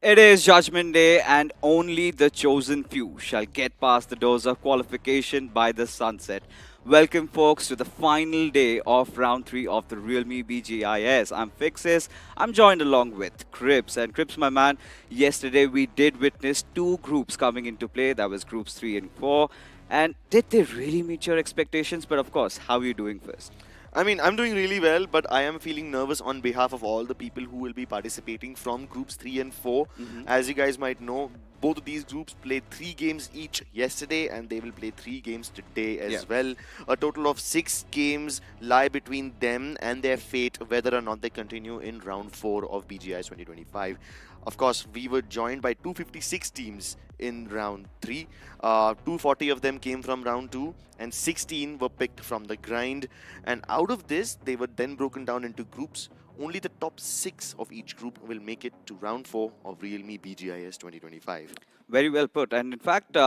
It is Judgment Day, and only the chosen few shall get past the doors of qualification by the sunset. Welcome, folks, to the final day of round 3 of the realme BGIS. I'm Fixes. I'm joined along with Crips. And Crips, my man, yesterday we did witness two groups coming into play. That was groups 3 and 4. And did they really meet your expectations? But of course, how are you doing first? I mean, I'm doing really well, but I am feeling nervous on behalf of all the people who will be participating from groups 3 and 4. Hmm. As you guys might know, both of these groups played 3 games each yesterday, and they will play 3 games today Yeah. as well. A total of 6 games lie between them and their fate, whether or not they continue in round 4 of BGIS 2025. Of course, we were joined by 256 teams in round 3. 240 of them came from round 2, and 16 were picked from the grind. And out of this, they were then broken down into groups. Only the top 6 of each group will make it to round 4 of Realme BGIS 2025. Very well put. And in fact,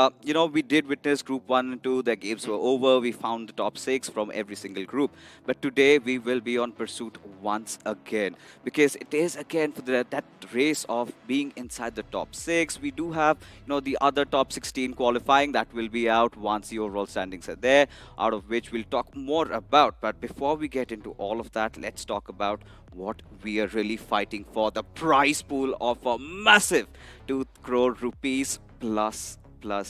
we did witness Group 1 and 2. Their games were over. We found the top 6 from every single group. But today, we will be on pursuit once again. Because it is, again, for that race of being inside the top 6. We do have, the other top 16 qualifying. That will be out once the overall standings are there, out of which we'll talk more about. But before we get into all of that, let's talk about what we are really fighting for. The prize pool of a massive 2 crore rupees plus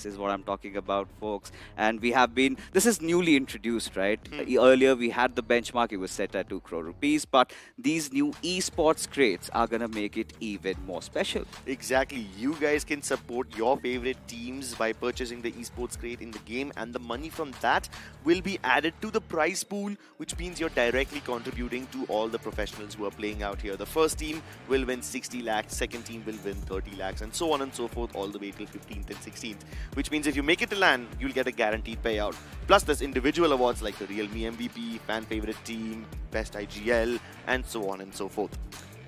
is what I'm talking about, folks. And we have been, this is newly introduced, right? Earlier we had the benchmark, it was set at 2 crore rupees, but these new esports crates are gonna make it even more special. Exactly. You guys can support your favorite teams by purchasing the esports crate in the game, and the money from that will be added to the prize pool, which means you're directly contributing to all the professionals who are playing out here. The first team will win 60 lakhs, second team will win 30 lakhs, and so on and so forth, all the way till 15th and 16th. Which means if you make it to LAN, you'll get a guaranteed payout. Plus, there's individual awards like the Realme MVP, Fan Favorite Team, Best IGL, and so on and so forth.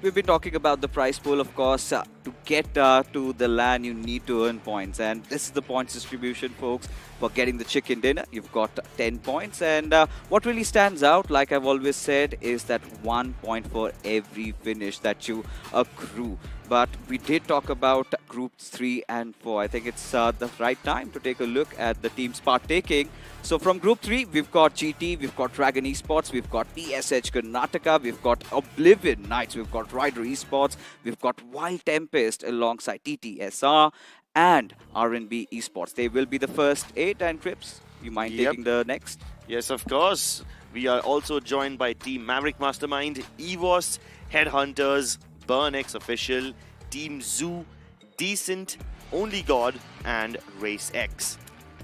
We've been talking about the prize pool, of course. To get to the LAN, you need to earn points. And this is the points distribution, folks. For getting the chicken dinner, you've got 10 points. And what really stands out, like I've always said, is that 1 point for every finish that you accrue. But we did talk about groups 3 and 4. I think it's the right time to take a look at the teams partaking. So from Group 3, we've got GT, we've got Dragon Esports, we've got PSH Karnataka, we've got Oblivion Knights, we've got Rider Esports, we've got Wild Tempest alongside TTSR and RNB Esports. They will be the first 8, and Crips, you mind Yep. taking the next? Yes, of course. We are also joined by Team Maverick Mastermind, EVOS, Headhunters, BurnX Official, Team Zoo, Decent, Only God, and Race X.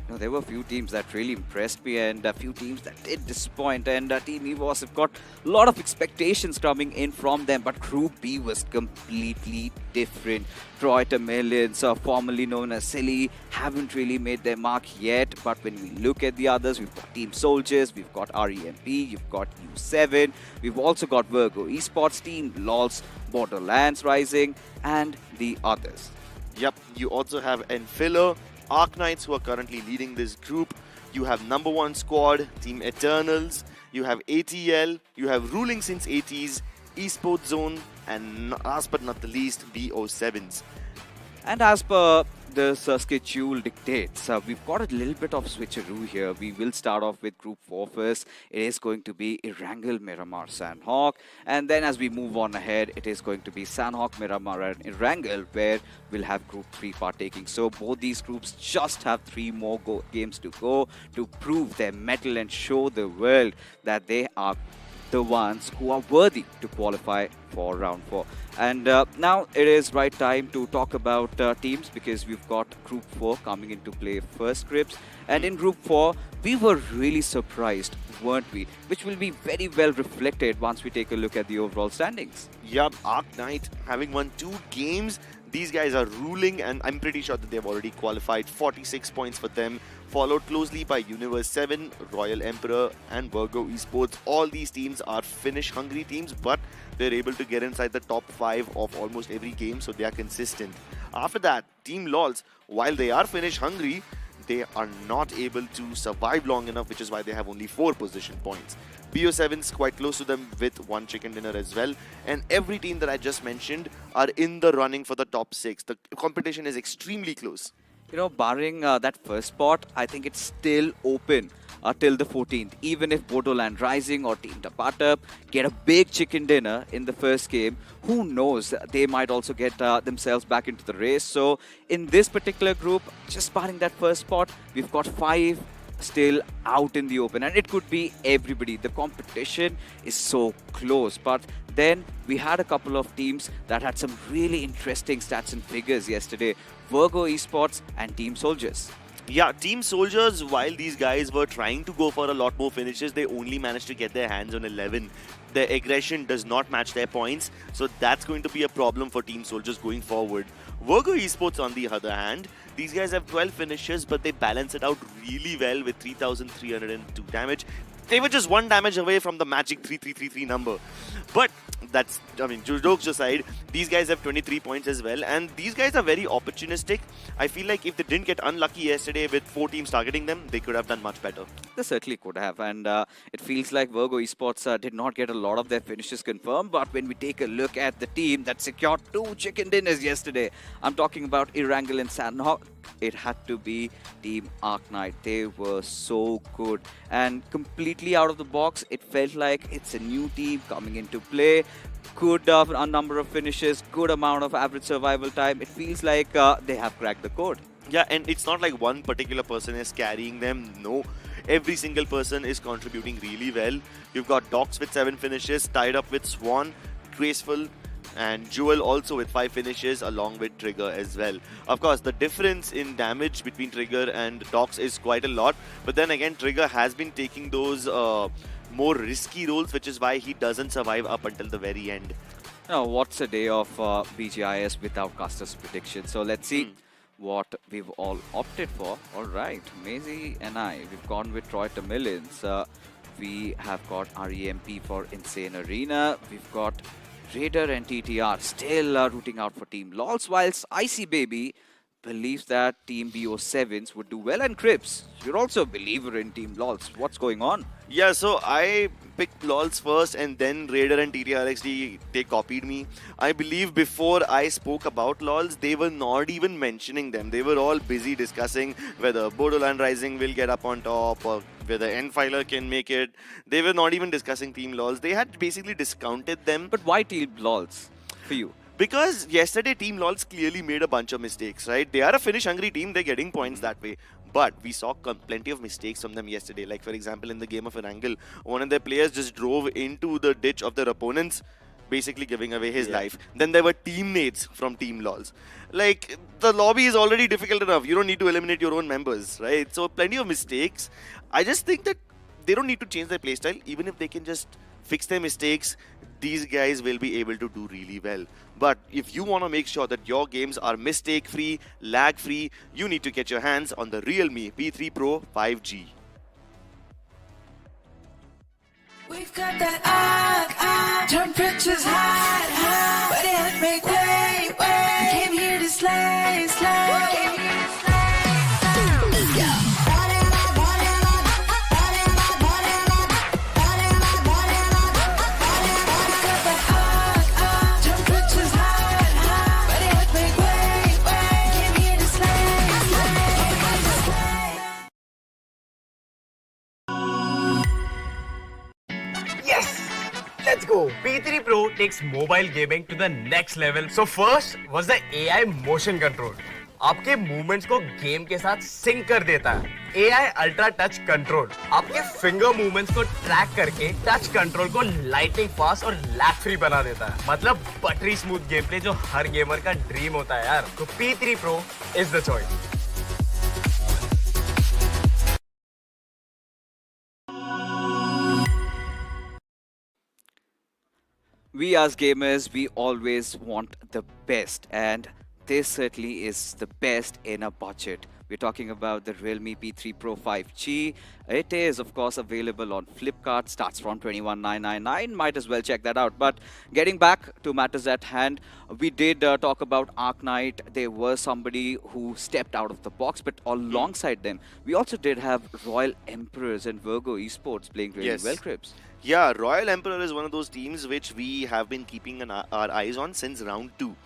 No, there were a few teams that really impressed me and a few teams that did disappoint. And Team EVOS have got a lot of expectations coming in from them, but Group B was completely different. Troy Millions, formerly known as Silly, haven't really made their mark yet. But when we look at the others, we've got Team Soldiers, we've got REMP, you've got U7, we've also got Virgo Esports Team, LOLs, Borderlands Rising, and the others. Yep, you also have Enfiller, Arc Knights, who are currently leading this group. You have Number One Squad, Team Eternals. You have ATL. You have Ruling Since 80s, Esports Zone, and last but not the least, BO7s. And as per this schedule dictates, we've got a little bit of switcheroo here. We will start off with Group 4 first. It is going to be Erangel, Miramar, Sandhawk. And then as we move on ahead, it is going to be Sandhawk, Miramar, and Erangel, where we'll have Group 3 partaking. So both these groups just have 3 more games to go to prove their mettle and show the world that they are the ones who are worthy to qualify for round 4. And now it is right time to talk about teams, because we've got Group 4 coming into play first, Crips. And in Group 4, we were really surprised, weren't we? Which will be very well reflected once we take a look at the overall standings. Yup, Arc Knight having won 2 games. These guys are ruling, and I'm pretty sure that they've already qualified. 46 points for them, followed closely by Universe 7, Royal Emperor, and Virgo Esports. All these teams are finish-hungry teams, but they're able to get inside the top 5 of almost every game, so they are consistent. After that, Team LOLs, while they are finish-hungry, they are not able to survive long enough, which is why they have only 4 position points. BO7's quite close to them with 1 chicken dinner as well. And every team that I just mentioned are in the running for the top 6. The competition is extremely close. Barring that first spot, I think it's still open till the 14th. Even if Bodoland Rising or Team Tapata get a big chicken dinner in the first game, who knows? They might also get themselves back into the race. So in this particular group, just barring that first spot, we've got 5 still out in the open, and it could be everybody. The competition is so close, but then we had a couple of teams that had some really interesting stats and figures yesterday. Virgo Esports and Team Soldiers. Yeah, Team Soldiers, while these guys were trying to go for a lot more finishes, they only managed to get their hands on 11. Their aggression does not match their points, so that's going to be a problem for Team Soldiers going forward. Virgo Esports, on the other hand, these guys have 12 finishes, but they balance it out really well with 3,302 damage. They were just 1 damage away from the magic 3333 number. But that's, jokes aside, these guys have 23 points as well, and these guys are very opportunistic. I feel like if they didn't get unlucky yesterday with 4 teams targeting them, they could have done much better. They certainly could have, and it feels like Virgo Esports did not get a lot of their finishes confirmed, but when we take a look at the team that secured 2 chicken dinners yesterday, I'm talking about Erangel and Sandhawk. It had to be Team Arknight. They were so good, and completely out of the box, it felt like it's a new team coming into play. Good a number of finishes, good amount of average survival time. It feels like they have cracked the code. Yeah, and it's not like one particular person is carrying them. No, every single person is contributing really well. You've got Docs with 7 finishes, tied up with Swan, Graceful, and Jewel also with 5 finishes along with Trigger as well. Of course, the difference in damage between Trigger and Docs is quite a lot, but then again, Trigger has been taking those more risky roles, which is why he doesn't survive up until the very end. Now, what's a day of BGIS without Custer's prediction? So let's see what we've all opted for. All right, Maisie and I, we've gone with Troy to Millions. We have got REMP for Insane Arena. We've got Raider and TTR still rooting out for Team LOLs, whilst Icy Baby believes that Team BO7s would do well. And Crips, you're also a believer in Team LOLs. What's going on? Yeah, so I picked LOLs first and then Raider and TTRXD, they copied me. I believe before I spoke about LOLs, they were not even mentioning them. They were all busy discussing whether Bodoland Rising will get up on top or whether Enfiler can make it. They were not even discussing Team LOLs. They had basically discounted them. But why Team LOLs for you? Because yesterday Team LOLs clearly made a bunch of mistakes, right? They are a finish-hungry team, they're getting points that way. But we saw plenty of mistakes from them yesterday. Like, for example, in the game of Erangel, one of their players just drove into the ditch of their opponents, basically giving away his life. Then there were teammates from Team LOLs. Like, the lobby is already difficult enough. You don't need to eliminate your own members, right? So, plenty of mistakes. I just think that they don't need to change their playstyle. Even if they can just fix their mistakes, these guys will be able to do really well. But if you want to make sure that your games are mistake-free, lag-free, you need to get your hands on the realme P3 Pro 5G. We've got that temperatures high, but it make way. We came here to slay, slay. Let's go. Let's go! P3 Pro takes mobile gaming to the next level. So first was the AI motion control. आपके movements को game के साथ sink कर देता है. AI ultra touch control आपके finger movements को track करके टच कंट्रोल को लाइटिंग फास्ट और लैग फ्री बना देता है. मतलब बटरी स्मूथ गेम प्ले जो हर गेमर का ड्रीम होता है यार. तो P3 Pro is the choice. We as gamers, we always want the best, and this certainly is the best in a budget. We're talking about the Realme P3 Pro 5G. It is, of course, available on Flipkart, starts from 21,999. Might as well check that out. But getting back to matters at hand, we did talk about Arc Knight. There was somebody who stepped out of the box, but alongside them, we also did have Royal Emperors and Virgo Esports playing really well, Yes. Crips. Yeah, Royal Emperor is one of those teams which we have been keeping our eyes on since round two.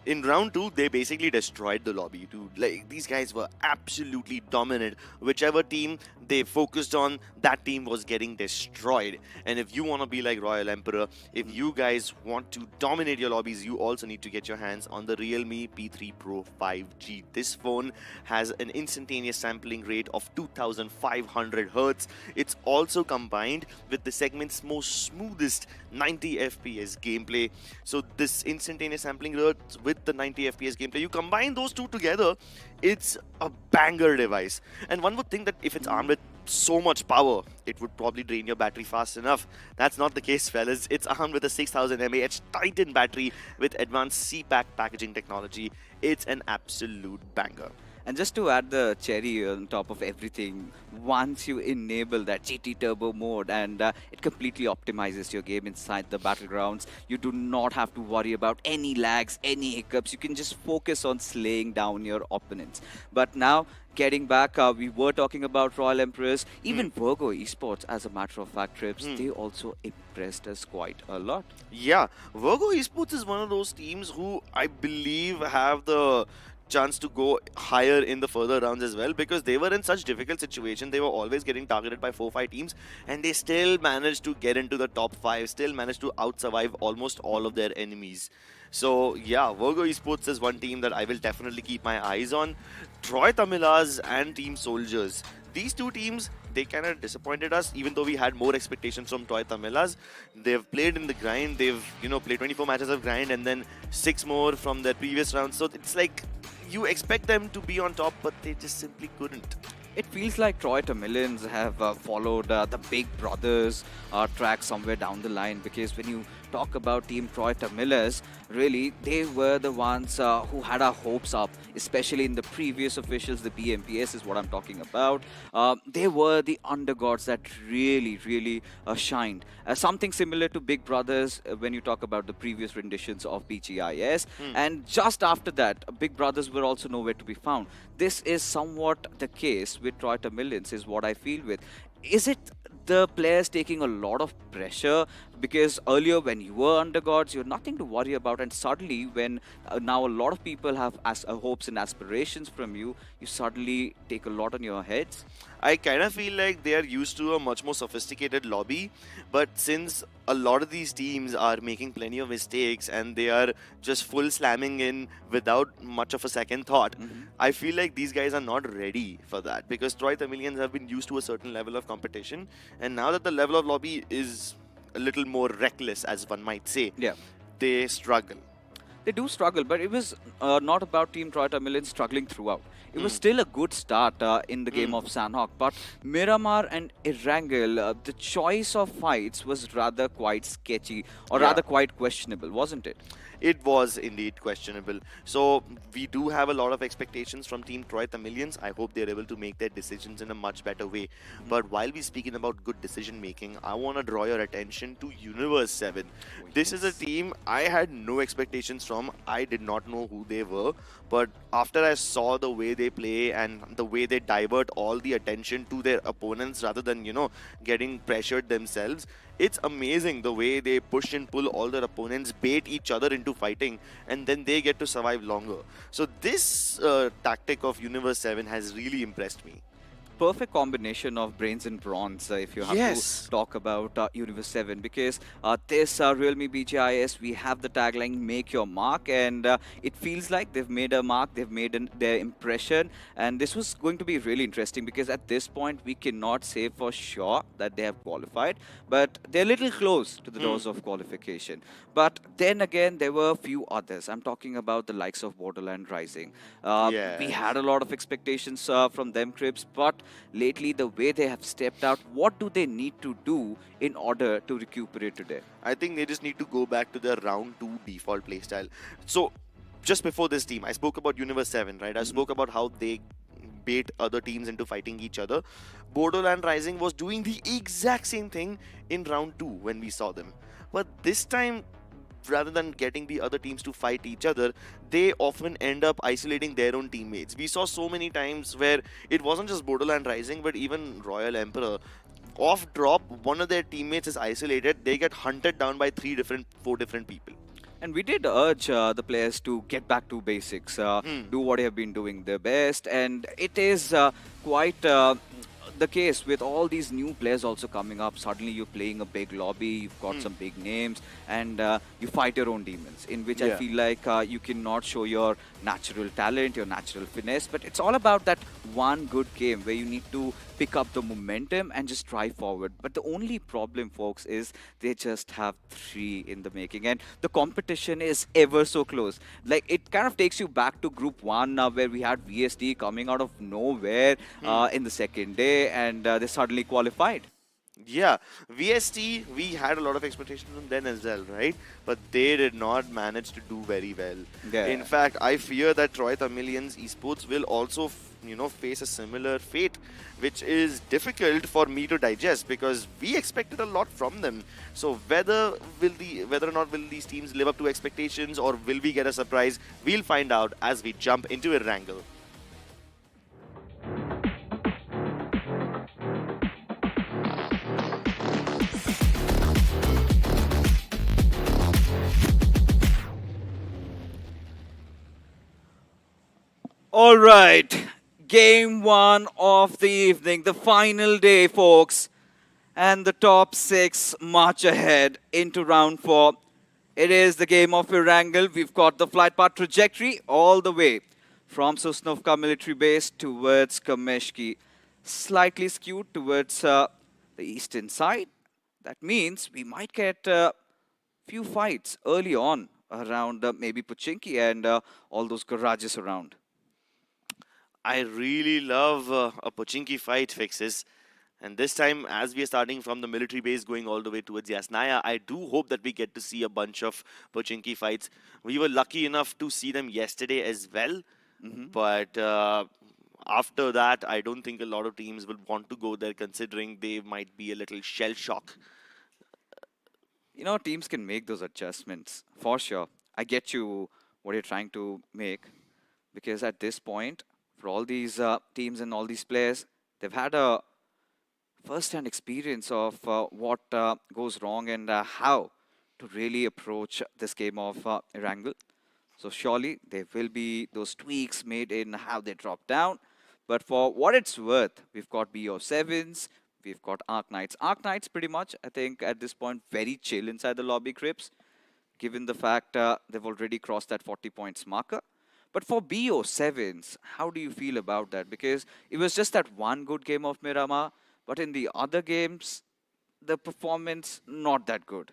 In round two, they basically destroyed the lobby. Dude, like these guys were absolutely dominant. Whichever team they focused on, that team was getting destroyed. And if you want to be like Royal Emperor, if you guys want to dominate your lobbies, you also need to get your hands on the Realme P3 Pro 5G. This phone has an instantaneous sampling rate of 2500 Hertz. It's also combined with the segment's most smoothest 90 FPS gameplay. So this instantaneous sampling rate with the 90 FPS gameplay, you combine those two together, it's a banger device. And one would think that if it's armed with so much power, it would probably drain your battery fast enough. That's not the case, fellas. It's armed with a 6000 mAh Titan battery with advanced C-Pack packaging technology. It's an absolute banger. And just to add the cherry on top of everything, once you enable that GT Turbo mode and it completely optimizes your game inside the battlegrounds, you do not have to worry about any lags, any hiccups. You can just focus on slaying down your opponents. But now, getting back, we were talking about Royal Emperors, even Virgo Esports, as a matter of fact, Trips, they also impressed us quite a lot. Yeah, Virgo Esports is one of those teams who I believe have the chance to go higher in the further rounds as well, because they were in such difficult situation. They were always getting targeted by 4-5 teams, and they still managed to get into the top 5, still managed to out-survive almost all of their enemies. So yeah, Virgo Esports is one team that I will definitely keep my eyes on. Troy Tamilas and Team Soldiers, these two teams, they kind of disappointed us, even though we had more expectations from Troy Tamilas. They've played in the grind, they've played 24 matches of grind and then 6 more from their previous round. So it's like you expect them to be on top, but they just simply couldn't. It feels like Troy Tamilians have followed the Big Brothers track somewhere down the line, because when you talk about Team Troy Tamilans, really, they were the ones who had our hopes up, especially in the previous officials, the BMPS is what I'm talking about. They were the undergods that really shined. Something similar to Big Brothers when you talk about the previous renditions of BGIS. And just after that, Big Brothers were also nowhere to be found. This is somewhat the case with Troy Tamilians, is what I feel with. Is it the players taking a lot of pressure? Because earlier when you were undergods, you had nothing to worry about, and suddenly when now a lot of people have hopes and aspirations from you, you suddenly take a lot on your heads. I kind of feel like they are used to a much more sophisticated lobby, but since a lot of these teams are making plenty of mistakes and they are just full slamming in without much of a second thought, I feel like these guys are not ready for that, because Troy Tamilians have been used to a certain level of competition, and now that the level of lobby is a little more reckless, as one might say, Yeah. they struggle. They do struggle, but it was not about Team Troy Tamilians struggling throughout. It was still a good start in the game of Sanhok, but Miramar and Erangel, the choice of fights was rather quite sketchy, or Yeah. rather quite questionable, wasn't it? It was indeed questionable. So we do have a lot of expectations from Team Troy Tamilians. I hope they're able to make their decisions in a much better way. But while we're speaking about good decision making, I want to draw your attention to Universe 7. This is a team I had no expectations from. I did not know who they were. But after I saw the way they play and the way they divert all the attention to their opponents rather than, getting pressured themselves, it's amazing the way they push and pull all their opponents, bait each other into fighting, and then they get to survive longer. So this tactic of Universe 7 has really impressed me. Perfect combination of brains and bronze, if you have Yes. to talk about Universe 7, because this Realme BGIS, we have the tagline "Make Your Mark," and it feels like they've made a mark, they've made their impression, and this was going to be really interesting, because at this point we cannot say for sure that they have qualified, but they're a little close to the doors of qualification. But then again, there were a few others. I'm talking about the likes of Borderland Rising. We Yes. had a lot of expectations from them, Crips, but lately the way they have stepped out, what do they need to do in order to recuperate today? I think they just need to go back to their round 2 default playstyle. So just before this team, I spoke about Universe 7, right? I spoke about how they bait other teams into fighting each other. Borderland Rising was doing the exact same thing in round 2 when we saw them. But this time, rather than getting the other teams to fight each other, they often end up isolating their own teammates. We saw so many times where it wasn't just Borderland Rising, but even Royal Emperor. Off drop, one of their teammates is isolated, they get hunted down by 4 different people. And we did urge the players to get back to basics, Hmm. do what they have been doing their best, and it is quite the case with all these new players also coming up. Suddenly, you're playing a big lobby, you've got some big names, and you fight your own demons. In which I Yeah. feel like you cannot show your natural talent, your natural finesse, but it's all about that one good game where you need to pick up the momentum and just drive forward. But the only problem, folks, is they just have 3 in the making, and the competition is ever so close. Like it kind of takes you back to Group 1 where we had VST coming out of nowhere in the second day, and they suddenly qualified. Yeah, VST, we had a lot of expectations from them as well, right? But they did not manage to do very well. In Yeah. fact, I fear that Troy Tamilian's esports will also, face a similar fate, which is difficult for me to digest because we expected a lot from them. So whether or not will these teams live up to expectations or will we get a surprise, we'll find out as we jump into a wrangle. All right. Game 1 of the evening, the final day, folks. And the top 6 march ahead into round 4. It is the game of Wrangle. We've got the flight path trajectory all the way from Sosnovka military base towards Kameshki, slightly skewed towards the eastern side. That means we might get a few fights early on around maybe Puchinki and all those garages around. I really love a Pochinki fight fixes. And this time, as we are starting from the military base going all the way towards Yasnaya, I do hope that we get to see a bunch of Pochinki fights. We were lucky enough to see them yesterday as well. But after that, I don't think a lot of teams will want to go there considering they might be a little shell shock. You know, teams can make those adjustments for sure. I get you what you're trying to make because at this point, for all these teams and all these players, they've had a first-hand experience of what goes wrong and how to really approach this game of Wrangle. So surely there will be those tweaks made in how they drop down. But for what it's worth, we've got BO7s, we've got Arc Knights. Arc Knights pretty much, I think, at this point, very chill inside the lobby crypts, given the fact they've already crossed that 40 points marker. But for BO7s, how do you feel about that? Because it was just that one good game of Miramar, but in the other games, the performance not that good.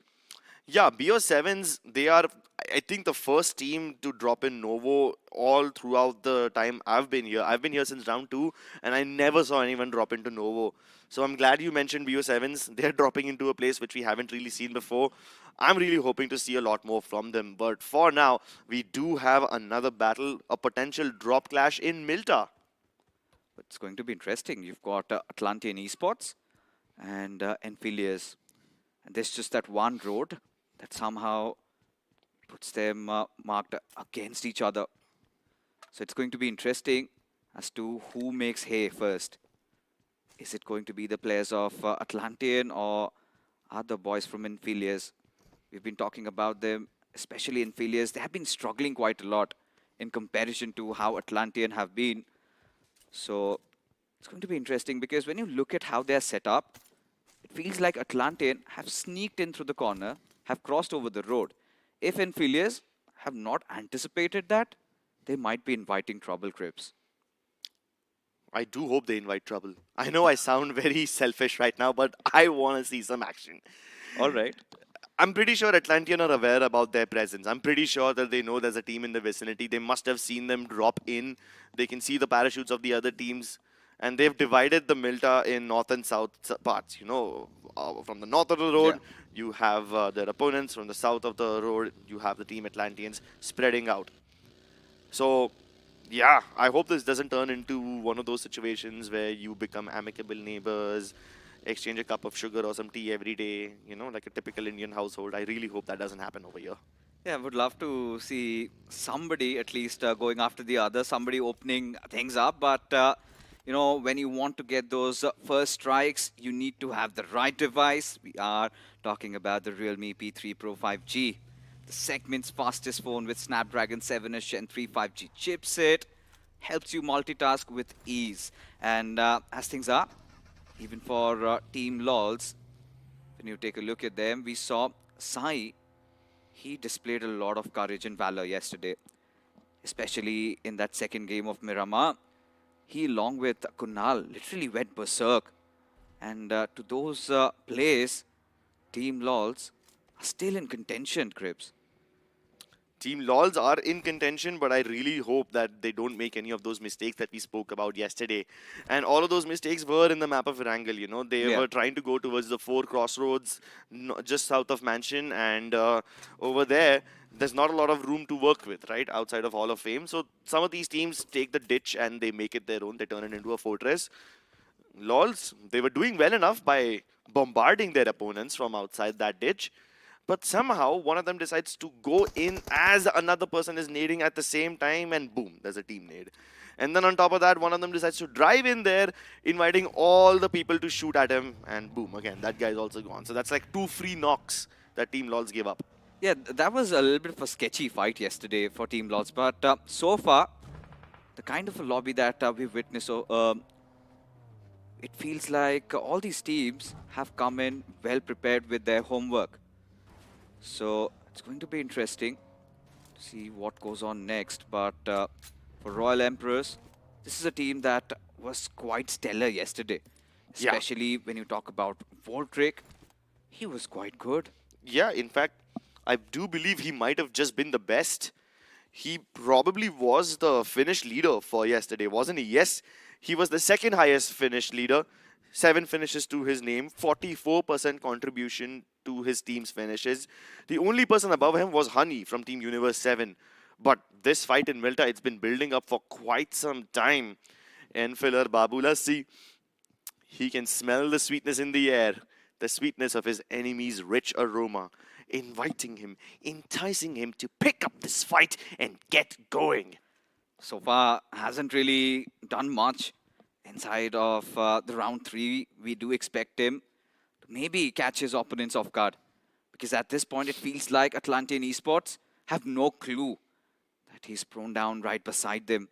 Yeah, BO7s, they are, I think, the first team to drop in Novo all throughout the time I've been here. I've been here since round 2, and I never saw anyone drop into Novo. So I'm glad you mentioned BO7s. They're dropping into a place which we haven't really seen before. I'm really hoping to see a lot more from them. But for now, we do have another battle, a potential drop clash in Milta. But it's going to be interesting. You've got Atlantean Esports and Enfilias. And there's just that one road that somehow puts them marked against each other. So it's going to be interesting as to who makes hay first. Is it going to be the players of Atlantean or are the boys from Enfilias? We've been talking about them, especially Enfilias. They have been struggling quite a lot in comparison to how Atlantean have been. So it's going to be interesting because when you look at how they're set up, it feels like Atlantean have sneaked in through the corner, have crossed over the road. If Enfilias have not anticipated that, they might be inviting trouble, Crips. I do hope they invite trouble. I know I sound very selfish right now, but I want to see some action. All right. I'm pretty sure Atlantean are aware about their presence. I'm pretty sure that they know there's a team in the vicinity. They must have seen them drop in. They can see the parachutes of the other teams. And they've divided the Milta in north and south parts. From the north of the road, Yeah. you have their opponents. From the south of the road, you have the team Atlanteans spreading out. So Yeah, I hope this doesn't turn into one of those situations where you become amicable neighbors, exchange a cup of sugar or some tea every day, like a typical Indian household. I really hope that doesn't happen over here. Yeah, I would love to see somebody at least going after the other, somebody opening things up. But, when you want to get those first strikes, you need to have the right device. We are talking about the Realme P3 Pro 5G, the segment's fastest phone with Snapdragon 7ish Gen 3 5G chipset. Helps you multitask with ease. And as things are, even for Team LOLs, when you take a look at them, we saw Sai. He displayed a lot of courage and valor yesterday, especially in that second game of Miramar. He, along with Kunal, literally went berserk. And to those plays, Team LOLs are still in contention, Cribs. Team LOLs are in contention, but I really hope that they don't make any of those mistakes that we spoke about yesterday. And all of those mistakes were in the map of Erangel. They Yeah. were trying to go towards the four crossroads just south of Mansion, and over there, there's not a lot of room to work with, right, outside of Hall of Fame. So some of these teams take the ditch and they make it their own. They turn it into a fortress. LOLs, they were doing well enough by bombarding their opponents from outside that ditch. But somehow one of them decides to go in as another person is nading at the same time, and boom, there's a team nade. And then on top of that, one of them decides to drive in there, inviting all the people to shoot at him, and boom, again, that guy's also gone. So that's like 2 free knocks that Team LOLs gave up. Yeah, that was a little bit of a sketchy fight yesterday for Team LOLs. But so far, the kind of a lobby that we've witnessed, it feels like all these teams have come in well prepared with their homework. So it's going to be interesting to see what goes on next. But for Royal Emperors, this is a team that was quite stellar yesterday, Yeah. especially when you talk about Voltric. He was quite good. Yeah, in fact, I do believe he might have just been the best. He probably was the Finnish leader for yesterday, wasn't he? Yes, he was the second highest Finnish leader. 7 finishes to his name, 44% contribution to his team's finishes. The only person above him was Honey from Team Universe 7. But this fight in Milta, it's been building up for quite some time. Enfiler Babu Lassi, he can smell the sweetness in the air, the sweetness of his enemy's rich aroma, inviting him, enticing him to pick up this fight and get going. So far, hasn't really done much inside of the round 3. We do expect him to maybe catch his opponents off guard. Because at this point, it feels like Atlantean Esports have no clue that he's prone down right beside them.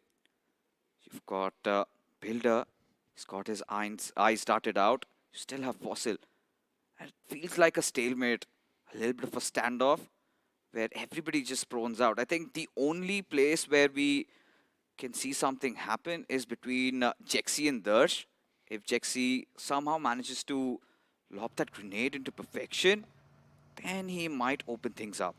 You've got Builder. He's got his eyes darted out. You still have Fossil. And it feels like a stalemate, a little bit of a standoff where everybody just prones out. I think the only place where we can see something happen is between Jexi and Darsh. If Jexi somehow manages to lob that grenade into perfection, then he might open things up.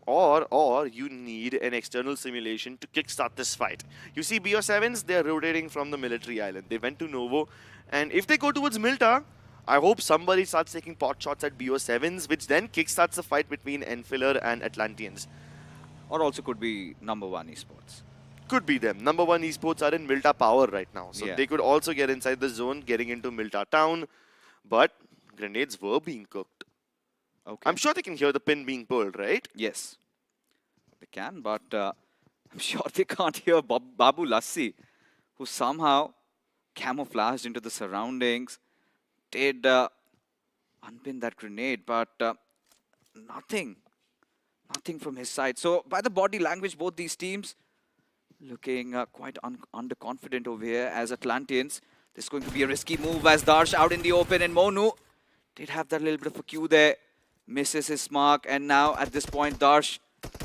Or you need an external simulation to kickstart this fight. You see BO7s, they're rotating from the military island. They went to Novo, and if they go towards Milta, I hope somebody starts taking pot shots at BO7s, which then kickstarts the fight between Enfiler and Atlanteans. Or also could be number 1 esports. Could be them. Number 1 esports are in Milta Power right now. So Yeah. they could also get inside the zone, getting into Milta Town. But grenades were being cooked. Okay. I'm sure they can hear the pin being pulled, right? Yes, they can, but I'm sure they can't hear Babu Lassi, who somehow camouflaged into the surroundings, did unpin that grenade, but nothing from his side. So by the body language, both these teams looking quite underconfident over here as Atlanteans. This is going to be a risky move as Darsh out in the open, and Monu did have that little bit of a cue there. Misses his mark, and now at this point, Darsh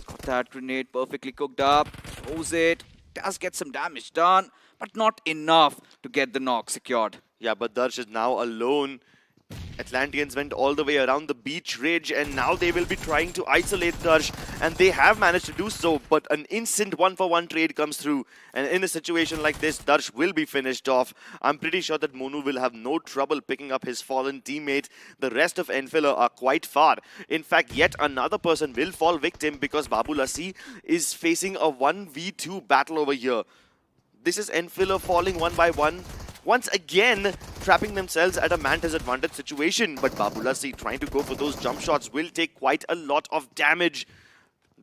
got that grenade perfectly cooked up. Throws it. Does get some damage done, but not enough to get the knock secured. Yeah, but Darsh is now alone. Atlanteans went all the way around the beach ridge, and now they will be trying to isolate Darsh, and they have managed to do so, but an instant one-for-one trade comes through, and in a situation like this, Darsh will be finished off. I'm pretty sure that Monu will have no trouble picking up his fallen teammate. The rest of Enfiller are quite far. In fact, yet another person will fall victim because Babu Lassi is facing a 1v2 battle over here. This is Enfiller falling one by one, once again trapping themselves at a man disadvantage situation. But Babu Lassi trying to go for those jump shots will take quite a lot of damage.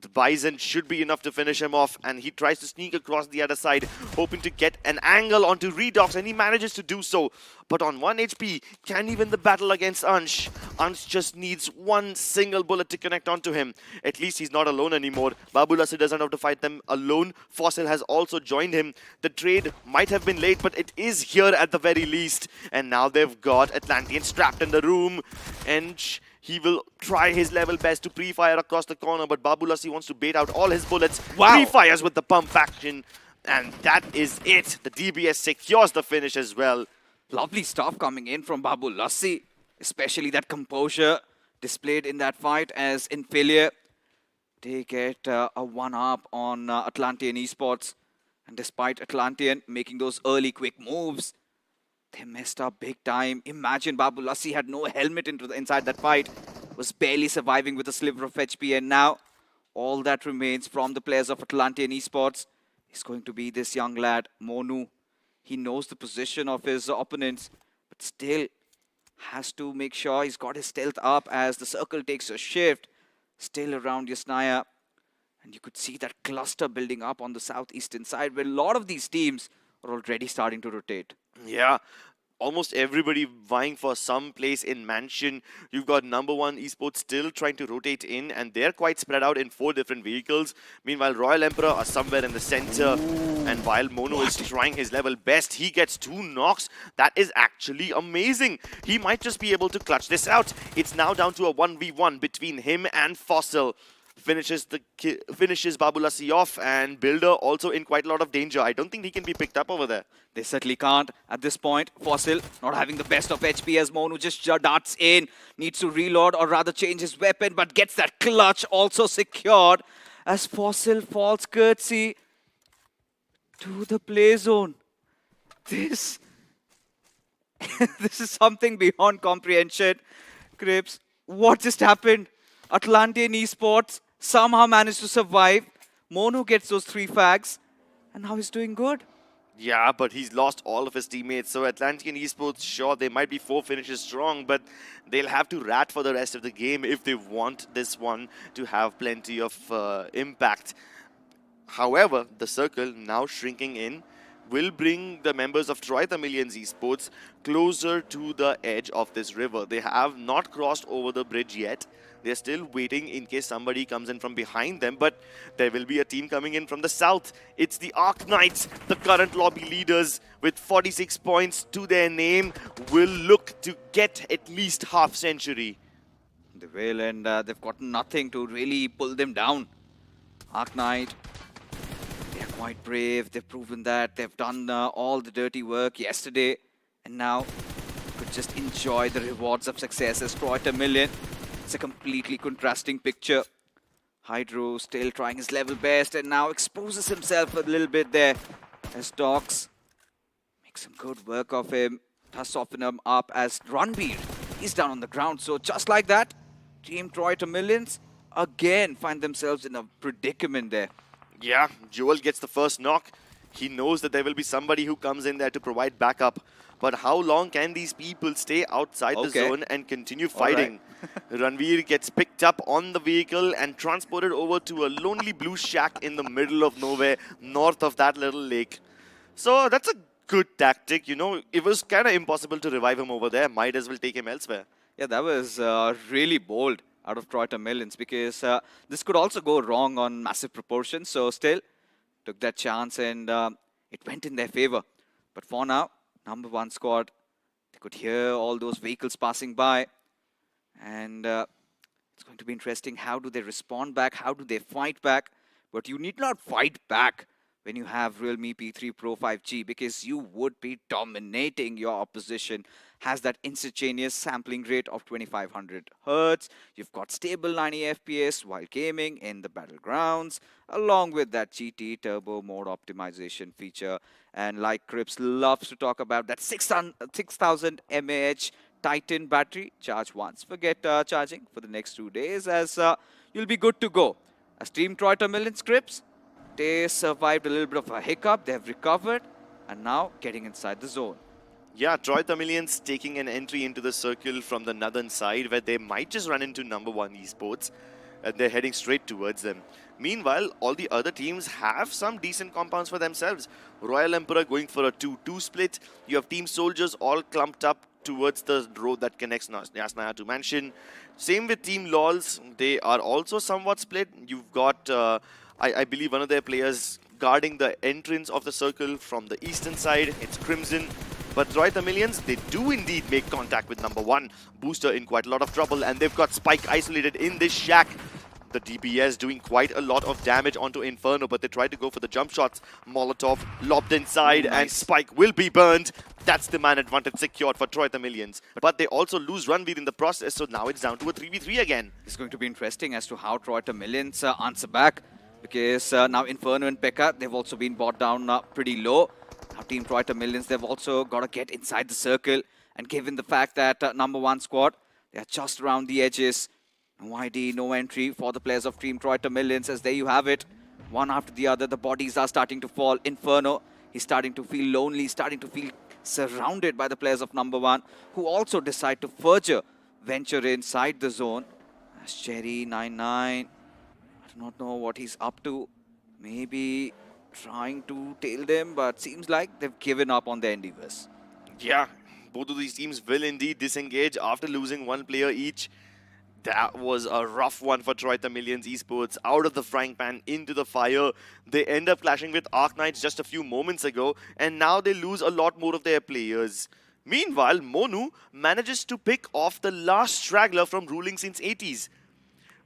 The Bison should be enough to finish him off, and he tries to sneak across the other side, hoping to get an angle onto Redox, and he manages to do so. But on 1 HP, can he win the battle against Ansh? Ansh just needs one single bullet to connect onto him. At least he's not alone anymore. Babu Lassi doesn't have to fight them alone. Fossil has also joined him. The trade might have been late, but it is here at the very least. And now they've got Atlanteans trapped in the room, and he will try his level best to pre-fire across the corner, but Babu Lassi wants to bait out all his bullets. Wow. Pre-fires with the pump action, and that is it. The DBS secures the finish as well. Lovely stuff coming in from Babu Lassi, especially that composure displayed in that fight as in failure. They get a one-up on Atlantean Esports, and despite Atlantean making those early quick moves, they messed up big time. Imagine Babu Lassi had no helmet inside that fight, was barely surviving with a sliver of HP, and now all that remains from the players of Atlantean Esports is going to be this young lad, Monu. He knows the position of his opponents, but still has to make sure he's got his stealth up as the circle takes a shift, still around Yasnaya. And you could see that cluster building up on the southeastern side where a lot of these teams are already starting to rotate. Yeah, almost everybody vying for some place in Mansion. You've got number 1 esports still trying to rotate in, and they're quite spread out in 4 different vehicles. Meanwhile, Royal Emperor are somewhere in the center. And while Mono is trying his level best, he gets 2 knocks. That is actually amazing. He might just be able to clutch this out. It's now down to a 1v1 between him and Fossil. Finishes Babu Lassi off, and Builder also in quite a lot of danger. I don't think he can be picked up over there. They certainly can't at this point. Fossil not having the best of HP as Monu just darts in. Needs to reload or rather change his weapon, but gets that clutch also secured as Fossil falls courtesy to the play zone. This is something beyond comprehension. Crips, what just happened? Atlantean Esports somehow managed to survive. Monu gets those 3 frags, and now he's doing good. Yeah, but he's lost all of his teammates. So Atlantean Esports, sure, they might be 4 finishes strong, but they'll have to rat for the rest of the game if they want this one to have plenty of impact. However, the circle now shrinking in will bring the members of Troy the Millions Esports closer to the edge of this river. They have not crossed over the bridge yet. They're still waiting in case somebody comes in from behind them, but there will be a team coming in from the south. It's the Arc Knights, the current lobby leaders with 46 points to their name, will look to get at least half century. They will, and they've got nothing to really pull them down. Arc Knight, they're quite brave. They've proven that. They've done all the dirty work yesterday, and now could just enjoy the rewards of success as Troy a Million. It's a completely contrasting picture. Hydro still trying his level best and now exposes himself a little bit there as Docs makes some good work of him. Does soften him up as Ranveer, he's down on the ground. So just like that, Team Troy to Millions again find themselves in a predicament there. Yeah, Joel gets the first knock. He knows that there will be somebody who comes in there to provide backup. But how long can these people stay outside the zone and continue fighting? Ranveer gets picked up on the vehicle and transported over to a lonely blue shack in the middle of nowhere, north of that little lake. So that's a good tactic, you know. It was kind of impossible to revive him over there. Might as well take him elsewhere. Yeah, that was really bold out of Troy to Millions because this could also go wrong on massive proportions. So still took that chance and it went in their favor. But for now, number 1 squad, they could hear all those vehicles passing by. And it's going to be interesting. How do they respond back? How do they fight back? But you need not fight back when you have Realme P3 Pro 5G because you would be dominating your opposition. has that instantaneous sampling rate of 2500 hertz. You've got stable 90 FPS while gaming in the battlegrounds, along with that GT turbo mode optimization feature. And like Crips loves to talk about that 6000 mAh Titan battery, charge once, forget charging for the next 2 days, as you'll be good to go. As Team Troiter Million Crips, they survived a little bit of a hiccup, they've recovered, and now getting inside the zone. Yeah, Troy Tamilians taking an entry into the circle from the northern side where they might just run into number one esports and they're heading straight towards them. Meanwhile, all the other teams have some decent compounds for themselves. Royal Emperor going for a 2-2 split. You have Team Soldiers all clumped up towards the road that connects Yasnaya to Mansion. Same with Team LOLs. They are also somewhat split. You've got, I believe, one of their players guarding the entrance of the circle from the eastern side. It's Crimson. But Troy Tamilians, they do indeed make contact with number one. Booster in quite a lot of trouble, and they've got Spike isolated in this shack. The DBS doing quite a lot of damage onto Inferno, but they try to go for the jump shots. Molotov lobbed inside, and Spike will be burned. That's the man advantage secured for Troy Tamilians. But they also lose Ranveer in the process, so now it's down to a 3v3 again. It's going to be interesting as to how Troy Millions answer back, because now Inferno and Pekka, they've also been brought down pretty low. Now Team Troy Millions, they've also got to get inside the circle, and given the fact that number one squad, they are just around the edges. No ID, no entry for the players of Team Troy Millions, as there you have it. One after the other, the bodies are starting to fall. Inferno, he's starting to feel lonely, starting to feel surrounded by the players of number one, who also decide to further venture inside the zone. As Cherry 99, I do not know what he's up to. Maybe trying to tail them, but seems like they've given up on their endeavors. Yeah, both of these teams will indeed disengage after losing one player each. That was a rough one for Troy Tamilians Esports. Out of the frying pan into the fire. They end up clashing with Arc Knights just a few moments ago, and now they lose a lot more of their players. Meanwhile, Monu manages to pick off the last straggler from ruling since 80s.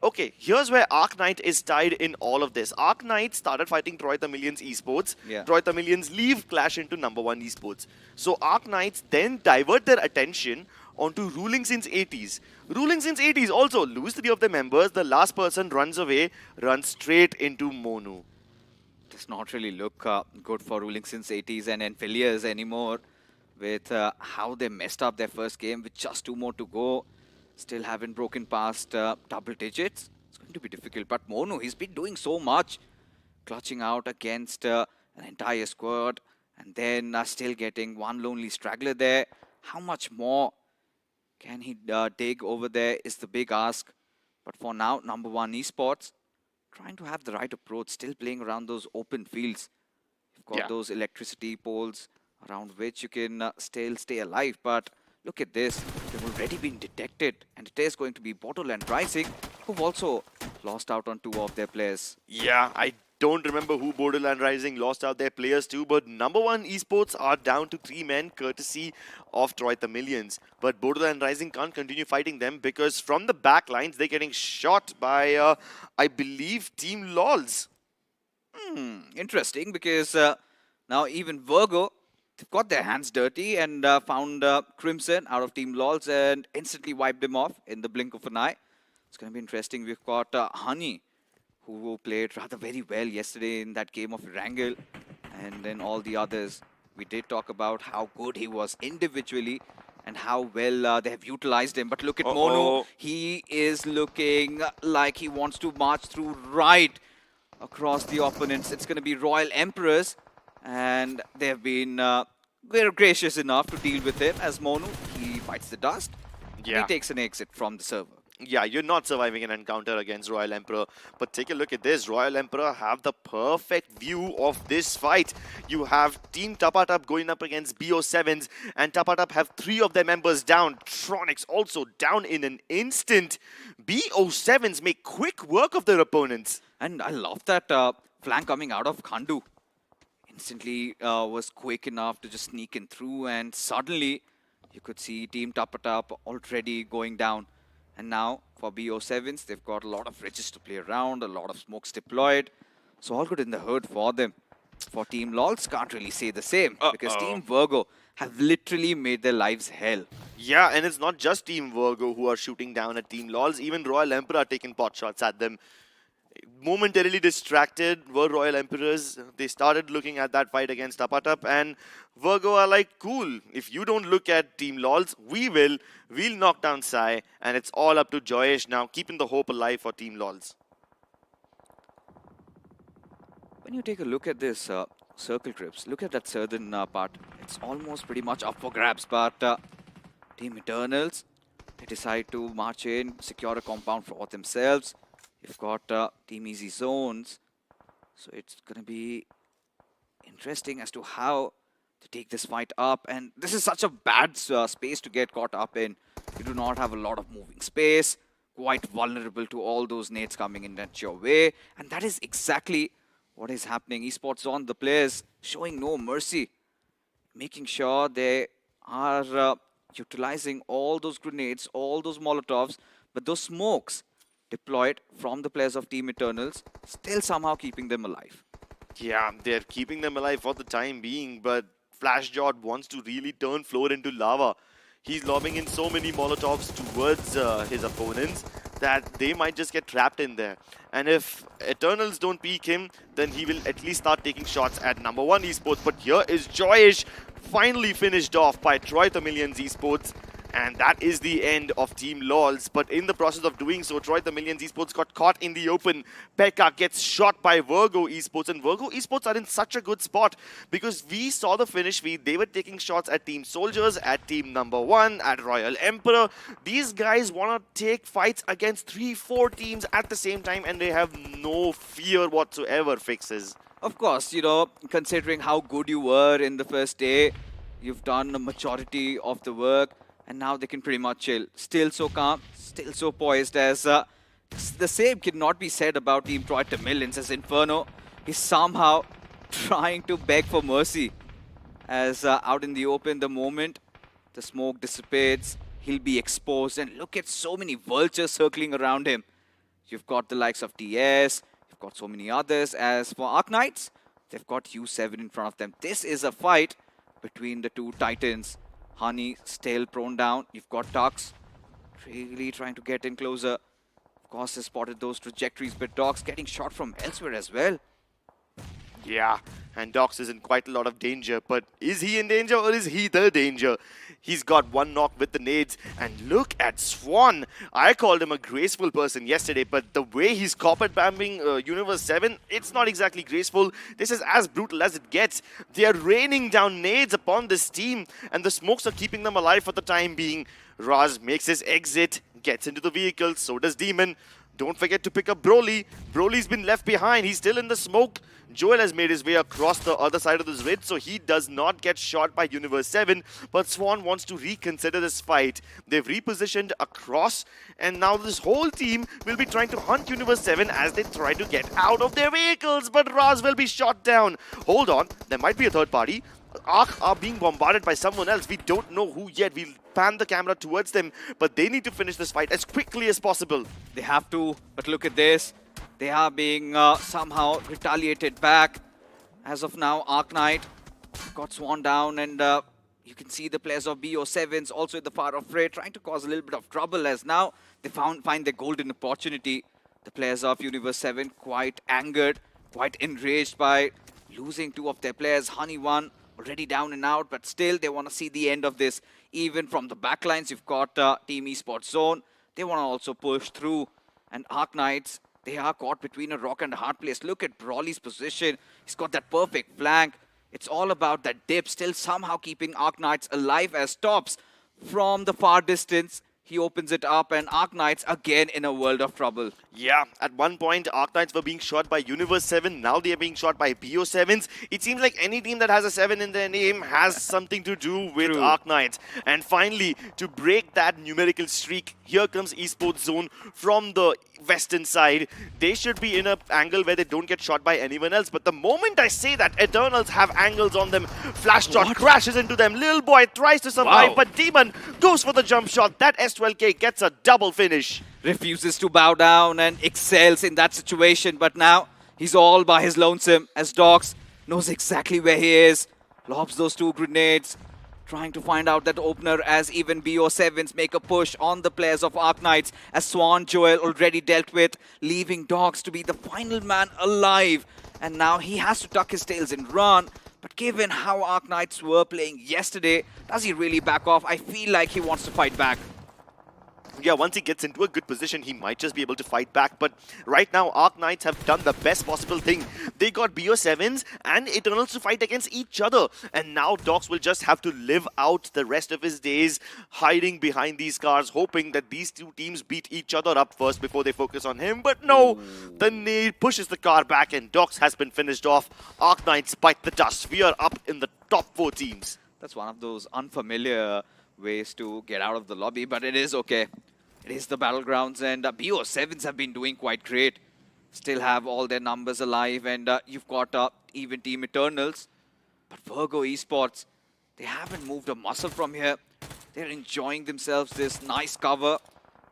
Okay, here's where Arc Knight is tied in all of this. Arc Knight started fighting Troy Tamilians Esports. Yeah. Troy Tamilians leave clash into number one Esports. So Arc Knights then divert their attention onto ruling since 80s. Ruling since 80s also lose 3 of their members. The last person runs away, runs straight into Monu. Does not really look good for ruling since 80s and Enfilias anymore, with how they messed up their first game with just 2 more to go. Still haven't broken past double digits. It's going to be difficult. But Monu, he's been doing so much. Clutching out against an entire squad. And then still getting one lonely straggler there. How much more can he dig over there is the big ask. But for now, number one esports, trying to have the right approach. Still playing around those open fields. You've got those electricity poles around which you can still stay alive. But look at this. They've already been detected, and it is going to be Borderland Rising, who've also lost out on 2 of their players. Yeah, I don't remember who Borderland Rising lost out their players to, but number one esports are down to 3 men courtesy of Troy Tamilians. But Borderland Rising can't continue fighting them because from the back lines, they're getting shot by, I believe, Team LOLs. Interesting, because now even Virgo, they've got their hands dirty and found Crimson out of Team LOLs and instantly wiped him off in the blink of an eye. It's going to be interesting. We've got Honey, who played rather very well yesterday in that game of Wrangle. And then all the others. We did talk about how good he was individually and how well they have utilized him. But look at Monu. He is looking like he wants to march through right across the opponents. It's going to be Royal Emperors. And they have been very gracious enough to deal with him as Monu. He bites the dust. Yeah. He takes an exit from the server. Yeah, you're not surviving an encounter against Royal Emperor. But take a look at this. Royal Emperor have the perfect view of this fight. You have Team Tapatap going up against BO7s. And Tapatap have 3 of their members down. Tronics also down in an instant. BO7s make quick work of their opponents. And I love that flank coming out of Khandu. Instantly was quick enough to just sneak in through. And suddenly, you could see Team Tapatap already going down. And now, for BO7s, they've got a lot of ridges to play around, a lot of smokes deployed. So all good in the hood for them. For Team LOLs, can't really say the same because Uh-oh. Team Virgo have literally made their lives hell. Yeah, and it's not just Team Virgo who are shooting down at Team LOLs. Even Royal Emperor are taking pot shots at them. Momentarily distracted were Royal Emperors. They started looking at that fight against Tapatap, and Virgo are like, cool, if you don't look at Team LOLs, we will. We'll knock down Sai, and it's all up to Joyesh now, keeping the hope alive for Team LOLs. When you take a look at this circle trips, look at that southern part. It's almost pretty much up for grabs, but Team Eternals, they decide to march in, secure a compound for themselves. You've got Team Easy Zones, so it's going to be interesting as to how to take this fight up. And this is such a bad space to get caught up in. You do not have a lot of moving space, quite vulnerable to all those nades coming in at your way. And that is exactly what is happening. Esports on the players showing no mercy, making sure they are utilizing all those grenades, all those molotovs, but those smokes deployed from the players of Team Eternals still somehow keeping them alive. Yeah, they're keeping them alive for the time being, but Flashjot wants to really turn floor into lava. He's lobbing in so many Molotovs towards his opponents that they might just get trapped in there. And if Eternals don't peek him, then he will at least start taking shots at number 1 esports. But here is Joyesh, finally finished off by Troy the Millions esports. And that is the end of Team LOLs. But in the process of doing so, Troy the Millions esports got caught in the open. Pekka gets shot by Virgo esports. And Virgo esports are in such a good spot because we saw the finish feed. They were taking shots at Team Soldiers, at Team Number 1, at Royal Emperor. These guys want to take fights against 3-4 teams at the same time, and they have no fear whatsoever, Fixes. Of course, you know, considering how good you were in the first day, you've done a majority of the work. And now they can pretty much chill. Still so calm, still so poised as the same cannot be said about Team Troy to Millions as Inferno is somehow trying to beg for mercy. As out in the open, the moment the smoke dissipates, he'll be exposed. And look at so many vultures circling around him. You've got the likes of TS, you've got so many others. As for Arc Knights, they've got U7 in front of them. This is a fight between the two titans. Honey still prone down. You've got Tux really trying to get in closer. Of course, they spotted those trajectories, but Docs getting shot from elsewhere as well. Yeah, and Dox is in quite a lot of danger, but is he in danger or is he the danger? He's got one knock with the nades, and look at Swan. I called him a graceful person yesterday, but the way he's carpet bombing Universe 7, it's not exactly graceful. This is as brutal as it gets. They are raining down nades upon this team, and the smokes are keeping them alive for the time being. Raz makes his exit, gets into the vehicle, so does Demon. Don't forget to pick up Broly. Broly's been left behind. He's still in the smoke. Joel has made his way across the other side of this ridge, so he does not get shot by Universe 7. But Swan wants to reconsider this fight. They've repositioned across, and now this whole team will be trying to hunt Universe 7 as they try to get out of their vehicles. But Raz will be shot down. Hold on, there might be a third party. Ark are being bombarded by someone else. We don't know who yet. We'll pan the camera towards them, but they need to finish this fight as quickly as possible. They have to, but look at this. They are being somehow retaliated back. As of now, Arc Knight got Swan down, and you can see the players of BO7s also in the far off fray trying to cause a little bit of trouble, as now they find their golden opportunity. The players of Universe 7 quite angered, quite enraged by losing two of their players. Honey one already down and out, but still they want to see the end of this. Even from the backlines, you've got Team Esports Zone. They want to also push through. And Arc Knights, they are caught between a rock and a hard place. Look at Brawly's position. He's got that perfect flank. It's all about that dip, still somehow keeping Arc Knights alive as tops. From the far distance, he opens it up, and Arc Knights again in a world of trouble. Yeah, at one point, Arc Knights were being shot by Universe 7. Now they are being shot by BO7s. It seems like any team that has a 7 in their name has something to do with True. Arc Knights. And finally, to break that numerical streak, here comes Esports Zone from the western side. They should be in an angle where they don't get shot by anyone else. But the moment I say that, Eternals have angles on them. Flash shot crashes into them. Little boy tries to survive, Wow. but Demon goes for the jump shot. That S12K gets a double finish. Refuses to bow down and excels in that situation, but now he's all by his lonesome as Dogs knows exactly where he is, lobs those two grenades, trying to find out that opener as even BO7s make a push on the players of Arc Knights as Swan Joel already dealt with, leaving Dogs to be the final man alive. And now he has to tuck his tails and run. But given how Arc Knights were playing yesterday, does he really back off? I feel like he wants to fight back. Yeah, once he gets into a good position, he might just be able to fight back. But right now, Arc Knights have done the best possible thing. They got BO7s and Eternals to fight against each other. And now Docs will just have to live out the rest of his days hiding behind these cars, hoping that these two teams beat each other up first before they focus on him. But no, the nade pushes the car back and Docs has been finished off. Arc Knights bite the dust. We are up in the top 4 teams. That's one of those unfamiliar ways to get out of the lobby, but it is okay. It is the battlegrounds, and BO7s have been doing quite great. Still have all their numbers alive, and you've got even Team Eternals. But Virgo Esports, they haven't moved a muscle from here. They're enjoying themselves this nice cover,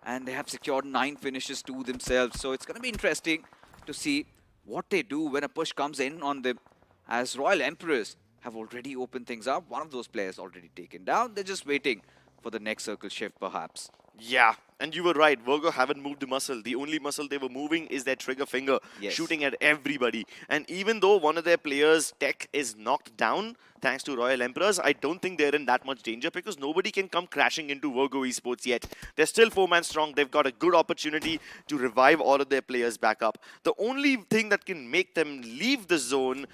and they have secured 9 finishes to themselves. So it's going to be interesting to see what they do when a push comes in on them. As Royal Emperors have already opened things up, one of those players already taken down. They're just waiting for the next circle shift, perhaps. Yeah, and you were right. Virgo haven't moved the muscle. The only muscle they were moving is their trigger finger, Yes. shooting at everybody. And even though one of their players' tech is knocked down, thanks to Royal Emperors, I don't think they're in that much danger because nobody can come crashing into Virgo Esports yet. They're still 4-man strong. They've got a good opportunity to revive all of their players back up. The only thing that can make them leave the zone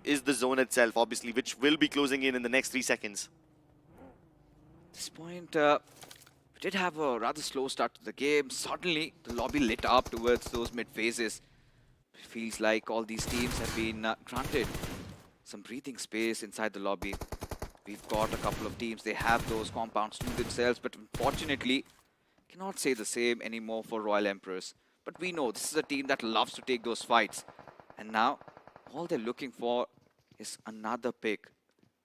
is the zone itself, obviously, which will be closing in the next 3 seconds. At this point, we did have a rather slow start to the game. Suddenly, the lobby lit up towards those mid phases. It feels like all these teams have been granted some breathing space inside the lobby. We've got a couple of teams, they have those compounds to themselves, but unfortunately, cannot say the same anymore for Royal Emperors. But we know this is a team that loves to take those fights. And now, all they're looking for is another pick.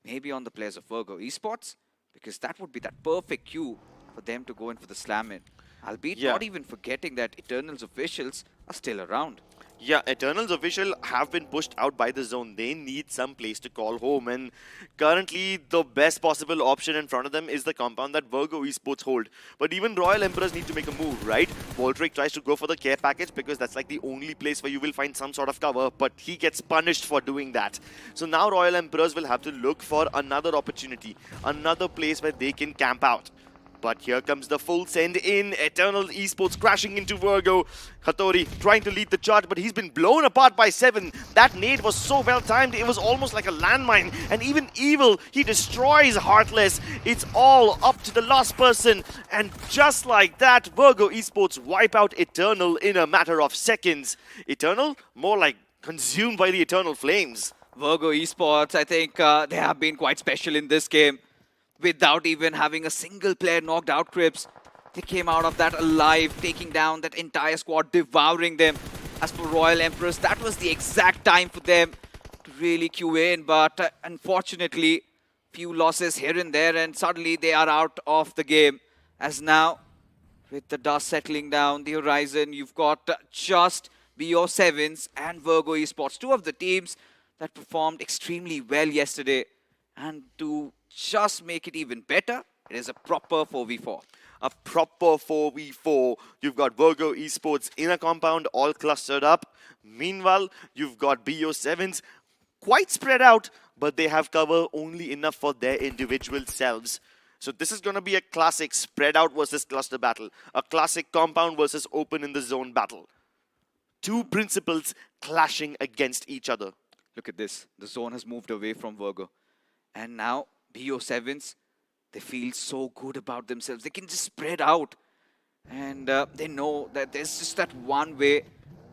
Maybe on the players of Virgo Esports, because that would be that perfect cue for them to go in for the slam in. Albeit not even forgetting that Eternals officials are still around. Yeah, Eternals official have been pushed out by the zone. They need some place to call home, and currently the best possible option in front of them is the compound that Virgo Esports hold. But even Royal Emperors need to make a move, right? Voltric tries to go for the care package because that's like the only place where you will find some sort of cover, but he gets punished for doing that. So now Royal Emperors will have to look for another opportunity, another place where they can camp out. But here comes the full send in. Eternal Esports crashing into Virgo. Hattori trying to lead the charge, but he's been blown apart by 7. That nade was so well timed, it was almost like a landmine. And even Evil, he destroys Heartless. It's all up to the last person. And just like that, Virgo Esports wipe out Eternal in a matter of seconds. Eternal, more like consumed by the Eternal Flames. Virgo Esports, I think they have been quite special in this game. Without even having a single player knocked out, Crips, they came out of that alive, taking down that entire squad, devouring them. As for Royal Emperors, that was the exact time for them to really queue in, but unfortunately, few losses here and there, and suddenly they are out of the game. As now, with the dust settling down the horizon, you've got just BO7s and Virgo Esports, two of the teams that performed extremely well yesterday. And to just make it even better, it is a proper 4v4. A proper 4v4. You've got Virgo Esports in a compound all clustered up. Meanwhile, you've got BO7s quite spread out, but they have cover only enough for their individual selves. So this is going to be a classic spread out versus cluster battle. A classic compound versus open in the zone battle. Two principles clashing against each other. Look at this. The zone has moved away from Virgo. And now, BO7s, they feel so good about themselves. They can just spread out. And they know that there's just that one way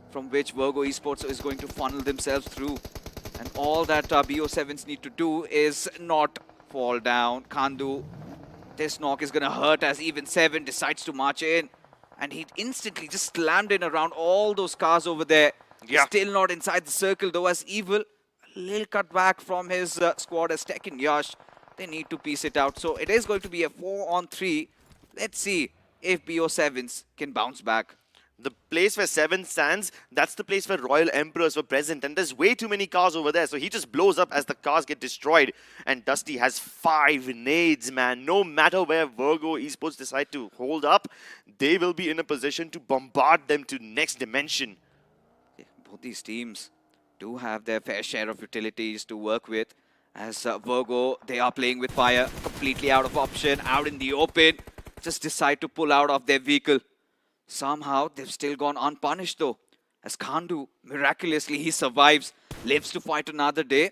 from which Virgo Esports is going to funnel themselves through. And all that BO7s need to do is not fall down. Kandu, this knock is going to hurt as even 7 decides to march in. And he instantly just slammed in around all those cars over there. Yeah. Still not inside the circle, though, as Evil, a little cut back from his squad as Tech and Yash. They need to piece it out. So it is going to be a 4-on-3. Let's see if BO7s can bounce back. The place where Seven stands, that's the place where Royal Emperors were present, and there's way too many cars over there, so he just blows up as the cars get destroyed. And Dusty has 5 nades, man. No matter where Virgo Esports decide to hold up, they will be in a position to bombard them to next dimension. Both these teams do have their fair share of utilities to work with. As Virgo, they are playing with fire, completely out of option, out in the open. Just decide to pull out of their vehicle. Somehow, they've still gone unpunished though. As Khandu, miraculously, he survives, lives to fight another day.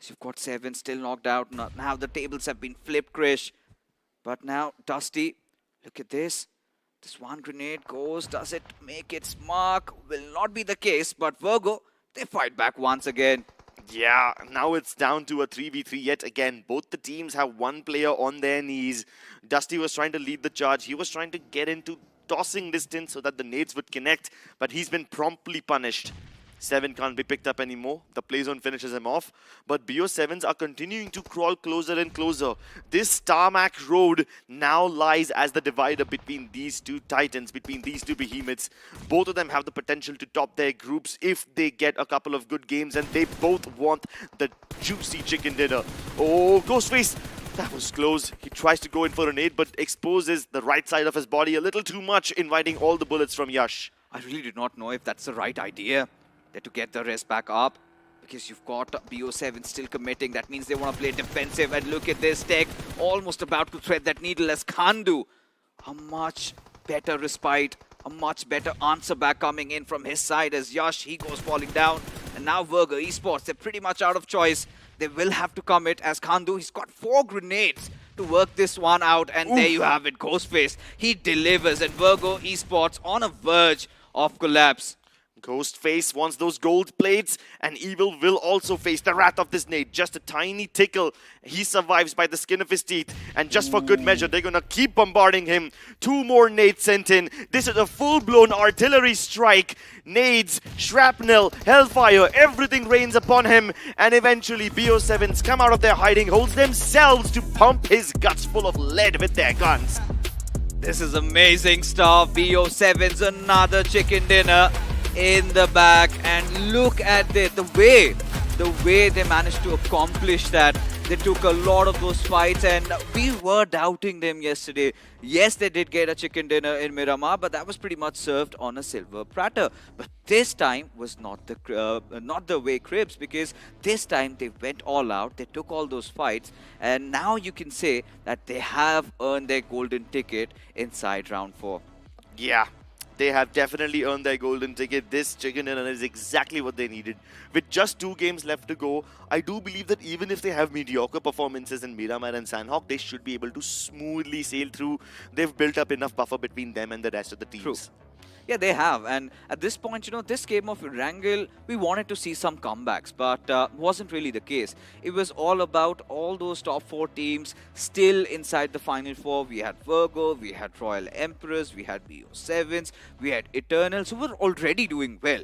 As you've got Seven still knocked out. Now the tables have been flipped, Krish. But now, Dusty, look at this. This one grenade goes, does it make its mark? Will not be the case, but Virgo, they fight back once again. Yeah, now it's down to a 3v3 yet again. Both the teams have one player on their knees. Dusty was trying to lead the charge. He was trying to get into tossing distance so that the nades would connect, but he's been promptly punished. Seven can't be picked up anymore. The play zone finishes him off. But BO7s are continuing to crawl closer and closer. This tarmac road now lies as the divider between these two titans, between these two behemoths. Both of them have the potential to top their groups if they get a couple of good games, and they both want the juicy chicken dinner. Oh, Ghostface! That was close. He tries to go in for a nade, but exposes the right side of his body a little too much, inviting all the bullets from Yash. I really do not know if that's the right idea. To get the rest back up, because you've got BO7 still committing. That means they want to play defensive, and look at this tech, almost about to thread that needle as Khandu. A much better respite, a much better answer back coming in from his side as Yash, he goes falling down. And now Virgo Esports, they're pretty much out of choice. They will have to commit as Khandu, he's got 4 grenades to work this one out, and there you have it, Ghostface. He delivers, and Virgo Esports on a verge of collapse. Ghostface wants those gold plates, and Evil will also face the wrath of this nade. Just a tiny tickle. He survives by the skin of his teeth, and just for good measure, they're gonna keep bombarding him. 2 more nades sent in. This is a full-blown artillery strike. Nades, shrapnel, hellfire, everything rains upon him, and eventually BO7s come out of their hiding holes themselves to pump his guts full of lead with their guns. This is amazing stuff. BO7's another chicken dinner in the back, and look at it, the way they managed to accomplish that. They took a lot of those fights, and we were doubting them yesterday. Yes, they did get a chicken dinner in Miramar, but that was pretty much served on a silver platter. But this time was not the way Cribs, because this time they went all out, they took all those fights, and now you can say that they have earned their golden ticket inside round 4. Yeah, they have definitely earned their golden ticket. This chicken dinner is exactly what they needed. With just 2 games left to go, I do believe that even if they have mediocre performances in Miramar and Sandhawk, they should be able to smoothly sail through. They've built up enough buffer between them and the rest of the teams. True. Yeah, they have. And at this point, this game of Wrangle, we wanted to see some comebacks, but wasn't really the case. It was all about all those top 4 teams still inside the Final 4. We had Virgo, we had Royal Emperors, we had BO7s, we had Eternals, who were already doing well.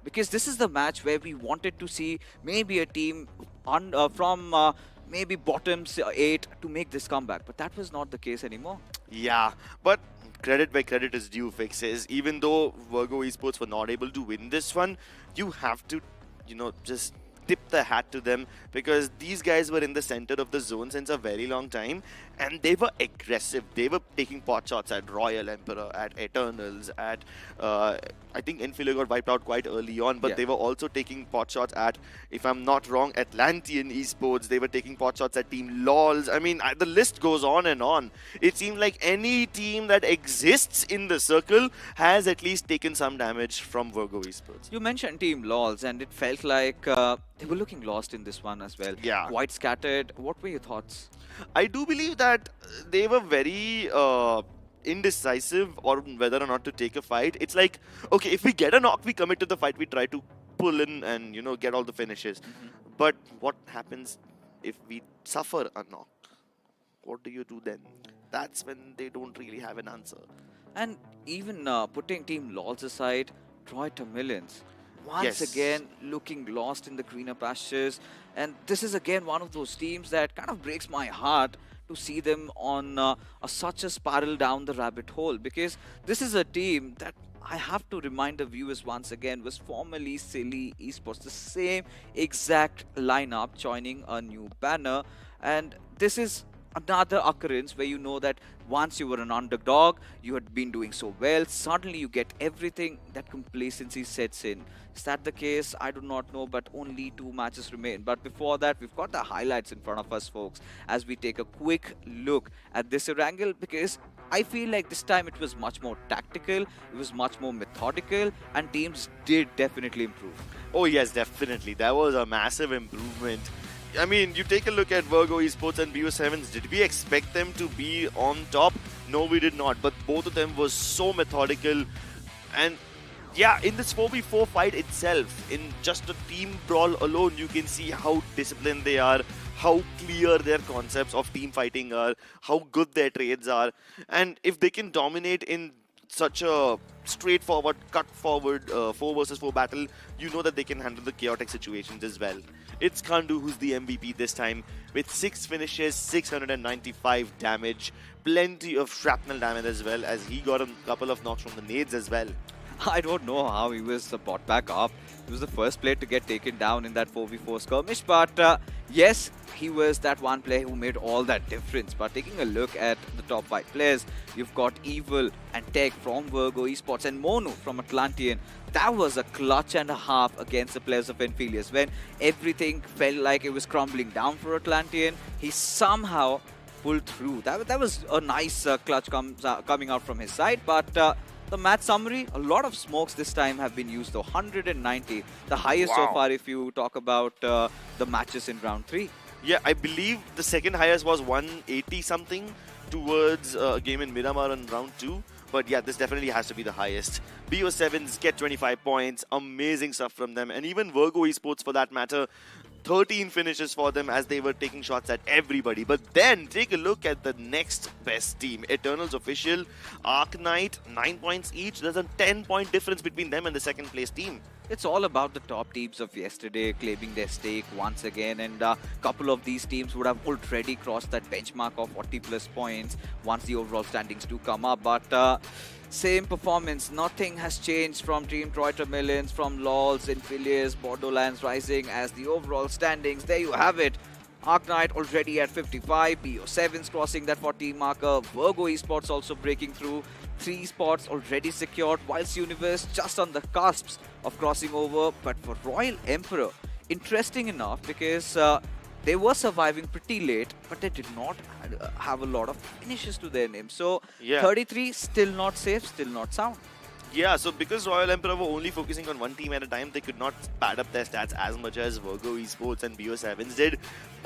Because this is the match where we wanted to see maybe a team from maybe bottom 8 to make this comeback. But that was not the case anymore. Yeah, but credit where credit is due, Fixes. Even though Virgo Esports were not able to win this one, you have to, just tip the hat to them, because these guys were in the center of the zone since a very long time, and they were aggressive. They were taking pot shots at Royal Emperor, at Eternals, at I think Infilo got wiped out quite early on, but they were also taking pot shots at, if I'm not wrong, Atlantean Esports. They were taking pot shots at Team LOLs. I mean, the list goes on and on. It seems like any team that exists in the circle has at least taken some damage from Virgo Esports. You mentioned Team LOLs, and it felt like they were looking lost in this one as well. Yeah. Quite scattered. What were your thoughts? I do believe that they were very indecisive on whether or not to take a fight. It's like, okay, if we get a knock, we commit to the fight, we try to pull in and, get all the finishes. But what happens if we suffer a knock? What do you do then? That's when they don't really have an answer. And even putting Team LOLs aside, Troy Tamilians, once Yes. again looking lost in the greener pastures. And this is again one of those teams that kind of breaks my heart to see them on such a spiral down the rabbit hole, because this is a team that I have to remind the viewers once again, was formerly Silly Esports, the same exact lineup joining a new banner. And this is another occurrence where you know that once you were an underdog, you had been doing so well, suddenly you get everything, that complacency sets in. Is that the case? I do not know, but only 2 matches remain. But before that, we've got the highlights in front of us, folks, as we take a quick look at this wrangle, because I feel like this time it was much more tactical, it was much more methodical, and teams did definitely improve. Oh yes, definitely. That was a massive improvement. I mean, you take a look at Virgo Esports and BO7s. Did we expect them to be on top? No, we did not. But both of them were so methodical. And yeah, in this 4v4 fight itself, in just a team brawl alone, you can see how disciplined they are, how clear their concepts of team fighting are, how good their trades are. And if they can dominate in such a straightforward, cut forward 4 versus 4 battle, you know that they can handle the chaotic situations as well. It's Kandu who's the MVP this time with 6 finishes, 695 damage, plenty of shrapnel damage as well, as he got a couple of knocks from the nades as well. I don't know how he was brought back up. He was the first player to get taken down in that 4v4 skirmish, but yes, he was that one player who made all that difference. But taking a look at the top 5 players, you've got Evil and Tech from Virgo Esports and Monu from Atlantean. That was a clutch and a half against the players of Enfilius. When everything felt like it was crumbling down for Atlantean, he somehow pulled through. That was a nice clutch coming out from his side, but the match summary, a lot of smokes this time have been used though. 190, the highest so far if you talk about the matches in round 3. Yeah, I believe the second highest was 180 something towards a game in Miramar in round 2. But yeah, this definitely has to be the highest. BO7s get 25 points, amazing stuff from them. And even Virgo Esports for that matter, 13 finishes for them as they were taking shots at everybody. But then take a look at the next best team. Eternals Official, Arc Knight, 9 points each. There's a 10-point difference between them and the second place team. It's all about the top teams of yesterday claiming their stake once again, and a couple of these teams would have already crossed that benchmark of 40 plus points once the overall standings do come up. But same performance, nothing has changed from Team Troiter Millions, from LOLs, Enfilius, Borderlands Rising as the overall standings. There you have it. Arc Knight already at 55, BO7's crossing that 40 marker, Virgo Esports also breaking through, 3 spots already secured, whilst Universe just on the cusps of crossing over. But for Royal Emperor, interesting enough, because they were surviving pretty late, but they did not have a lot of finishes to their name. So Yeah. 33, still not safe, still not sound. Yeah, so because Royal Emperor were only focusing on one team at a time, they could not pad up their stats as much as Virgo Esports and BO7s did.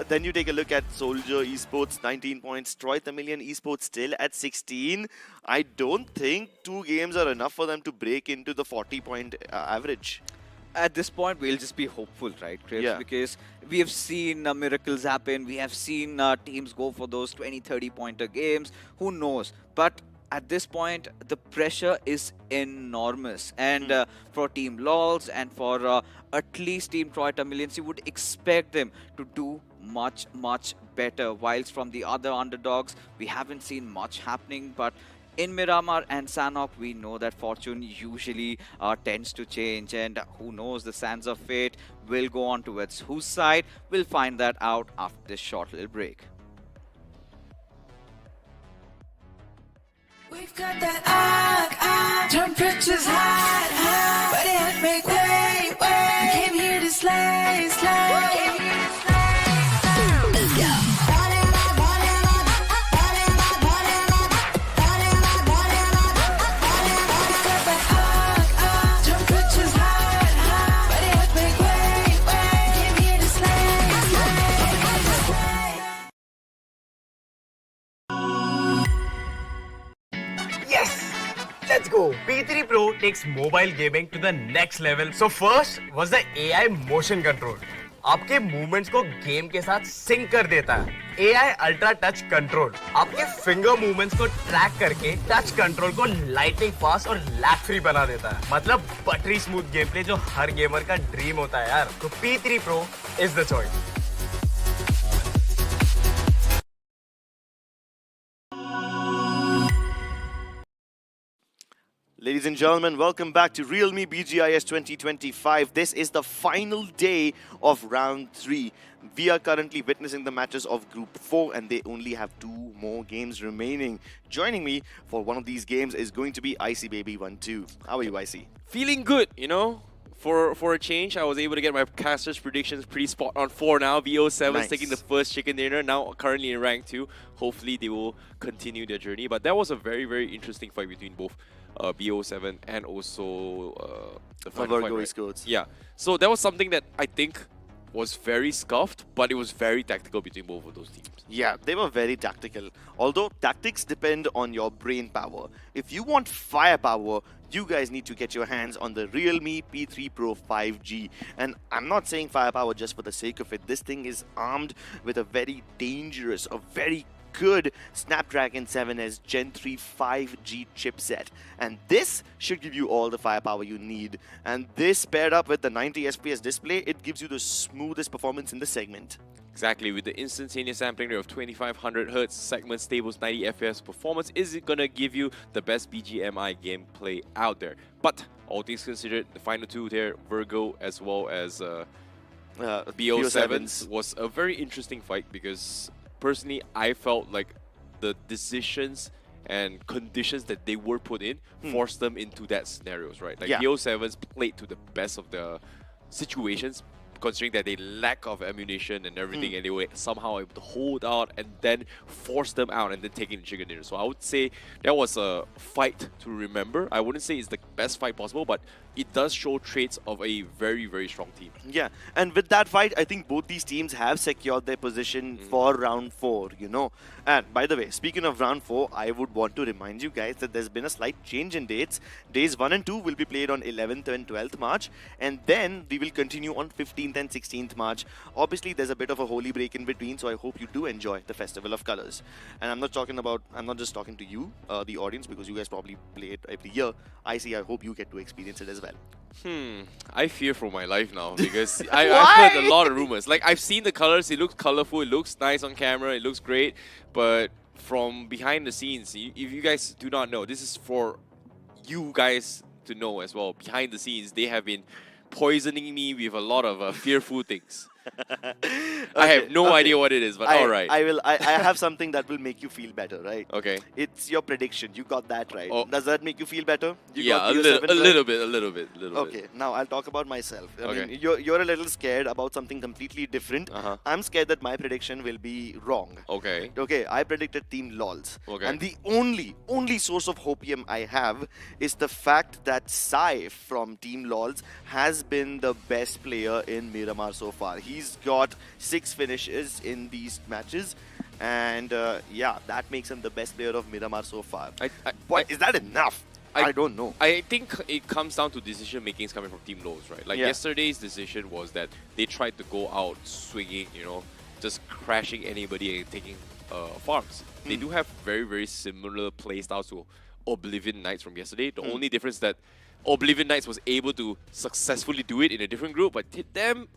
Then you take a look at Soldier Esports, 19 points, Troy Tamilian Esports still at 16. I don't think 2 games are enough for them to break into the 40-point average. At this point, we'll just be hopeful, right, Chris? Yeah. Because we have seen miracles happen. We have seen teams go for those 20, 30-pointer games. Who knows? But at this point, the pressure is enormous. And for Team LOLs and for at least Team Troiter Millions, you would expect them to do much, much better. Whilst from the other underdogs, we haven't seen much happening. But in Miramar and Sanhok, we know that fortune usually tends to change, and who knows, the sands of fate will go on towards whose side. We'll find that out after this short little break. We've got that temperatures hot, hot. Ready to make way, way. We came here to slay, slay. Let's go! P3 Pro takes mobile gaming to the next level. So first was the AI motion control. आपके movements को game के साथ sink कर देता है. AI ultra touch control आपके finger movements को track करके टच कंट्रोल को लाइटिंग फास्ट और लैग फ्री बना देता है. मतलब बटरी स्मूथ गेम प्ले जो हर गेमर का ड्रीम होता है यार. तो P3 Pro is the choice. Ladies ladies and gentlemen, welcome back to realme BGIS 2025. This is the final day of round 3. We are currently witnessing the matches of Group 4 and they only have 2 more games remaining. Joining me for one of these games is going to be Icy Baby 1-2. How are you, Icy? Feeling good, you know. For a change, I was able to get my caster's predictions pretty spot on 4 now. VO7's Nice. taking the first chicken dinner, now currently in rank 2. Hopefully they will continue their journey. But that was a very, very interesting fight between both VO7 and also the final fight, Virgo right? Escorts. Yeah. So that was something that I think was very scuffed, but it was very tactical between both of those teams. Yeah, they were very tactical. Although tactics depend on your brain power. If you want firepower, you guys need to get your hands on the Realme P3 Pro 5G. And I'm not saying firepower just for the sake of it. This thing is armed with a very dangerous, a very good Snapdragon 7S Gen 3 5G chipset. And this should give you all the firepower you need. And this paired up with the 90 FPS display, it gives you the smoothest performance in the segment. Exactly, with the instantaneous sampling rate of 2500 Hz, segment stable 90 FPS performance, is it gonna give you the best BGMI gameplay out there? But all things considered, the final 2 there, Virgo as well as BO7's, was a very interesting fight because personally, I felt like the decisions and conditions that they were put in forced them into that scenarios, right? Like BO7's played to the best of the situations, considering that they lack of ammunition and everything, and they were somehow able to hold out and then force them out and then taking the chicken dinner. So I would say that was a fight to remember. I wouldn't say it's the best fight possible, but it does show traits of a very, very strong team. Yeah, and with that fight, I think both these teams have secured their position for round 4, you know. And by the way, speaking of round 4, I would want to remind you guys that there's been a slight change in dates. Days 1 and 2 will be played on 11th and 12th March, and then we will continue on 15th and 16th March. Obviously, there's a bit of a holy break in between, so I hope you do enjoy the Festival of Colors. And I'm not just talking to you, the audience, because you guys probably play it every year. I hope you get to experience it as well. I fear for my life now because I've heard a lot of rumors. Like, I've seen the colors, it looks colorful, it looks nice on camera, it looks great, but from behind the scenes, if you guys do not know, this is for you guys to know as well. Behind the scenes, they have been poisoning me with a lot of fearful things. I have no idea what it is, but alright. I have something that will make you feel better, right? Okay. It's your prediction. You got that right. Oh. Does that make you feel better? You Yeah, got a BO7 little right? bit. Okay, now I'll talk about myself. I Okay. mean, you're a little scared about something completely different. Uh-huh. I'm scared that my prediction will be wrong. Okay. Okay, I predicted Team LOLs. Okay. And the only source of hopium I have is the fact that Sai from Team LOLs has been the best player in Miramar so far. He's got 6 finishes in these matches. And yeah, that makes him the best player of Miramar so far. But is that enough? I don't know. I think it comes down to decision makings coming from Team Lowe's, right? Like yesterday's decision was that they tried to go out swinging, you know, just crashing anybody and taking farms. They do have very, very similar playstyles to Oblivion Knights from yesterday. The only difference that Oblivion Knights was able to successfully do it in a different group, but did them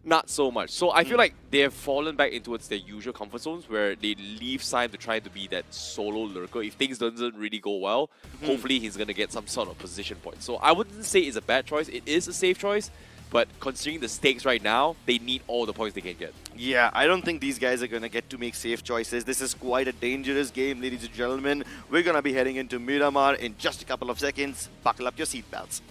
not so much. So I feel like they have fallen back into their usual comfort zones where they leave Syme to try to be that solo lurker. If things doesn't really go well, hopefully he's going to get some sort of position point. So I wouldn't say it's a bad choice. It is a safe choice, but considering the stakes right now, they need all the points they can get. Yeah, I don't think these guys are going to get to make safe choices. This is quite a dangerous game, ladies and gentlemen. We're going to be heading into Miramar in just a couple of seconds. Buckle up your seatbelts.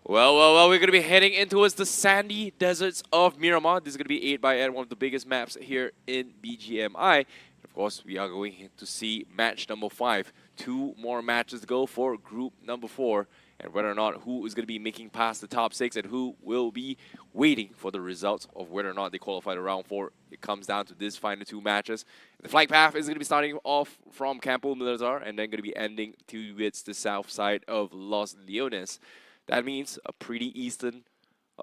Well, we're going to be heading in towards the sandy deserts of Miramar. This is going to be 8x8, one of the biggest maps here in BGMI. Of course, we are going to see match number 5. 2 more matches to go for group number 4. And whether or not who is going to be making past the top 6 and who will be waiting for the results of whether or not they qualify to round 4. It comes down to this final 2 matches. The flight path is going to be starting off from Campo Milazar and then going to be ending towards the south side of Los Leones. That means a pretty eastern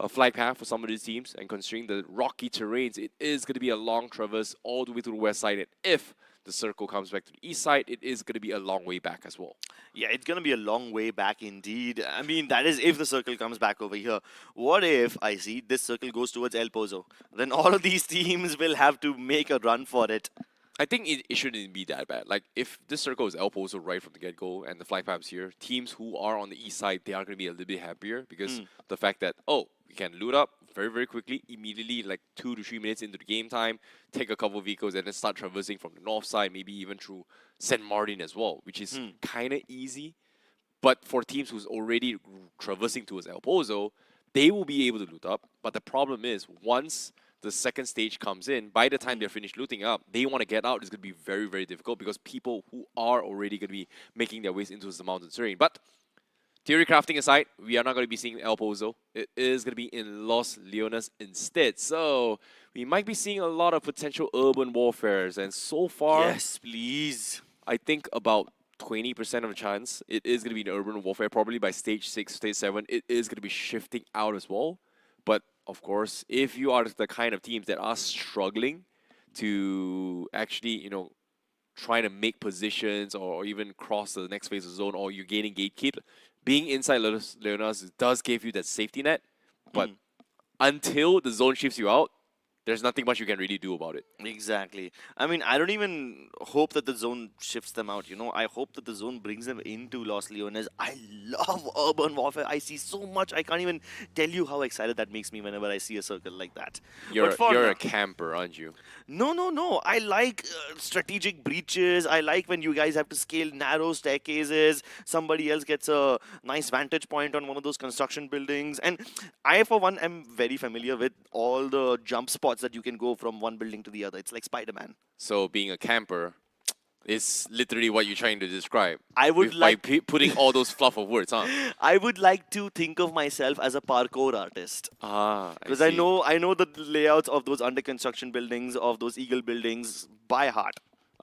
flight path for some of these teams, and considering the rocky terrains, it is going to be a long traverse all the way to the west side. And if the circle comes back to the east side, it is going to be a long way back as well. Yeah, it's going to be a long way back indeed. I mean, that is if the circle comes back over here. What if, I see, this circle goes towards El Pozo? Then all of these teams will have to make a run for it. I think it shouldn't be that bad. Like, if this circle is El Pozo right from the get-go and the flag pipes here, teams who are on the east side, they are going to be a little bit happier because the fact that, oh, we can loot up very, very quickly, immediately, like 2 to 3 minutes into the game time, take a couple of vehicles and then start traversing from the north side, maybe even through St. Martin as well, which is kind of easy. But for teams who's already traversing towards El Pozo, they will be able to loot up. But the problem is, once the second stage comes in, by the time they're finished looting up, they want to get out. It's going to be very, very difficult because people who are already going to be making their ways into the mountain terrain. But theory crafting aside, we are not going to be seeing El Pozo. It is going to be in Los Leones instead. So we might be seeing a lot of potential urban warfares. And so far, Yes, please. I think about 20% of a chance it is going to be an urban warfare. Probably by stage 6, stage 7, it is going to be shifting out as well. But of course, if you are the kind of teams that are struggling to actually, trying to make positions or even cross the next phase of zone, or you're gaining gatekeep, being inside Leonas does give you that safety net. But until the zone shifts you out, there's nothing much you can really do about it. Exactly. I mean, I don't even hope that the zone shifts them out, I hope that the zone brings them into Los Leones. I love urban warfare. I see so much. I can't even tell you how excited that makes me whenever I see a circle like that. You're for a now- camper, aren't you? No. I like strategic breaches. I like when you guys have to scale narrow staircases. Somebody else gets a nice vantage point on one of those construction buildings. And I, for one, am very familiar with all the jump spots that you can go from one building to the other. It's like Spider-Man. So being a camper is literally what you're trying to describe. I would By like putting all those fluff of words, huh? I would like to think of myself as a parkour artist. Because I see. know the layouts of those under construction buildings, of those eagle buildings by heart.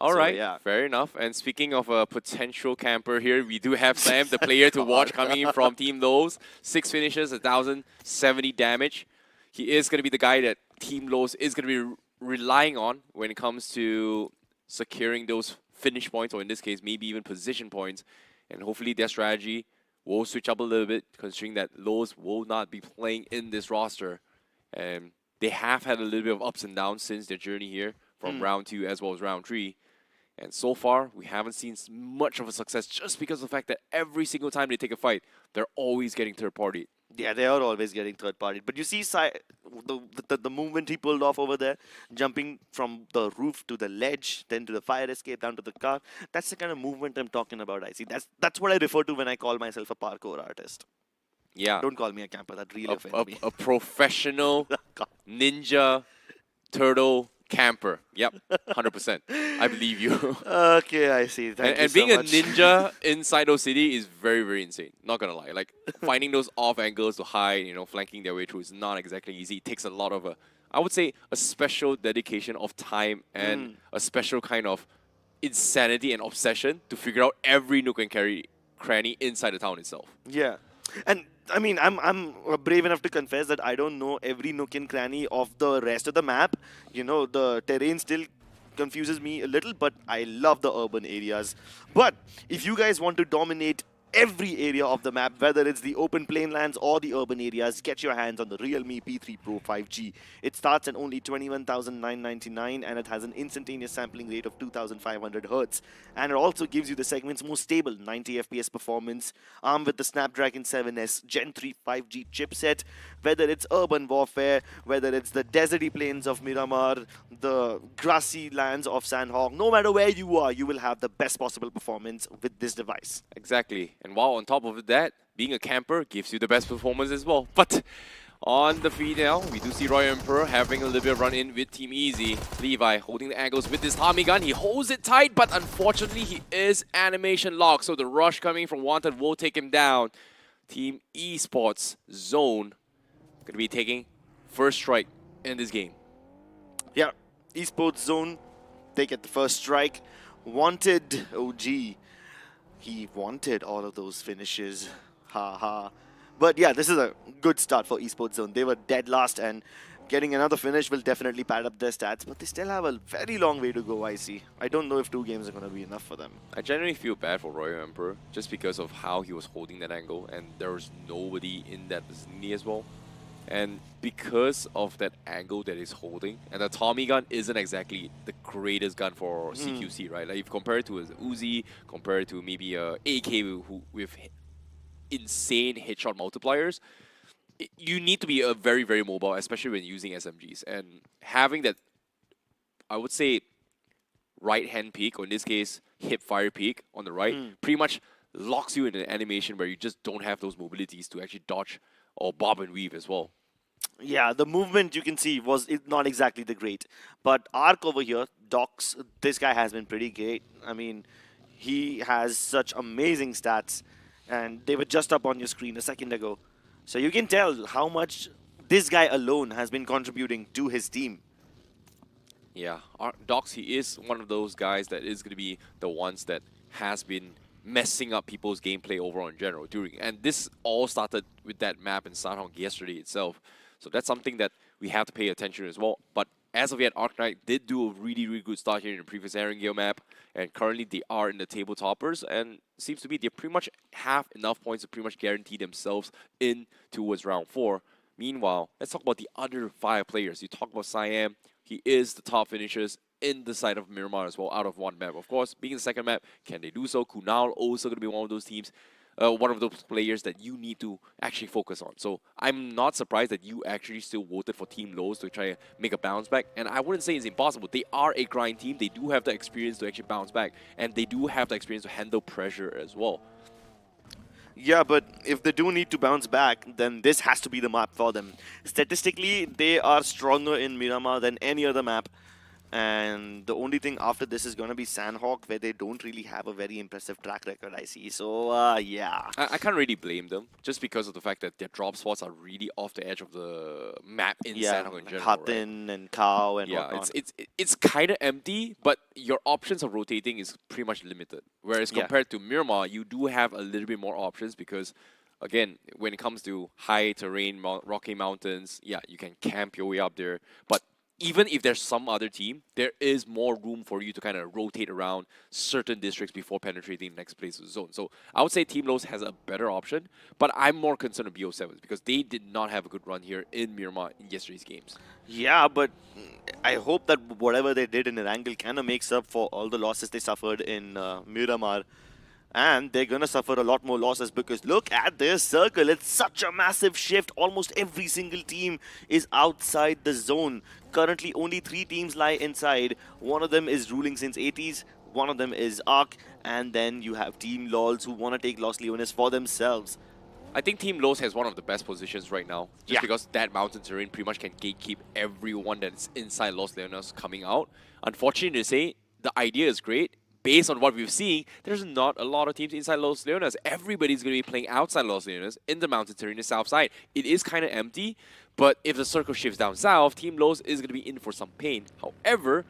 All So, right, yeah. fair enough. And speaking of a potential camper here, we do have Sam, the player to watch, coming in from Team Lowe's. 6 finishes, 1,070 damage. He is going to be the guy that Team Lowe's is going to be relying on when it comes to securing those finish points, or in this case, maybe even position points. And hopefully their strategy will switch up a little bit, considering that Lowe's will not be playing in this roster. And they have had a little bit of ups and downs since their journey here, from round 2 as well as round 3. And so far, we haven't seen much of a success just because of the fact that every single time they take a fight, they're always getting third party. Yeah, they are always getting third party. But you see the movement he pulled off over there, jumping from the roof to the ledge, then to the fire escape, down to the car. That's the kind of movement I'm talking about, I see. That's what I refer to when I call myself a parkour artist. Yeah. Don't call me a camper. That really offends me. A professional ninja turtle camper. Yep, 100%. I believe you. Okay, I see. Thank you And so being much. a ninja inside those city is very, very insane. Not gonna lie. Like, finding those off angles to hide, flanking their way through is not exactly easy. It takes a lot of I would say, a special dedication of time and a special kind of insanity and obsession to figure out every nook and cranny inside the town itself. Yeah. And I mean, I'm brave enough to confess that I don't know every nook and cranny of the rest of the map. The terrain still confuses me a little, but I love the urban areas. But if you guys want to dominate every area of the map, whether it's the open plainlands or the urban areas, get your hands on the Realme P3 Pro 5G. It starts at only 21,999 and it has an instantaneous sampling rate of 2,500 Hz. And it also gives you the segment's most stable 90 FPS performance, armed with the Snapdragon 7S Gen 3 5G chipset. Whether it's urban warfare, whether it's the deserty plains of Miramar, the grassy lands of Sandhog, no matter where you are, you will have the best possible performance with this device. Exactly. And while on top of that, being a camper gives you the best performance as well. But on the feed now, we do see Royal Emperor having a little bit of run-in with Team Easy. Levi holding the angles with this Tommy gun. He holds it tight, but unfortunately, he is animation locked. So the rush coming from Wanted will take him down. Team Esports Zone going to be taking first strike in this game. Yeah, Esports Zone, they get the first strike. Wanted, oh gee, he wanted all of those finishes, ha ha. But yeah, this is a good start for Esports Zone. They were dead last, and Getting another finish will definitely pad up their stats, but they still have a very long way to go, I see. I don't know if 2 games are going to be enough for them. I generally feel bad for Royal Emperor just because of how he was holding that angle, and there was nobody in that vicinity as well. And because of that angle that he's holding, and the Tommy gun isn't exactly the greatest gun for CQC, right? Like if you compare it to his Uzi, compare it to maybe a AK with insane headshot multipliers, you need to be a very, very mobile, especially when using SMGs. And having that, I would say, right-hand peak, or in this case, hip-fire peak on the right, pretty much locks you in an animation where you just don't have those mobilities to actually dodge or bob and weave as well. Yeah, the movement you can see was not exactly the great. But Arc over here, Docs, this guy has been pretty great. I mean, he has such amazing stats, and they were just up on your screen a second ago. So you can tell how much this guy alone has been contributing to his team. Yeah, Docs, he is one of those guys that is going to be the ones that has been messing up people's gameplay overall in general and this all started with that map in Sanhok yesterday itself. So that's something that we have to pay attention to as well. But as of yet, Arc Knight did do a really, really good start here in the previous Erangel map, and currently they are in the table toppers, and seems to be they pretty much have enough points to pretty much guarantee themselves in towards round 4. Meanwhile, let's talk about the other 5 players. You talk about Siam, he is the top finishers in the side of Miramar as well, out of 1 map. Of course, being the second map, can they do so? Kunal also going to be one of those teams, one of those players that you need to actually focus on. So I'm not surprised that you actually still voted for Team Lowe's to try and make a bounce back. And I wouldn't say it's impossible. They are a grind team. They do have the experience to actually bounce back. And they do have the experience to handle pressure as well. Yeah, but if they do need to bounce back, then this has to be the map for them. Statistically, they are stronger in Miramar than any other map. And the only thing after this is going to be Sandhawk, where they don't really have a very impressive track record, I see. So, yeah. I can't really blame them, just because of the fact that their drop spots are really off the edge of the map in Sandhawk in general. Hatin and Cow and yeah, whatnot. it's kind of empty, but your options of rotating is pretty much limited. Whereas compared to Miramar, you do have a little bit more options because, again, when it comes to high terrain, rocky mountains, yeah, you can camp your way up there. But even if there's some other team, there is more room for you to kind of rotate around certain districts before penetrating the next place of the zone. So I would say Team Lowe's has a better option, but I'm more concerned with BO7s because they did not have a good run here in Miramar in yesterday's games. Yeah, but I hope that whatever they did in Erangel kind of makes up for all the losses they suffered in Miramar. And they're going to suffer a lot more losses because look at this circle. It's such a massive shift. Almost every single team is outside the zone. Currently, only 3 teams lie inside. One of them is ruling since 80s. One of them is Arc. And then you have Team LOLs who want to take Los Leones for themselves. I think Team Lowe's has one of the best positions right now. Just because that mountain terrain pretty much can gatekeep everyone that's inside Los Leones coming out. Unfortunately to say, the idea is great. Based on what we've seen, there's not a lot of teams inside Los Leones. Everybody's going to be playing outside Los Leones in the mountain terrain, the south side. It is kind of empty, but if the circle shifts down south, Team Lowe's is going to be in for some pain. However,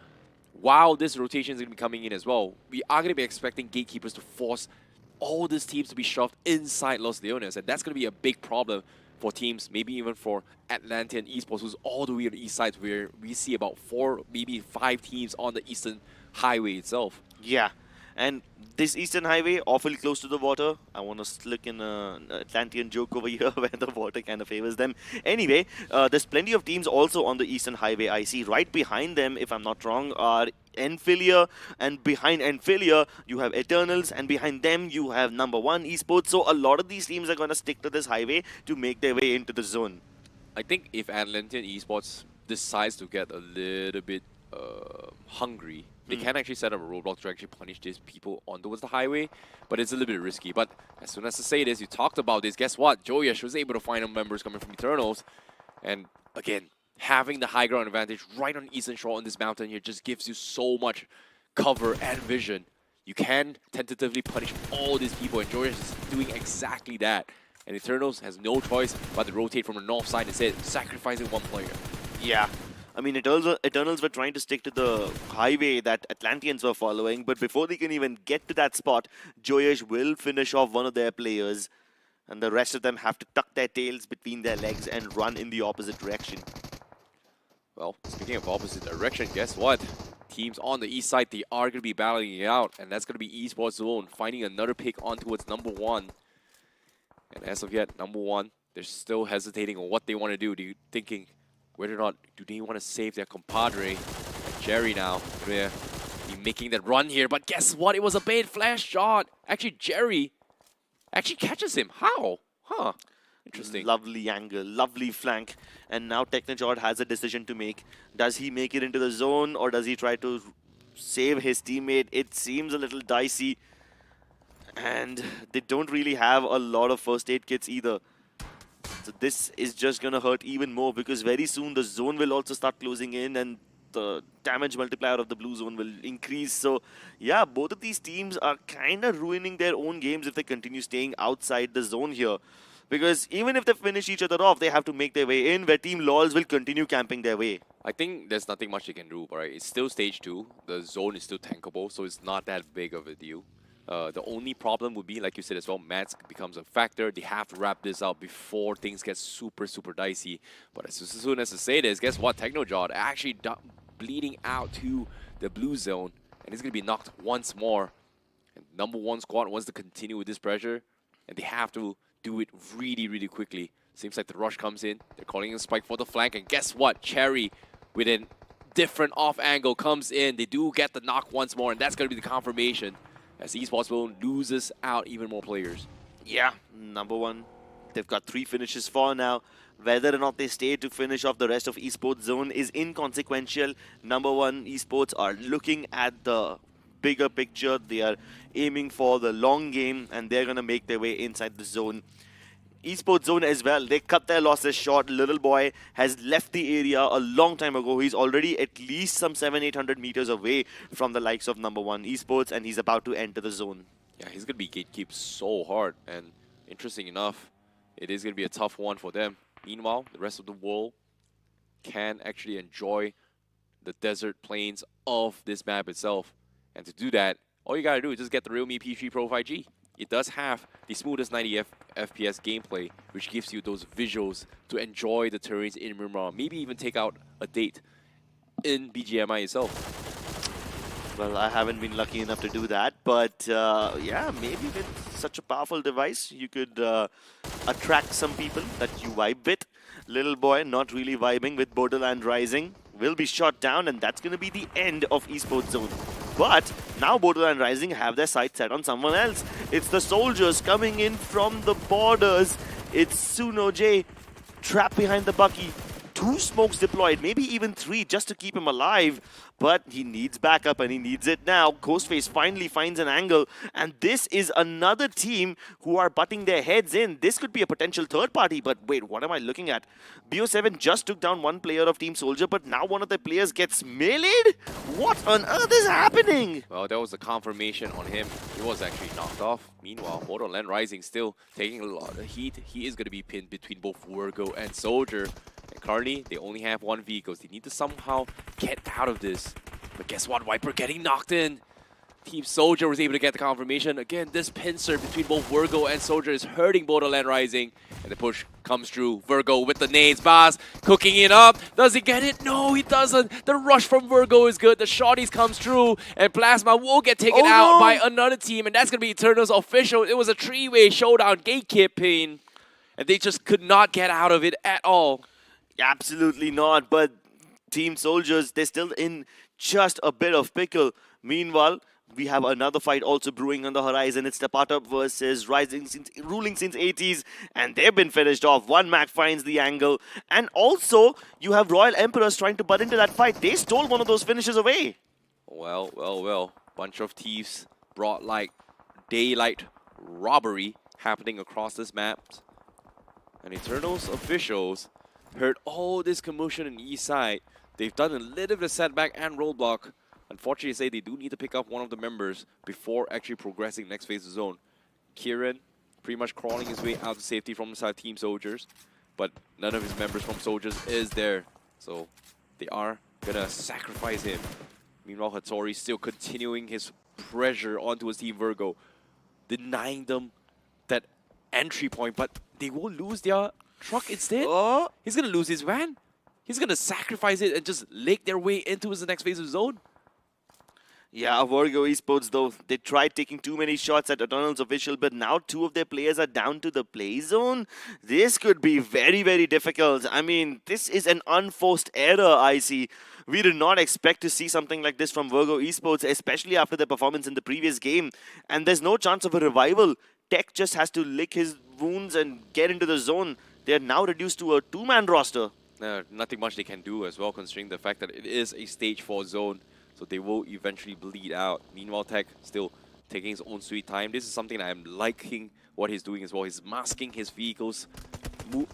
while this rotation is going to be coming in as well, we are going to be expecting gatekeepers to force all these teams to be shoved inside Los Leones, and that's going to be a big problem for teams, maybe even for Atlantean Esports, who's all the way on the east side, where we see about 4, maybe 5 teams on the eastern highway itself. Yeah, and this eastern highway, awfully close to the water. I want to slick in an Atlantean joke over here where the water kind of favors them. Anyway, there's plenty of teams also on the eastern highway. I see right behind them, if I'm not wrong, are Enfilia, and behind Enfilia you have Eternals, and behind them you have #1 Esports. So a lot of these teams are going to stick to this highway to make their way into the zone. I think if Atlantean Esports decides to get a little bit hungry, they can actually set up a roadblock to actually punish these people on towards the highway, but it's a little bit risky. But as soon as I say this, you talked about this, guess what? Joyesh was able to find members coming from Eternals, and again, having the high ground advantage right on the eastern shore on this mountain here just gives you so much cover and vision. You can tentatively punish all these people, and Joyesh is doing exactly that. And Eternals has no choice but to rotate from the north side instead, sacrificing 1 player. Yeah. I mean, Eternals were trying to stick to the highway that Atlanteans were following, but before they can even get to that spot, Joyesh will finish off one of their players, and the rest of them have to tuck their tails between their legs and run in the opposite direction. Well, speaking of opposite direction, guess what? Teams on the east side, they are going to be battling it out, and that's going to be Esports Zone finding another pick on towards number 1. And as of yet, number 1, they're still hesitating on what they want to do. They're thinking whether or not do they want to save their compadre. And Jerry now, yeah, be making that run here, but guess what? It was a bait flash shot. Actually, Jerry actually catches him. How? Huh. Interesting. Lovely angle, lovely flank. And now Technojord has a decision to make. Does he make it into the zone or does he try to save his teammate? It seems a little dicey. And they don't really have a lot of first aid kits either. So this is just going to hurt even more because very soon the zone will also start closing in and the damage multiplier of the blue zone will increase. So yeah, both of these teams are kind of ruining their own games if they continue staying outside the zone here. Because even if they finish each other off, they have to make their way in, where Team LOLs will continue camping their way. I think there's nothing much they can do, right? It's still stage 2. The zone is still tankable, so it's not that big of a deal. The only problem would be, like you said as well, mats becomes a factor. They have to wrap this up before things get super, super dicey. But as soon as I say this, guess what? Technojord actually bleeding out to the blue zone, and he's going to be knocked once more. And number 1 squad wants to continue with this pressure, and they have to do it really, really quickly. Seems like the rush comes in. They're calling a spike for the flank, and guess what? Cherry, with a different off angle, comes in. They do get the knock once more, and that's going to be the confirmation as Esports Zone loses out even more players. Yeah, number 1. They've got 3 finishes for now. Whether or not they stay to finish off the rest of Esports Zone is inconsequential. Number 1, Esports are looking at the bigger picture. They are aiming for the long game and they're going to make their way inside the zone. Esports Zone as well, they cut their losses short. Little boy has left the area a long time ago. He's already at least some 700-800 meters away from the likes of number 1 Esports, and he's about to enter the zone. Yeah, he's going to be gatekept so hard, and interesting enough, it is going to be a tough one for them. Meanwhile, the rest of the world can actually enjoy the desert plains of this map itself. And to do that, all you gotta do is just get the realme P3 Pro 5G. It does have the smoothest 90 FPS gameplay, which gives you those visuals to enjoy the terrains in Miramar. Maybe even take out a date in BGMI itself. Well, I haven't been lucky enough to do that, but yeah, maybe with such a powerful device, you could attract some people that you vibe with. Little boy not really vibing with Borderland Rising will be shot down, and that's going to be the end of Esports Zone. But now Borderland Rising have their sights set on someone else. It's the soldiers coming in from the borders. It's Suno J trapped behind the Bucky. 2 smokes deployed, maybe even 3 just to keep him alive. But he needs backup and he needs it now. Ghostface finally finds an angle. And this is another team who are butting their heads in. This could be a potential third party. But wait, what am I looking at? BO7 just took down 1 player of Team Soldier, but now one of the players gets meleeed? What on earth is happening? Well, that was the confirmation on him. He was actually knocked off. Meanwhile, Borderland Rising still taking a lot of heat. He is going to be pinned between both Virgo and Soldier. And currently, they only have 1 vehicle. They need to somehow get out of this. But guess what? Viper getting knocked in. Team Soldier was able to get the confirmation. Again, this pincer between both Virgo and Soldier is hurting Borderland Rising. And the push comes through. Virgo with the nades. Baz cooking it up. Does he get it? No, he doesn't. The rush from Virgo is good. The shotties comes through. And Plasma will get taken out by another team. And that's going to be Eternal's official. It was a 3-way showdown gatekeeping. And they just could not get out of it at all. Absolutely not. But Team Soldiers, they're still in just a bit of pickle. Meanwhile, we have another fight also brewing on the horizon. It's Tapata versus Ruling since 80s, and they've been finished off. 1 Mac finds the angle, and also you have Royal Emperors trying to butt into that fight. They stole one of those finishes away. Well, well, well. Bunch of thieves brought like daylight robbery happening across this map. And Eternals officials heard all this commotion in the east side. They've done a little bit of setback and roadblock. Unfortunately, say they do need to pick up one of the members before actually progressing next phase of zone. Kieran pretty much crawling his way out to safety from the side of Team Soldiers, but none of his members from Soldiers is there. So they are gonna sacrifice him. Meanwhile, Hattori still continuing his pressure onto his Team Virgo, denying them that entry point, but they will lose their truck instead. Oh, He's gonna lose his van. He's going to sacrifice it and just leg their way into his next phase of zone. Yeah, Virgo Esports though, they tried taking too many shots at Eternals official, but now two of their players are down to the play zone. This could be very, very difficult. I mean, this is an unforced error, I see. We did not expect to see something like this from Virgo Esports, especially after their performance in the previous game. And there's no chance of a revival. Tech just has to lick his wounds and get into the zone. They are now reduced to a two-man roster. Nothing much they can do as well, considering the fact that it is a stage 4 zone. So they will eventually bleed out. Meanwhile, Tech still taking his own sweet time. This is something I'm liking what he's doing as well. He's masking his vehicles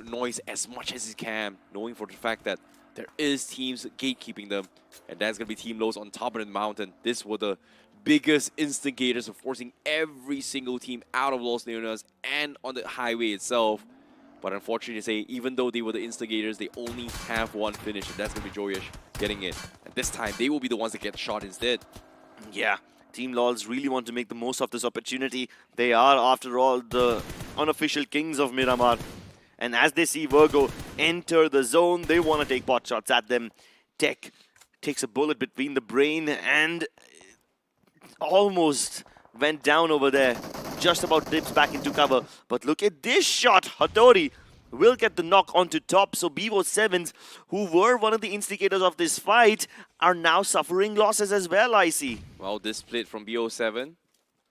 noise as much as he can, knowing for the fact that there is teams gatekeeping them. And that's going to be Team Lowe's on top of the mountain. This were the biggest instigators of forcing every single team out of Los Leonas and on the highway itself. But unfortunately to say, even though they were the instigators, they only have one finish, and that's going to be Joyesh getting it. And this time, they will be the ones that get shot instead. Yeah, Team LoLs really want to make the most of this opportunity. They are, after all, the unofficial kings of Miramar. And as they see Virgo enter the zone, they want to take pot shots at them. Tech takes a bullet between the brain and almost went down over there. Just about dips back into cover. But look at this shot. Hattori will get the knock onto top. So BO7s, who were one of the instigators of this fight, are now suffering losses as well, I see. Well, this split from BO7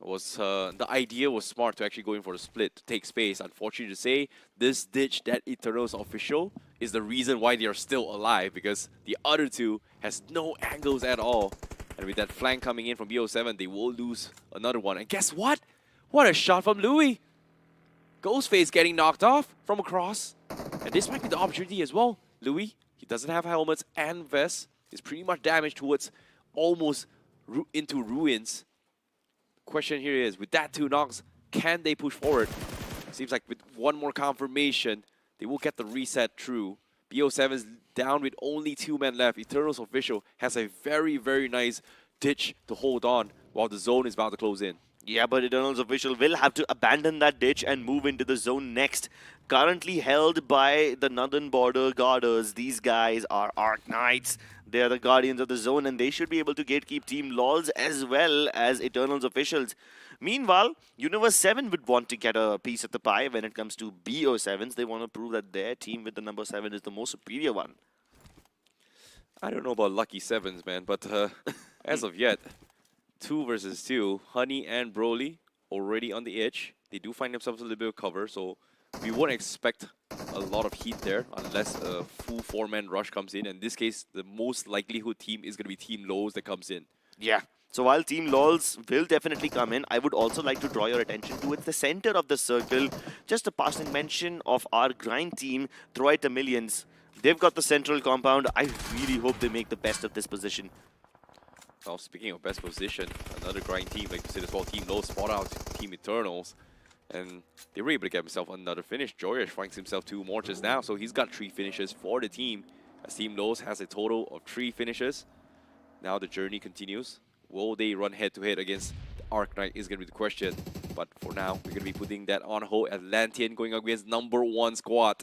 was, the idea was smart to actually go in for the split to take space. Unfortunately to say, this ditch that Eternals official is the reason why they are still alive, because the other two has no angles at all. And with that flank coming in from BO7, they will lose another one. And guess what? What a shot from Louis. Ghostface getting knocked off from across. And this might be the opportunity as well. Louis, he doesn't have helmets and vests. He's pretty much damaged towards almost into ruins. Question here is, with that 2 knocks, can they push forward? Seems like with one more confirmation, they will get the reset through. BO7 is down with only 2 men left. Eternals official has a very, very nice ditch to hold on while the zone is about to close in. Yeah, but Eternals official will have to abandon that ditch and move into the zone next. Currently held by the Northern Border Guarders. These guys are Arc Knights. They are the guardians of the zone, and they should be able to gatekeep Team LoLs as well as Eternals officials. Meanwhile, Universe 7 would want to get a piece of the pie when it comes to BO7s. They want to prove that their team with the number 7 is the most superior one. I don't know about lucky 7s, man, but as of yet, 2 versus 2, Honey and Broly already on the edge. They do find themselves a little bit of cover, so we won't expect a lot of heat there unless a full 4-man rush comes in. In this case, the most likelihood team is going to be Team Lowe's that comes in. Yeah. So while Team LoLs will definitely come in, I would also like to draw your attention towards the center of the circle. Just a passing mention of our grind team, Troy Millions. They've got the central compound. I really hope they make the best of this position. Well, speaking of best position, another grind team, like you said as well, Team Low spot out Team Eternals. And they were able to get himself another finish. Joyesh finds himself 2 more just now, so he's got 3 finishes for the team. As Team Lowe's has a total of 3 finishes. Now the journey continues. Will they run head-to-head against the Arc Knight is going to be the question. But for now, we're going to be putting that on hold. Atlantean going up against number 1 squad.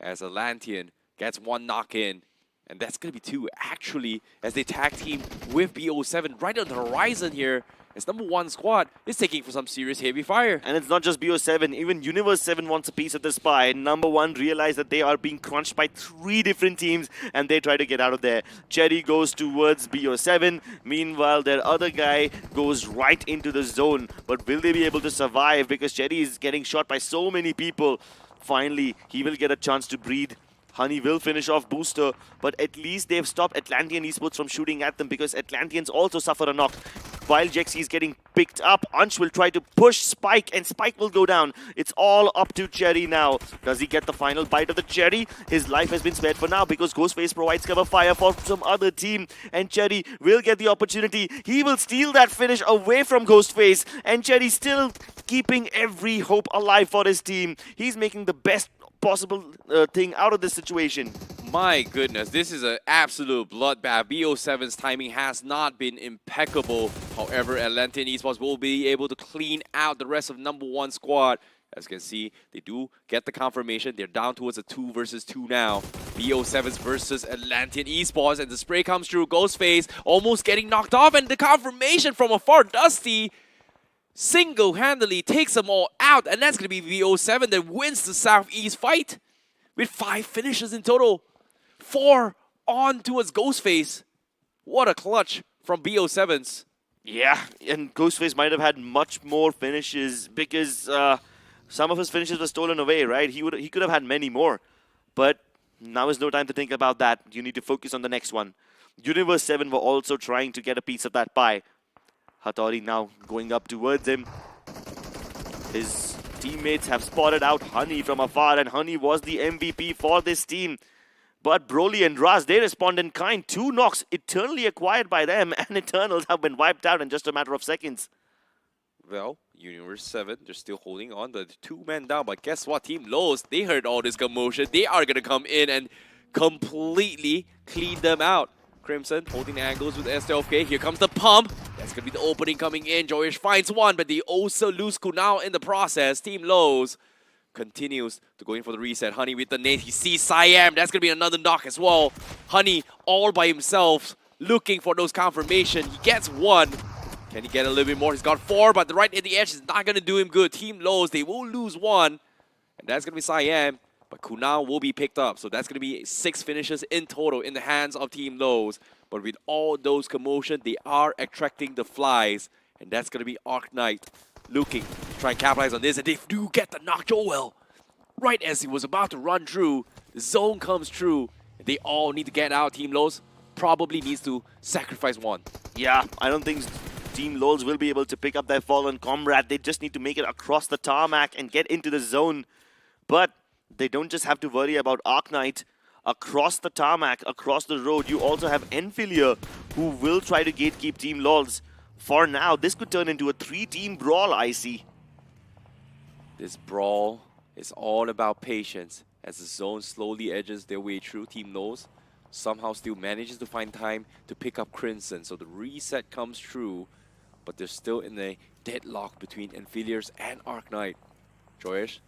As Atlantean gets 1 knock in. And that's going to be 2, actually, as they tag team with BO7 right on the horizon here. As number 1 squad is taking for some serious heavy fire. And it's not just BO7, even Universe 7 wants a piece of the pie. Number 1 realized that they are being crunched by 3 different teams and they try to get out of there. Cherry goes towards BO7. Meanwhile, their other guy goes right into the zone. But will they be able to survive? Because Cherry is getting shot by so many people. Finally, he will get a chance to breathe. Honey will finish off Booster, but at least they've stopped Atlantean Esports from shooting at them because Atlanteans also suffer a knock. While Jexy is getting picked up, Ansh will try to push Spike, and Spike will go down. It's all up to Cherry now. Does he get the final bite of the cherry? His life has been spared for now because Ghostface provides cover fire for some other team, and Cherry will get the opportunity. He will steal that finish away from Ghostface, and Cherry still keeping every hope alive for his team. He's making the best possible thing out of this situation. My goodness, this is an absolute bloodbath. BO7's timing has not been impeccable. However, Atlantean Esports will be able to clean out the rest of number 1 squad. As you can see, they do get the confirmation. They're down towards a 2 versus 2 now. BO7s versus Atlantean Esports, and the spray comes through. Ghostface almost getting knocked off, and the confirmation from afar. Dusty single-handedly takes them all out, and that's going to be BO7 that wins the Southeast fight with 5 finishes in total. 4 on towards Ghostface. What a clutch from BO7s. Yeah, and Ghostface might have had much more finishes because some of his finishes were stolen away, right? He could have had many more. But now is no time to think about that. You need to focus on the next one. Universe 7 were also trying to get a piece of that pie. Hattori now going up towards him. His teammates have spotted out Honey from afar, and Honey was the MVP for this team. But Broly and Raz, they respond in kind. 2 knocks eternally acquired by them, and Eternals have been wiped out in just a matter of seconds. Well, Universe 7, they're still holding on. The 2 men down, but guess what? Team Lowe's, they heard all this commotion. They are going to come in and completely clean them out. Crimson holding the angles with SLFK. Here comes the pump. That's going to be the opening coming in. Joyish finds one, but they also lose Kunal in the process. Team Lowe's continues to go in for the reset. Honey with the nade. He sees Siam. That's going to be another knock as well. Honey all by himself looking for those confirmation. He gets 1. Can he get a little bit more? He's got 4, but the right at the edge is not going to do him good. Team Lowe's, they will lose 1. And that's going to be Siam. But Kunal will be picked up. So that's going to be 6 finishes in total in the hands of Team Lowe's. But with all those commotion, they are attracting the flies. And that's going to be Arc Knight looking to try and capitalize on this. And they do get the knock Joel. Right as he was about to run through, the zone comes through. They all need to get out. Team Lowe's probably needs to sacrifice 1. Yeah, I don't think Team Lols will be able to pick up their fallen comrade. They just need to make it across the tarmac and get into the zone. But they don't just have to worry about Arc Knight. Across the tarmac, across the road, you also have Enfilia, who will try to gatekeep Team Lols. For now, this could turn into a 3-team brawl, I see. This brawl is all about patience. As the zone slowly edges their way through, Team Lowe's somehow still manages to find time to pick up Crimson. So the reset comes through, but they're still in a deadlock between Enfiliers and Arc Knight. Joyish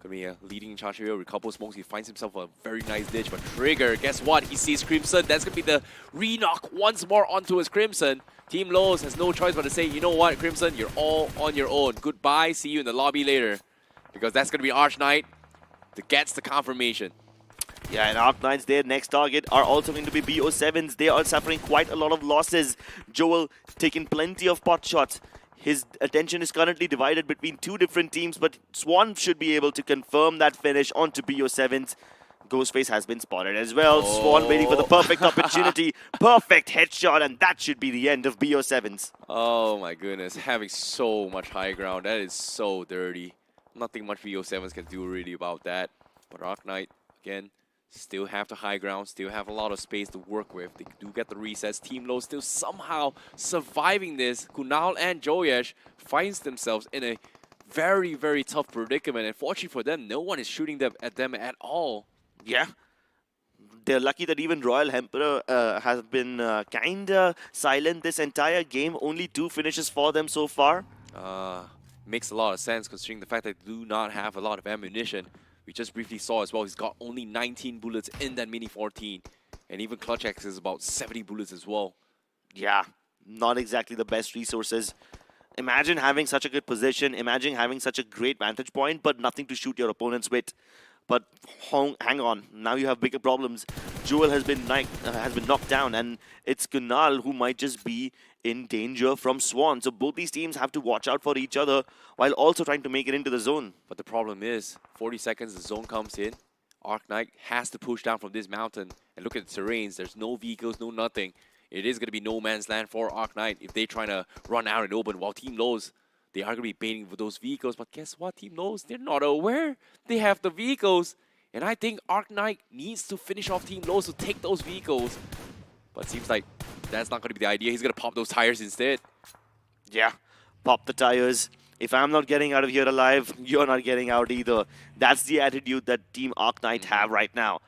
gonna be a leading in charge here with a couple of smokes. He finds himself a very nice ditch, but Trigger, guess what? He sees Crimson. That's gonna be the re-knock once more onto his Crimson. Team Lowe's has no choice but to say, you know what, Crimson, you're all on your own. Goodbye, see you in the lobby later. Because that's gonna be Arch Knight that gets the confirmation. Yeah, and Arc Knights, their next target, are also going to be BO7s. They are suffering quite a lot of losses. Joel taking plenty of pot shots. His attention is currently divided between 2 different teams, but Swan should be able to confirm that finish onto BO7s. Ghostface has been spotted as well. Oh. Swan waiting for the perfect opportunity. Perfect headshot, and that should be the end of BO7s. Oh my goodness, having so much high ground, that is so dirty. Nothing much VO7s can do really about that. But Arc Knight, again, still have the high ground, still have a lot of space to work with. They do get the resets. Team Low still somehow surviving this. Kunal and Joyesh finds themselves in a very, very tough predicament. And fortunately for them, no one is shooting at them at all. Yeah. They're lucky that even Royal Emperor has been kinda silent this entire game. Only 2 finishes for them so far. Makes a lot of sense considering the fact that they do not have a lot of ammunition. We just briefly saw as well, he's got only 19 bullets in that Mini 14. And even Clutch X is about 70 bullets as well. Yeah, not exactly the best resources. Imagine having such a good position, imagine having such a great vantage point, but nothing to shoot your opponents with. But hang on, now you have bigger problems. Jewel has been knocked down, and it's Kunal who might just be in danger from Swan. So both these teams have to watch out for each other while also trying to make it into the zone. But the problem is, 40 seconds, the zone comes in. Arc Knight has to push down from this mountain. And look at the terrains. There's no vehicles, no nothing. It is going to be no man's land for Arc Knight if they're trying to run out and open. While Team Lowe's, they are going to be baiting for those vehicles. But guess what, Team Lowe's? They're not aware they have the vehicles. And I think Arc Knight needs to finish off Team Lowe's to take those vehicles. But it seems like that's not going to be the idea. He's going to pop those tires instead. Yeah, pop the tires. If I'm not getting out of here alive, you're not getting out either. That's the attitude that Team Arc Knight have right now.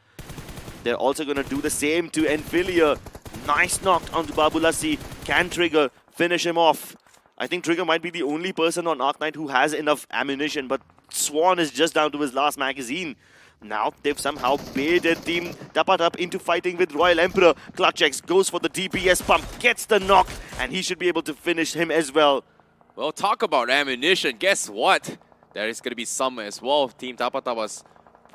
They're also going to do the same to Enfilia. Nice knock onto Babulassi. Can Trigger finish him off? I think Trigger might be the only person on Arc Knight who has enough ammunition, but Swan is just down to his last magazine. Now they've somehow baited Team Tapatap into fighting with Royal Emperor. Clutchex goes for the DPS pump, gets the knock, and he should be able to finish him as well. Well, talk about ammunition. Guess what? There is going to be some as well. Team Tapatapas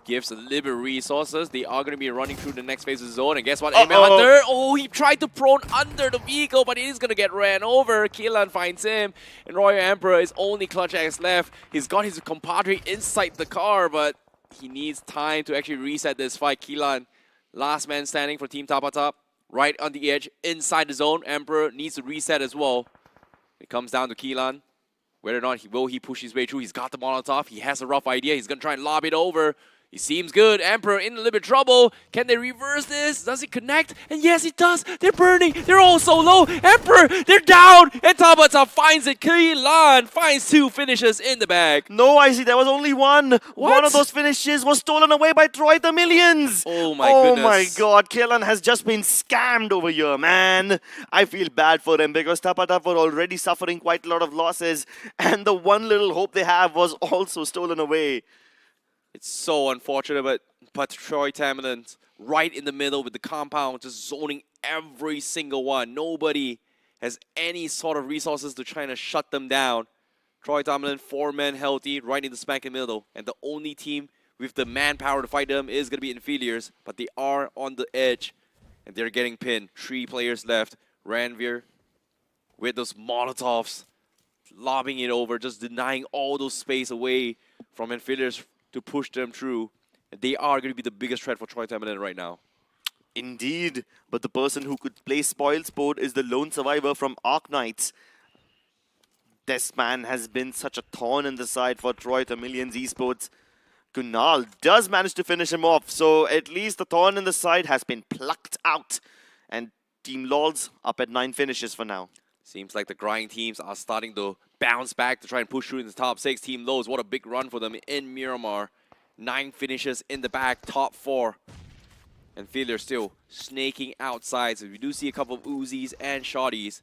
gives a little bit of resources. They are going to be running through the next phase of the zone. And guess what? Aiming Hunter. Oh, he tried to prone under the vehicle, but he's going to get ran over. Keelan finds him. And Royal Emperor is only Clutch X left. He's got his compadre inside the car, but he needs time to actually reset this fight. Keelan, last man standing for Team Tapatap. Right on the edge, inside the zone. Emperor needs to reset as well. It comes down to Keelan. Whether or not he push his way through. He's got the Molotov. He has a rough idea. He's going to try and lob it over. He seems good. Emperor in a little bit of trouble. Can they reverse this? Does it connect? And yes, it does. They're burning. They're all so low. Emperor, they're down. And Tabata finds it. Keelan finds 2 finishes in the bag. No, I see. There was only one. What? One of those finishes was stolen away by Troy the Millions. Oh my goodness. Oh my god. Keelan has just been scammed over here, man. I feel bad for him because Tapatap were already suffering quite a lot of losses. And the one little hope they have was also stolen away. It's so unfortunate, but Troy Tamerlan right in the middle with the compound, just zoning every single one. Nobody has any sort of resources to try to shut them down. Troy Tamerlan, 4 men healthy, right in the smack in the middle. And the only team with the manpower to fight them is going to be Inferiors, but they are on the edge, and they're getting pinned. 3 players left. Ranveer with those Molotovs, lobbing it over, just denying all those space away from Inferiors to push them through. They are going to be the biggest threat for Troy Tamerlan right now. Indeed, but the person who could play spoil sport is the lone survivor from Arc Knights. This man has been such a thorn in the side for Troy Millions Esports. Kunal does manage to finish him off, so at least the thorn in the side has been plucked out. And Team LOLs up at 9 finishes for now. Seems like the grind teams are starting to bounce back to try and push through in the top 6. Team Lows, what a big run for them in Miramar. 9 finishes in the back, top 4. And Fielder still snaking outside. So we do see a couple of Uzis and Shotties,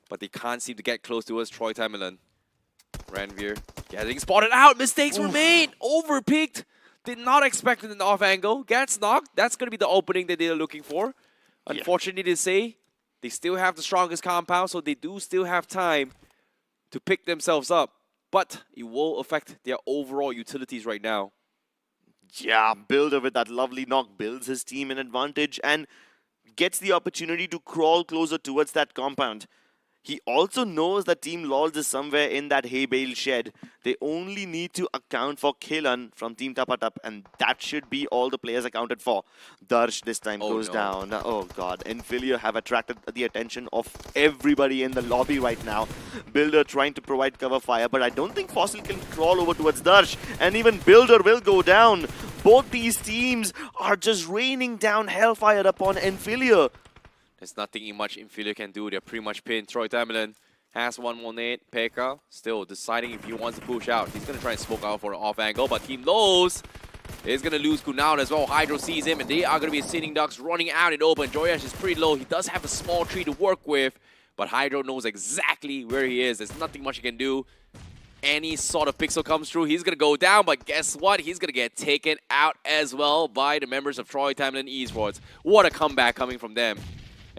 but they can't seem to get close to us. Troy Tamerlan. Ranveer getting spotted out. Mistakes were made. Overpeaked. Did not expect it in the off angle. Gets knocked. That's going to be the opening that they're looking for. Unfortunately to say, they still have the strongest compound, so they do still have time to pick themselves up. But it will affect their overall utilities right now. Yeah, Builder with that lovely knock builds his team an advantage and gets the opportunity to crawl closer towards that compound. He also knows that Team LOLs is somewhere in that hay bale shed. They only need to account for Keelan from Team Tapatap, and that should be all the players accounted for. Darsh this time goes down. Oh god, Infilio have attracted the attention of everybody in the lobby right now. Builder trying to provide cover fire, but I don't think Fossil can crawl over towards Darsh, and even Builder will go down. Both these teams are just raining down hellfire upon Infilio. There's nothing much Inferior can do. They're pretty much pinned. Troy Tamerlan has one more nade. Pekka still deciding if he wants to push out. He's going to try and smoke out for an off angle, but Team Lows is going to lose Kunal as well. Hydro sees him, and they are going to be sitting ducks running out in open. Joyash is pretty low. He does have a small tree to work with, but Hydro knows exactly where he is. There's nothing much he can do. Any sort of pixel comes through, he's going to go down, but guess what? He's going to get taken out as well by the members of Troy Tamerlan Esports. What a comeback coming from them.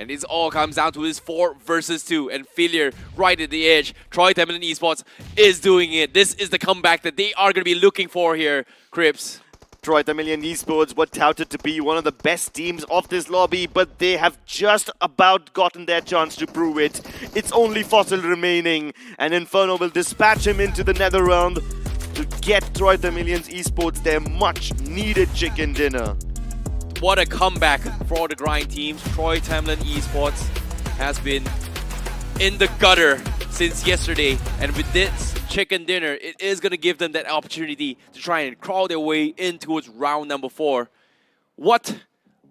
And this all comes down to this 4 versus 2. And failure right at the edge. Troy Tamerlan Esports is doing it. This is the comeback that they are going to be looking for here, Crips. Troy Tamerlan Esports were touted to be one of the best teams of this lobby, but they have just about gotten their chance to prove it. It's only Fossil remaining, and Inferno will dispatch him into the netherrealm to get Troy Tamerlan Esports their much-needed chicken dinner. What a comeback for the grind teams. Troy Tamerlan Esports has been in the gutter since yesterday, and with this chicken dinner, it is going to give them that opportunity to try and crawl their way in towards round number 4. What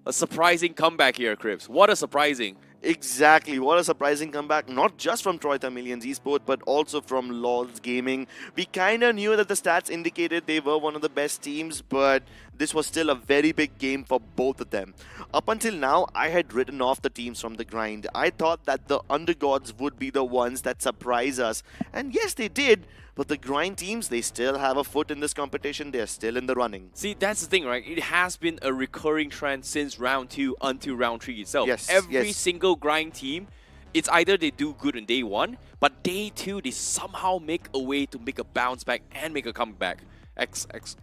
a surprising comeback here, Crips. What a surprising. Exactly, what a surprising comeback, not just from Troy Tamerlan Esports, but also from LOLs Gaming. We kind of knew that the stats indicated they were one of the best teams, but this was still a very big game for both of them. Up until now, I had written off the teams from the grind. I thought that the undergods would be the ones that surprise us. And yes, they did. But the grind teams, they still have a foot in this competition. They're still in the running. See, that's the thing, right? It has been a recurring trend since round 2 until round 3 itself. Yes, Every yes. single grind team, it's either they do good on day 1, but day 2, they somehow make a way to make a bounce back and make a comeback.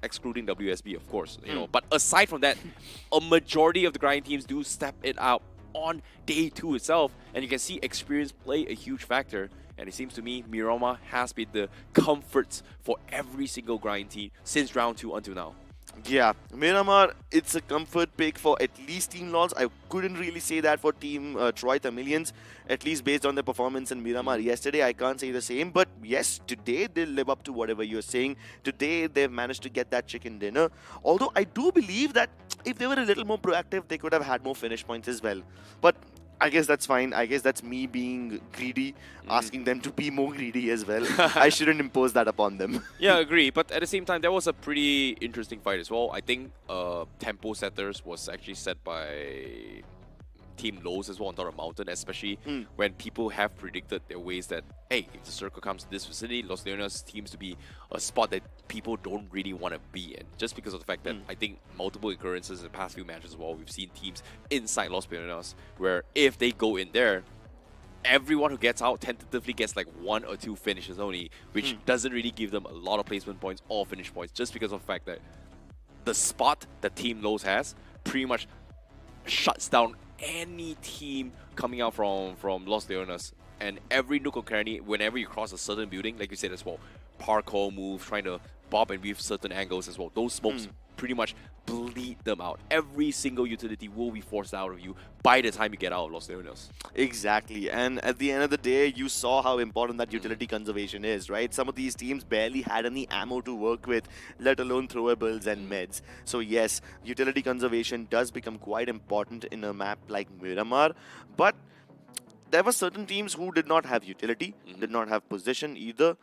Excluding WSB, of course. You know, but aside from that, a majority of the grind teams do step it out on day 2 itself, and you can see experience play a huge factor. And it seems to me Miramar has been the comfort for every single grind team since round 2 until now. Yeah, Miramar, it's a comfort pick for at least Team LoLs. I couldn't really say that for Team Troy Tamilians, at least based on their performance in Miramar yesterday. I can't say the same, but yes, today they'll live up to whatever you're saying. Today they've managed to get that chicken dinner. Although I do believe that if they were a little more proactive, they could have had more finish points as well. But I guess that's fine. I guess that's me being greedy, asking them to be more greedy as well. I shouldn't impose that upon them. Yeah, I agree. But at the same time, that was a pretty interesting fight as well. I think tempo setters was actually set by Team Lowe's as well on top of mountain, especially when people have predicted their ways that, hey, if the circle comes to this vicinity, Los Leones seems to be a spot that people don't really want to be in. Just because of the fact that I think multiple occurrences in the past few matches as well, we've seen teams inside Los Leones where if they go in there, everyone who gets out tentatively gets like 1 or 2 finishes only, which doesn't really give them a lot of placement points or finish points, just because of the fact that the spot that Team Lowe's has pretty much shuts down any team coming out from Los Leones. And every nook or cranny, whenever you cross a certain building, like you said as well, parkour moves, trying to bob and weave certain angles as well, those smokes pretty much bleed them out. Every single utility will be forced out of you by the time you get out of Los Leones. Exactly, and at the end of the day, you saw how important that utility conservation is, right? Some of these teams barely had any ammo to work with, let alone throwables and meds. So yes, utility conservation does become quite important in a map like Miramar, but there were certain teams who did not have utility, did not have position either.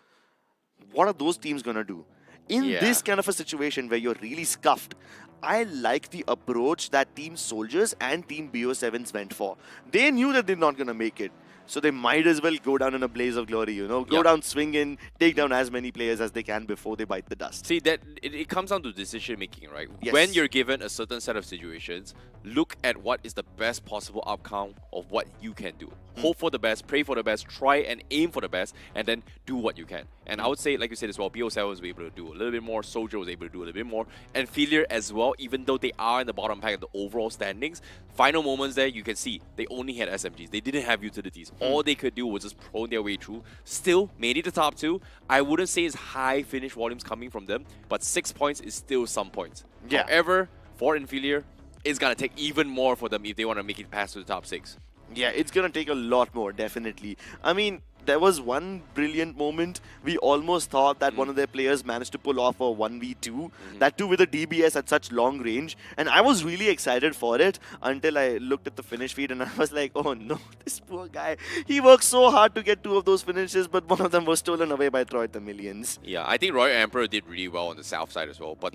What are those teams gonna do? In this kind of a situation where you're really scuffed, I like the approach that Team Soldiers and Team BO7s went for. They knew that they're not going to make it. So they might as well go down in a blaze of glory, you know? Go down, swing in, take down as many players as they can before they bite the dust. See, that it comes down to decision making, right? Yes. When you're given a certain set of situations, look at what is the best possible outcome of what you can do. Hope for the best, pray for the best, try and aim for the best, and then do what you can. And I would say, like you said as well, BO7 was able to do a little bit more, Soldier was able to do a little bit more, and Failure as well, even though they are in the bottom pack of the overall standings, final moments there, you can see they only had SMGs. They didn't have utilities. All they could do was just prone their way through. Still, made it to top 2. I wouldn't say it's high finish volumes coming from them, but 6 points is still some points. Yeah. However, for Inferior, it's going to take even more for them if they want to make it past to the top 6. Yeah, it's going to take a lot more, definitely. I mean, there was one brilliant moment. We almost thought that one of their players managed to pull off a 1v2. That too with a DBS at such long range. And I was really excited for it until I looked at the finish feed and I was like, oh no, this poor guy. He worked so hard to get 2 of those finishes, but one of them was stolen away by Troy the Millions. Yeah, I think Royal Emperor did really well on the south side as well. But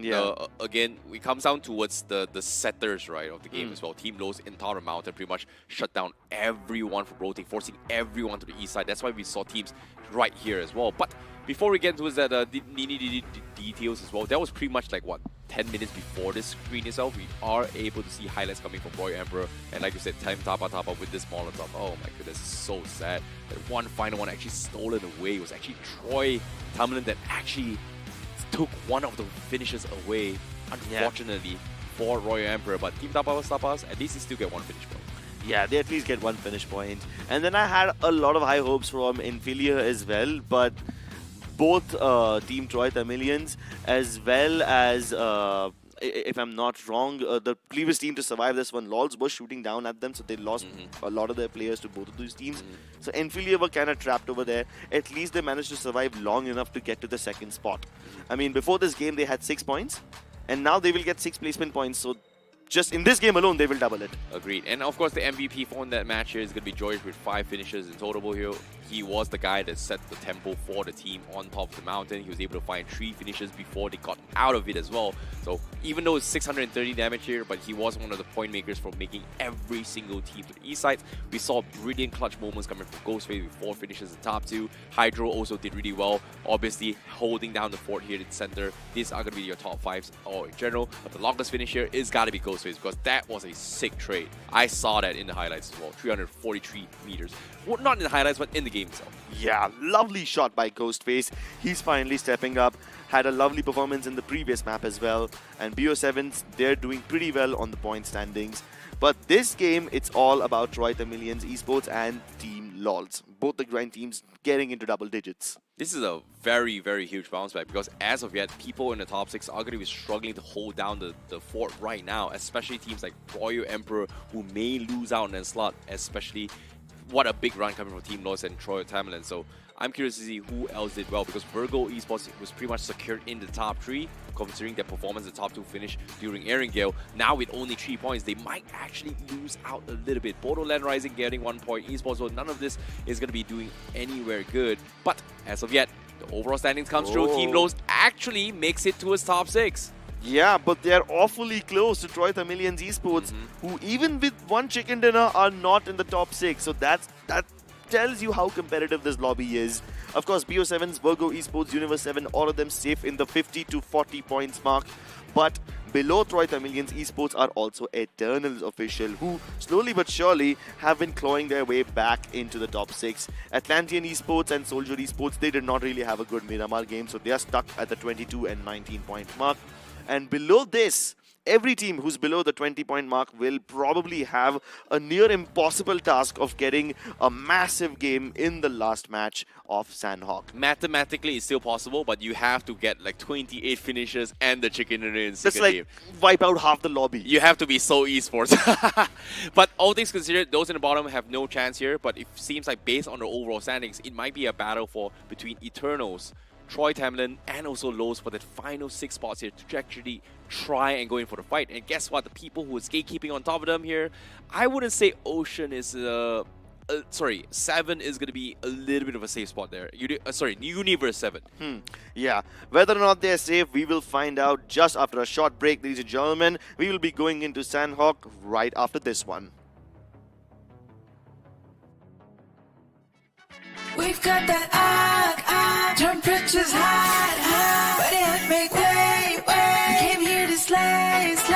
again, it comes down towards the setters, right, of the game as well. Team Lowe's entire mountain pretty much shut down everyone from rotating, forcing everyone to the east side. That's why we saw teams right here as well. But before we get into that details as well, that was pretty much like, what, 10 minutes before this screen itself, we are able to see highlights coming from Royal Emperor. And like you said, Time Tapa with this Molotov. Oh my goodness, so sad. That one final one actually stolen away. It was actually Troy Tamlin that actually took one of the finishes away, unfortunately, for Royal Emperor. But Team Tapas, at least he still get 1 finish point. Yeah, they at least get 1 finish point. And then I had a lot of high hopes from Inferior as well, but both Team Troy Tamilians as well as, if I'm not wrong, the previous team to survive this one, LOLs, was shooting down at them, so they lost a lot of their players to both of these teams. So Inferior were kind of trapped over there. At least they managed to survive long enough to get to the 2nd spot. I mean, before this game, they had 6 points, and now they will get 6 placement points, so just in this game alone, they will double it. Agreed. And of course, the MVP for that match here is going to be Joyce with 5 finishes in total here. He was the guy that set the tempo for the team on top of the mountain. He was able to find 3 finishes before they got out of it as well. So even though it's 630 damage here, but he was one of the point makers for making every single team to the east side. We saw brilliant clutch moments coming from Ghostface with 4 finishes in top 2. Hydro also did really well, obviously holding down the fort here in the center. These are going to be your top 5s or in general, but the longest finish here is got to be Ghostface because that was a sick trade. I saw that in the highlights as well, 343 meters. Well, not in the highlights, but in the game itself. Yeah, lovely shot by Ghostface. He's finally stepping up. Had a lovely performance in the previous map as well. And BO7s, they're doing pretty well on the point standings. But this game, it's all about Troy the Millions Esports and Team LOLs. Both the grind teams getting into double digits. This is a very, very huge bounce back because as of yet, people in the top 6 are going to be struggling to hold down the fort right now, especially teams like Royal Emperor who may lose out in a slot, especially what a big run coming from Team Loss and Troy Tamlin. So I'm curious to see who else did well because Virgo Esports was pretty much secured in the top 3, considering their performance in the top 2 finish during Erangel. Now with only 3 points, they might actually lose out a little bit. Borderland Rising getting 1 point, Esports, so none of this is going to be doing anywhere good. But as of yet, the overall standings comes through. Team Lows actually makes it towards top 6. Yeah, but they're awfully close to Troy the Millions Esports, who even with 1 chicken dinner are not in the top 6. So that tells you how competitive this lobby is. Of course, BO7's, Virgo Esports, Universe 7, all of them safe in the 50 to 40 points mark. But below Troy the Millions Esports are also Eternals official, who slowly but surely have been clawing their way back into the top 6. Atlantean Esports and Soldier Esports, they did not really have a good Miramar game, so they are stuck at the 22 and 19 point mark. And below this, every team who's below the 20-point mark will probably have a near impossible task of getting a massive game in the last match of Sandhawk. Mathematically, it's still possible, but you have to get like 28 finishes and the chicken dinner in That's second like game. wipe out half the lobby. You have to be so esports. But all things considered, those in the bottom have no chance here. But it seems like based on the overall standings, it might be a battle between Eternals, Troy Tamlin, and also Lowe's for the final 6 spots here to actually try and go in for the fight. And guess what? The people who is gatekeeping on top of them here, I wouldn't say Ocean is sorry, 7 is going to be a little bit of a safe spot there. Sorry, Universe 7. Yeah, whether or not they're safe, we will find out just after a short break, ladies and gentlemen. We will be going into Sandhawk right after this one. We've got that temperatures hot, but it make way. We came here to slay. Let's go.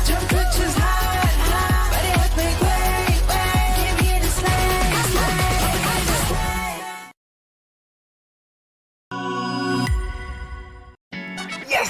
Temperatures hot, but it make way. Came here to slay. Yes!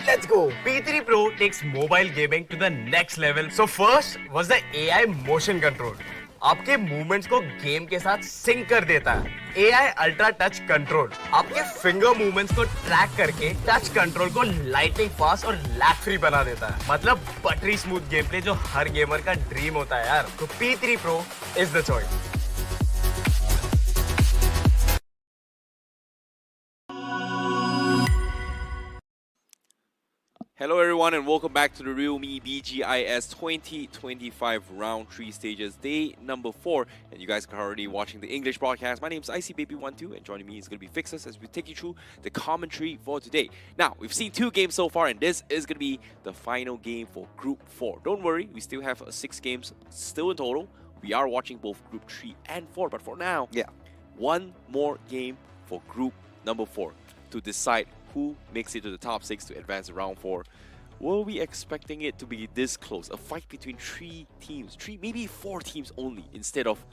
Let's go! P3 Pro takes mobile gaming to the next level. So first was the AI motion control. आपके movements को game के साथ sink कर देता है. AI ultra touch control आपके finger movements को track करके टच कंट्रोल को लाइटिंग फास्ट और लैग फ्री बना देता है. मतलब बटरी स्मूथ गेम प्ले जो हर गेमर का ड्रीम होता है यार. तो P3 Pro is the choice. Hello everyone and welcome back to the realme BGIS 2025 round 3 stages, day number 4. And you guys are already watching the English broadcast. My name is ICBaby12 and joining me is going to be Fixus as we take you through the commentary for today. Now, we've seen 2 games so far and this is going to be the final game for Group 4. Don't worry, we still have 6 games still in total. We are watching both Group 3 and 4, but for now, one more game for Group number 4 to decide who makes it to the top 6 to advance to round 4. Were we expecting it to be this close? A fight between 3 teams, maybe 4 teams only, instead of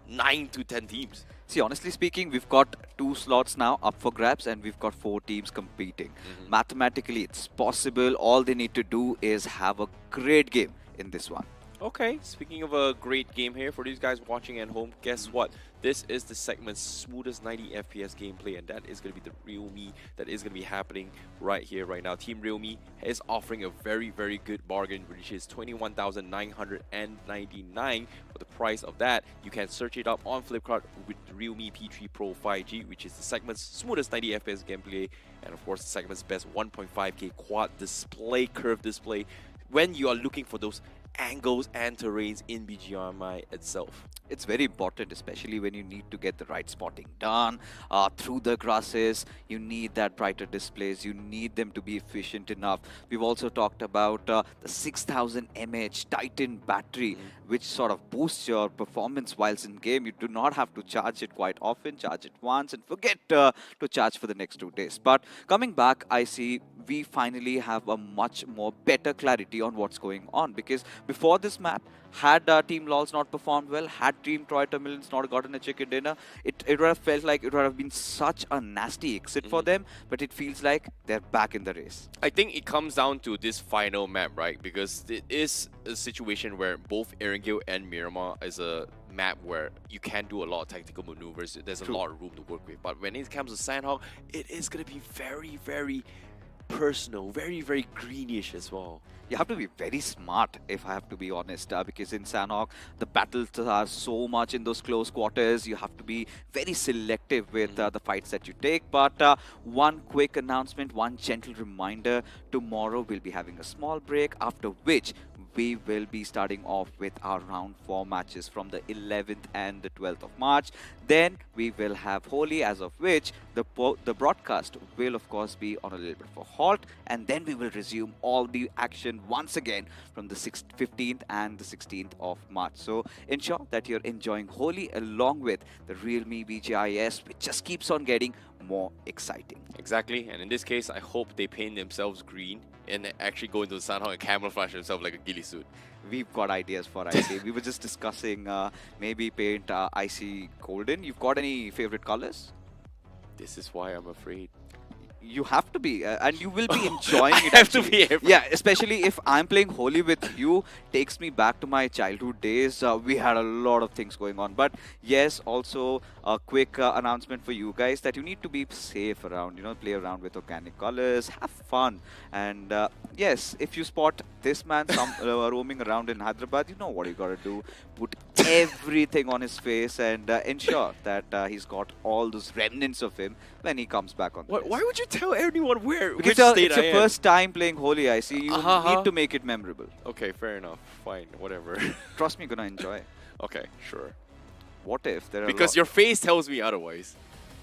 9 to 10 teams. See, honestly speaking, we've got 2 slots now up for grabs and we've got 4 teams competing. Mathematically, it's possible. All they need to do is have a great game in this one. Okay, speaking of a great game here, for these guys watching at home, guess what? This is the segment's smoothest 90 FPS gameplay, and that is going to be the realme that is going to be happening right here, right now. Team realme is offering a very, very good bargain, which is 21,999 for the price of that. You can search it up on Flipkart with the realme P3 Pro 5G, which is the segment's smoothest 90 FPS gameplay, and of course the segment's best 1.5K quad display, curved display. When you are looking for those angles and terrains in BGMI itself. It's very important, especially when you need to get the right spotting done through the grasses. You need that brighter displays. You need them to be efficient enough. We've also talked about the 6000 mAh Titan battery, which sort of boosts your performance whilst in game. You do not have to charge it quite often. Charge it once and forget to charge for the next 2 days. But coming back, I see we finally have a much more better clarity on what's going on, because before this map, had Team LOLs not performed well, had Team Troy Terminals not gotten a chicken dinner, it would have felt like it would have been such a nasty exit for them, but it feels like they're back in the race. I think it comes down to this final map, right? Because it is a situation where both ENG and Miramar is a map where you can do a lot of tactical maneuvers. There's a lot of room to work with. But when it comes to Sandhawk, it is going to be very, very personal, very, very greenish as well. You have to be very smart, if I have to be honest, because in Sanhok, the battles are so much in those close quarters. You have to be very selective with the fights that you take. But one quick announcement, one gentle reminder, tomorrow we'll be having a small break, after which we will be starting off with our round 4 matches from the 11th and the 12th of March. Then we will have Holi, as of which the broadcast will of course be on a little bit of a halt, and then we will resume all the action once again from the 15th and the 16th of March. So ensure that you're enjoying Holi along with the realme BGIS, which just keeps on getting more exciting. Exactly, and in this case, I hope they paint themselves green and actually go into the Sandhawk and camouflage themselves like a ghillie suit. We've got ideas for IC. We were just discussing maybe paint IC golden. You've got any favorite colors? This is why I'm afraid. You have to be, and you will be enjoying it. I have to actually. be able. Yeah, especially if I'm playing Holi with you, takes me back to my childhood days. We had a lot of things going on. But yes, also a quick announcement for you guys that you need to be safe around, play around with organic colors, have fun. And yes, if you spot this man roaming around in Hyderabad, you know what you gotta do. Put everything on his face and ensure that he's got all those remnants of him when he comes back on the Why, list. why would you tell anyone where? Because which state it's I your am? first time playing Holi, I see. You need to make it memorable. Okay, fair enough. Fine, whatever. Trust me, you're gonna enjoy. Okay, sure. What if there are Because your face tells me otherwise.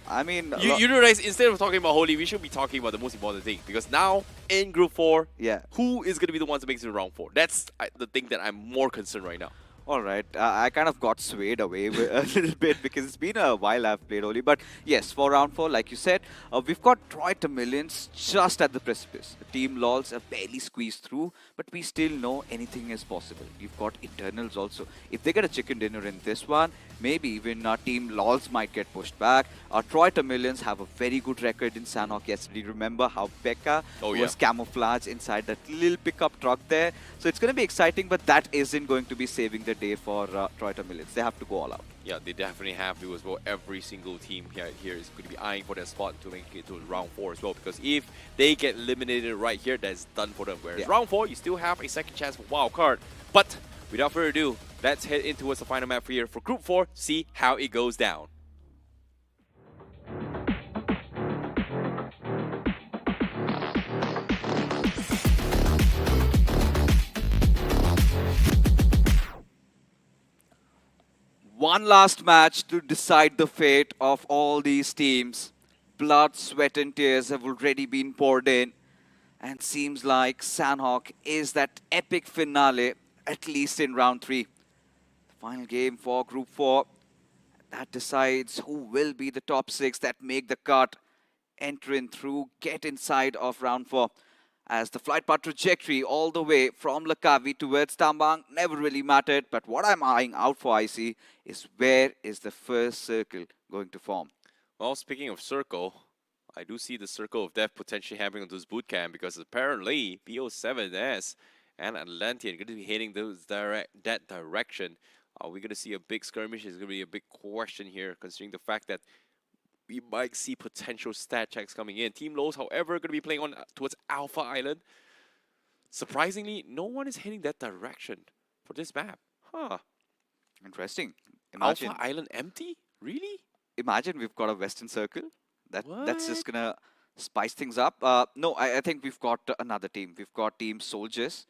I mean, You realize instead of talking about Holi, we should be talking about the most important thing. Because now in Group 4, yeah. who is going to be the one to make it to round 4? That's the thing that I'm more concerned right now. All right, I kind of got swayed away a little bit because it's been a while I've played Holi. But yes, for round 4, like you said, we've got Troy to Millions just at the precipice. The Team LOLs have barely squeezed through, but we still know anything is possible. You've got Eternals also. If they get a chicken dinner in this one, maybe even Team LOLs might get pushed back. Troy to Millions have a very good record in Sanhok yesterday. Remember how Becca was camouflaged inside that little pickup truck there? So it's going to be exciting, but that isn't going to be saving the day for Troy to Millions. They have to go all out. Yeah, they definitely have to as well. Every single team here is going to be eyeing for their spot to make it to round 4 as well. Because if they get eliminated right here, that's done for them. Whereas round 4, you still have a second chance for wild card. But without further ado, let's head in towards the final map for here for Group 4. See how it goes down. One last match to decide the fate of all these teams. Blood, sweat and tears have already been poured in. And seems like Sanhok is that epic finale, at least in round 3. The final game for Group 4. That decides who will be the top 6 that make the cut, enter in through, get inside of round 4. As the flight path trajectory all the way from Lakavi towards Tambang never really mattered. But what I'm eyeing out for, IC, is where is the first circle going to form? Well, speaking of circle, I do see the circle of death potentially happening on this boot camp because apparently BO7S and Atlantean are going to be heading that direction. Are we going to see a big skirmish? Is going to be a big question here, considering the fact that we might see potential stat checks coming in. Team Lowe's, however, going to be playing on towards Alpha Island. Surprisingly, no one is heading that direction for this map. Huh. Interesting. Imagine, Alpha Island empty? Really? imagine we've got a Western Circle. That's just What? going to spice things up. No, I think we've got another team. We've got Team Soldiers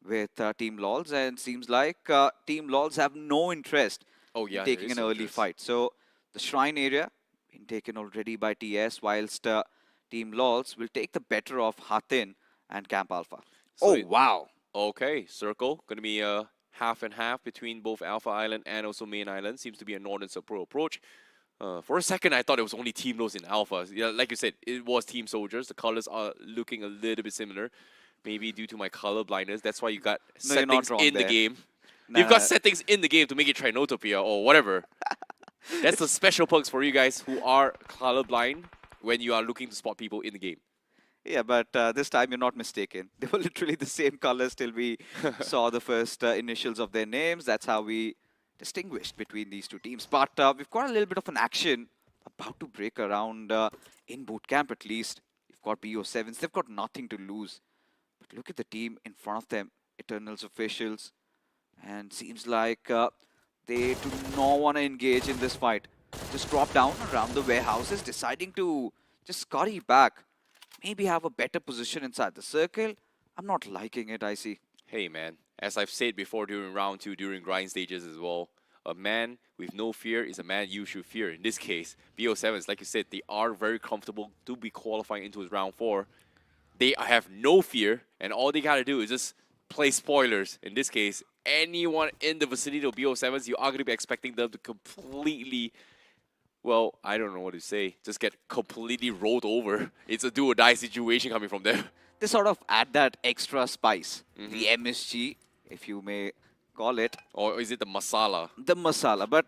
with Team LOLs, and seems like Team LOLs have no interest Oh in yeah, there taking is an no early interest. fight. So the Shrine area been taken already by TS, whilst Team LOLs will take the better of Hatin and Camp Alpha. So Oh, it, wow. okay, circle gonna be half and half between both Alpha Island and also Main Island. Seems to be a Northern Pro approach. For a second, I thought it was only Team Lows in Alpha. Yeah, like you said, it was Team Soldiers. The colors are looking a little bit similar. Maybe due to my color blindness. That's why you got No, you're not settings wrong in the there. game. You've got Nah, settings in the game to make it Trinotopia or whatever. That's the it's special perks for you guys who are colorblind when you are looking to spot people in the game. yeah, but this time you're not mistaken. They were literally the same colors till we saw the first initials of their names. That's how we distinguished between these two teams. But we've got a little bit of an action about to break around in boot camp at least. We've got BO7s. They've got nothing to lose. But look at the team in front of them. Eternals officials. And seems like they do not want to engage in this fight. Just drop down around the warehouses, deciding to just scurry back. Maybe have a better position inside the circle. I'm not liking it, I see. Hey man, as I've said before during round 2, during grind stages as well, a man with no fear is a man you should fear. In this case, BO7s, like you said, they are very comfortable to be qualifying into his round 4. They have no fear, and all they gotta do is just play spoilers. In this case, anyone in the vicinity of BO7s, you are gonna be expecting them to completely, well, I don't know what to say, just get completely rolled over. It's a do or die situation coming from them. They sort of add that extra spice, Mhm. the MSG, if you may call it, Or is it the masala? the masala. But,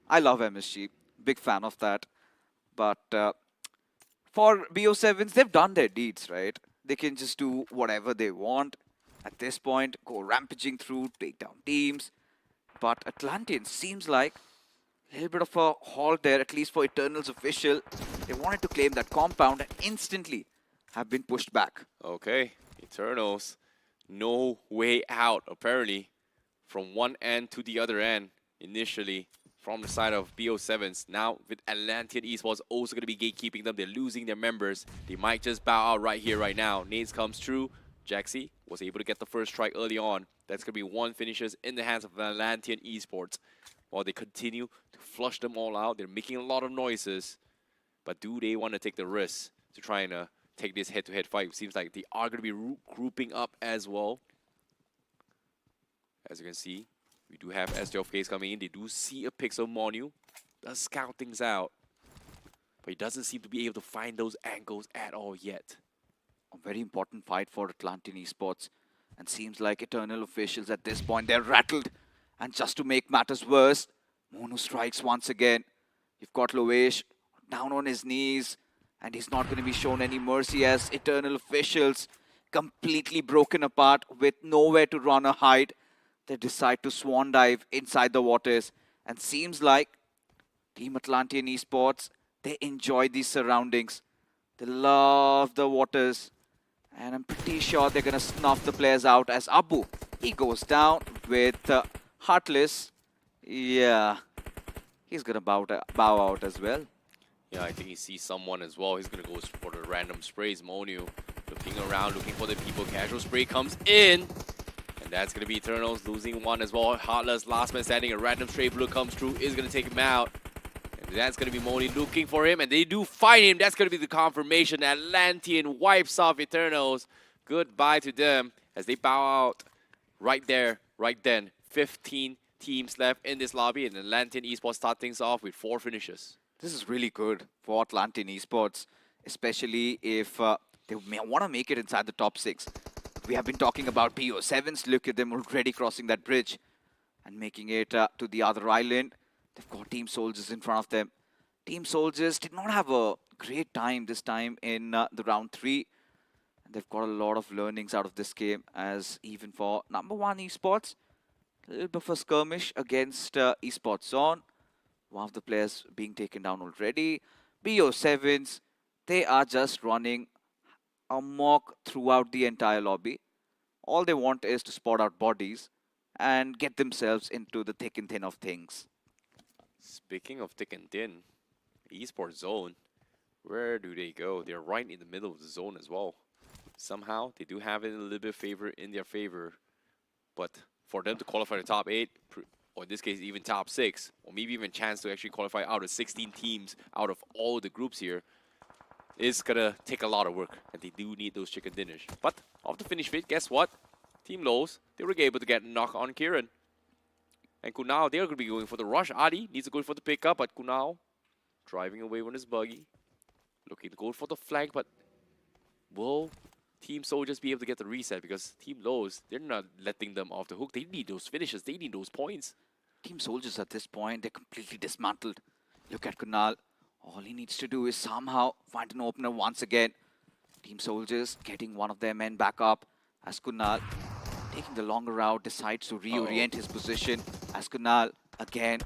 I love MSG. Big fan of that. But for BO7s, they've done their deeds, right? They can just do whatever they want at this point, go rampaging through, take down teams. But Atlanteans seems like a little bit of a halt there, at least for Eternals official. They wanted to claim that compound and instantly have been pushed back. Okay, Eternals. No way out, apparently, from one end to the other end, initially, from the side of BO7s. Now, with Atlantean Esports also going to be gatekeeping them, they're losing their members. They might just bow out right here, right now. Nades comes through. Jaxi was able to get the first strike early on. That's going to be one finishes in the hands of Atlantean Esports. While they continue to flush them all out, they're making a lot of noises. But do they want to take the risk to try and take this head-to-head fight? Seems like they are going to be grouping up as well. As you can see, we do have SJFKs coming in. They do see a Pixel Monu. Does scout things out. But he doesn't seem to be able to find those angles at all yet. A very important fight for Atlantean Esports. And seems like Eternal officials at this point, they're rattled. And just to make matters worse, Mono strikes once again. You've got Loesh down on his knees. And he's not going to be shown any mercy as Eternal officials completely broken apart with nowhere to run or hide. They decide to swan dive inside the waters. And seems like Team Atlantean Esports, they enjoy these surroundings. They love the waters. And I'm pretty sure they're going to snuff the players out as Abu, he goes down with Heartless. Yeah, he's going to bow out as well. Yeah, I think he sees someone as well. He's going to go for the random sprays. Monu looking around, looking for the people. Casual spray comes in. And that's going to be Eternals losing one as well. Heartless, last man standing. A random stray blue comes through. Is going to take him out. And that's going to be Moni looking for him. And they do find him. That's going to be the confirmation. Atlantean wipes off Eternals. Goodbye to them as they bow out right there, right then. 15 teams left in this lobby. And Atlantean Esports start things off with 4 finishes. This is really good for Atlantean Esports, especially if they may want to make it inside the top 6. We have been talking about BO7s. Look at them already crossing that bridge and making it to the other island. They've got Team Soldiers in front of them. Team Soldiers did not have a great time this time in the round 3. And they've got a lot of learnings out of this game, as even for number 1 Esports, a little bit of a skirmish against Esports Zone. One of the players being taken down already. BO7s, they are just running amok throughout the entire lobby. All they want is to spot out bodies and get themselves into the thick and thin of things. Speaking of thick and thin, Esports Zone, where do they go? They're right in the middle of the zone as well. somehow they do have it a little bit in their favor. But for them to qualify the top 8, or in this case even top 6, or maybe even chance to actually qualify out of 16 teams out of all the groups here, is gonna take a lot of work, and they do need those chicken dinners. But off the finish fit, guess what? Team Lowe's, they were able to get a knock on Kieran. And Kunal, they're gonna be going for the rush. Adi needs to go for the pickup, but Kunal driving away on his buggy, looking to go for the flank, but will Team Soldiers be able to get the reset? Because Team Lowe's, they're not letting them off the hook. They need those finishes. They need those points. Team Soldiers at this point, they're completely dismantled. Look at Kunal. All he needs to do is somehow find an opener once again. Team Soldiers getting one of their men back up as Kunal, taking the longer route, decides to reorient his position as Kunal again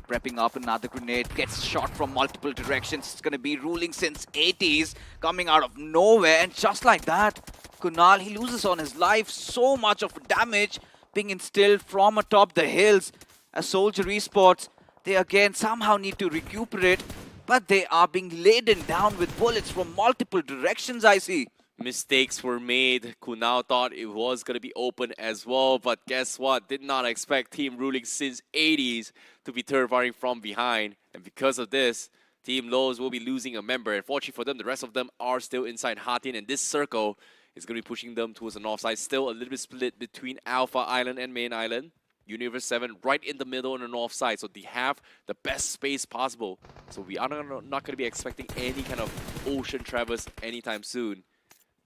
prepping up another grenade, gets shot from multiple directions. It's going to be ruling since 80s, coming out of nowhere, and just like that, Kunal, he loses on his life. So much of damage being instilled from atop the hills. As Soldier Esports, they again somehow need to recuperate, but they are being laden down with bullets from multiple directions, I see. Mistakes were made. Kunal thought it was going to be open as well, but guess what? Did not expect Team Ruling since 80s to be third-firing from behind. And because of this, Team Lowe's will be losing a member. Unfortunately for them, the rest of them are still inside Hatin, and this circle is going to be pushing them towards the north side. Still a little bit split between Alpha Island and Main Island. Universe 7 right in the middle on the north side, so they have the best space possible. So we are not going to be expecting any kind of ocean traverse anytime soon.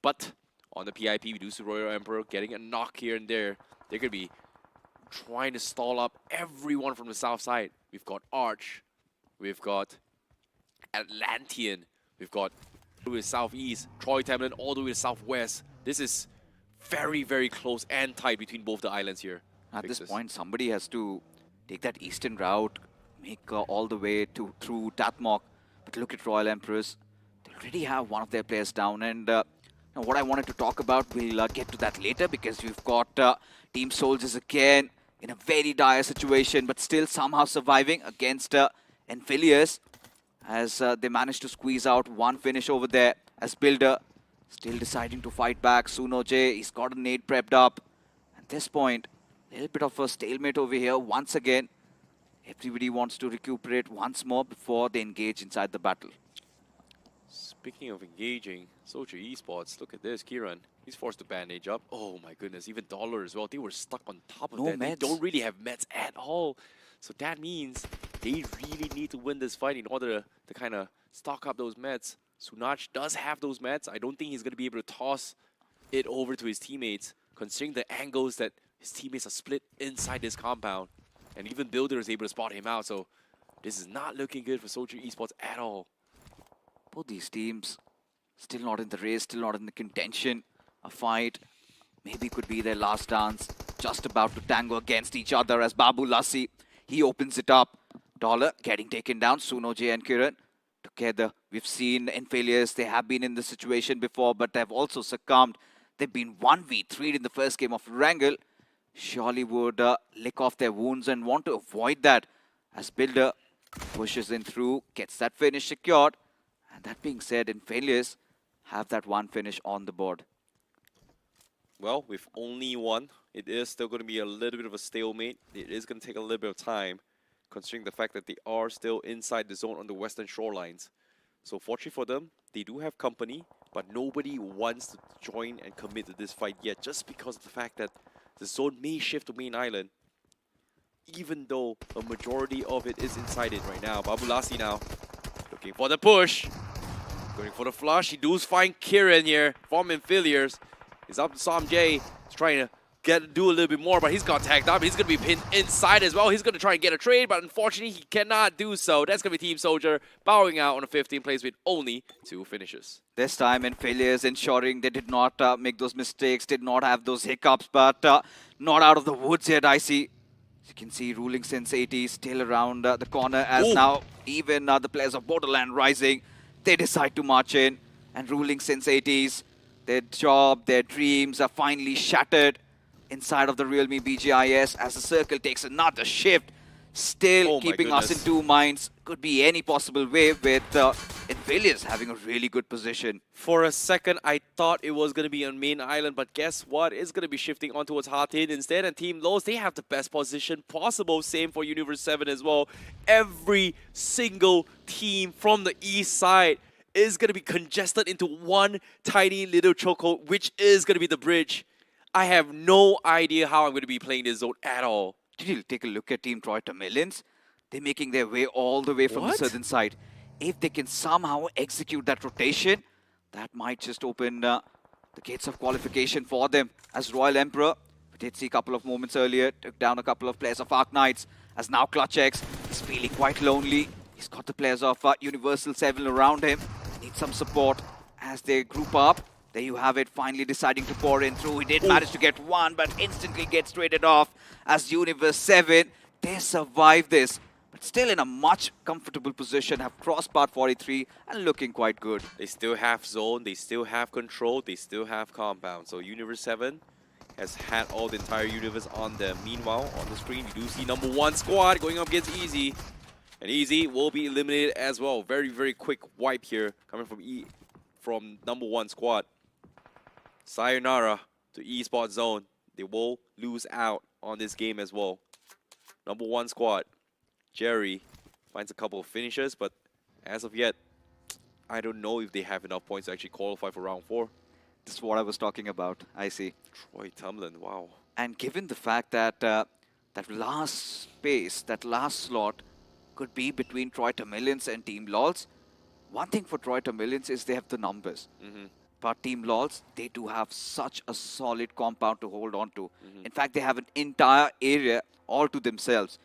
But on the PIP, we do see Royal Emperor getting a knock here and there. They're going to be trying to stall up everyone from the south side. We've got Arch. We've got Atlantean. We've got the southeast, Troy Tamlin, all the way to southwest. This is very, very close and tight between both the islands here. At this point, somebody has to take that eastern route, make all the way through Tatmok. But look at Royal Emperors. They already have one of their players down, and what I wanted to talk about, we'll get to that later, because we've got Team Soldiers again in a very dire situation, but still somehow surviving against Enphilius, as they managed to squeeze out one finish over there. As Builder still deciding to fight back. Suno J, he's got a nade prepped up. At this point, a little bit of a stalemate over here once again. Everybody wants to recuperate once more before they engage inside the battle. Speaking of engaging, Soldier Esports, look at this, Kieran. He's forced to bandage up. Oh my goodness, even Dollar as well. They were stuck on top of that. They don't really have meds at all. So that means they really need to win this fight in order to kind of stock up those meds. Sunach does have those meds. I don't think he's going to be able to toss it over to his teammates, considering the angles that his teammates are split inside this compound. And even Builder is able to spot him out. So this is not looking good for Soldier Esports at all. Both these teams still not in the race, still not in the contention. A fight maybe could be their last dance. Just about to tango against each other as Babu Lassi, he opens it up. Dollar getting taken down. Suno J and Kiran together. We've seen Enphilius, they have been in this situation before, but they've also succumbed. They've been 1v3'd in the first game of Wrangle. Surely would lick off their wounds and want to avoid that, as Builder pushes in through, gets that finish secured. And that being said, Enphilius have that one finish on the board. Well, with only one, it is still going to be a little bit of a stalemate. It is going to take a little bit of time, considering the fact that they are still inside the zone on the western shorelines. So fortunately for them, they do have company, but nobody wants to join and commit to this fight yet, just because of the fact that the zone may shift to Main Island, even though a majority of it is inside it right now. Babu Lassi now looking for the push, going for the flush. He does find Kieran here from Enphilius. He's up to Sam J. He's trying to do a little bit more, but he's got tagged up. He's going to be pinned inside as well. He's going to try and get a trade, but unfortunately he cannot do so. That's going to be Team Soldier bowing out on a 15th place with only 2 finishes. This time Enphilius ensuring they did not make those mistakes, did not have those hiccups, but not out of the woods yet, I see. As you can see, ruling since 80 still around the corner, as now even the players of Borderland Rising, they decide to march in, and ruling since 80s, their job, their dreams are finally shattered inside of the realme BGIS as the circle takes another shift, still keeping us in two minds. Could be any possible way with Invillious having a really good position. For a second, I thought it was going to be on main island, but guess what? It's going to be shifting on towards Hatin instead, and Team Lows, they have the best position possible. Same for Universe 7 as well. Every single team from the east side is going to be congested into one tiny little chokehold, which is going to be the bridge. I have no idea how I'm going to be playing this zone at all. Did you take a look at Team Troy Tamilians? They're making their way all the way from the southern side. If they can somehow execute that rotation, that might just open the gates of qualification for them. As Royal Emperor, we did see a couple of moments earlier, took down a couple of players of Arc Knights. As now Clutch X is feeling quite lonely. He's got the players of Universal 7 around him. Needs some support as they group up. There you have it, finally deciding to pour in through. He did manage to get one, but instantly gets traded off as Universe 7. They survive this, but still in a much comfortable position, have crossed part 43 and looking quite good. They still have zone, they still have control, they still have compound. So Universe 7 has had all the entire universe on them. Meanwhile, on the screen, you do see number 1 squad going up against Easy. And Easy will be eliminated as well. Very, very quick wipe here coming from number 1 squad. Sayonara to eSport Zone. They will lose out on this game as well. Number 1 squad, Jerry, finds a couple of finishes, but as of yet, I don't know if they have enough points to actually qualify for round 4. This is what I was talking about, I see. Troy Tumlin, wow. And given the fact that that last space, that last slot, could be between Troy Tamilians and Team LOLs, one thing for Troy Tamilians is they have the numbers. But Team LOLs, they do have such a solid compound to hold on to. In fact, they have an entire area all to themselves.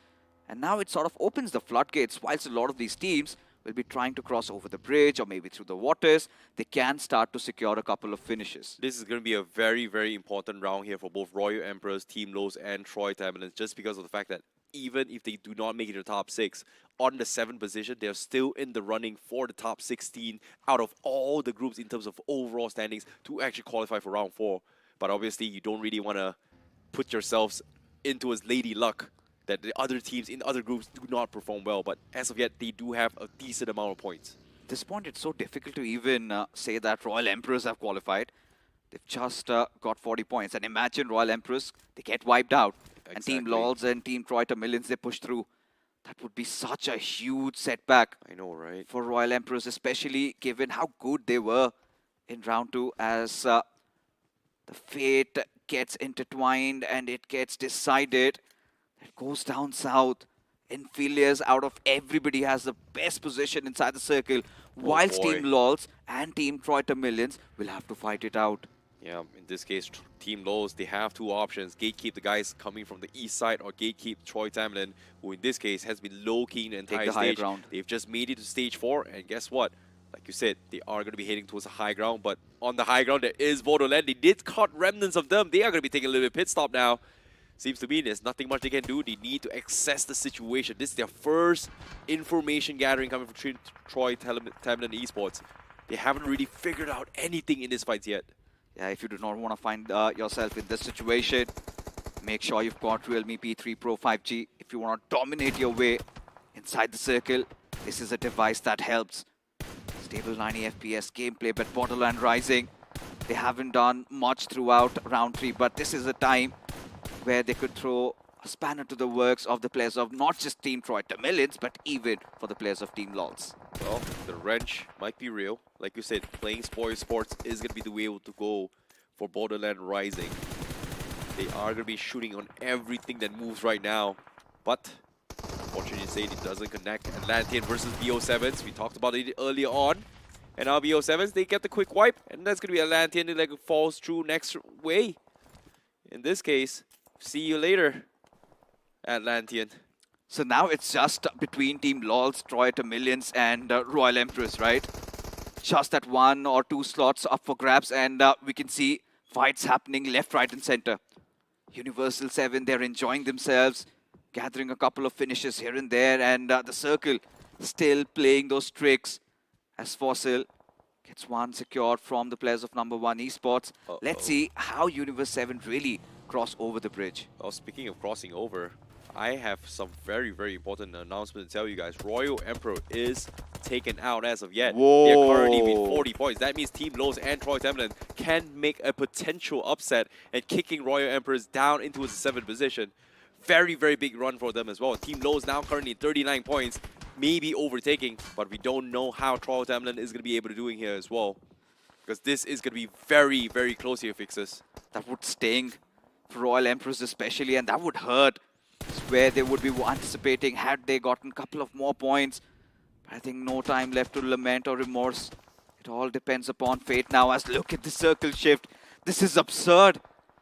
And now it sort of opens the floodgates. Whilst a lot of these teams will be trying to cross over the bridge or maybe through the waters, they can start to secure a couple of finishes. This is going to be a very, very important round here for both Royal Emperors, Team Lows, and Troy Tamilans, just because of the fact that even if they do not make it to the top 6, on the 7th position, they're still in the running for the top 16 out of all the groups in terms of overall standings to actually qualify for round 4. But obviously, you don't really want to put yourselves into as lady luck that the other teams in other groups do not perform well. But as of yet, they do have a decent amount of points. At this point, it's so difficult to even say that Royal Emperors have qualified. They've just got 40 points. And imagine Royal Emperors, they get wiped out. And Team LOLs and Team Troy Tamilians, they push through. That would be such a huge setback. I know, right? For Royal Emperors, especially given how good they were in round 2 as the fate gets intertwined and it gets decided. It goes down south. Infilius, out of everybody, has the best position inside the circle. Whilst Team LOLs and Team Troy Tamilians will have to fight it out. Yeah, in this case, Team Lows, they have 2 options. Gatekeep the guys coming from the east side or gatekeep Troy Tamlin, who in this case has been low-keying the entire stage. Ground. They've just made it to stage 4, and guess what? Like you said, they are going to be heading towards the high ground, but on the high ground there is Borderland. They did caught remnants of them. They are going to be taking a little bit pit stop now. Seems to me there's nothing much they can do. They need to assess the situation. This is their first information gathering coming from Troy Tamlin Esports. They haven't really figured out anything in this fight yet. Yeah, if you do not want to find yourself in this situation, make sure you've got realme P3 Pro 5G. If you want to dominate your way inside the circle, this is a device that helps. Stable 90 FPS gameplay, but Borderland Rising, they haven't done much throughout round 3, but this is a time where they could throw a spanner to the works of the players of not just Team Troy Tamilians, but even for the players of Team LOLs. Well, the wrench might be real. Like you said, playing Spoil Sports is going to be the way to go for Borderland Rising. They are going to be shooting on everything that moves right now. But, unfortunately to say, it doesn't connect. Atlantean versus BO7s. We talked about it earlier on. And now BO7s, they get the quick wipe. And that's going to be Atlantean that like falls through next way. In this case, see you later, Atlantean. So now it's just between Team LOLs, Troy Tamilians, and Royal Empress, right? Just that 1 or 2 slots up for grabs, and we can see fights happening left, right, and center. Universal 7, they're enjoying themselves, gathering a couple of finishes here and there, and the circle still playing those tricks as Fossil gets one secured from the players of number 1 esports. Let's see how Universe 7 really cross over the bridge. Well, speaking of crossing over, I have some very, very important announcement to tell you guys. Royal Emperor is taken out as of yet. They are currently with Whoa. 40 points. That means Team Lowe's and Troy Tamlin can make a potential upset and kicking Royal Emperors down into a 7th position. Very, very big run for them as well. Team Lowe's now currently 39 points, maybe overtaking, but we don't know how Troy Tamlin is going to be able to do it here as well. Because this is going to be very, very close here, Fixes. That would sting for Royal Emperors especially, and that would hurt. It's where they would be anticipating had they gotten a couple of more points. But I think no time left to lament or remorse. It all depends upon fate now, as look at the circle shift. This is absurd.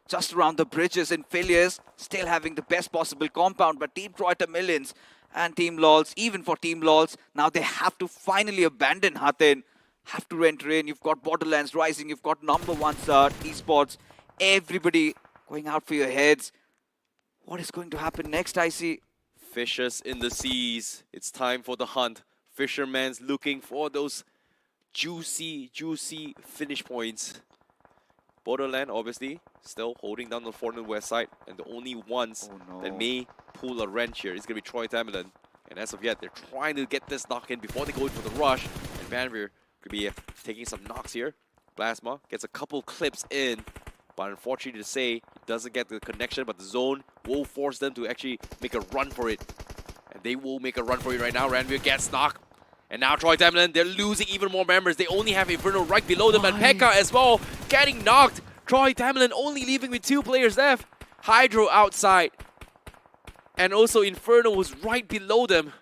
Just around the bridges in failures, still having the best possible compound, but Team Troiter Millions and Team LOLs, even for Team LOLs, now they have to finally abandon Hatin. Have to enter in. You've got Borderlands Rising, you've got number one esports, everybody going out for your heads. What is going to happen next, I see? Fishes in the seas. It's time for the hunt. Fisherman's looking for those juicy, juicy finish points. Borderland, obviously, still holding down the fort on the west side. And the only ones that may pull a wrench here is going to be Troy Tamlin. And as of yet, they're trying to get this knock in before they go in for the rush. And Vanveer could be taking some knocks here. Plasma gets a couple clips in. But unfortunately to say, it doesn't get the connection. But the zone will force them to actually make a run for it. And they will make a run for it right now. Ranveer gets knocked. And now Troy Tamlin, they're losing even more members. They only have Inferno right below them. And Pekka as well, getting knocked. Troy Tamlin only leaving with 2 players left. Hydro outside. And also Inferno was right below them.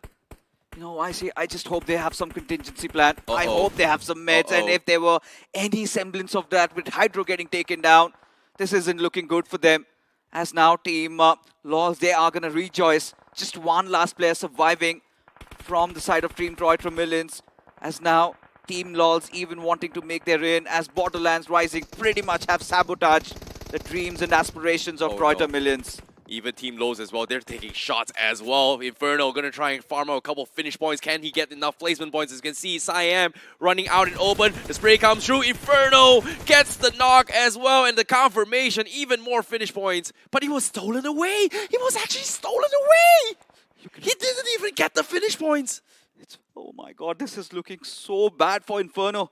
You know, I just hope they have some contingency plan. I hope they have some meds. And if there were any semblance of that with Hydro getting taken down, this isn't looking good for them. As now Team LOLs, they are going to rejoice. Just one last player surviving from the side of Team Troy Millions. As now Team LOLs even wanting to make their in, as Borderlands Rising pretty much have sabotaged the dreams and aspirations of Troy Millions. Even Team Lowe's as well, they're taking shots as well. Inferno gonna try and farm out a couple finish points. Can he get enough placement points? As you can see, Siam running out in open. The spray comes through. Inferno gets the knock as well, and the confirmation, even more finish points. But he was stolen away. He was actually stolen away. He didn't even get the finish points. Oh my god, this is looking so bad for Inferno.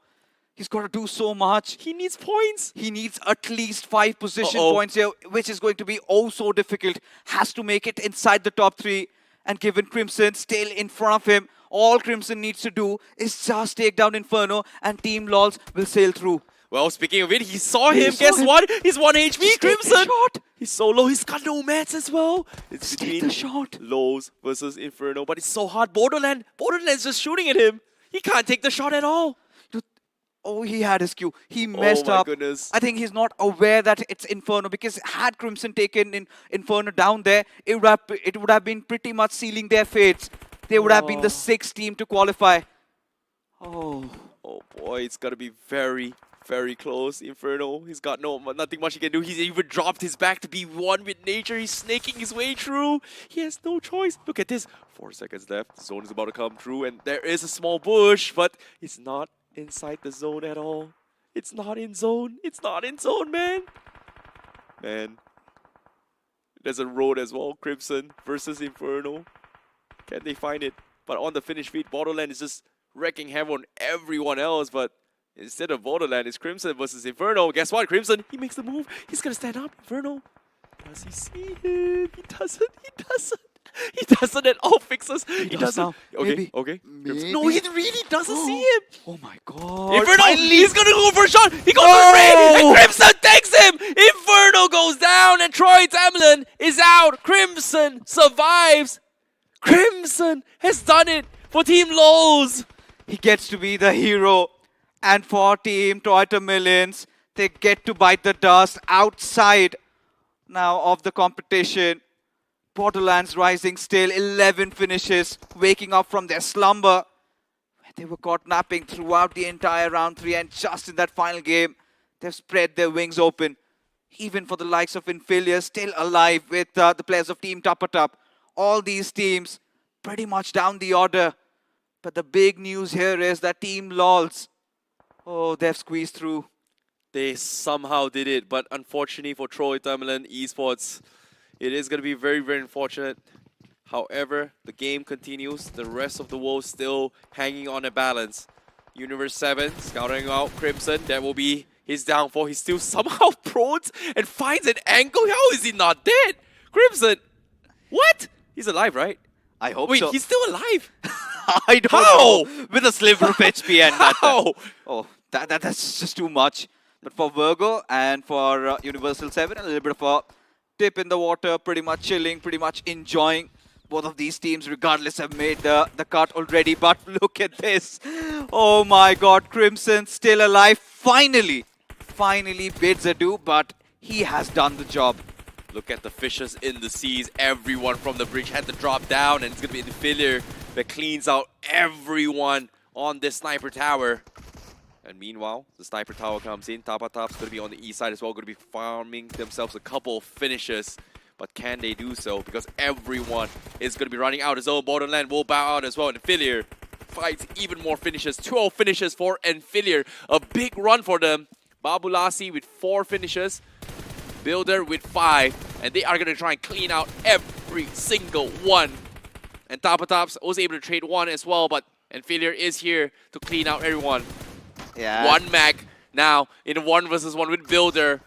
He's got to do so much. He needs points. He needs at least 5 position points here, which is going to be oh so difficult. Has to make it inside the top 3. And given Crimson still in front of him, all Crimson needs to do is just take down Inferno and Team LOLs will sail through. Well, speaking of it, he saw him. Guess what? He's 1 HP, Crimson. Shot. He's so low. He's got no mats as well. It's Just take between the shot. Lowe's versus Inferno, but it's so hard. Borderland's just shooting at him. He can't take the shot at all. Oh, he had his cue. He messed up. Goodness. I think he's not aware that it's Inferno, because had Crimson taken Inferno down there, it would have been pretty much sealing their fates. They would have been the 6th team to qualify. Oh boy, it's gonna be very, very close. Inferno, he's got nothing much he can do. He's even dropped his back to be one with nature. He's snaking his way through. He has no choice. Look at this. 4 seconds left. The zone is about to come through, and there is a small bush, but it's not inside the zone at all. It's not in zone. It's not in zone, man. There's a road as well. Crimson versus Inferno. Can they find it? But on the finish feed, Borderland is just wrecking havoc on everyone else. But instead of Borderland, it's Crimson versus Inferno. Guess what? Crimson, he makes the move. He's gonna stand up. Inferno, does he see him? He doesn't. He doesn't at all, Fixes. He doesn't. Now. Okay, Maybe. No, he really doesn't see him. Oh my god. Inferno, he's gonna go for a shot. He goes for a free, and Crimson takes him. Inferno goes down, and Troy Tamlin is out. Crimson survives. Crimson has done it for Team Lowe's. He gets to be the hero. And for Team Toyota Millions, they get to bite the dust outside now of the competition. Borderlands Rising still 11 finishes, waking up from their slumber. They were caught napping throughout the entire round 3, and just in that final game, they've spread their wings open. Even for the likes of Infilia, still alive with the players of Team Tapatup. All these teams pretty much down the order. But the big news here is that Team LOLs, they've squeezed through. They somehow did it, but unfortunately for Troy Tamlin Esports, it is going to be very, very unfortunate. However, the game continues. The rest of the world still hanging on a balance. Universe 7 scouting out Crimson. That will be his downfall. He's still somehow prone and finds an angle. How is he not dead? Crimson, what? He's alive, right? I hope Wait, so. he's still alive. I don't How? know. With a sliver of HP and that. How? Oh, that's just too much. But for Virgo and for Universal 7, a little bit of a dip in the water, pretty much chilling, pretty much enjoying. Both of these teams, regardless, have made the cut already. But look at this. Oh my god, Crimson still alive. Finally bids adieu, but he has done the job. Look at the fishes in the seas. Everyone from the bridge had to drop down, and it's going to be the failure that cleans out everyone on this sniper tower. And meanwhile, the sniper tower comes in. Tapatap's going to be on the east side as well, going to be farming themselves a couple of finishes. But can they do so? Because everyone is going to be running out. His own borderland will bow out as well. And Enfilier fights even more finishes. 12 finishes for Enfilier. A big run for them. Babulasi with 4 finishes. Builder with 5. And they are going to try and clean out every single one. And Tapataps was able to trade 1 as well. But Enfilier is here to clean out everyone. Yeah. 1 mag now in a 1 versus 1 with Builder.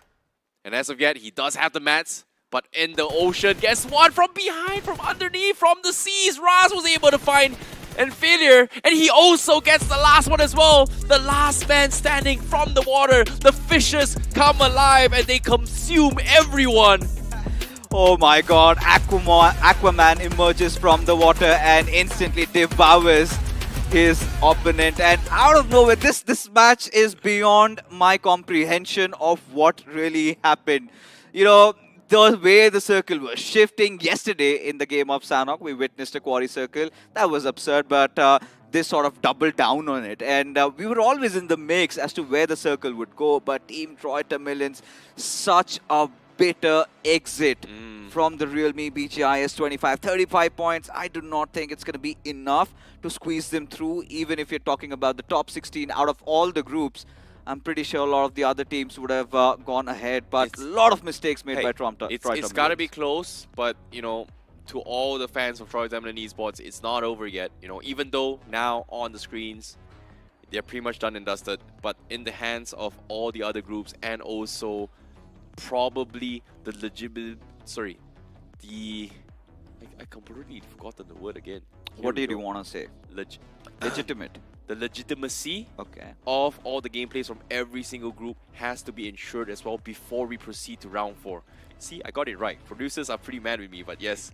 And as of yet, he does have the mats. But in the ocean, guess what? From behind, from underneath, from the seas, Raz was able to find Enfilier. And he also gets the last one as well. The last man standing from the water. The fishes come alive and they consume everyone. Oh my god, Aquaman emerges from the water and instantly devours his opponent. And out of nowhere, this match is beyond my comprehension of what really happened. You know, the way the circle was shifting yesterday in the game of Sanhok, we witnessed a quarry circle. That was absurd, but this sort of doubled down on it. And we were always in the mix as to where the circle would go, but Team Troy Tamilians, such a bitter exit from the realme BGIS 35 points. I do not think it's going to be enough to squeeze them through, even if you're talking about the top 16 out of all the groups. I'm pretty sure a lot of the other teams would have gone ahead, but a lot of mistakes made by Troy It's got to be close, but, you know, to all the fans of Troy Tamilian Esports, it's not over yet. You know, even though now on the screens, they're pretty much done and dusted, but in the hands of all the other groups and also probably the I completely forgotten the word again. What did you want to say? Legitimate. The legitimacy Okay. of all the gameplays from every single group has to be ensured as well before we proceed to round 4. See, I got it right. Producers are pretty mad with me, but yes.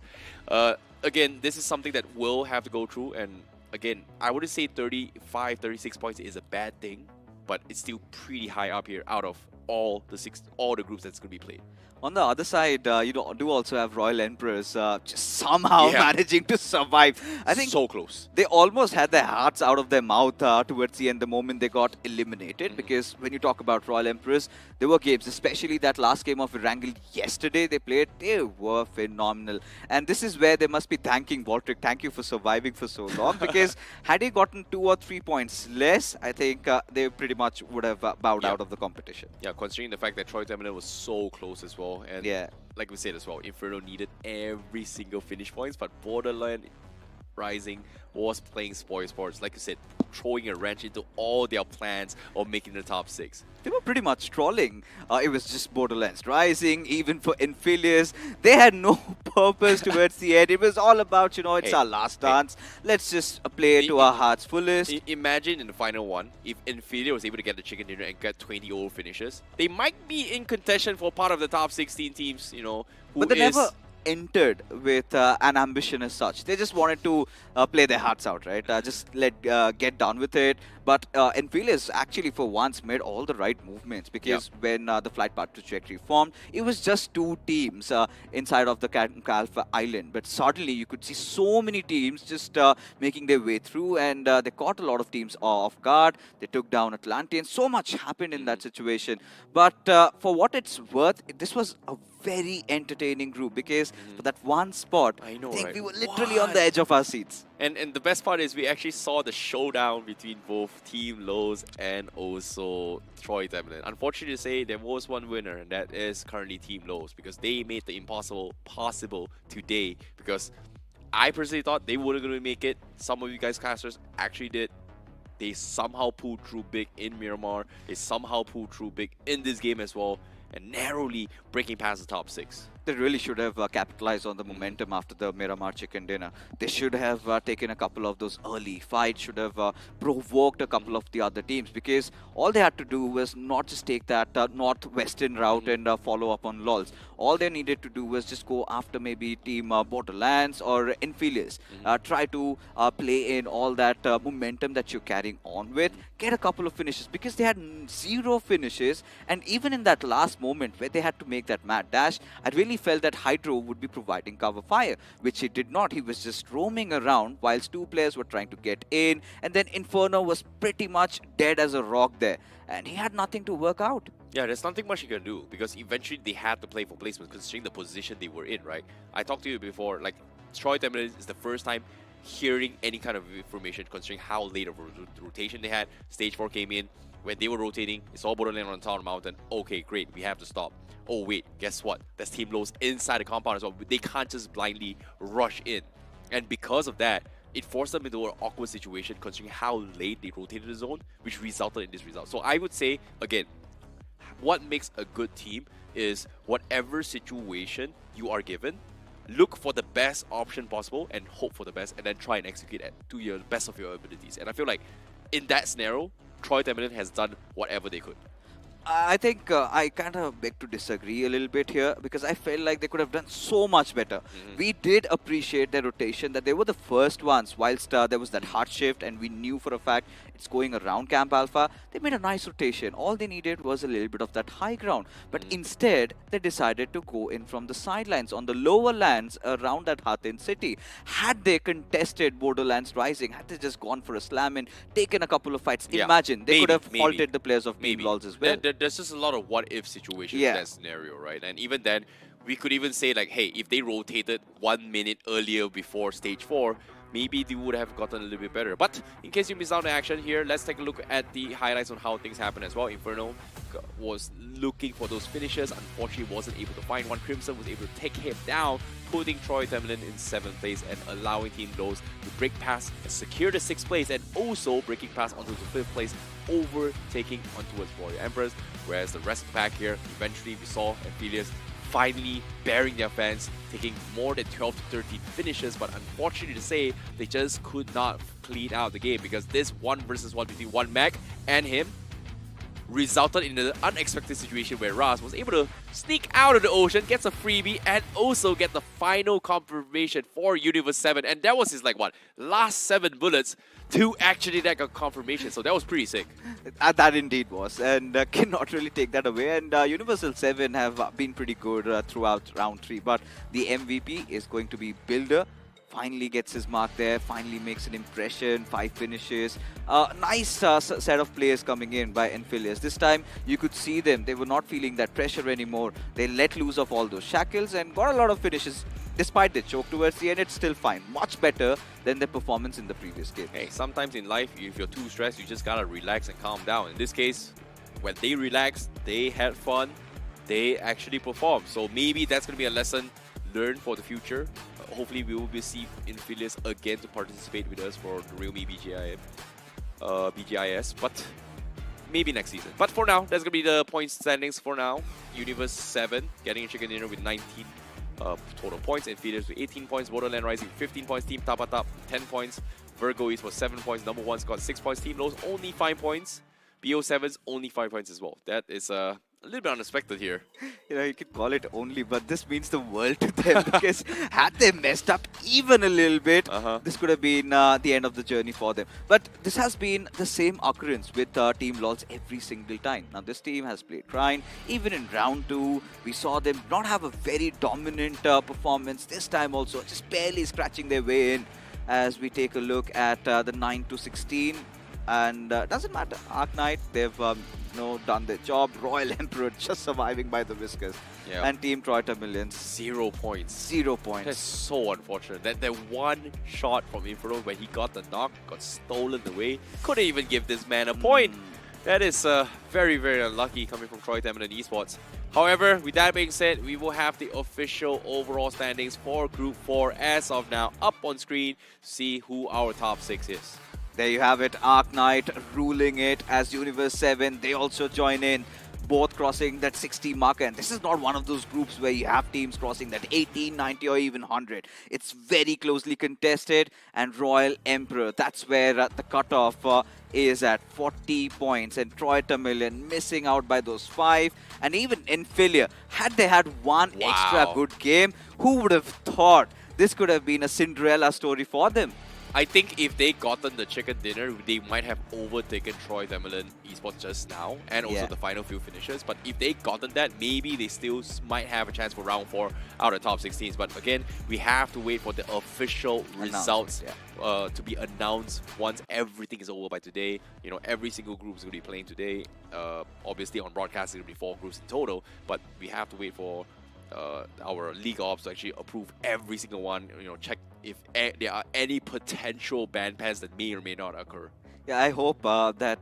Again, this is something that will have to go through, and again, I wouldn't say 35, 36 points is a bad thing, but it's still pretty high up here out of all the groups that's going to be played. On the other side, you do also have Royal Emperors just somehow managing to survive. I think so close. They almost had their hearts out of their mouth towards the end, the moment they got eliminated. Because when you talk about Royal Emperors, there were games, especially that last game of Erangel yesterday they played, they were phenomenal. And this is where they must be thanking Voltric. Thank you for surviving for so long. Because had he gotten 2 or 3 points less, I think they pretty much would have bowed out of the competition. Yeah, considering the fact that Troy Tamilian was so close as well. And like we said as well, Inferno needed every single finish points, but Borderland Rising was playing spoil sports, like you said, throwing a wrench into all their plans of making the top 6. They were pretty much trolling. It was just Borderlands Rising, even for Infilius. They had no purpose towards the end. It was all about, you know, it's our last dance. Let's just play it to our heart's fullest. Imagine in the final one, if Inferior was able to get the chicken dinner and get 20 over finishes, they might be in contention for part of the top 16 teams, you know, But they never entered with an ambition as such. They just wanted to play their hearts out, right? Just get done with it. But Enfilius actually for once made all the right movements, because when the flight path trajectory formed, it was just 2 teams inside of the Alpha Island. But suddenly you could see so many teams just making their way through, and they caught a lot of teams off guard. They took down Atlanteans. So much happened in that situation. But for what it's worth, this was a very entertaining group, because for that one spot, I know, think right? we were literally on the edge of our seats. And the best part is we actually saw the showdown between both Team Lowe's and also Troy Tamilian. Unfortunately to say, there was one winner, and that is currently Team Lowe's, because they made the impossible possible today. Because I personally thought they weren't going to make it. Some of you guys casters actually did. They somehow pulled through big in Miramar. They somehow pulled through big in this game as well, and narrowly breaking past the top 6. They really should have capitalized on the momentum after the Miramar chicken dinner. They should have taken a couple of those early fights, should have provoked a couple of the other teams, because all they had to do was not just take that northwestern route and follow up on LOLs. All they needed to do was just go after maybe team Borderlands or Infilius. Try to play in all that momentum that you're carrying on with, get a couple of finishes, because they had zero finishes. And even in that last moment where they had to make that mad dash, I really felt that Hydro would be providing cover fire, which he did not. He was just roaming around whilst two players were trying to get in, and then Inferno was pretty much dead as a rock there, and he had nothing to work out. Yeah, there's nothing much you can do because eventually they had to play for placement considering the position they were in, right? I talked to you before, like, Troy Temple is the first time hearing any kind of information considering how late of a rotation they had. Stage 4 came in. When they were rotating, it's all Borderland on top of the mountain. Okay, great, we have to stop. Oh wait, guess what? There's Team Lows inside the compound as well. They can't just blindly rush in. And because of that, it forced them into an awkward situation considering how late they rotated the zone, which resulted in this result. So I would say, again, what makes a good team is whatever situation you are given, look for the best option possible and hope for the best, and then try and execute it to your best of your abilities. And I feel like in that scenario, Troy Temple has done whatever they could. I think I kind of beg to disagree a little bit here, because I felt like they could have done so much better. We did appreciate their rotation, that they were the first ones whilst there was that hard shift and we knew for a fact it's going around Camp Alpha. They made a nice rotation. All they needed was a little bit of that high ground. But instead, they decided to go in from the sidelines on the lower lands around that Hathin city. Had they contested Borderlands Rising, had they just gone for a slam and taken a couple of fights, imagine they could have halted the players of Team LOLs as well. There's just a lot of what-if situations in that scenario, right? And even then, we could even say, like, hey, if they rotated 1 minute earlier before Stage 4, maybe they would have gotten a little bit better. But in case you missed out on the action here, let's take a look at the highlights on how things happen as well. Inferno was looking for those finishes. Unfortunately, wasn't able to find one. Crimson was able to take him down, putting Troy Temlin in 7th place and allowing Team Lows to break past and secure the 6th place, and also breaking past onto the 5th place, overtaking on towards Warrior Emperors. Whereas the rest of the pack here, eventually we saw Aphelios finally bearing their fans, taking more than 12 to 13 finishes, but unfortunately to say, they just could not clean out the game because this 1 versus 1 between one Mac and him resulted in an unexpected situation where Raz was able to sneak out of the ocean, gets a freebie, and also get the final confirmation for Universe 7. And that was his, like, what, last 7 bullets to actually get a confirmation. So that was pretty sick. That indeed was, and cannot really take that away. And Universal 7 have been pretty good throughout round 3, but the MVP is going to be Builder. Finally gets his mark there, finally makes an impression, 5 finishes. Nice set of players coming in by Infilius. This time you could see them, they were not feeling that pressure anymore. They let loose of all those shackles and got a lot of finishes. Despite the choke towards the end, it's still fine. Much better than their performance in the previous game. Hey, sometimes in life, if you're too stressed, you just gotta relax and calm down. In this case, when they relaxed, they had fun, they actually performed. So maybe that's gonna be a lesson learned for the future. Hopefully we will see Infilius again to participate with us for the realme BGIS, but maybe next season. But for now, that's gonna be the point standings for now. Universe 7 getting a chicken dinner with 19 total points, Infilius with 18 points, Borderland Rising 15 points, Team Tapatap 10 points, Virgo East was 7 points, number 1's got 6 points, Team Lows only 5 points, BO7's only 5 points as well. That is a little bit unexpected here. You know, you can call it only, but this means the world to them because had they messed up even a little bit, this could have been the end of the journey for them. But this has been the same occurrence with Team LOLs every single time. Now, this team has played Trine. Even in round 2, we saw them not have a very dominant performance. This time also, just barely scratching their way in as we take a look at the 9 to 16. And doesn't matter, Arc Knight, they've done their job. Royal Emperor just surviving by the whiskers. Yeah. And Team Troita Millions, 0 points. 0 points. That's so unfortunate. That one shot from Inferno when he got the knock, got stolen away. Couldn't even give this man a point. That is very, very unlucky coming from Troy Tamil Esports. However, with that being said, we will have the official overall standings for Group 4 as of now up on screen to see who our top 6 is. There you have it, Arc Knight ruling it as Universe 7. They also join in, both crossing that 60 marker. And this is not one of those groups where you have teams crossing that 80, 90 or even 100. It's very closely contested. And Royal Emperor, that's where the cutoff is at 40 points. And Troy Tamilian missing out by those 5. And even Infilia, had they had one extra good game, who would have thought this could have been a Cinderella story for them? I think if they gotten the chicken dinner, they might have overtaken Troy Tamil Esports just now, and also the final few finishes. But if they gotten that, maybe they still might have a chance for round 4 out of top 16s. But again, we have to wait for the official results to be announced once everything is over by today. You know, every single group is going to be playing today. Obviously, on broadcast, it will be 4 groups in total. But we have to wait for our league ops to actually approve every single one. You know, check if there are any potential ban pans that may or may not occur. Yeah, I hope that,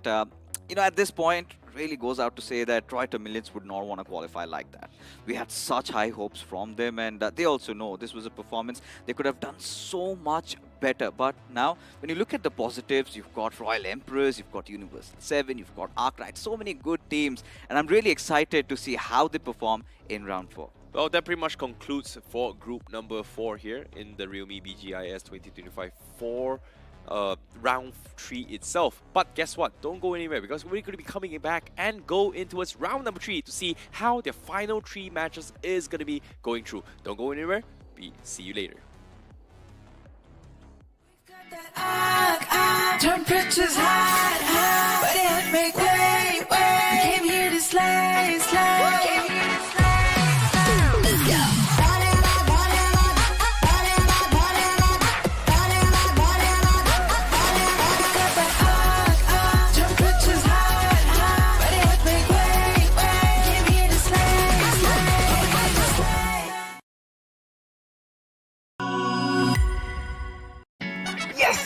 you know, at this point, really goes out to say that Troy Tamilians would not want to qualify like that. We had such high hopes from them, and they also know this was a performance they could have done so much better. But now, when you look at the positives, you've got Royal Emperors, you've got Universal 7, you've got Arc Knight, so many good teams, and I'm really excited to see how they perform in round 4. Well, that pretty much concludes for group number 4 here in the realme BGIS 2025 for round 3 itself. But guess what? Don't go anywhere, because we're going to be coming back and go into its round number 3 to see how the final 3 matches is going to be going through. Don't go anywhere. See you later. Temperatures hot, but it make way. We came here to slay, slay. Let's go. Temperatures hot, but it make way. We came here to slay, slay. Yes!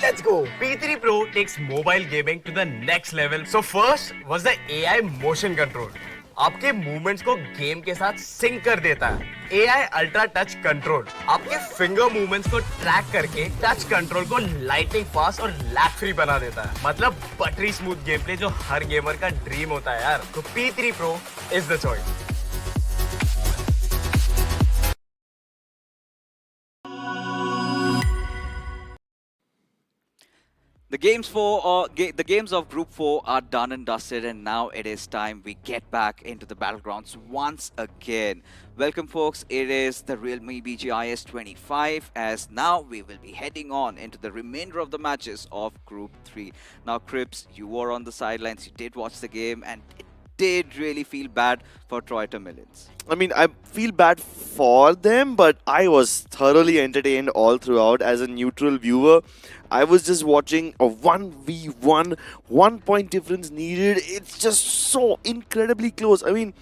Let's go! P3 Pro takes mobile gaming to the next level. So first was the AI motion control. आपके movements को game के साथ sink कर देता है. AI ultra touch control आपके finger movements को track करके टच कंट्रोल को लाइटिंग फास्ट और लैग फ्री बना देता है. मतलब बटरी स्मूथ गेम प्ले जो हर गेमर का ड्रीम होता है यार. तो P3 Pro is the choice. The games of Group 4 are done and dusted, and now it is time we get back into the battlegrounds once again. Welcome, folks. It is the realme BGIS 25, as now we will be heading on into the remainder of the matches of Group 3. Now, Cripps, you were on the sidelines, you did watch the game, and it did really feel bad for Troy Tamilians. I mean, I feel bad for them, but I was thoroughly entertained all throughout as a neutral viewer. I was just watching a 1v1, 1 point difference needed. It's just so incredibly close. I mean,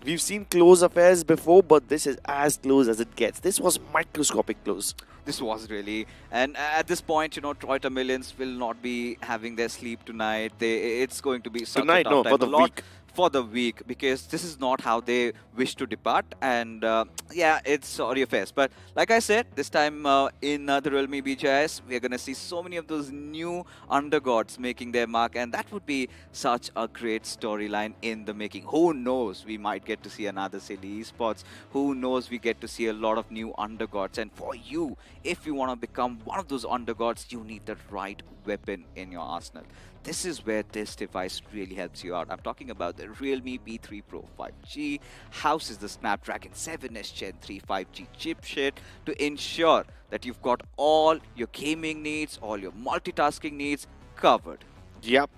we've seen close affairs before, but this is as close as it gets. This was microscopic close. This was really, and at this point, you know, Troy Tamilians will not be having their sleep tonight. It's going to be such a tough time. For the week. For the week, because this is not how they wish to depart, and yeah, it's sorry affairs. But like I said, this time in the realme BGIS, we are going to see so many of those new undergods making their mark, and that would be such a great storyline in the making. Who knows, we might get to see another silly esports. Who knows, we get to see a lot of new undergods. And for you, if you want to become one of those undergods, you need the right weapon in your arsenal. This is where this device really helps you out. I'm talking about the Realme P3 Pro 5G, houses the Snapdragon 7S Gen 3 5G chipset to ensure that you've got all your gaming needs, all your multitasking needs covered. Yep.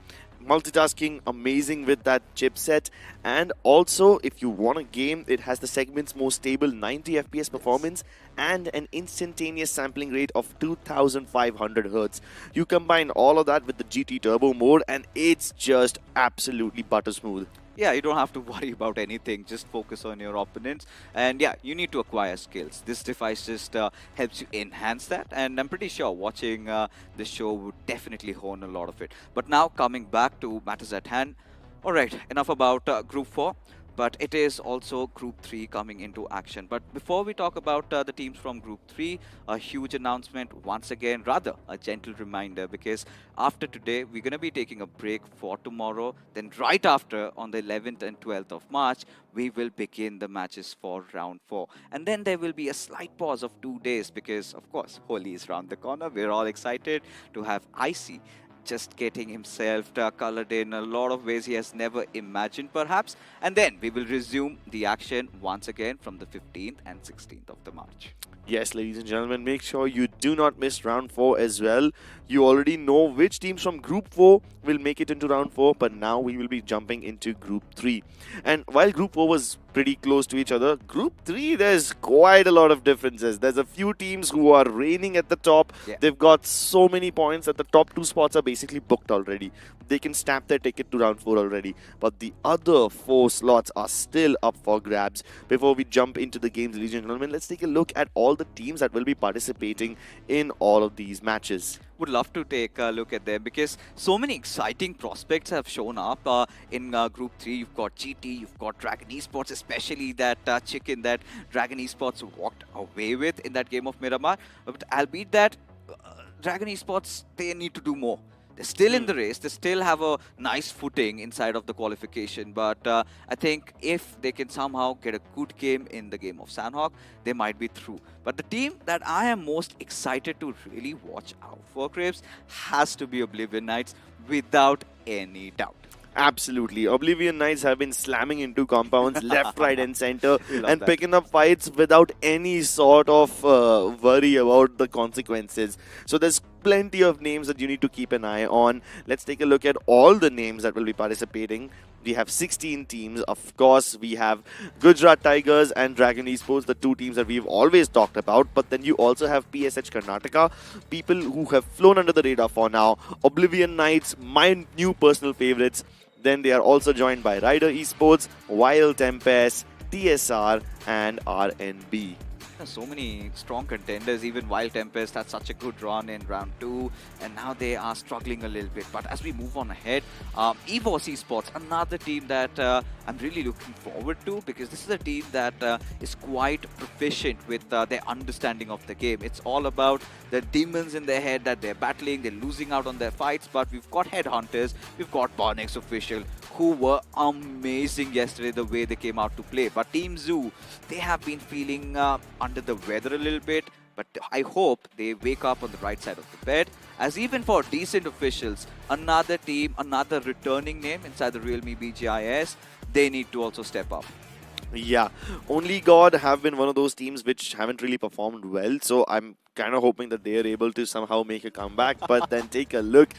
Multitasking amazing with that chipset, and also if you want a game, it has the segment's most stable 90 FPS performance and an instantaneous sampling rate of 2500 Hz. You combine all of that with the GT Turbo mode and it's just absolutely butter smooth. Yeah, you don't have to worry about anything. Just focus on your opponents. And yeah, you need to acquire skills. This device just helps you enhance that. And I'm pretty sure watching this show would definitely hone a lot of it. But now coming back to matters at hand. All right, enough about Group 4. But it is also Group 3 coming into action. But before we talk about the teams from Group 3, a huge announcement once again, rather a gentle reminder, because after today, we're going to be taking a break for tomorrow. Then, right after, on the 11th and 12th of March, we will begin the matches for round 4. And then there will be a slight pause of 2 days because, of course, Holi is around the corner. We're all excited to have Icy just getting himself colored in a lot of ways he has never imagined, perhaps. And then we will resume the action once again from the 15th and 16th of the March. Yes, ladies and gentlemen, make sure you do not miss round 4 as well. You already know which teams from Group 4 will make it into round 4, but now we will be jumping into Group 3. And while Group 4 was pretty close to each other, Group 3, there's quite a lot of differences. There's a few teams who are reigning at the top. Yeah. They've got so many points that the top 2 spots are basically booked already. They can stamp their ticket to round 4 already. But the other 4 slots are still up for grabs. Before we jump into the games, ladies and gentlemen, let's take a look at all the teams that will be participating in all of these matches. Would love to take a look at them because so many exciting prospects have shown up in Group 3. You've got GT, you've got Dragon Esports, especially that chicken that Dragon Esports walked away with in that game of Miramar. But albeit that Dragon Esports, they need to do more. They're still in the race. They still have a nice footing inside of the qualification. But I think if they can somehow get a good game in the game of Sandhawk, they might be through. But the team that I am most excited to really watch out for, Crips, has to be Oblivion Knights without any doubt. Absolutely. Oblivion Knights have been slamming into compounds left, right, and center We love and that. picking up fights without any sort of worry about the consequences. So there's plenty of names that you need to keep an eye on. Let's take a look at all the names that will be participating. We have 16 teams. Of course, we have Gujarat Tigers and Dragon Esports, the 2 teams that we've always talked about. But then you also have PSH Karnataka, people who have flown under the radar for now. Oblivion Knights, my new personal favorites. Then they are also joined by Rider Esports, Wild Tempest, TSR, and RNB. So many strong contenders. Even Wild Tempest had such a good run in round 2, and now they are struggling a little bit. But as we move on ahead, EVOS Esports, another team that I'm really looking forward to, because this is a team that is quite proficient with their understanding of the game. It's all about the demons in their head that they're battling, they're losing out on their fights. But we've got Headhunters, we've got Barnex Official, who were amazing yesterday the way they came out to play. But Team Zoo, they have been feeling under the weather a little bit, but I hope they wake up on the right side of the bed. As even for decent officials, another team, another returning name inside the realme BGIS, they need to also step up. Yeah, Only God have been one of those teams which haven't really performed well. So I'm kind of hoping that they are able to somehow make a comeback. But then take a look.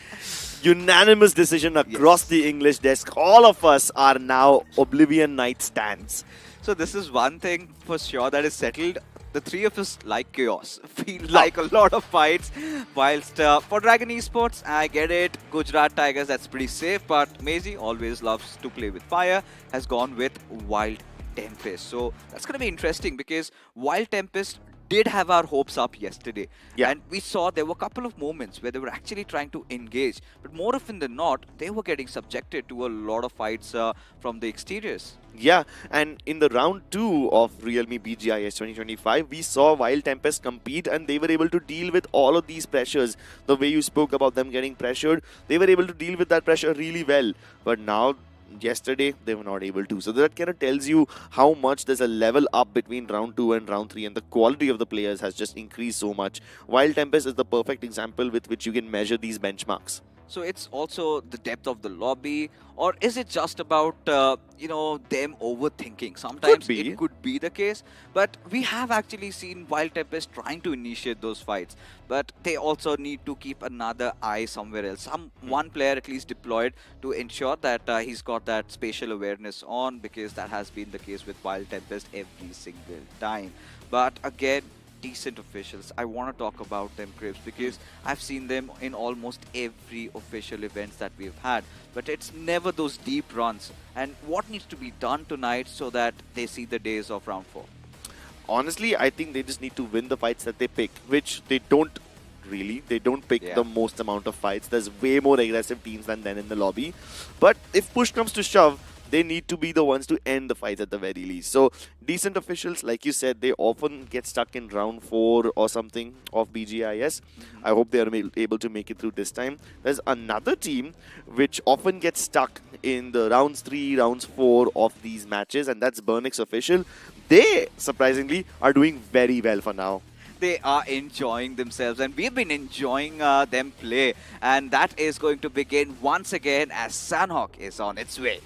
Unanimous decision across the English desk. All of us are now Oblivion Knight stands. So this is one thing for sure that is settled. The 3 of us like chaos. We like a lot of fights. Whilst for Dragon Esports, I get it. Gujarat Tigers, that's pretty safe. But Maisie always loves to play with fire. Has gone with Wild Tempest. So that's going to be interesting because Wild Tempest did have our hopes up yesterday. Yeah. And we saw there were a couple of moments where they were actually trying to engage. But more often than not, they were getting subjected to a lot of fights from the exteriors. Yeah, and in the round 2 of realme BGIS 2025, we saw Wild Tempest compete and they were able to deal with all of these pressures. The way you spoke about them getting pressured, they were able to deal with that pressure really well. But now, yesterday, they were not able to. So that kind of tells you how much there's a level up between round 2 and round 3, and the quality of the players has just increased so much. Wild Tempest is the perfect example with which you can measure these benchmarks. So it's also the depth of the lobby, or is it just about them overthinking? Sometimes be. it could be the case, but we have actually seen Wild Tempest trying to initiate those fights, but they also need to keep another eye somewhere else. One player at least deployed to ensure that he's got that spatial awareness on, because that has been the case with Wild Tempest every single time. But again, decent officials, I want to talk about them, Cribs, because I've seen them in almost every official events that we've had. But it's never those deep runs. And what needs to be done tonight so that they see the days of round 4? Honestly, I think they just need to win the fights that they pick, which they don't really. They don't pick Yeah. the most amount of fights. There's way more aggressive teams than them in the lobby. But if push comes to shove, they need to be the ones to end the fights at the very least. So decent officials, like you said, they often get stuck in round 4 or something of BGIS. I hope they are able to make it through this time. There's another team which often gets stuck in the rounds 3, rounds 4 of these matches, and that's Burnix official. They surprisingly are doing very well for now. They are enjoying themselves, and we've been enjoying them play. And that is going to begin once again as Sanhok is on its way.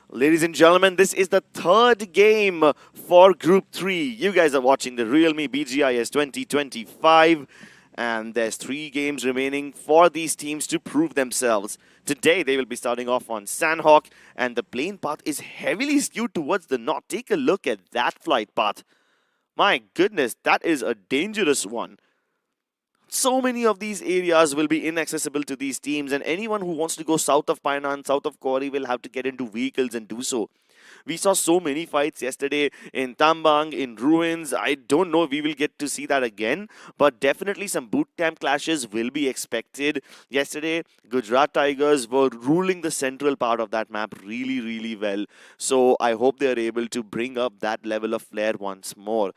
Ladies and gentlemen, this is the third game for Group 3. You guys are watching the realme BGIS 2025, and there's 3 games remaining for these teams to prove themselves. Today, they will be starting off on Sandhawk, and the plane path is heavily skewed towards the north. Take a look at that flight path. My goodness, that is a dangerous one. So many of these areas will be inaccessible to these teams, and anyone who wants to go south of Painan, south of Kori will have to get into vehicles and do so. We saw so many fights yesterday in Tambang, in Ruins. I don't know if we will get to see that again, but definitely some boot camp clashes will be expected. Yesterday, Gujarat Tigers were ruling the central part of that map really, really well. So I hope they are able to bring up that level of flair once more.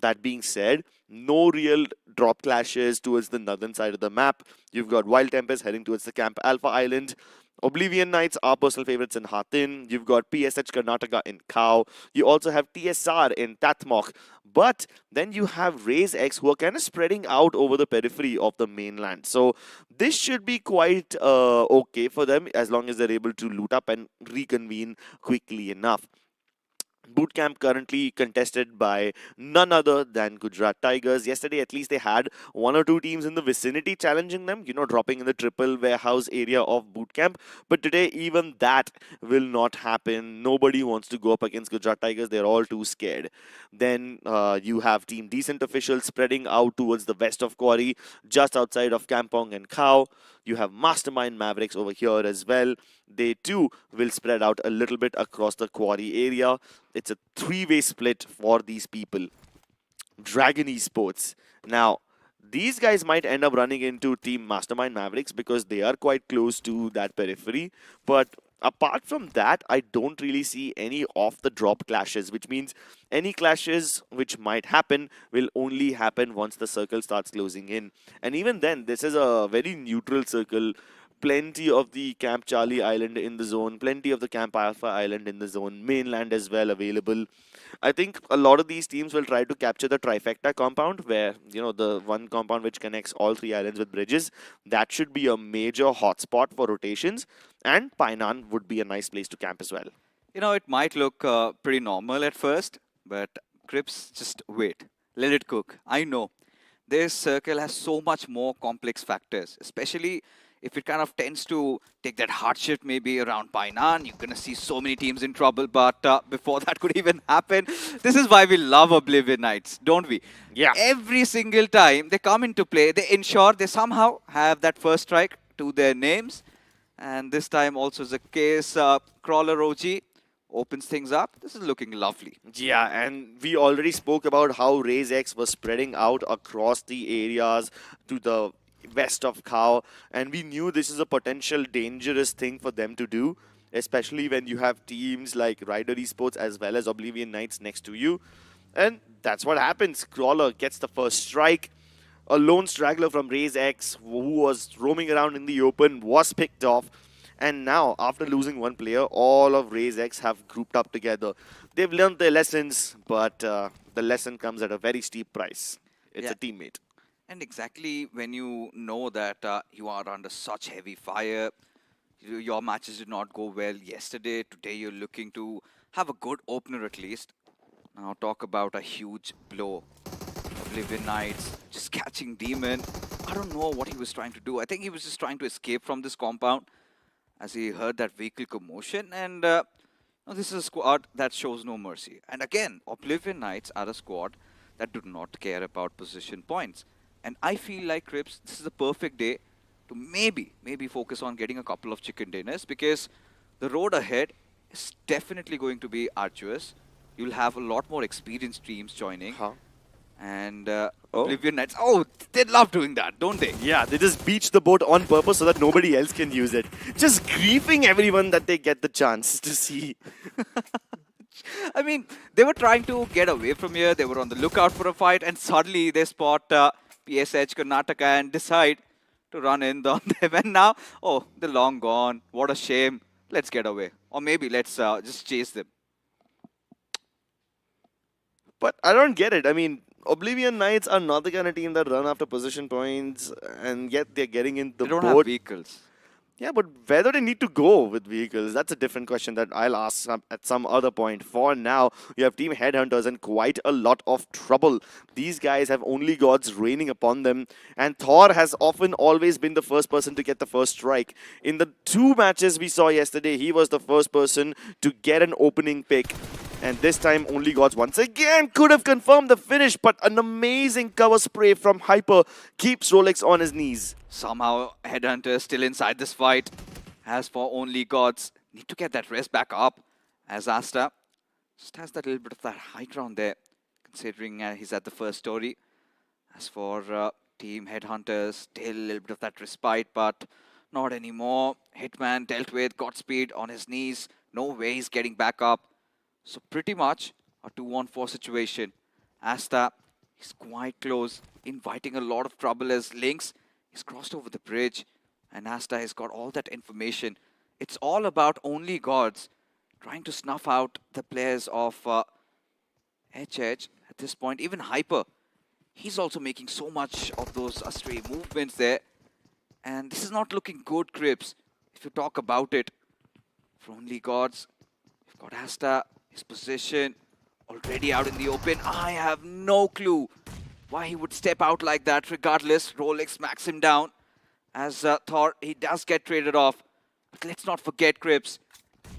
That being said, no real drop clashes towards the northern side of the map. You've got Wild Tempest heading towards the Camp Alpha Island. Oblivion Knights are personal favorites in Hatin. You've got PSH Karnataka in Khao. You also have TSR in Tatmok. But then you have Raise X who are kind of spreading out over the periphery of the mainland. So this should be quite okay for them as long as they're able to loot up and reconvene quickly enough. Bootcamp currently contested by none other than Gujarat Tigers. Yesterday, at least they had 1 or 2 teams in the vicinity challenging them, dropping in the triple warehouse area of Bootcamp. But today, even that will not happen. Nobody wants to go up against Gujarat Tigers. They're all too scared. Then you have Team Decent officials spreading out towards the west of Quarry, just outside of Kampong and Khao. You have Mastermind Mavericks over here as well. They too will spread out a little bit across the Quarry area. It's a 3-way split for these people. Dragon Esports. Now, these guys might end up running into Team Mastermind Mavericks because they are quite close to that periphery. But apart from that, I don't really see any off-the-drop clashes, which means any clashes which might happen will only happen once the circle starts closing in. And even then, this is a very neutral circle. Plenty of the Camp Charlie Island in the zone, plenty of the Camp Alpha Island in the zone, mainland as well available. I think a lot of these teams will try to capture the trifecta compound where, the one compound which connects all 3 islands with bridges. That should be a major hotspot for rotations, and Painan would be a nice place to camp as well. It might look pretty normal at first, but Crips, just wait. Let it cook. I know. This circle has so much more complex factors, especially if it kind of tends to take that hardship maybe around Painan. You're going to see so many teams in trouble, but before that could even happen, this is why we love Oblivion Knights, don't we? Yeah. Every single time they come into play, they ensure they somehow have that first strike to their names. And this time also is the case. Crawler OG opens things up. This is looking lovely. Yeah, and we already spoke about how Raise X was spreading out across the areas to the west of Khao, and we knew this is a potential dangerous thing for them to do, especially when you have teams like Rider Esports as well as Oblivion Knights next to you. And that's what happens. Crawler gets the first strike. A lone straggler from Raise X who was roaming around in the open was picked off. And now, after losing 1 player, all of Raise X have grouped up together. They've learned their lessons, but the lesson comes at a very steep price. It's a teammate. And exactly when you know that you are under such heavy fire, your matches did not go well yesterday. Today you're looking to have a good opener at least. Now talk about a huge blow Oblivion Knights just catching Demon. I don't know what he was trying to do. I think he was just trying to escape from this compound as he heard that vehicle commotion. And this is a squad that shows no mercy. And again, Oblivion Knights are a squad that do not care about position points. And I feel like, Crips, this is a perfect day to maybe focus on getting a couple of chicken dinners, because the road ahead is definitely going to be arduous. You'll have a lot more experienced teams joining. Huh? And Oh. Oblivion Knights, they love doing that, don't they? Yeah, they just beach the boat on purpose so that nobody else can use it. Just griefing everyone that they get the chance to see. I mean, they were trying to get away from here. They were on the lookout for a fight, and suddenly they spot PSH Karnataka and decide to run in on them. And now, they're long gone. What a shame. Let's get away. Or maybe let's just chase them. But I don't get it. I mean, Oblivion Knights are not the kind of team that run after position points, and yet they're getting in the They don't have boat. vehicles. Yeah, but whether they need to go with vehicles, that's a different question that I'll ask at some other point. For now, you have Team Headhunters in quite a lot of trouble. These guys have only gods raining upon them, and Thor has often always been the first person to get the first strike. In the 2 matches we saw yesterday, he was the first person to get an opening pick. And this time, Only Gods once again could have confirmed the finish, but an amazing cover spray from Hyper keeps Rolex on his knees. Somehow, Headhunter still inside this fight. As for Only Gods, need to get that rest back up. As Asta just has that little bit of that high ground there, considering he's at the first story. As for Team Headhunters, still a little bit of that respite, but not anymore. Hitman dealt with, Godspeed on his knees. No way he's getting back up. So pretty much a 2-on-4 situation. Asta is quite close, inviting a lot of trouble as Lynx is crossed over the bridge, and Asta has got all that information. It's all about Only Gods trying to snuff out the players of HH at this point. Even Hyper, he's also making so much of those astray movements there. And this is not looking good, Crips, if you talk about it. For Only Gods, you've got Asta, his position already out in the open. I have no clue why he would step out like that. Regardless, Rolex smacks him down. As Thor, he does get traded off. But let's not forget, Crips,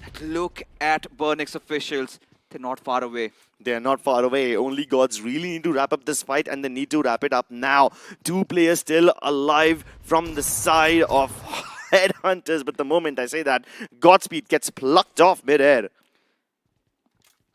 that look at Burnix officials. They're not far away. They're not far away. Only Gods really need to wrap up this fight, and they need to wrap it up now. 2 players still alive from the side of Headhunters. But the moment I say that, Godspeed gets plucked off midair.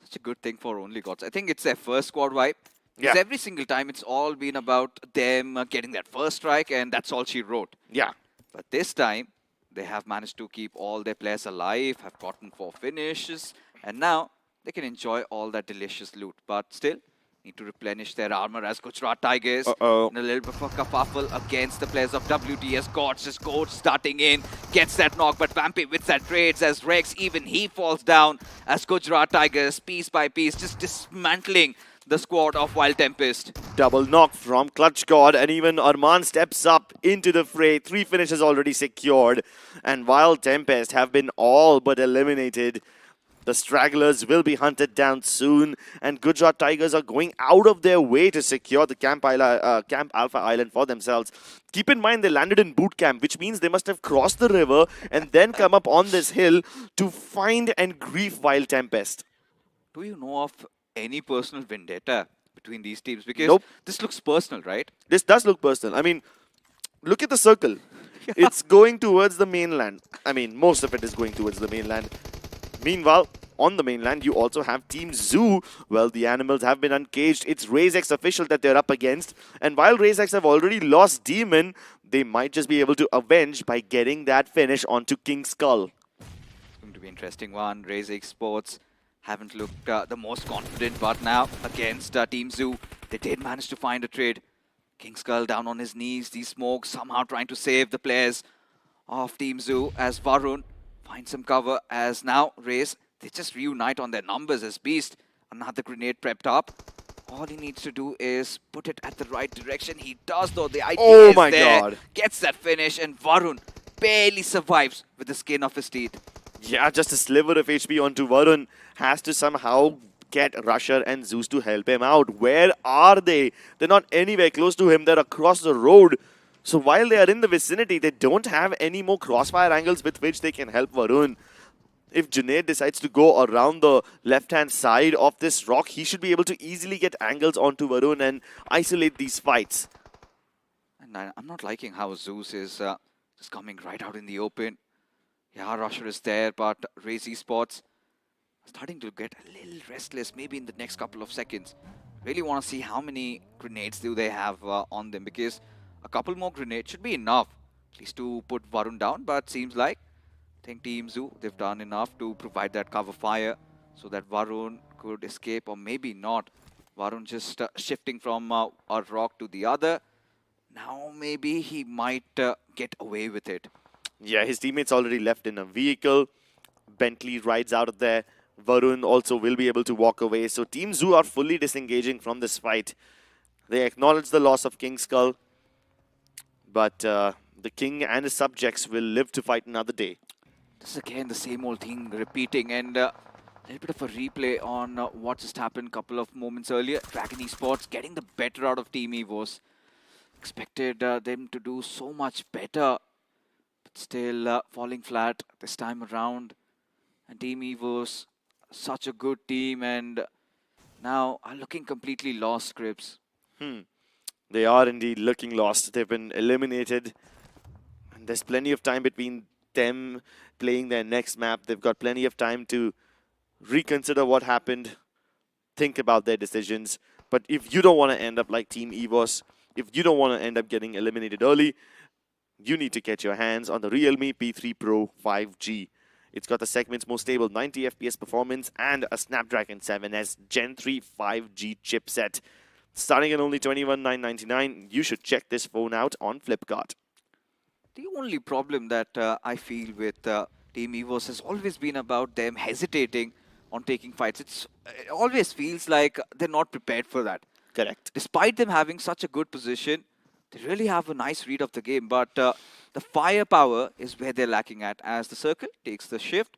Such a good thing for Only Gods. I think it's their first squad wipe. Because every single time it's all been about them getting that first strike, and that's all she wrote. Yeah. But this time, they have managed to keep all their players alive, have gotten 4 finishes, and now they can enjoy all that delicious loot. But still, need to replenish their armor as Gujarat Tigers in a little bit of a kerfuffle against the players of WTS. Gods just goes starting in, gets that knock, but Vampy with that trades as Rex, even he falls down as Gujarat Tigers, piece by piece, just dismantling the squad of Wild Tempest. Double knock from Clutch God, and even Arman steps up into the fray. 3 finishes already secured, and Wild Tempest have been all but eliminated. The stragglers will be hunted down soon, and Gujarat Tigers are going out of their way to secure the Camp Alpha Island for themselves. Keep in mind, they landed in boot camp, which means they must have crossed the river and then come up on this hill to find and grief Wild Tempest. Do you know of any personal vendetta between these teams? Because this looks personal, right? This does look personal. I mean, look at the circle. It's going towards the mainland. I mean, most of it is going towards the mainland. Meanwhile, on the mainland, you also have Team Zoo. Well, the animals have been uncaged. It's RazeX official that they're up against. And while RazeX have already lost Demon, they might just be able to avenge by getting that finish onto King Skull. It's going to be an interesting one. RazeX Sports haven't looked the most confident, but now against Team Zoo, they did manage to find a trade. King Skull down on his knees. These smokes somehow trying to save the players of Team Zoo as Varun finds some cover as now Raze, they just reunite on their numbers as Beast. Another grenade prepped up. All he needs to do is put it at the right direction. He does, though. The idea is my there. God. Gets that finish, and Varun barely survives with the skin of his teeth. Yeah, just a sliver of HP onto Varun has to somehow get Rusher and Zeus to help him out. Where are they? They're not anywhere close to him. They're across the road. So while they are in the vicinity, they don't have any more crossfire angles with which they can help Varun. If Junaid decides to go around the left-hand side of this rock, he should be able to easily get angles onto Varun and isolate these fights. And I'm not liking how Zeus is just coming right out in the open. Yeah, Rusher is there, but Raze Esports starting to get a little restless maybe in the next couple of seconds. Really want to see how many grenades do they have on them, because a couple more grenades should be enough at least to put Varun down, but seems like I think Team Zoo, they've done enough to provide that cover fire so that Varun could escape, or maybe not. Varun just shifting from a rock to the other. Now maybe he might get away with it. Yeah, his teammates already left in a vehicle. Bentley rides out of there. Varun also will be able to walk away. So Team Zoo are fully disengaging from this fight. They acknowledge the loss of King Skull, but the king and his subjects will live to fight another day. This is again the same old thing repeating, and a little bit of a replay on what just happened a couple of moments earlier. Dragon Esports getting the better out of Team Evos. Expected them to do so much better, but still falling flat this time around. And Team Evos, such a good team, and now are looking completely lost, Crips. They are indeed looking lost. They've been eliminated. And there's plenty of time between them playing their next map. They've got plenty of time to reconsider what happened, think about their decisions. But if you don't want to end up like Team Evos, if you don't want to end up getting eliminated early, you need to get your hands on the Realme P3 Pro 5G. It's got the segment's most stable 90 FPS performance and a Snapdragon 7S Gen 3 5G chipset. Starting at only $21,999, you should check this phone out on Flipkart. The only problem that I feel with Team Evos has always been about them hesitating on taking fights. It always feels like they're not prepared for that. Correct. Despite them having such a good position, they really have a nice read of the game, but the firepower is where they're lacking at. As the circle takes the shift,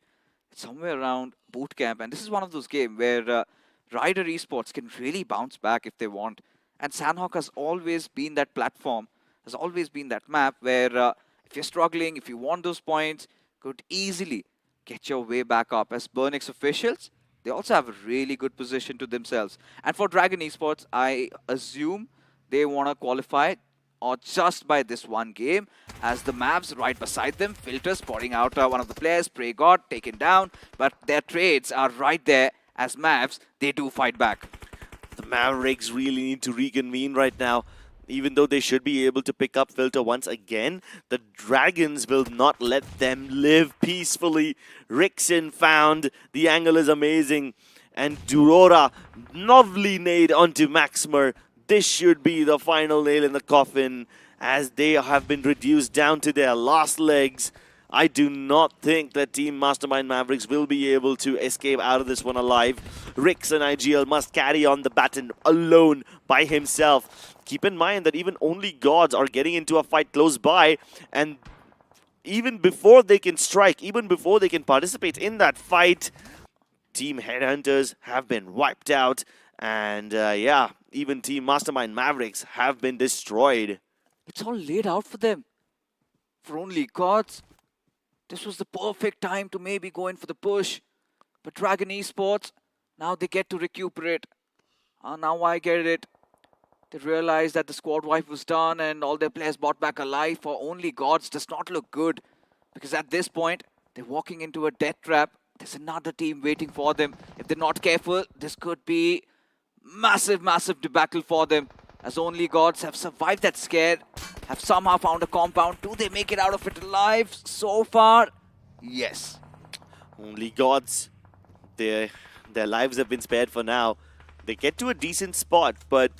it's somewhere around boot camp, and this is one of those games where Rider Esports can really bounce back if they want. And Sandhawk has always been that platform, has always been that map where if you're struggling, if you want those points, could easily get your way back up. As Burnix officials, they also have a really good position to themselves. And for Dragon Esports, I assume they want to qualify or just by this one game, as the Mavs right beside them, Filters spotting out one of the players, Pray God, taken down, but their trades are right there. As Mavs, they do fight back. The Mavericks really need to reconvene right now. Even though they should be able to pick up Filter once again, the Dragons will not let them live peacefully. Rickson found. The angle is amazing. And Durora, lovely nade onto Maxmer. This should be the final nail in the coffin, as they have been reduced down to their last legs. I do not think that Team Mastermind Mavericks will be able to escape out of this one alive. Rix and IGL must carry on the baton alone by himself. Keep in mind that even only gods are getting into a fight close by, and even before they can strike, even before they can participate in that fight, Team Headhunters have been wiped out, and yeah, even Team Mastermind Mavericks have been destroyed. It's all laid out for them. For only gods. This was the perfect time to maybe go in for the push. But Dragon Esports, now they get to recuperate. Now I get it. They realize that the squad wipe was done and all their players brought back alive for only gods does not look good. Because at this point, they're walking into a death trap. There's another team waiting for them. If they're not careful, this could be massive, massive debacle for them. As only gods have survived that scare, have somehow found a compound. Do they make it out of it alive so far? Yes. Only gods. Their lives have been spared for now. They get to a decent spot, but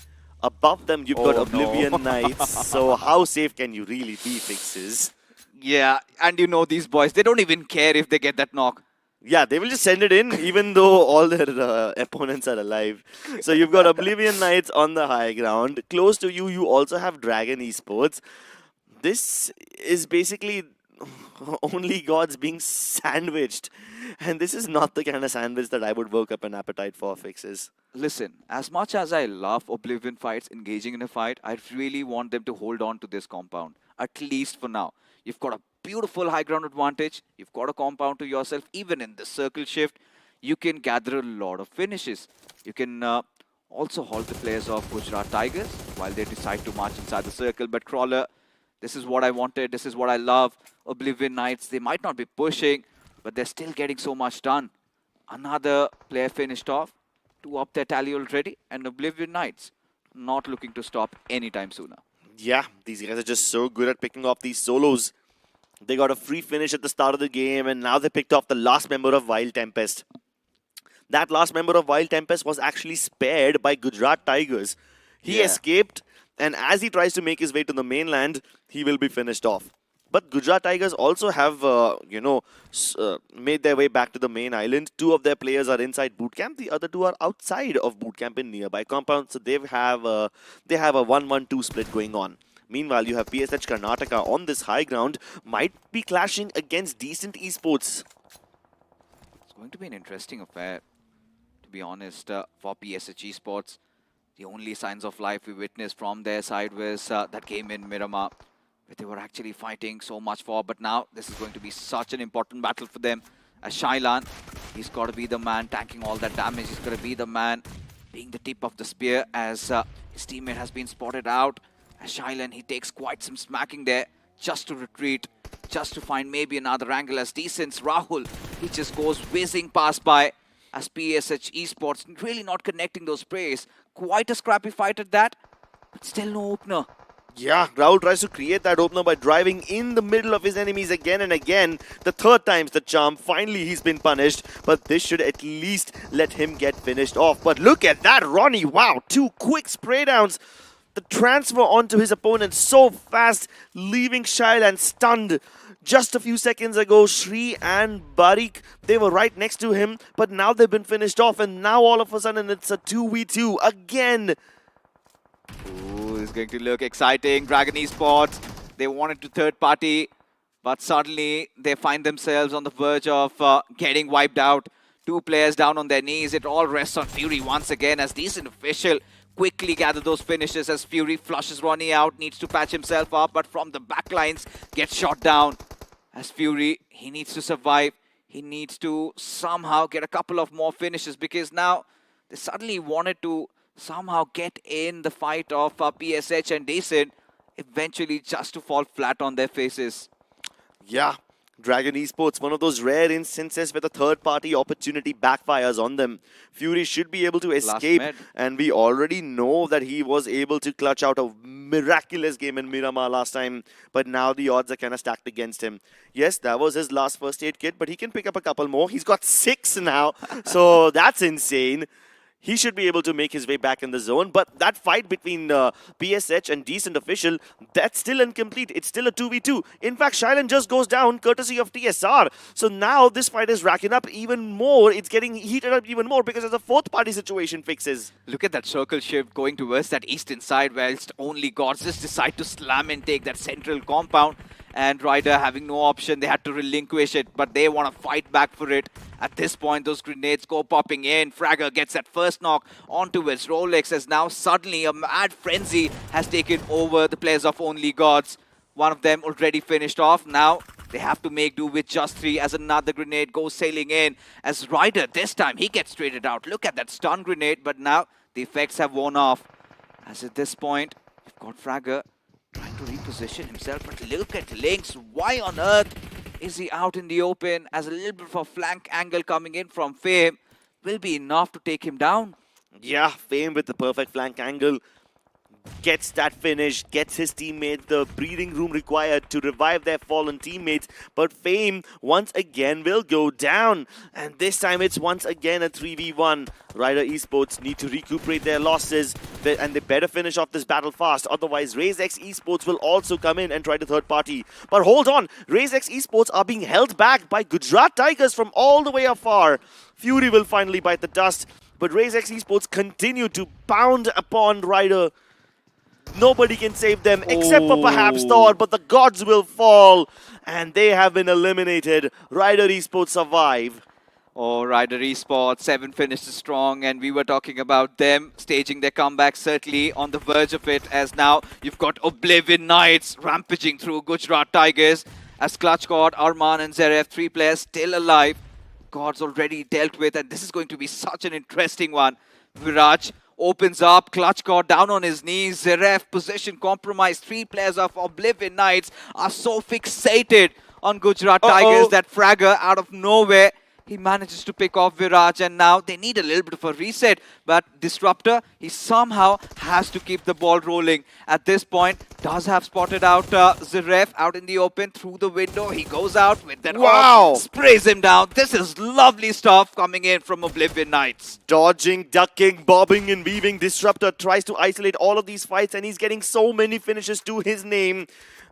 above them you've got Oblivion Knights. So how safe can you really be, Fixes? Yeah, and you know these boys, they don't even care if they get that knock. Yeah, they will just send it in even though all their opponents are alive. So you've got Oblivion Knights on the high ground. Close to you, you also have Dragon Esports. This is basically only gods being sandwiched. And this is not the kind of sandwich that I would work up an appetite for, Fixes. Listen, as much as I love Oblivion fights, engaging in a fight, I really want them to hold on to this compound, at least for now. You've got a beautiful high ground advantage. You've got a compound to yourself. Even in the circle shift, you can gather a lot of finishes. You can also halt the players of Gujarat Tigers while they decide to march inside the circle. But Crawler, this is what I wanted. This is what I love. Oblivion Knights, they might not be pushing, but they're still getting so much done. Another player finished off. Two up their tally already. And Oblivion Knights not looking to stop anytime sooner. Yeah, these guys are just so good at picking off these solos. They got a free finish at the start of the game, and now they picked off the last member of Wild Tempest. That last member of Wild Tempest was actually spared by Gujarat Tigers. He escaped, and as he tries to make his way to the mainland, he will be finished off. But Gujarat Tigers also have, made their way back to the main island. Two of their players are inside bootcamp. The other two are outside of bootcamp in nearby compounds. So they have a 1-1-2 split going on. Meanwhile, you have PSH Karnataka on this high ground, might be clashing against decent esports. It's going to be an interesting affair, to be honest, for PSH Esports. The only signs of life we witnessed from their side was that game in Miramar, where they were actually fighting so much for. But now, this is going to be such an important battle for them. As Shailan, he's got to be the man tanking all that damage. He's got to be the man being the tip of the spear as his teammate has been spotted out. As Shailan, he takes quite some smacking there just to retreat, just to find maybe another angle. As Decent's Rahul, he just goes whizzing past by as PSH Esports, really not connecting those sprays. Quite a scrappy fight at that, but still no opener. Yeah, Rahul tries to create that opener by driving in the middle of his enemies again and again. The third time's the charm. Finally, he's been punished, but this should at least let him get finished off. But look at that, Ronnie. Wow, two quick spray downs. The transfer onto his opponent so fast, leaving Shailan stunned. Just a few seconds ago, Shri and Barik, they were right next to him, but now they've been finished off, and now all of a sudden it's a 2v2 again. Ooh, this is going to look exciting. Dragon Esports, they wanted to third party, but suddenly they find themselves on the verge of getting wiped out. Two players down on their knees. It all rests on Fury once again as Decent Official quickly gather those finishes as Fury flushes Ronnie out, needs to patch himself up, but from the backlines gets shot down. As Fury, he needs to survive. He needs to somehow get a couple of more finishes because now they suddenly wanted to somehow get in the fight of PSH and Decent, eventually just to fall flat on their faces. Yeah, Dragon Esports, one of those rare instances where the third-party opportunity backfires on them. Fury should be able to escape, and we already know that he was able to clutch out a miraculous game in Miramar last time, but now the odds are kind of stacked against him. Yes, that was his last first aid kit, but he can pick up a couple more. He's got 6 now, so that's insane. He should be able to make his way back in the zone. But that fight between PSH and Decent Official, that's still incomplete. It's still a 2v2. In fact, Shailan just goes down courtesy of TSR. So now this fight is racking up even more. It's getting heated up even more because as a fourth party situation fixes. Look at that circle shift going towards that eastern side whilst only gods just decide to slam and take that central compound. And Ryder having no option, they had to relinquish it, but they want to fight back for it. At this point, those grenades go popping in. Fragger gets that first knock onto his Rolex as now suddenly a mad frenzy has taken over the players of Only Gods. One of them already finished off. Now they have to make do with just 3 as another grenade goes sailing in. As Ryder, this time, he gets traded out. Look at that stun grenade, but now the effects have worn off. As at this point, you've got Fragger trying to reposition himself, but look at Lynx. Why on earth is he out in the open as a little bit of a flank angle coming in from Fame will be enough to take him down? Yeah, Fame with the perfect flank angle gets that finish, gets his teammate the breathing room required to revive their fallen teammates. But Fame once again will go down. And this time it's once again a 3v1. Ryder Esports need to recuperate their losses and they better finish off this battle fast. Otherwise, RazeX Esports will also come in and try to third party. But hold on, RazeX Esports are being held back by Gujarat Tigers from all the way afar. Fury will finally bite the dust. But RazeX Esports continue to pound upon Ryder. Nobody can save them except for perhaps Oh. Thor, but the gods will fall and they have been eliminated. Rider Esports survive. Oh, Rider Esports, 7 finishes strong, and we were talking about them staging their comeback, certainly on the verge of it, as now you've got Oblivion Knights rampaging through Gujarat Tigers, as Clutch God, Arman and Zeref, 3 players still alive. Gods already dealt with, and this is going to be such an interesting one. Viraj opens up, Clutch God down on his knees, Zeref position compromised. 3 players of Oblivion Knights are so fixated on Gujarat Tigers that Fragger out of nowhere, he manages to pick off Viraj, and now they need a little bit of a reset. But Disruptor, he somehow has to keep the ball rolling. At this point, does have spotted out Zeref out in the open through the window. He goes out with that Wow. arc, sprays him down. This is lovely stuff coming in from Oblivion Knights. Dodging, ducking, bobbing and weaving, Disruptor tries to isolate all of these fights and he's getting so many finishes to his name.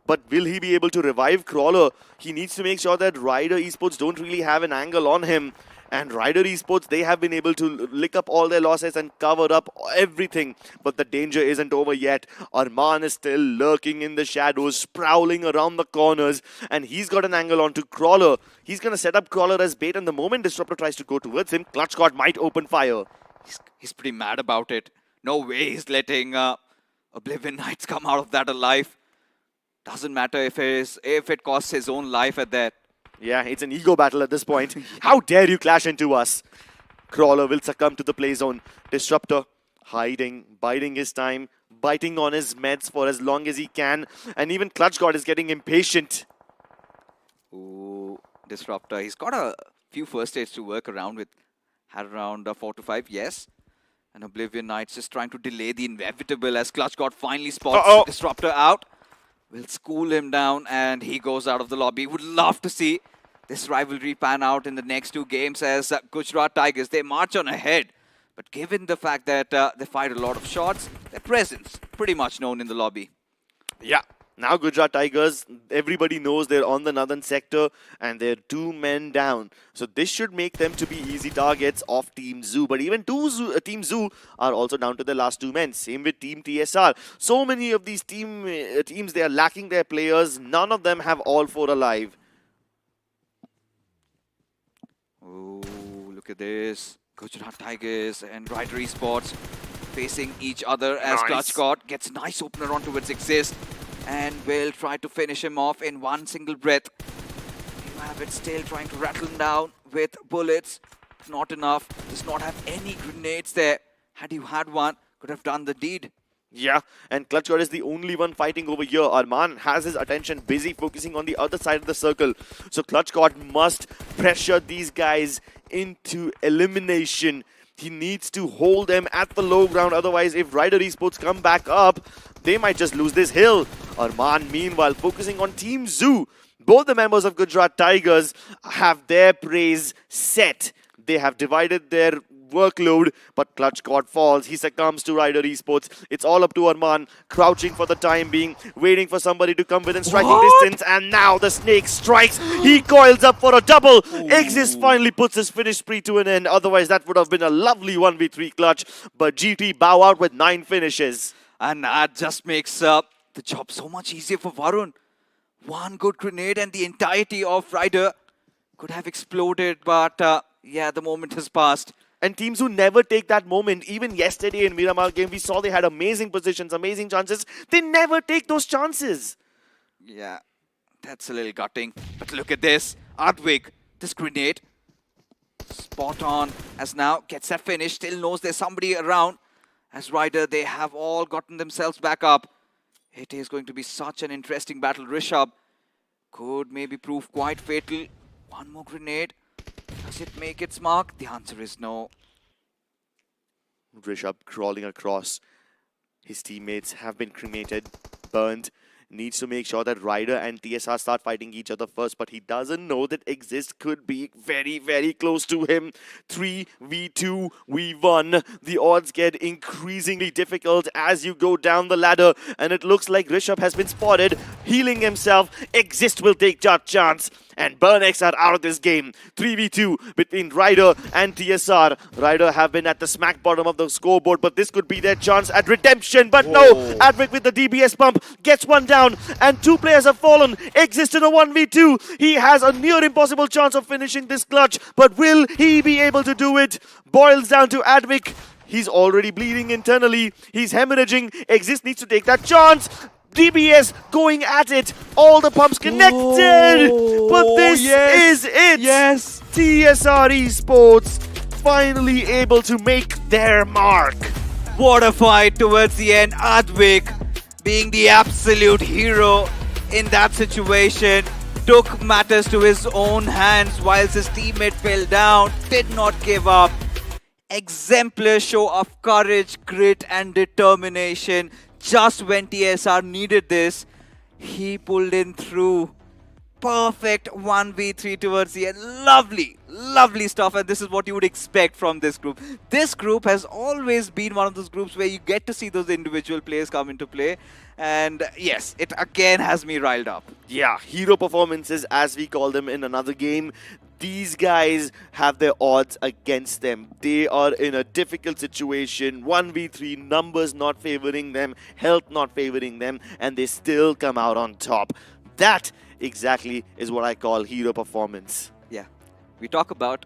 But will he be able to revive Crawler? He needs to make sure that Rider Esports don't really have an angle on him. And Rider Esports, they have been able to lick up all their losses and cover up everything. But the danger isn't over yet. Arman is still lurking in the shadows, prowling around the corners. And he's got an angle onto Crawler. He's going to set up Crawler as bait. And the moment Disruptor tries to go towards him, Clutch God might open fire. He's pretty mad about it. No way he's letting Oblivion Knights come out of that alive. Doesn't matter if it costs his own life at that. Yeah, it's an ego battle at this point. How dare you clash into us? Crawler will succumb to the play zone. Disruptor hiding, biding his time, biting on his meds for as long as he can. And even Clutch God is getting impatient. Ooh, Disruptor. He's got a few first aids to work around with. Had around 4 to 5, yes. And Oblivion Knights just trying to delay the inevitable as Clutch God finally spots Disruptor out. Will school him down and he goes out of the lobby. Would love to see this rivalry pan out in the next 2 games as Gujarat Tigers, they march on ahead. But given the fact that they fired a lot of shots, their presence pretty much known in the lobby. Yeah. Now Gujarat Tigers, everybody knows they're on the northern sector and they're 2 men down. So this should make them to be easy targets of Team Zoo. But even Team Zoo are also down to their last 2 men. Same with Team TSR. So many of these teams, they are lacking their players. None of them have all 4 alive. Oh, look at this. Gujarat Tigers and Rider Esports facing each other as Nice. Clutch God gets a nice opener onto its exist and will try to finish him off in one single breath. You have it still trying to rattle him down with bullets. Not enough. Does not have any grenades there. Had you had one, could have done the deed. Yeah, and Clutch God is the only one fighting over here. Arman has his attention busy focusing on the other side of the circle. So Clutch God must pressure these guys into elimination. He needs to hold them at the low ground. Otherwise, if Rider Esports come back up, they might just lose this hill. Arman, meanwhile, focusing on Team Zoo. Both the members of Gujarat Tigers have their praise set. They have divided their workload, but Clutch God falls. He succumbs to Rider Esports. It's all up to Arman, crouching for the time being, waiting for somebody to come within striking distance, and now the snake strikes. He coils up for a double. Exist finally puts his finish spree to an end. Otherwise, that would have been a lovely 1v3 clutch, but GT bow out with 9 finishes. And that just makes the job so much easier for Varun. One good grenade and the entirety of Rider could have exploded, but yeah, the moment has passed. And teams who never take that moment, even yesterday in Miramar game, we saw they had amazing positions, amazing chances. They never take those chances. Yeah, that's a little gutting. But look at this. Ardwig, this grenade. Spot on. As now gets that finish. Still knows there's somebody around. As Rider, they have all gotten themselves back up. It is going to be such an interesting battle. Rishabh could maybe prove quite fatal. One more grenade. Does it make its mark? The answer is no. Rishabh crawling across. His teammates have been cremated, burned. Needs to make sure that Rider and TSR start fighting each other first, but he doesn't know that Exist could be very, very close to him. 3v2, we won. The odds get increasingly difficult as you go down the ladder, and it looks like Rishabh has been spotted, healing himself. Exist will take that chance. And Burnex are out of this game. 3v2 between Ryder and TSR. Ryder have been at the smack bottom of the scoreboard, but this could be their chance at redemption. But no, Advik with the DBS pump gets one down, and two players have fallen. Exist in a 1v2. He has a near impossible chance of finishing this clutch, but will he be able to do it? Boils down to Advik. He's already bleeding internally. He's hemorrhaging. Exist needs to take that chance. DBS going at it. All the pumps connected. But this is it. Yes. TSR Esports finally able to make their mark. What a fight towards the end. Advik, being the absolute hero in that situation, took matters to his own hands whilst his teammate fell down, did not give up. Exemplary show of courage, grit and determination. Just when TSR needed this, he pulled in through. Perfect 1v3 towards the end. Lovely, lovely stuff, and this is what you would expect from this group. This group has always been one of those groups where you get to see those individual players come into play, and yes, it again has me riled up. Yeah, hero performances as we call them in another game. These guys have their odds against them. They are in a difficult situation. 1v3, numbers not favoring them, health not favoring them, and they still come out on top. That exactly is what I call hero performance. Yeah, we talk about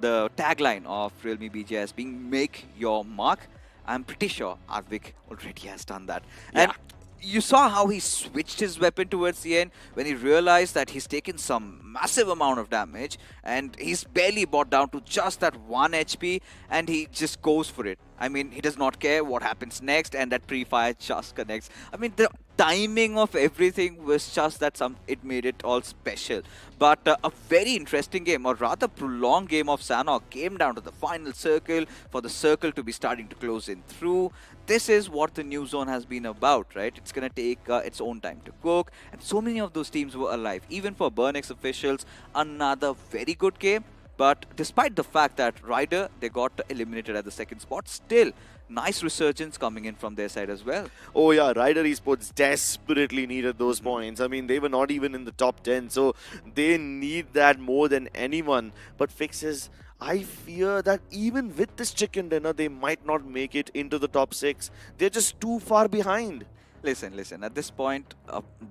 the tagline of realme BGIS being "Make Your Mark." I'm pretty sure Advik already has done that. And you saw how he switched his weapon towards the end when he realized that he's taken some massive amount of damage and he's barely brought down to just that 1 HP, and he just goes for it. I mean, he does not care what happens next, and that pre-fire just connects. I mean, the timing of everything was just that it made it all special. But a very interesting game, or rather prolonged game of Sanhok, came down to the final circle for the circle to be starting to close in through. This is what the new zone has been about, right? It's going to take its own time to cook, and so many of those teams were alive. Even for Burnex officials, another very good game. But despite the fact that Ryder, they got eliminated at the second spot, still nice resurgence coming in from their side as well. Oh yeah, Ryder Esports desperately needed those points. I mean, they were not even in the top 10, so they need that more than anyone. But Fixes, I fear that even with this chicken dinner, they might not make it into the top 6. They're just too far behind. Listen, at this point,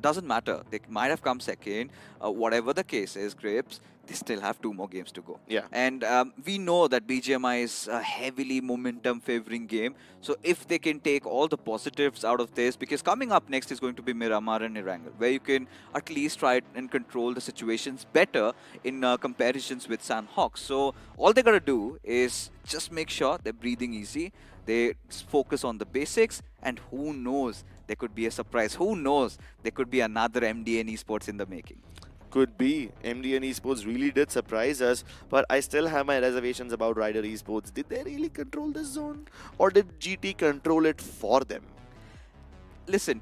doesn't matter. They might have come second. Whatever the case is, Grips, they still have 2 more games to go. Yeah. And we know that BGMI is a heavily momentum favoring game. So if they can take all the positives out of this, because coming up next is going to be Miramar and Erangel, where you can at least try and control the situations better in comparisons with Sanhok. So all they got to do is just make sure they're breathing easy. They focus on the basics, and who knows, there could be a surprise. Who knows, there could be another MDN Esports in the making. Could be. MDN Esports really did surprise us, but I still have my reservations about Ryder Esports. Did they really control this zone, or did GT control it for them? Listen,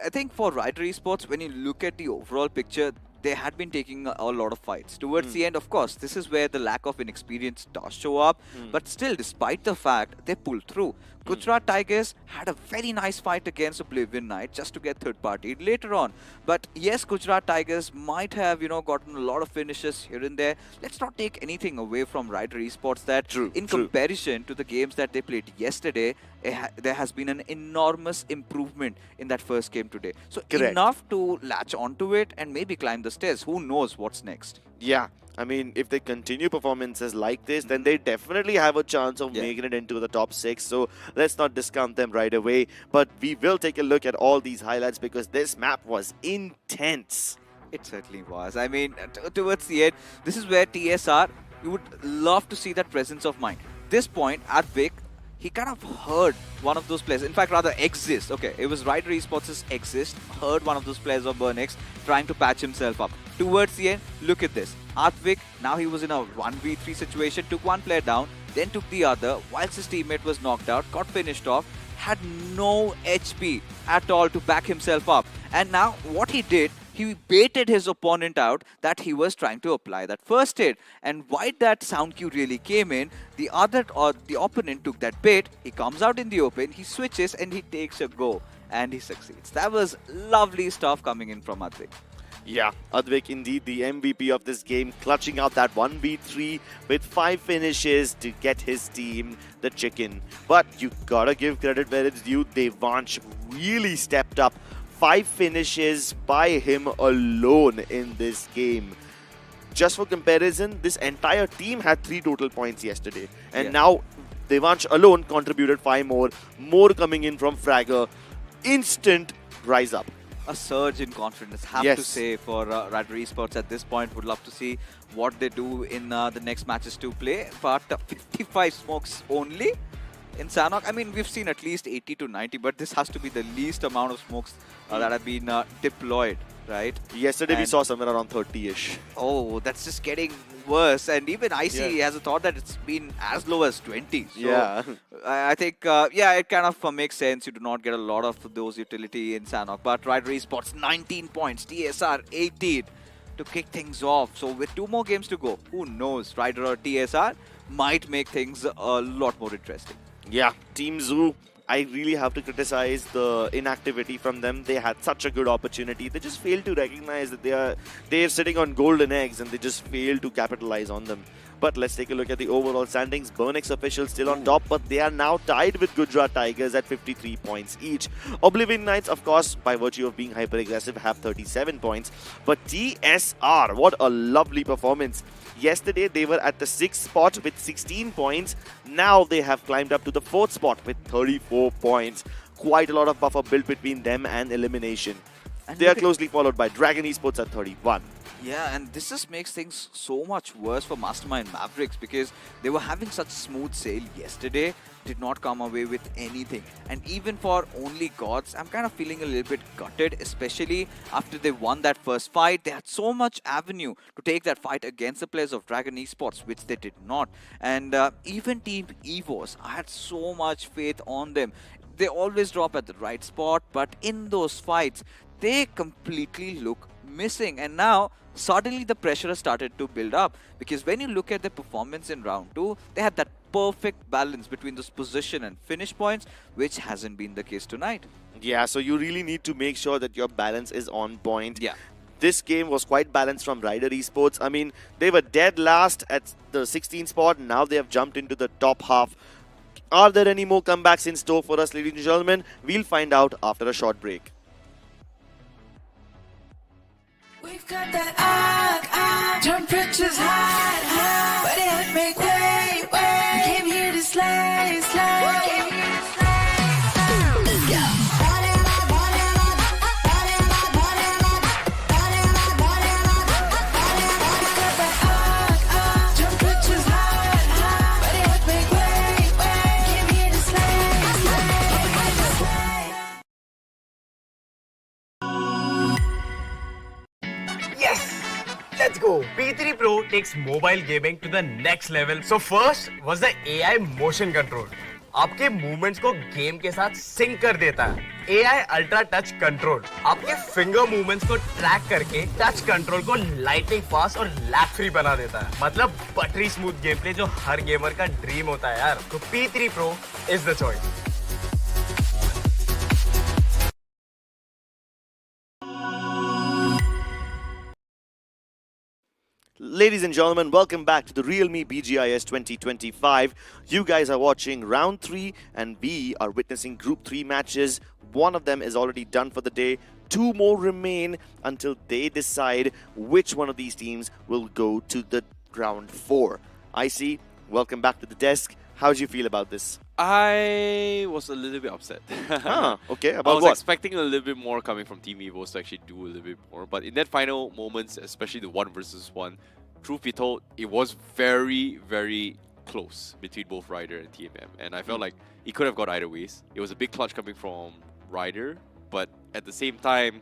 I think for Ryder Esports, when you look at the overall picture, they had been taking a lot of fights. Towards the end, of course, this is where the lack of inexperience does show up. But still, despite the fact, they pulled through. Gujarat Tigers had a very nice fight against Oblivion Knight just to get third party later on. But yes, Gujarat Tigers might have, gotten a lot of finishes here and there. Let's not take anything away from Ryder Esports that in comparison to the games that they played yesterday, there has been an enormous improvement in that first game today. So enough to latch onto it and maybe climb the stairs. Who knows what's next? Yeah. I mean, if they continue performances like this, then they definitely have a chance of making it into the top 6. So let's not discount them right away. But we will take a look at all these highlights because this map was intense. It certainly was. I mean, towards the end, this is where TSR, you would love to see that presence of mind. This point, Advik, he kind of heard one of those players. In fact, rather, Exist. Okay, it was Ryder Esports' Exist. Heard one of those players of Burnex trying to patch himself up. Towards the end, look at this. Advik, now he was in a 1v3 situation, took one player down, then took the other, whilst his teammate was knocked out, got finished off, had no HP at all to back himself up. And now, what he did, he baited his opponent out that he was trying to apply that first hit. And why that sound cue really came in, the opponent took that bait, he comes out in the open, he switches and he takes a go. And he succeeds. That was lovely stuff coming in from Advik. Yeah, Advik indeed the MVP of this game, clutching out that 1v3 with 5 finishes to get his team the chicken. But you gotta give credit where it's due. Devansh really stepped up. 5 finishes by him alone in this game. Just for comparison, this entire team had 3 total points yesterday. And now Devansh alone contributed 5 more. More coming in from Fragger. Instant rise up. A surge in confidence, have to say, for Rider Esports at this point. Would love to see what they do in the next matches to play. But 55 smokes only in Sanhok. I mean, we've seen at least 80 to 90, but this has to be the least amount of smokes that have been deployed, right? Yesterday we saw somewhere around 30-ish. Oh, that's just getting worse. And even IC has a thought that it's been as low as 20. So I think, it kind of makes sense. You do not get a lot of those utility in Sanhok. But Rider Esports, 19 points. TSR, 18 to kick things off. So with 2 more games to go, who knows? Rider or TSR might make things a lot more interesting. Yeah, Team Zoo, I really have to criticize the inactivity from them. They had such a good opportunity. They just failed to recognize that they're sitting on golden eggs and they just failed to capitalize on them. But let's take a look at the overall standings. Burnix officials still on top, but they are now tied with Gujarat Tigers at 53 points each. Oblivion Knights, of course, by virtue of being hyper-aggressive, have 37 points. But TSR, what a lovely performance. Yesterday, they were at the 6th spot with 16 points. Now they have climbed up to the 4th spot with 34 points. Quite a lot of buffer built between them and elimination. And they are closely followed by Dragon Esports at 31. Yeah, and this just makes things so much worse for Mastermind Mavericks because they were having such smooth sail yesterday, did not come away with anything. And even for Only Gods, I'm kind of feeling a little bit gutted, especially after they won that first fight. They had so much avenue to take that fight against the players of Dragon Esports, which they did not. And even Team EVOS, I had so much faith on them. They always drop at the right spot, but in those fights, they completely look missing. And now suddenly the pressure has started to build up because when you look at the performance in round 2, they had that perfect balance between those position and finish points, which hasn't been the case tonight. Yeah, so you really need to make sure that your balance is on point. Yeah. This game was quite balanced from Rider Esports. I mean, they were dead last at the 16th spot, and now they have jumped into the top half. Are there any more comebacks in store for us, ladies and gentlemen? We'll find out after a short break. We've got that temperatures high, but it make way. We came here to slay, Let's go! P3 Pro takes mobile gaming to the next level. So first was the AI motion control. आपके movements को game के साथ sink कर देता है. AI ultra touch control आपके finger movements को track करके टच कंट्रोल को लाइटिंग फास्ट और लैग फ्री बना देता है. मतलब बटरी स्मूथ गेम प्ले जो हर गेमर का ड्रीम होता है यार. तो P3 Pro is the choice. Ladies and gentlemen, welcome back to the realme BGIS 2025. You guys are watching round 3 and we are witnessing group 3 matches. One of them is already done for the day. 2 more remain until they decide which one of these teams will go to the round 4. IC, welcome back to the desk. How do you feel about this? I was a little bit upset. Okay. I About was what? expecting a little bit more coming from Team EVOS to actually do a little bit more. But in that final moments, especially the 1 versus 1, truth be told, it was very, very close between both Ryder and TMM. And I felt like it could have gone either ways. It was a big clutch coming from Ryder, but at the same time,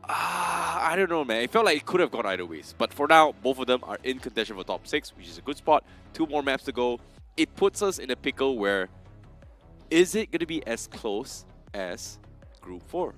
I don't know, man. It felt like it could have gone either ways. But for now, both of them are in contention for top 6, which is a good spot. 2 more maps to go. It puts us in a pickle where is it going to be as close as Group 4?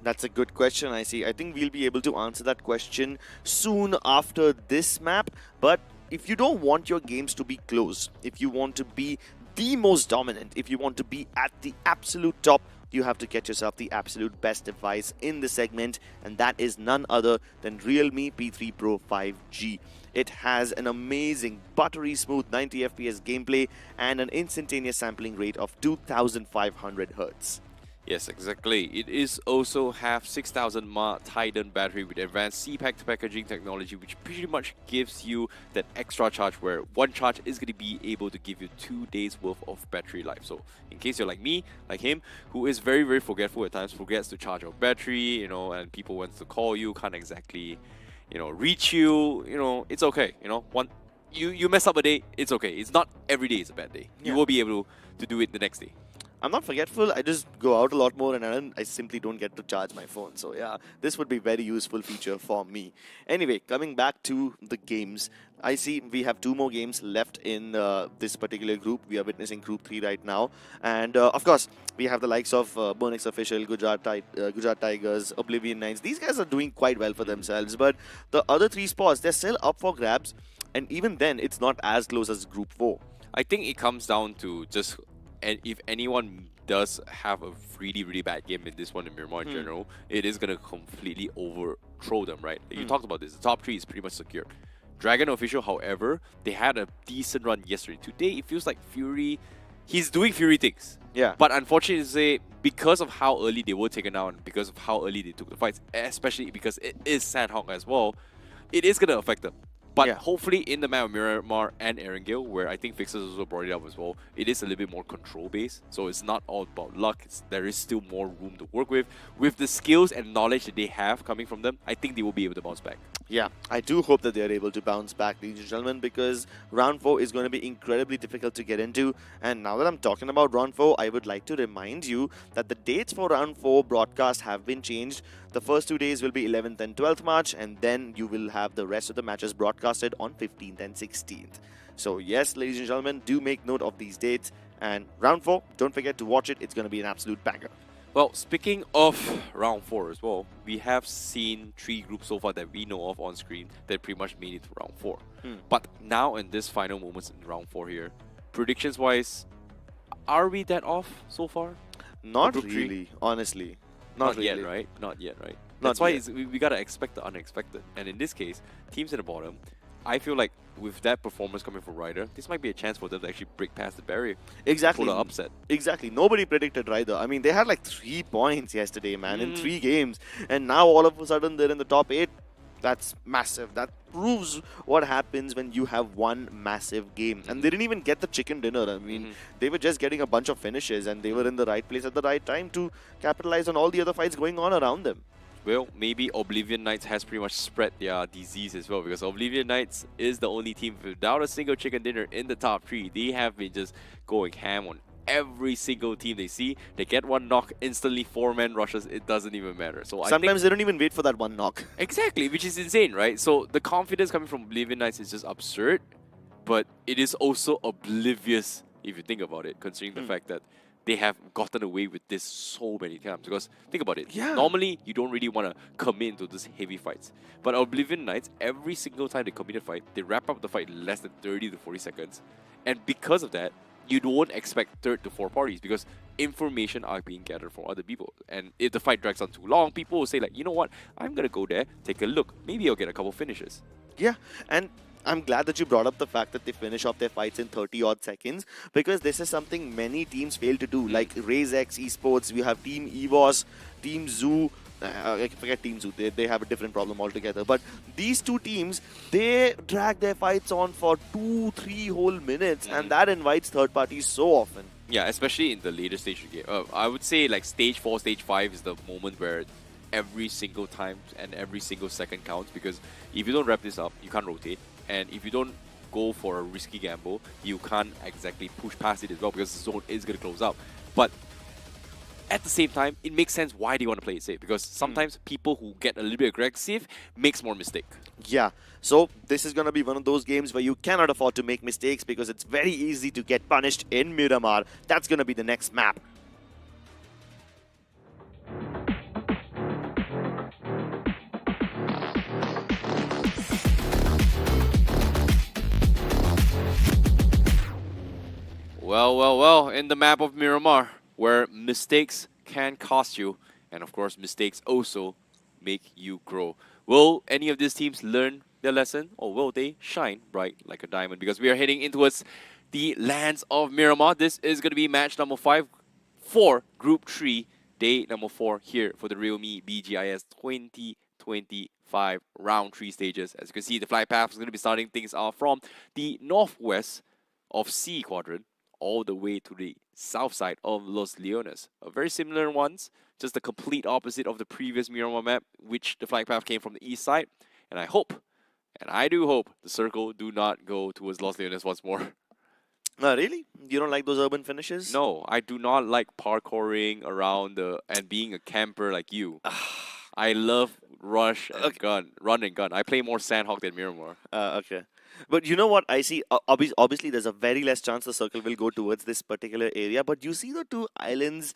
That's a good question, I see. I think we'll be able to answer that question soon after this map. But if you don't want your games to be close, if you want to be the most dominant, if you want to be at the absolute top, you have to get yourself the absolute best device in the segment, and that is none other than Realme P3 Pro 5G. It has an amazing, buttery smooth 90 FPS gameplay and an instantaneous sampling rate of 2500 Hz. Yes, exactly. It is also have 6000 mAh Titan battery with advanced CPAC packaging technology, which pretty much gives you that extra charge where one charge is going to be able to give you 2 days worth of battery life. So in case you're like me, like him, who is very, very forgetful at times, forgets to charge your battery, and people wants to call you, can't exactly, reach you, it's okay. You mess up a day, it's okay. It's not every day is a bad day. You Yeah. will be able to do it the next day. I'm not forgetful. I just go out a lot more, and I simply don't get to charge my phone. So yeah, this would be very useful feature for me. Anyway, coming back to the games, I see we have 2 more games left in this particular group. We are witnessing Group 3 right now, and of course we have the likes of Burnix Official, Gujarat Tigers, Oblivion Knights. These guys are doing quite well for themselves, but the other 3 spots, they're still up for grabs, and even then, it's not as close as Group 4. I think it comes down to just, and if anyone does have a really, really bad game in this one in Miramar in general, it is going to completely overthrow them, right? You talked about this. The top 3 is pretty much secure. Dragon Official, however, they had a decent run yesterday. Today, it feels like Fury, he's doing Fury things. Yeah. But unfortunately, because of how early they were taken out and because of how early they took the fights, especially because it is Sandhawk as well, it is going to affect them. But Yeah. hopefully in the map of Miramar and Erangel, where I think Fixers also brought it up as well, it is a little bit more control-based. So it's not all about luck. There is still more room to work with. With the skills and knowledge that they have coming from them, I think they will be able to bounce back. Yeah, I do hope that they are able to bounce back, ladies and gentlemen, because round 4 is going to be incredibly difficult to get into. And now that I'm talking about round 4, I would like to remind you that the dates for round 4 broadcast have been changed. The first 2 days will be 11th and 12th March, and then you will have the rest of the matches broadcasted on 15th and 16th. So yes, ladies and gentlemen, do make note of these dates. And round 4, don't forget to watch it. It's going to be an absolute banger. Well, speaking of round 4 as well, we have seen 3 groups so far that we know of on screen that pretty much made it to round 4. But now in this final moments in round 4 here, predictions-wise, are we that off so far? Not Group three? really, honestly. Not really. yet, right? Not yet, right? Not That's why yet. we gotta expect the unexpected. And in this case, teams at the bottom, I feel like with that performance coming from Ryder, this might be a chance for them to actually break past the barrier. Exactly. Pull an upset. Exactly. Nobody predicted Ryder. I mean, they had like 3 points yesterday, man, in 3 games. And now all of a sudden they're in the top 8. That's massive. That proves what happens when you have one massive game. And they didn't even get the chicken dinner. I mean, they were just getting a bunch of finishes and they were in the right place at the right time to capitalize on all the other fights going on around them. Well, maybe Oblivion Knights has pretty much spread their disease as well, because Oblivion Knights is the only team without a single chicken dinner in the top 3. They have been just going ham on every single team they see. They get one knock, instantly 4-man rushes, it doesn't even matter. So Sometimes they don't even wait for that one knock. Exactly, which is insane, right? So the confidence coming from Oblivion Knights is just absurd, but it is also oblivious if you think about it, considering the fact that they have gotten away with this so many times. Because think about it, Yeah. normally you don't really want to commit into these heavy fights. But Oblivion Knights, every single time they commit a fight, they wrap up the fight in less than 30 to 40 seconds. And because of that, you don't expect third to 4 parties because information are being gathered from other people. And if the fight drags on too long, people will say like, you know what, I'm going to go there, take a look. Maybe I'll get a couple finishes. Yeah, and I'm glad that you brought up the fact that they finish off their fights in 30-odd seconds, because this is something many teams fail to do. Like RazeX Esports, we have Team EVOS, Team Zoo. I forget Team Zoo, they have a different problem altogether. But these 2 teams, they drag their fights on for 2-3 whole minutes, and that invites third parties so often. Yeah, especially in the later stage of the game. I would say like stage 4, stage 5 is the moment where every single time and every single second counts, because if you don't wrap this up, you can't rotate. And if you don't go for a risky gamble, you can't exactly push past it as well, because the zone is going to close up. But at the same time, it makes sense why they want to play it safe, because sometimes people who get a little bit aggressive makes more mistake. Yeah, so this is going to be one of those games where you cannot afford to make mistakes, because it's very easy to get punished in Miramar. That's going to be the next map. Well, in the map of Miramar, where mistakes can cost you. And of course, mistakes also make you grow. Will any of these teams learn their lesson, or will they shine bright like a diamond? Because we are heading in towards the lands of Miramar. This is going to be match number 5 for Group 3, day number 4 here for the realme BGIS 2025 round 3 stages. As you can see, the flight path is going to be starting things off from the northwest of C quadrant all the way to the south side of Los Leones. A very similar ones, just the complete opposite of the previous Miramar map, which the flight path came from the east side. And I hope, and I do hope, the circle do not go towards Los Leones once more. Really? You don't like those urban finishes? No, I do not like parkouring around and being a camper like you. I love rush and gun, run and gun. I play more Sandhawk than Miramar. Okay. But you know what I see? Obviously, there's a very less chance the circle will go towards this particular area. But you see the two islands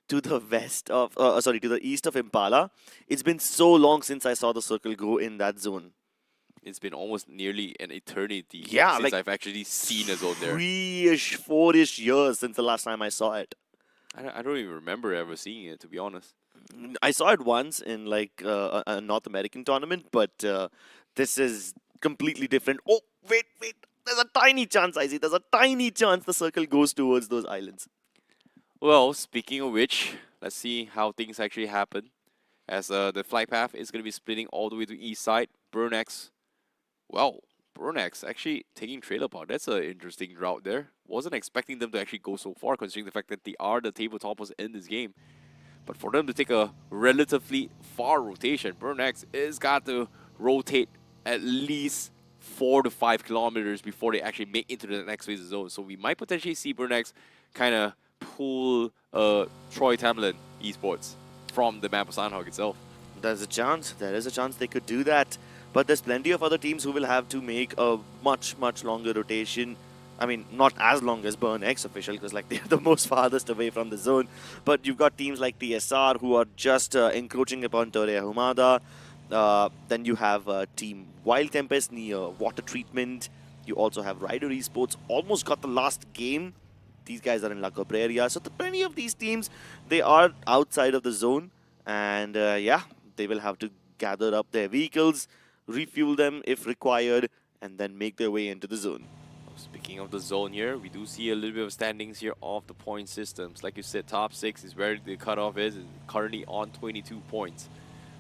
to the west of, sorry, to the east of Impala. It's been so long since I saw the circle go in that zone. It's been almost nearly an eternity Yeah, since like I've actually seen a zone there. 3-ish, 4-ish years since the last time I saw it. I don't even remember ever seeing it, to be honest. I saw it once in like a North American tournament, but this is completely different. Oh, wait. There's a tiny chance, I see. There's a tiny chance the circle goes towards those islands. Well, speaking of which, let's see how things actually happen. As the flight path is going to be splitting all the way to east side. Burnex, well, Burnex actually taking trailer park. That's an interesting route there. Wasn't expecting them to actually go so far, considering the fact that they are the tabletoppers in this game. But for them to take a relatively far rotation, Burnex is got to rotate at least 4 to 5 kilometers before they actually make it to the next phase of the zone. So we might potentially see Burnex kind of pull Troy Tamlin Esports from the map of Sandhawk itself. There's a chance. There is a chance they could do that. But there's plenty of other teams who will have to make a much longer rotation. I mean, not as long as Burn X official, because like they're the most farthest away from the zone. But you've got teams like TSR who are just encroaching upon Torre Humada. Then you have Team Wild Tempest near Water Treatment. You also have Rider Esports. Almost got the last game. These guys are in La Cabrera. So plenty of these teams, they are outside of the zone. And yeah, they will have to gather up their vehicles, refuel them if required, and then make their way into the zone. Speaking of the zone here, we do see a little bit of standings here of the point systems. Like you said, top 6 is where the cutoff is currently on 22 points.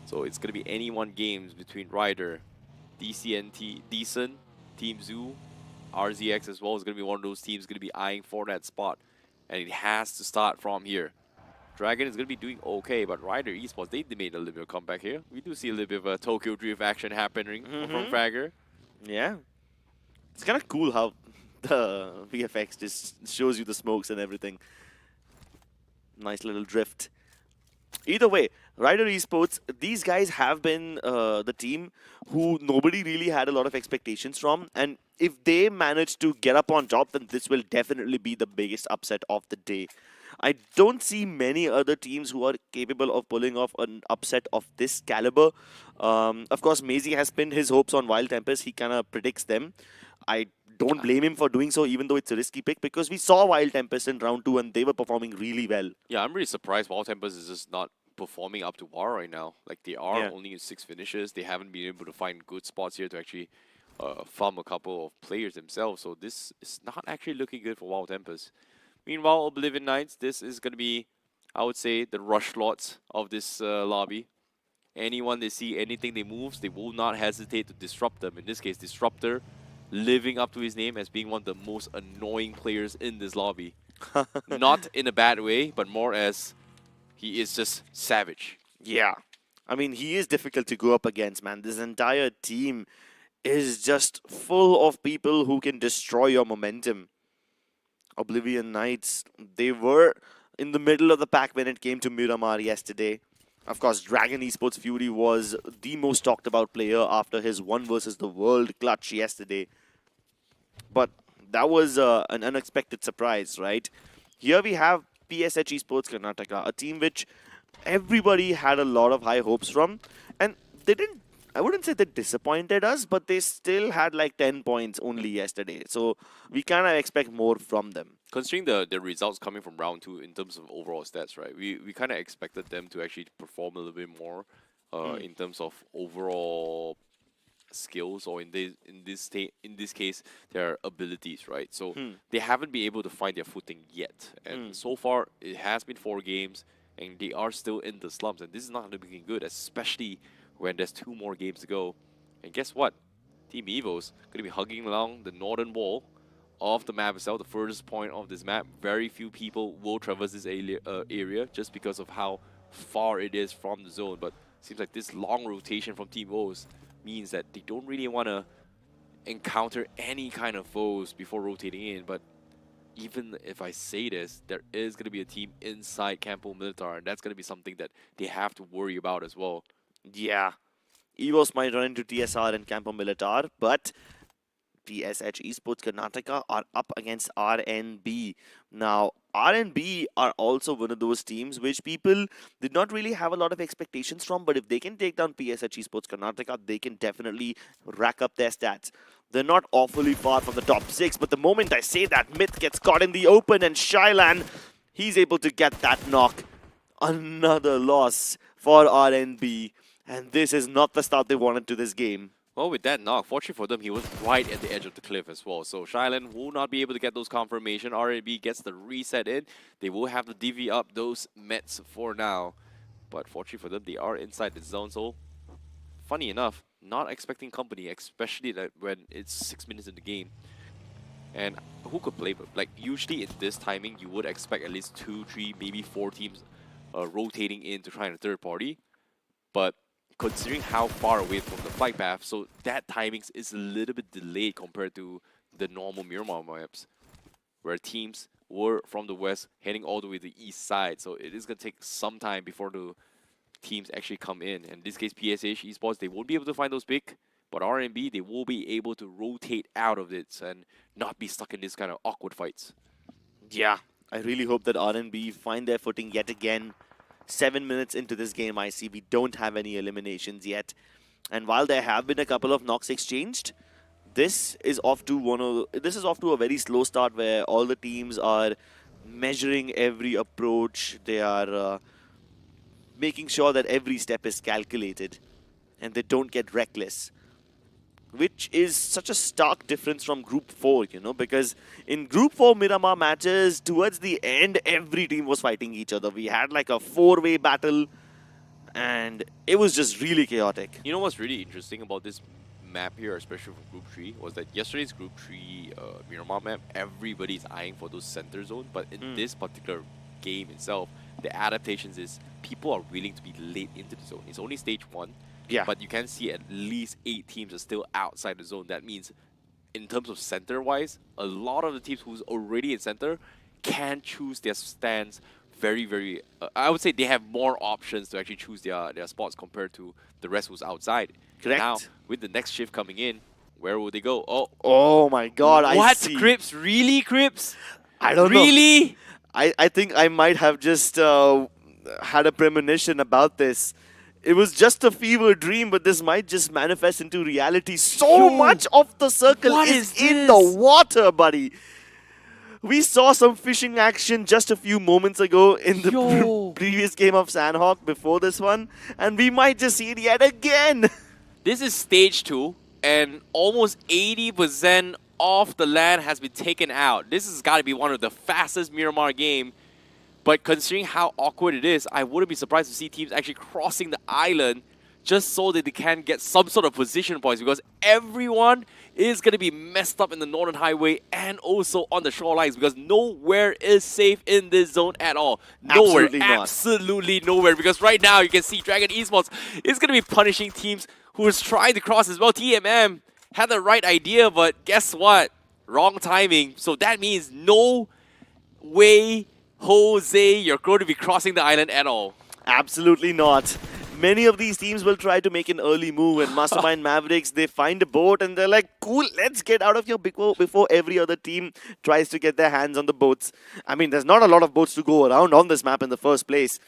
So it's going to be any one games between Ryder, DCNT, Decent, Team Zoo, RZX as well is going to be one of those teams going to be eyeing for that spot. And it has to start from here. Dragon is going to be doing okay, but Ryder Esports, they made a little bit of comeback here. We do see a little bit of a Tokyo Drift action happening from Fragger. Yeah. It's kind of cool how the VFX just shows you the smokes and everything. Nice little drift. Either way, Rider Esports, these guys have been the team who nobody really had a lot of expectations from. And if they manage to get up on top, then this will definitely be the biggest upset of the day. I don't see many other teams who are capable of pulling off an upset of this caliber. Of course, Maisie has pinned his hopes on Wild Tempest. He kind of predicts them. I don't blame him for doing so, even though it's a risky pick, because we saw Wild Tempest in round 2 and they were performing really well. Yeah, I'm really surprised Wild Tempest is just not performing up to par right now. Like, they are only in 6 finishes. They haven't been able to find good spots here to actually farm a couple of players themselves. So this is not actually looking good for Wild Tempest. Meanwhile, Oblivion Knights, this is going to be, I would say, the rush slots of this lobby. Anyone they see, anything they moves, they will not hesitate to disrupt them. In this case, Disruptor, living up to his name as being one of the most annoying players in this lobby. Not in a bad way, but more as he is just savage. Yeah. I mean, he is difficult to go up against, man. This entire team is just full of people who can destroy your momentum. Oblivion Knights, they were in the middle of the pack when it came to Miramar yesterday. Of course, Dragon Esports Fury was the most talked about player after his 1 versus the world clutch yesterday. But that was an unexpected surprise, right? Here we have PSH Esports Karnataka, a team which everybody had a lot of high hopes from. And they didn't, I wouldn't say they disappointed us, but they still had like 10 points only yesterday. So we kind of expect more from them. considering the results coming from round two in terms of overall stats, right? We kind of expected them to actually perform a little bit more in terms of overall skills, or in this case their abilities, right? So they haven't been able to find their footing yet, and so far it has been 4 games and they are still in the slumps, and this is not looking good, especially when there's 2 more games to go. And guess what? Team Evo's gonna be hugging along the northern wall of the map itself, the furthest point of this map. Very few people will traverse this area just because of how far it is from the zone, but seems like this long rotation from Team O's means that they don't really want to encounter any kind of foes before rotating in. But even if I say this, there is going to be a team inside Campo Militar, and that's going to be something that they have to worry about as well. Yeah. EVOS might run into TSR and Campo Militar, but PSH Esports Karnataka are up against RNB. Now, RNB are also one of those teams which people did not really have a lot of expectations from, but if they can take down PSH Esports Karnataka, they can definitely rack up their stats. They're not awfully far from the top 6, but the moment I say that, Myth gets caught in the open, and Shylan, he's able to get that knock. Another loss for RNB, and this is not the start they wanted to this game. Well, with that knock, fortunately for them, he was right at the edge of the cliff as well. So Shylan will not be able to get those confirmation. RAB gets the reset in. They will have to divvy up those mets for now. But fortunately for them, they are inside the zone. So, funny enough, not expecting company, especially that when it's 6 minutes in the game. And who could play? Like, usually in this timing, you would expect at least 2, 3, maybe 4 teams rotating in to try and a third party. But considering how far away from the flight path, so that timing is a little bit delayed compared to the normal Miramar maps, where teams were from the west heading all the way to the east side. So it is going to take some time before the teams actually come in. And in this case, PSH Esports, they won't be able to find those pick, but RMB, they will be able to rotate out of it and not be stuck in this kind of awkward fights. Yeah, I really hope that RNB find their footing yet again. 7 minutes into this game, I see we don't have any eliminations yet. And while there have been a couple of knocks exchanged, this is off to a very slow start where all the teams are measuring every approach. They are making sure that every step is calculated and they don't get reckless, which is such a stark difference from Group 4, you know, because in Group 4 Miramar matches, towards the end, every team was fighting each other. We had like a 4-way battle, and it was just really chaotic. You know what's really interesting about this map here, especially from Group 3, was that yesterday's Group 3 Miramar map, everybody's eyeing for those center zone, but in this particular game itself, the adaptations is people are willing to be late into the zone. It's only stage 1. Yeah. But you can see at least 8 teams are still outside the zone. That means, in terms of center-wise, a lot of the teams who's already in center can choose their stance very, very... I would say they have more options to actually choose their spots compared to the rest who's outside. Correct. Now, with the next shift coming in, where will they go? Oh my god, what? I see. Crips? Really, Crips? I don't know. Really? I think I might have just had a premonition about this. It was just a fever dream, but this might just manifest into reality. So much of the circle is in the water, buddy. We saw some fishing action just a few moments ago in the previous game of Sandhawk before this one, and we might just see it yet again. This is stage 2, and almost 80% of the land has been taken out. This has got to be one of the fastest Miramar game. But considering how awkward it is, I wouldn't be surprised to see teams actually crossing the island just so that they can get some sort of position points, because everyone is going to be messed up in the Northern Highway and also on the shorelines, because nowhere is safe in this zone at all. Nowhere. Absolutely nowhere. Because right now you can see Dragon Esports is going to be punishing teams who is trying to cross as well. TMM had the right idea, but guess what? Wrong timing. So that means no way, Jose, you're going to be crossing the island at all. Absolutely not. Many of these teams will try to make an early move, and Mastermind Mavericks, they find a boat and they're like, cool, let's get out of here before every other team tries to get their hands on the boats. I mean, there's not a lot of boats to go around on this map in the first place.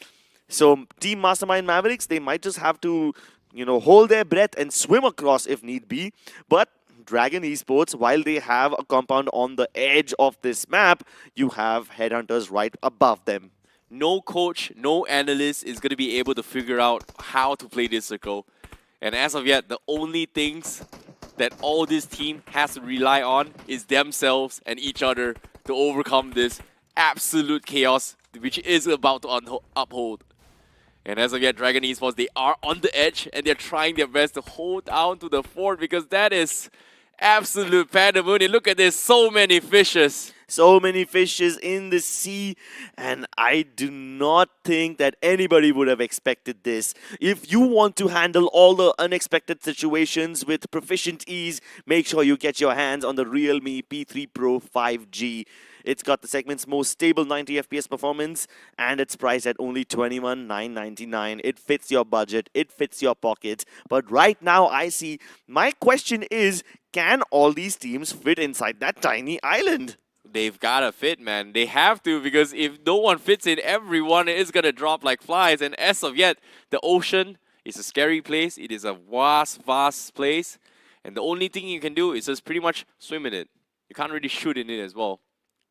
So Team Mastermind Mavericks, they might just have to, you know, hold their breath and swim across if need be. But Dragon Esports, while they have a compound on the edge of this map, you have Headhunters right above them. No coach, no analyst is going to be able to figure out how to play this circle. And as of yet, the only things that all this team has to rely on is themselves and each other to overcome this absolute chaos which is about to uphold. And as of yet, Dragon Esports, they are on the edge and they're trying their best to hold down to the fort because that is absolute pandemonium. Look at this, so many fishes. So many fishes in the sea, and I do not think that anybody would have expected this. If you want to handle all the unexpected situations with proficient ease, make sure you get your hands on the Realme P3 Pro 5G. It's got the segment's most stable 90 FPS performance, and it's priced at only $21,999. It fits your budget, it fits your pocket. But right now, I see, my question is, can all these teams fit inside that tiny island? They've gotta fit, man. They have to, because if no one fits in, everyone is gonna drop like flies. And as of yet, the ocean is a scary place. It is a vast place. And the only thing you can do is just pretty much swim in it. You can't really shoot in it as well.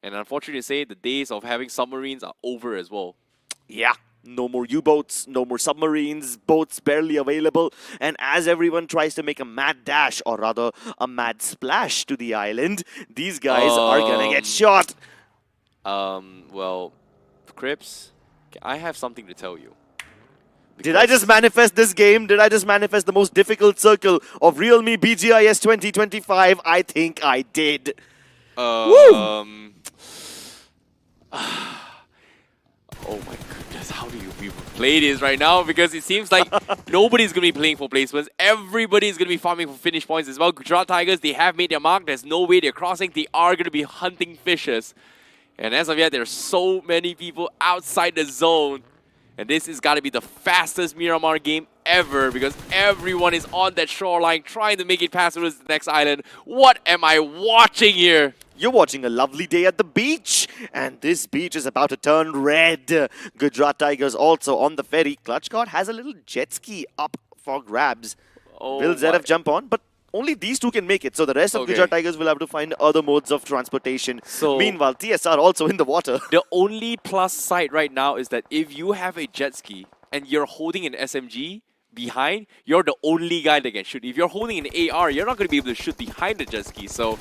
And unfortunately to say, the days of having submarines are over as well. Yeah. No more U-boats, no more submarines, boats barely available. And as everyone tries to make a mad dash, or rather a mad splash to the island, these guys are gonna get shot. Well, Crips, I have something to tell you. Did I just manifest this game? Did I just manifest the most difficult circle of realme BGIS 2025? I think I did. Oh my goodness, how do you even play this right now? Because it seems like nobody's going to be playing for placements. Everybody's going to be farming for finish points as well. Gujarat Tigers, they have made their mark. There's no way they're crossing. They are going to be hunting fishes. And as of yet, there's so many people outside the zone. And this is got to be the fastest Miramar game ever because everyone is on that shoreline trying to make it past towards the next island. What am I watching here? You're watching a lovely day at the beach, and this beach is about to turn red. Gujarat Tigers also on the ferry. Clutchcard has a little jet ski up for grabs. Will Zverev jump on? But only these two can make it, so the rest of Gujarat Tigers will have to find other modes of transportation. So meanwhile, TSR also in the water. The only plus side right now is that if you have a jet ski and you're holding an SMG behind, you're the only guy that can shoot. If you're holding an AR, you're not going to be able to shoot behind the jet ski. So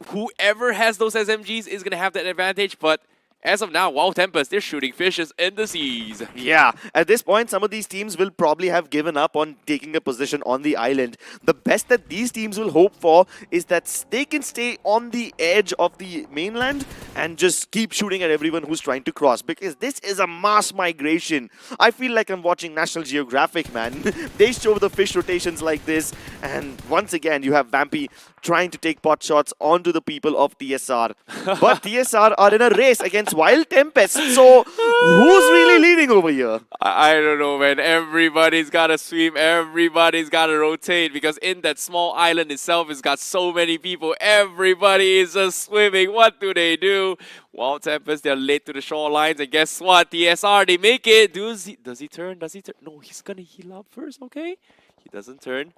whoever has those SMGs is going to have that advantage, but as of now, Wild Tempest, they're shooting fishes in the seas. Yeah, at this point, some of these teams will probably have given up on taking a position on the island. The best that these teams will hope for is that they can stay on the edge of the mainland and just keep shooting at everyone who's trying to cross, because this is a mass migration. I feel like I'm watching National Geographic, man. They show the fish rotations like this, and once again, you have Vampy trying to take pot shots onto the people of TSR. But TSR are in a race against Wild Tempest, so who's really leading over here? I don't know, man. Everybody's got to swim. Everybody's got to rotate because in that small island itself, it's got so many people. Everybody is just swimming. What do they do? Wild Tempest, they're late to the shorelines. And guess what? TSR, they make it. Does he turn? Does he turn? No, he's going to heal up first, okay? He doesn't turn.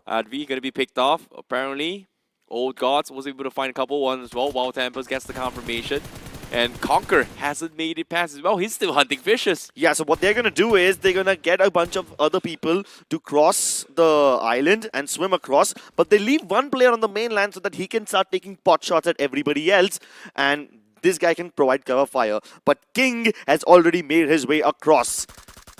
Advi going to be picked off, apparently. Old Gods was able to find a couple ones as well. Wild Tempest gets the confirmation. And Conquer hasn't made it past as well. He's still hunting fishes. Yeah, so what they're going to do is they're going to get a bunch of other people to cross the island and swim across. But they leave one player on the mainland so that he can start taking pot shots at everybody else. And this guy can provide cover fire. But King has already made his way across.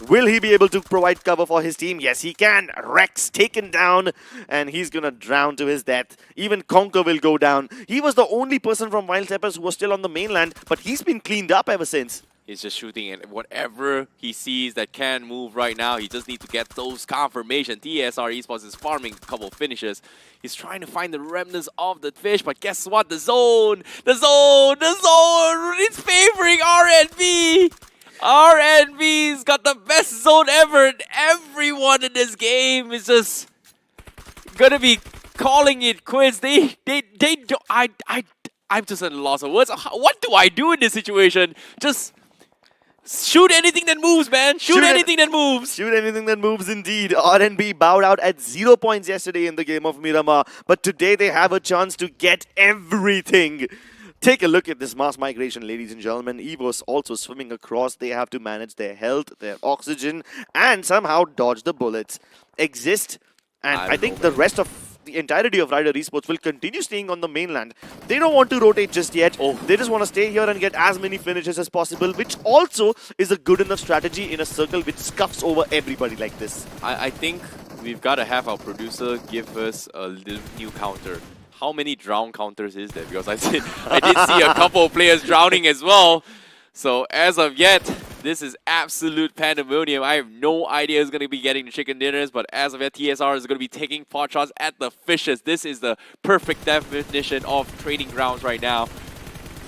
Will he be able to provide cover for his team? Yes, he can. Rex taken down, and he's going to drown to his death. Even Conquer will go down. He was the only person from Wild Tempest who was still on the mainland, but he's been cleaned up ever since. He's just shooting and whatever he sees that can move right now, he just needs to get those confirmation. TSR Esports is farming a couple of finishes. He's trying to find the remnants of the fish, but guess what? The zone! It's favoring RNB! RNB's got the best zone ever, and everyone in this game is just gonna be calling it quits. They do. I'm just at a loss of words. What do I do in this situation? Just Shoot anything that moves, man. Shoot anything that moves. Shoot anything that moves indeed. RNB bowed out at 0 points yesterday in the game of Miramar, but today they have a chance to get everything. Take a look at this mass migration, ladies and gentlemen. EVO's also swimming across. They have to manage their health, their oxygen, and somehow dodge the bullets. Exist, and I think the rest of the entirety of Rider Esports will continue staying on the mainland. They don't want to rotate just yet. They just want to stay here and get as many finishes as possible, which also is a good enough strategy in a circle which scuffs over everybody like this. I think we've got to have our producer give us a little new counter. How many drown counters is there? Because I did see a couple of players drowning as well. So as of yet, this is absolute pandemonium. I have no idea who's going to be getting the chicken dinners, but as of yet, TSR is going to be taking pot shots at the fishes. This is the perfect definition of training grounds right now.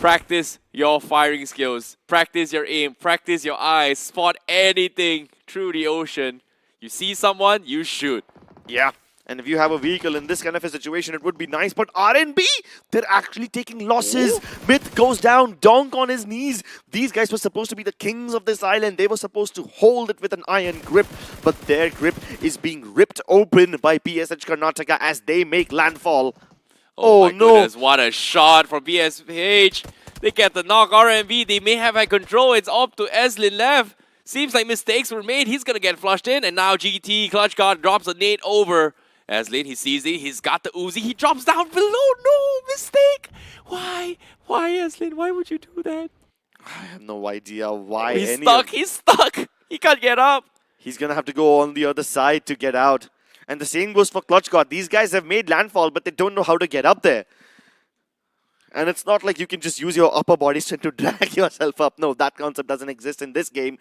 Practice your firing skills. Practice your aim. Practice your eyes. Spot anything through the ocean. You see someone, you shoot. Yeah. And if you have a vehicle in this kind of a situation, it would be nice. But RNB, they're actually taking losses. Myth goes down, Donk on his knees. These guys were supposed to be the kings of this island. They were supposed to hold it with an iron grip. But their grip is being ripped open by PSH Karnataka as they make landfall. Oh my goodness, what a shot from PSH. They get the knock. RNB, they may have had control. It's up to Eslin left. Seems like mistakes were made. He's going to get flushed in. And now GT, Clutch God drops a nade over. Eslin, he sees it, he's got the Uzi, he drops down below, no, mistake! Why? Why, Eslin, why would you do that? I have no idea why. He's stuck, he can't get up. He's gonna have to go on the other side to get out. And the same goes for Clutch God. These guys have made landfall, but they don't know how to get up there. And it's not like you can just use your upper body strength to drag yourself up. No, that concept doesn't exist in this game.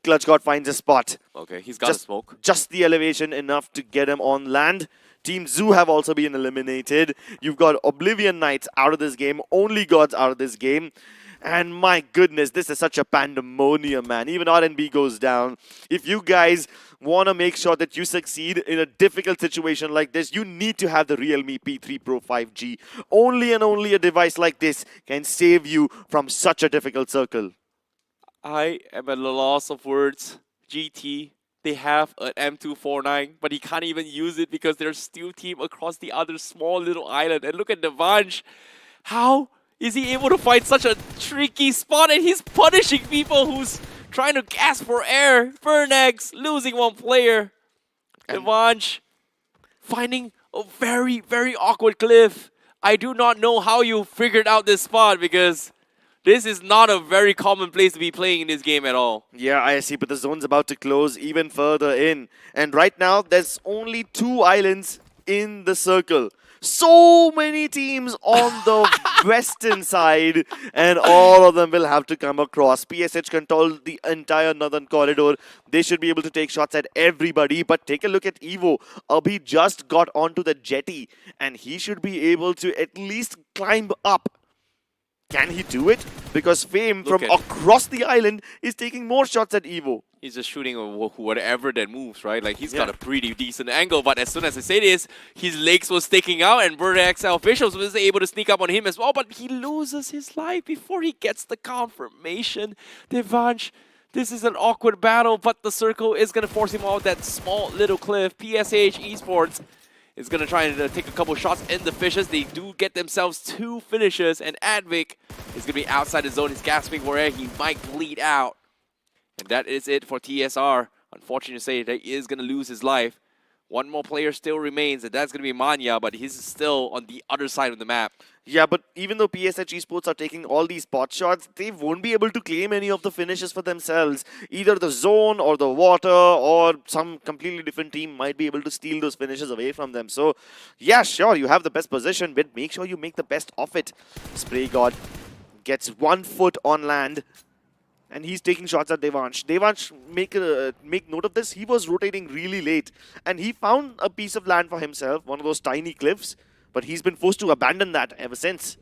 Clutch God finds a spot. Okay, he's got a smoke. Just the elevation enough to get him on land. Team Zoo have also been eliminated. You've got Oblivion Knights out of this game. Only Gods out of this game. And my goodness, this is such a pandemonium, man. Even RNB goes down. If you guys want to make sure that you succeed in a difficult situation like this, you need to have the realme P3 Pro 5G. Only and only a device like this can save you from such a difficult circle. I am at a loss of words. GT, they have an M249, but he can't even use it because there's still team across the other small little island. And look at Devansh. How is he able to find such a tricky spot? And he's punishing people who's trying to gasp for air. Fernex losing one player. Devansh finding a very, very awkward cliff. I do not know how you figured out this spot because this is not a very common place to be playing in this game at all. Yeah, I see, but the zone's about to close even further in. And right now, there's only 2 islands in the circle. So many teams on the western side, and all of them will have to come across. PSH control the entire northern corridor. They should be able to take shots at everybody, but take a look at Evo. Abhi just got onto the jetty, and he should be able to at least climb up. Can he do it? Because Fame from across the island is taking more shots at Evo. He's just shooting whatever that moves, right? Like, he's got a pretty decent angle, but as soon as I say this, his legs was sticking out, and Bird XL officials was able to sneak up on him as well, but he loses his life before he gets the confirmation. Devansh, this is an awkward battle, but the circle is going to force him off that small little cliff. PSH Esports is going to try and take a couple shots in the fishes. They do get themselves 2 finishes, and Advik is going to be outside the zone. He's gasping for air. He might bleed out. And that is it for TSR. Unfortunate to say that he is going to lose his life. One more player still remains, and that's going to be Manya, but he's still on the other side of the map. Yeah, but even though PSH Esports are taking all these pot shots, they won't be able to claim any of the finishes for themselves. Either the zone or the water or some completely different team might be able to steal those finishes away from them. So, yeah, sure, you have the best position, but make sure you make the best of it. Spray God gets 1 foot on land. And he's taking shots at Devansh. Devansh, make note of this, he was rotating really late. And he found a piece of land for himself, one of those tiny cliffs. But he's been forced to abandon that ever since.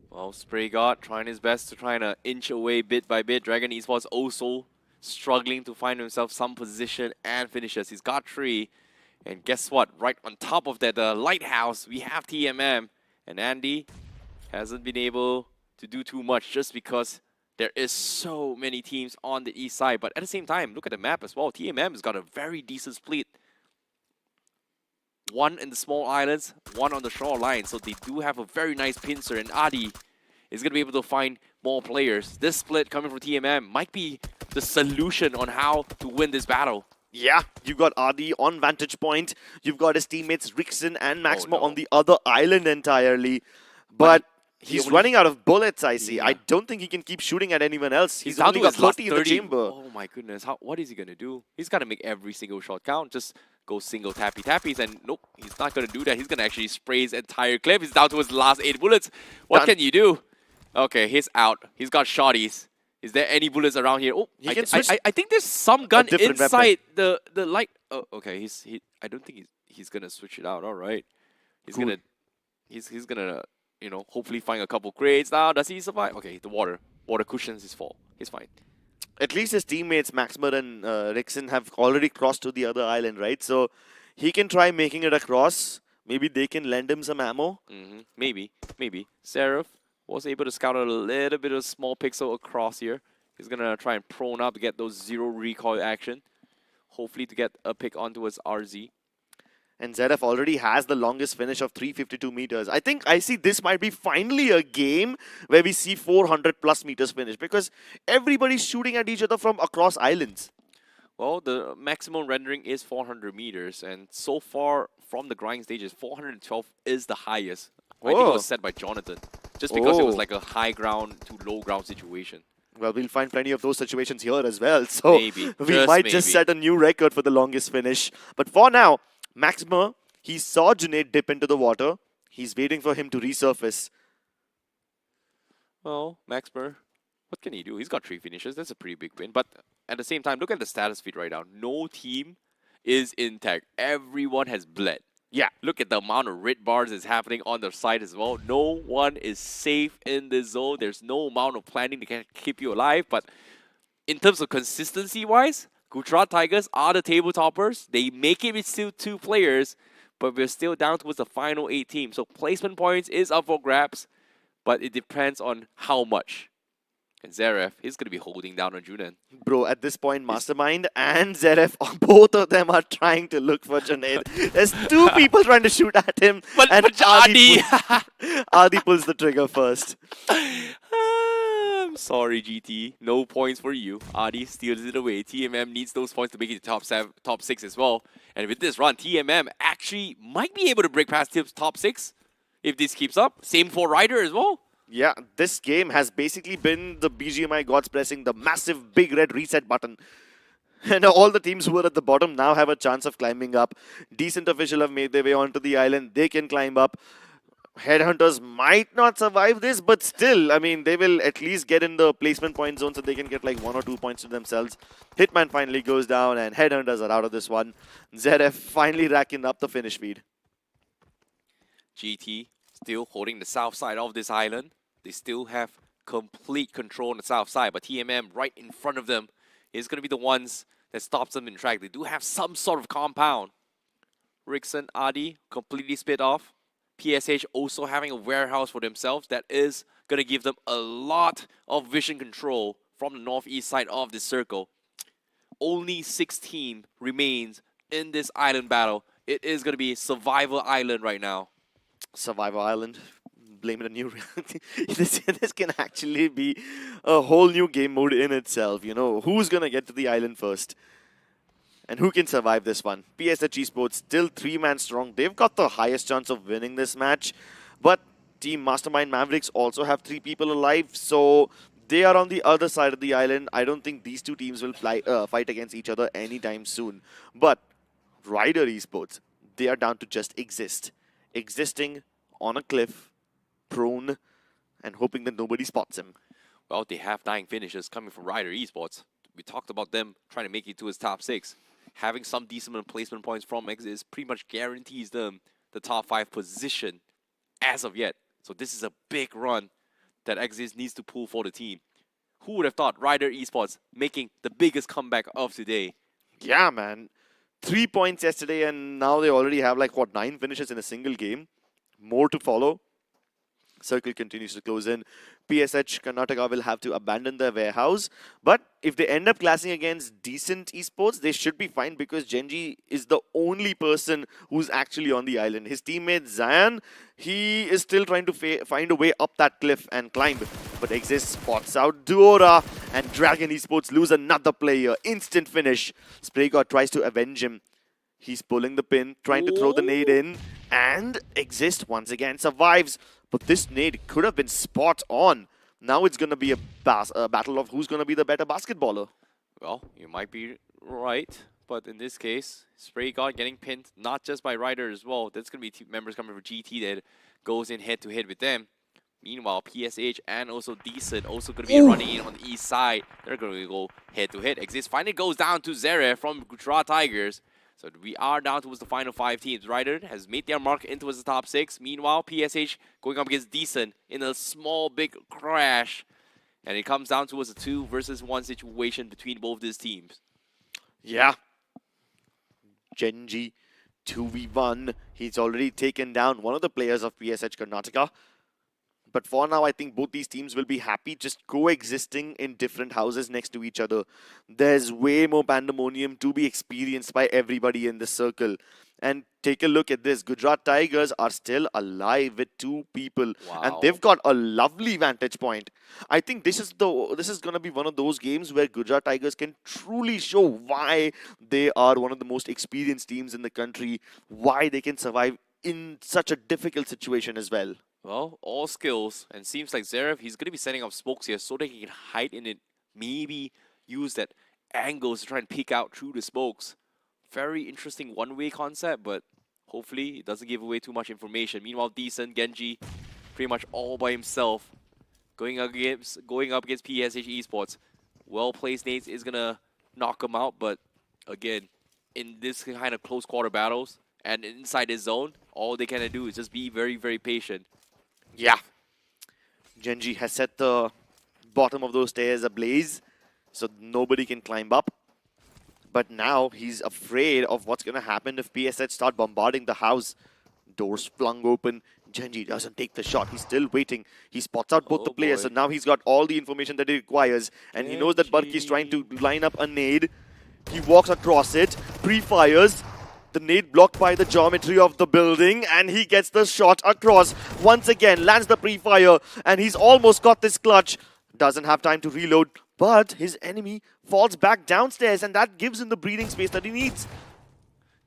Well, Spray God trying his best to try to inch away bit by bit. Dragon Esports also struggling to find himself some position and finishes. He's got 3. And guess what? Right on top of that lighthouse, we have TMM. And Andy hasn't been able to do too much just because There is so many teams on the east side, but at the same time, look at the map as well. TMM has got a very decent split. One in the small islands, one on the shoreline. So they do have a very nice pincer, and Adi is going to be able to find more players. This split coming from TMM might be the solution on how to win this battle. Yeah, you've got Adi on vantage point. You've got his teammates Rixon and Maximo no. on the other island entirely. But he's only- running out of bullets, I see. Yeah. I don't think he can keep shooting at anyone else. He's down only to got his last 30 in the 30. chamber. Oh my goodness, what is he going to do? He's got to make every single shot count. Just go single tappies, and nope, he's not going to do that. He's going to actually spray his entire clip. He's down to his last 8 bullets. What Done. can you do? Okay, he's out. He's got shotties. Is there any bullets around here? Oh, He can switch I think there's some gun different inside the light. Oh, okay. I don't think he's gonna switch it out. All right. He's Cool. gonna hopefully find a couple crates now. Does he survive? Okay, the water cushions his fall. He's fine. At least his teammates, Maxmer and Rixon, have already crossed to the other island, right? So he can try making it across. Maybe they can lend him some ammo. Maybe. Seraph was able to scout out a little bit of small pixel across here. He's gonna try and prone up to get those 0 recoil action. Hopefully to get a pick onto his RZ. And ZF already has the longest finish of 352 meters. I think I see this might be finally a game where we see 400 plus meters finish because everybody's shooting at each other from across islands. Well, the maximum rendering is 400 meters, and so far from the grind stages, 412 is the highest. I think it Whoa. was set by Jonathan, just because it was Oh. like a high ground to low ground situation. Well, we'll find plenty of those situations here as well. So Maybe, we just might just maybe. set a new record for the longest finish. But for now, Maxima, he saw Junaid dip into the water. He's waiting for him to resurface. Well, Maxper, what can he do? He's got 3 finishes. That's a pretty big win. But at the same time, look at the status feed right now. No team is intact. Everyone has bled. Yeah. Look at the amount of red bars that's happening on their side as well. No one is safe in this zone. There's no amount of planning that can keep you alive. But in terms of consistency-wise, Gujarat Tigers are the table toppers. They make it with still 2 players, but we're still down towards the final 8 teams. So placement points is up for grabs, but it depends on how much. And Zaref, he's going to be holding down on Junan. Bro, at this point, Mastermind and Zeref, both of them are trying to look for Junaid. There's 2 people trying to shoot at him. But and Adi! Adi pulls the trigger first. I'm sorry, GT. No points for you. Adi steals it away. TMM needs those points to make it to top 6 as well. And with this run, TMM actually might be able to break past top 6 if this keeps up. Same for Ryder as well. Yeah, this game has basically been the BGMI gods pressing the massive big red reset button. And all the teams who were at the bottom now have a chance of climbing up. Decent Official have made their way onto the island. They can climb up. Headhunters might not survive this, but still, I mean, they will at least get in the placement point zone so they can get like 1 or 2 points to themselves. Hitman finally goes down and Headhunters are out of this one. ZF finally racking up the finish feed. GT still holding the south side of this island. They still have complete control on the south side, but TMM right in front of them is going to be the ones that stops them in track. They do have some sort of compound. Rixon, Adi completely split off. PSH also having a warehouse for themselves that is going to give them a lot of vision control from the northeast side of this circle. Only 6 team remains in this island battle. It is going to be Survival Island right now. Survivor Island. Blame it on you. this can actually be a whole new game mode in itself. You know, who's going to get to the island first? And who can survive this one? PSH Esports still 3-man strong. They've got the highest chance of winning this match. But Team Mastermind Mavericks also have 3 people alive. So they are on the other side of the island. I don't think these 2 teams will fight against each other anytime soon. But Ryder Esports, they are down to just exist. Existing on a cliff, prone, and hoping that nobody spots him. Well, they have 9 finishes coming from Ryder Esports. We talked about them trying to make it to his top 6. Having some decent placement points from Exis pretty much guarantees them the top 5 position as of yet. So this is a big run that Exis needs to pull for the team. Who would have thought Ryder Esports making the biggest comeback of today? Yeah, man. 3 points yesterday, and now they already have like, what, 9 finishes in a single game. More to follow. Circle continues to close in. PSH Karnataka will have to abandon their warehouse. But if they end up clashing against decent esports, they should be fine because Genji is the only person who's actually on the island. His teammate Zayan, he is still trying to find a way up that cliff and climb. But Exist spots out Duora, and Dragon Esports lose another player. Instant finish. Spraygod tries to avenge him. He's pulling the pin, trying to throw the nade in, and Exist once again survives. But this nade could have been spot on. Now it's going to be a battle of who's going to be the better basketballer. Well, you might be right, but in this case, SprayGod getting pinned not just by Ryder as well. That's going to be team members coming from GT that goes in head-to-head with them. Meanwhile, PSH and also Decent also going to be running in on the east side. They're going to go head-to-head. Exist finally goes down to Zeref from Gujarat Tigers. So we are down towards the final 5 teams. Ryder has made their mark into the top 6. Meanwhile, PSH going up against Decent in a small, big crash. And it comes down towards a 2 versus 1 situation between both these teams. Yeah. Genji 2v1. He's already taken down one of the players of PSH Karnataka. But for now, I think both these teams will be happy just coexisting in different houses next to each other. There's way more pandemonium to be experienced by everybody in this circle. And take a look at this. Gujarat Tigers are still alive with 2 people. Wow. And they've got a lovely vantage point. I think this is going to be one of those games where Gujarat Tigers can truly show why they are one of the most experienced teams in the country, why they can survive in such a difficult situation as well. Well, all skills, and seems like Zeref, he's going to be setting up smokes here so that he can hide in it, maybe use that angles to try and peek out through the smokes. Very interesting one-way concept, but hopefully it doesn't give away too much information. Meanwhile, Decent, Genji, pretty much all by himself, going up against PSH Esports. Well-placed nades is going to knock him out, but again, in this kind of close quarter battles, and inside his zone, all they can do is just be very, very patient. Yeah. Genji has set the bottom of those stairs ablaze, so nobody can climb up. But now he's afraid of what's going to happen if PSH start bombarding the house. Doors flung open. Genji doesn't take the shot. He's still waiting. He spots out both the players, so now he's got all the information that he requires. And he knows that Barki is trying to line up a nade. He walks across it, pre-fires. The nade blocked by the geometry of the building, and he gets the shot across. Once again, lands the pre-fire, and he's almost got this clutch. Doesn't have time to reload, but his enemy falls back downstairs, and that gives him the breathing space that he needs.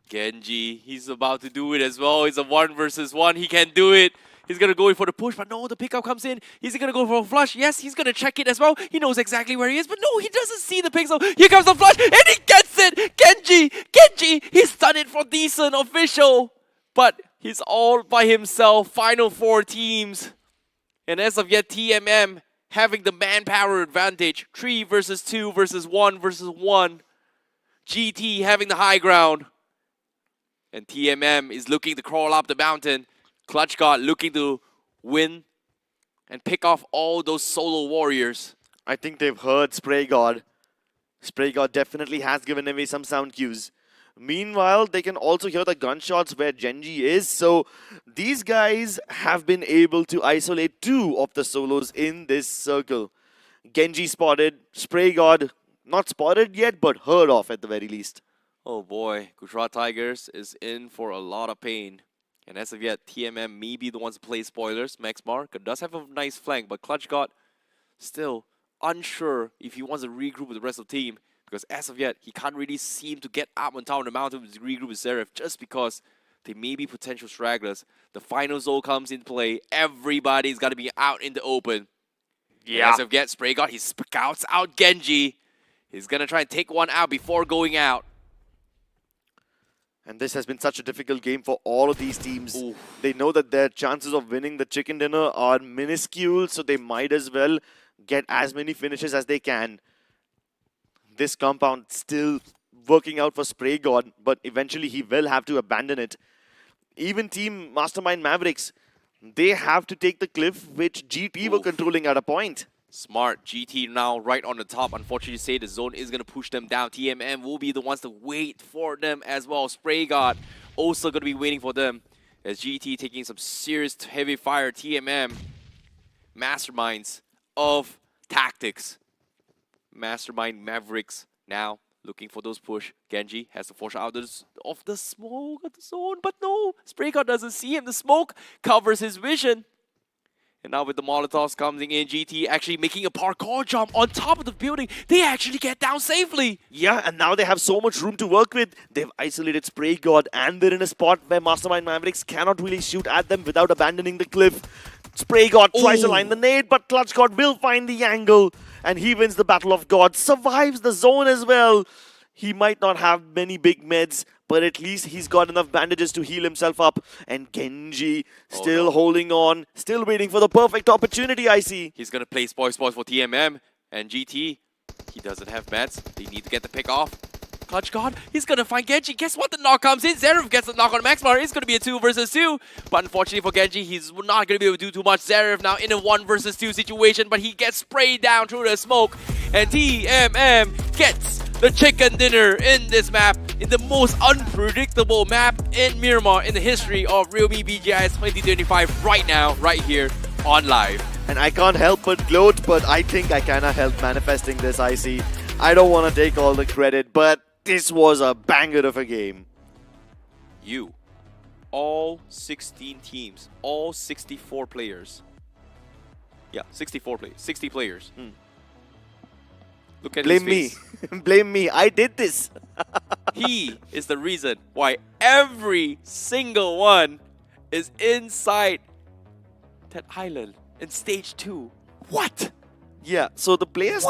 Genji, he's about to do it as well. It's a 1 versus 1. He can do it. He's going to go in for the push, but no, the pickup comes in. Is he going to go for a flush? Yes, he's going to check it as well. He knows exactly where he is, but no, he doesn't see the pixel. Here comes the flush, and he gets it! Genji, he's done it for Decent, official. But he's all by himself, final 4 teams. And as of yet, TMM having the manpower advantage. 3 versus 2 versus 1 versus 1. GT having the high ground. And TMM is looking to crawl up the mountain. Clutch God looking to win and pick off all those solo warriors. I think they've heard Spray God. Spray God definitely has given away some sound cues. Meanwhile, they can also hear the gunshots where Genji is. So these guys have been able to isolate 2 of the solos in this circle. Genji spotted. Spray God not spotted yet, but heard of at the very least. Oh boy, Gujarat Tigers is in for a lot of pain. And as of yet, TMM may be the ones to play spoilers. Max Mark does have a nice flank, but Clutch God still unsure if he wants to regroup with the rest of the team. Because as of yet, he can't really seem to get up on top of the mountain to regroup with Zeref just because they may be potential stragglers. The final zone comes in play. Everybody's got to be out in the open. Yeah. As of yet, Spray God, he scouts out Genji. He's going to try and take one out before going out. And this has been such a difficult game for all of these teams. Oof. They know that their chances of winning the chicken dinner are minuscule, so they might as well get as many finishes as they can. This compound still working out for Spray God, but eventually he will have to abandon it. Even Team Mastermind Mavericks, they have to take the cliff which GT were controlling at a point. Smart. GT now right on the top. Unfortunately, say the zone is going to push them down. TMM will be the ones to wait for them as well. Spray God also going to be waiting for them. As GT taking some serious heavy fire. TMM masterminds of tactics. Mastermind Mavericks now looking for those push. Genji has to force out of the smoke of the zone, but no, Spraycard doesn't see him. The smoke covers his vision. And now with the Molotovs coming in, GT actually making a parkour jump on top of the building. They actually get down safely. Yeah, and now they have so much room to work with. They've isolated Spray God, and they're in a spot where Mastermind Mavericks cannot really shoot at them without abandoning the cliff. Spray God tries to line the nade, but Clutch God will find the angle, and he wins the Battle of Gods, survives the zone as well. He might not have many big meds, but at least he's got enough bandages to heal himself up. And Genji still holding on, still waiting for the perfect opportunity, I see. He's going to play spoils for TMM. And GT, he doesn't have meds. They need to get the pick off. Clutch God, he's going to find Genji. Guess what? The knock comes in. Zverev gets the knock on Maxmar. It's going to be a 2 versus 2. But unfortunately for Genji, he's not going to be able to do too much. Zverev now in a 1 versus 2 situation, but he gets sprayed down through the smoke. And TMM gets the chicken dinner in this map, in the most unpredictable map in Miramar in the history of realme BGIS 2025 right now, right here on live. And I can't help but gloat, but I think I kinda helped manifesting this, I see. I don't want to take all the credit, but this was a banger of a game. You, all 16 teams, all 64 players. Yeah, 64 players, 60 players. Look at Blame his me. face. Blame me. I did this. He is the reason why every single one is inside that island in stage 2. What? Yeah, so the players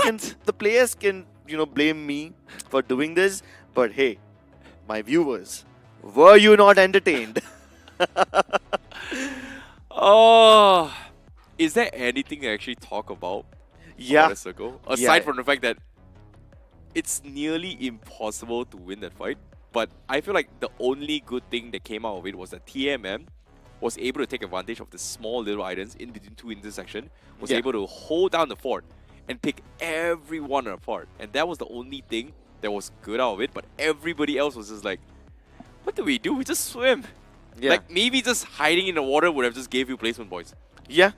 can blame me for doing this, but hey, my viewers, were you not entertained? Oh, is there anything to actually talk about? Yeah. A circle? Aside from the fact that it's nearly impossible to win that fight, but I feel like the only good thing that came out of it was that TMM was able to take advantage of the small little islands in between two intersections, was able to hold down the fort and pick everyone apart. And that was the only thing that was good out of it, but everybody else was just like, what do? We just swim. Yeah. Like, maybe just hiding in the water would have just gave you placement points. Yeah.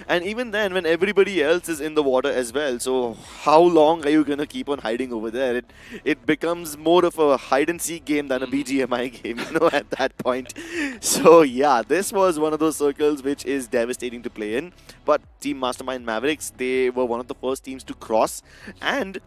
And even then, when everybody else is in the water as well, so how long are you going to keep on hiding over there? It becomes more of a hide-and-seek game than a BGMI game, at that point. So, yeah, this was one of those circles which is devastating to play in. But Team Mastermind Mavericks, they were one of the first teams to cross. And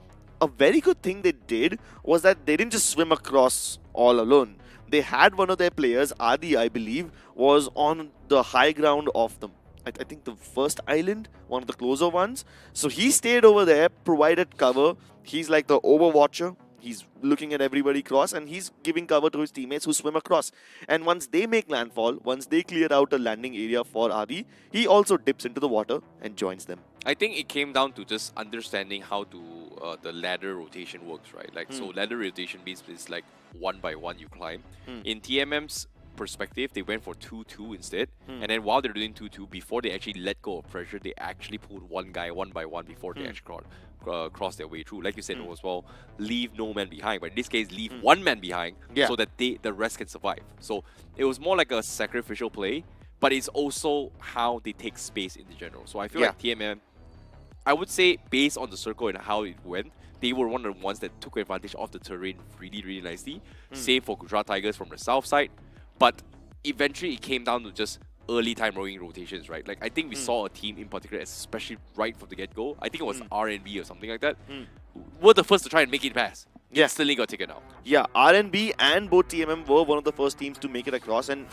a very good thing they did was that they didn't just swim across all alone. They had one of their players, Adi, I believe, was on the high ground of them. I think the first island, one of the closer ones. So he stayed over there, provided cover. He's like the overwatcher. He's looking at everybody cross and he's giving cover to his teammates who swim across. And once they make landfall, once they clear out a landing area for Adi, he also dips into the water and joins them. I think it came down to just understanding how to the ladder rotation works, right? Like, so ladder rotation basically is like 1 by 1 you climb. In TMM's perspective, they went for 2-2 instead. And then while they're doing 2-2, before they actually let go of pressure, they actually pulled one guy 1 by 1 before they actually cross their way through. Like you said, as well, leave no man behind. But in this case, leave one man behind so that the rest can survive. So it was more like a sacrificial play, but it's also how they take space in the general. So I feel like TMM, I would say, based on the circle and how it went, they were one of the ones that took advantage of the terrain really, really nicely. Same for Gujarat Tigers from the south side. But eventually it came down to just early time rowing rotations, right? Like, I think we saw a team in particular, especially right from the get-go. I think it was RNB or something like that. Were the first to try and make it pass. Yeah. Instantly got taken out. Yeah, RNB and both TMM were one of the first teams to make it across. And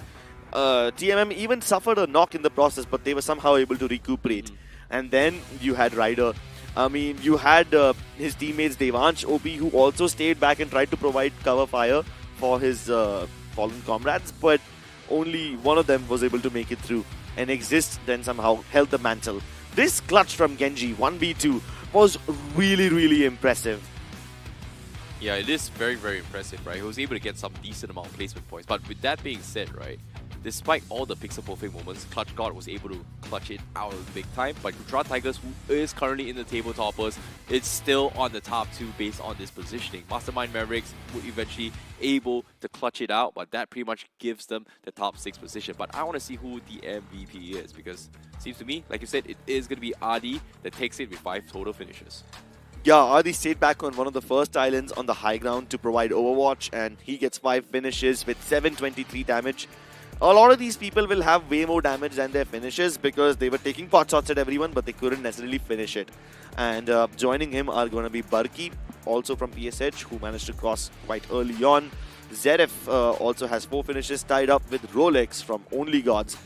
TMM even suffered a knock in the process, but they were somehow able to recuperate. And then you had Ryder. I mean, you had his teammates Devansh OP, who also stayed back and tried to provide cover fire for his fallen comrades, but only one of them was able to make it through. And Exist then somehow held the mantle. This clutch from Genji, 1v2, was really, really impressive. Yeah, it is very, very impressive, right? He was able to get some decent amount of placement points. But with that being said, right, despite all the pixel perfect moments, Clutch God was able to clutch it out big time. But Gujarat Tigers, who is currently in the table toppers, it's still on the top 2 based on this positioning. Mastermind Mavericks would eventually able to clutch it out, but that pretty much gives them the top 6 position. But I want to see who the MVP is, because it seems to me, like you said, it is going to be Adi that takes it with 5 total finishes. Yeah, Adi stayed back on one of the first islands on the high ground to provide overwatch, and he gets 5 finishes with 723 damage. A lot of these people will have way more damage than their finishes because they were taking pot shots at everyone, but they couldn't necessarily finish it. And joining him are going to be Barki, also from PSH, who managed to cross quite early on. Zeref also has 4 finishes, tied up with Rolex from Only Gods,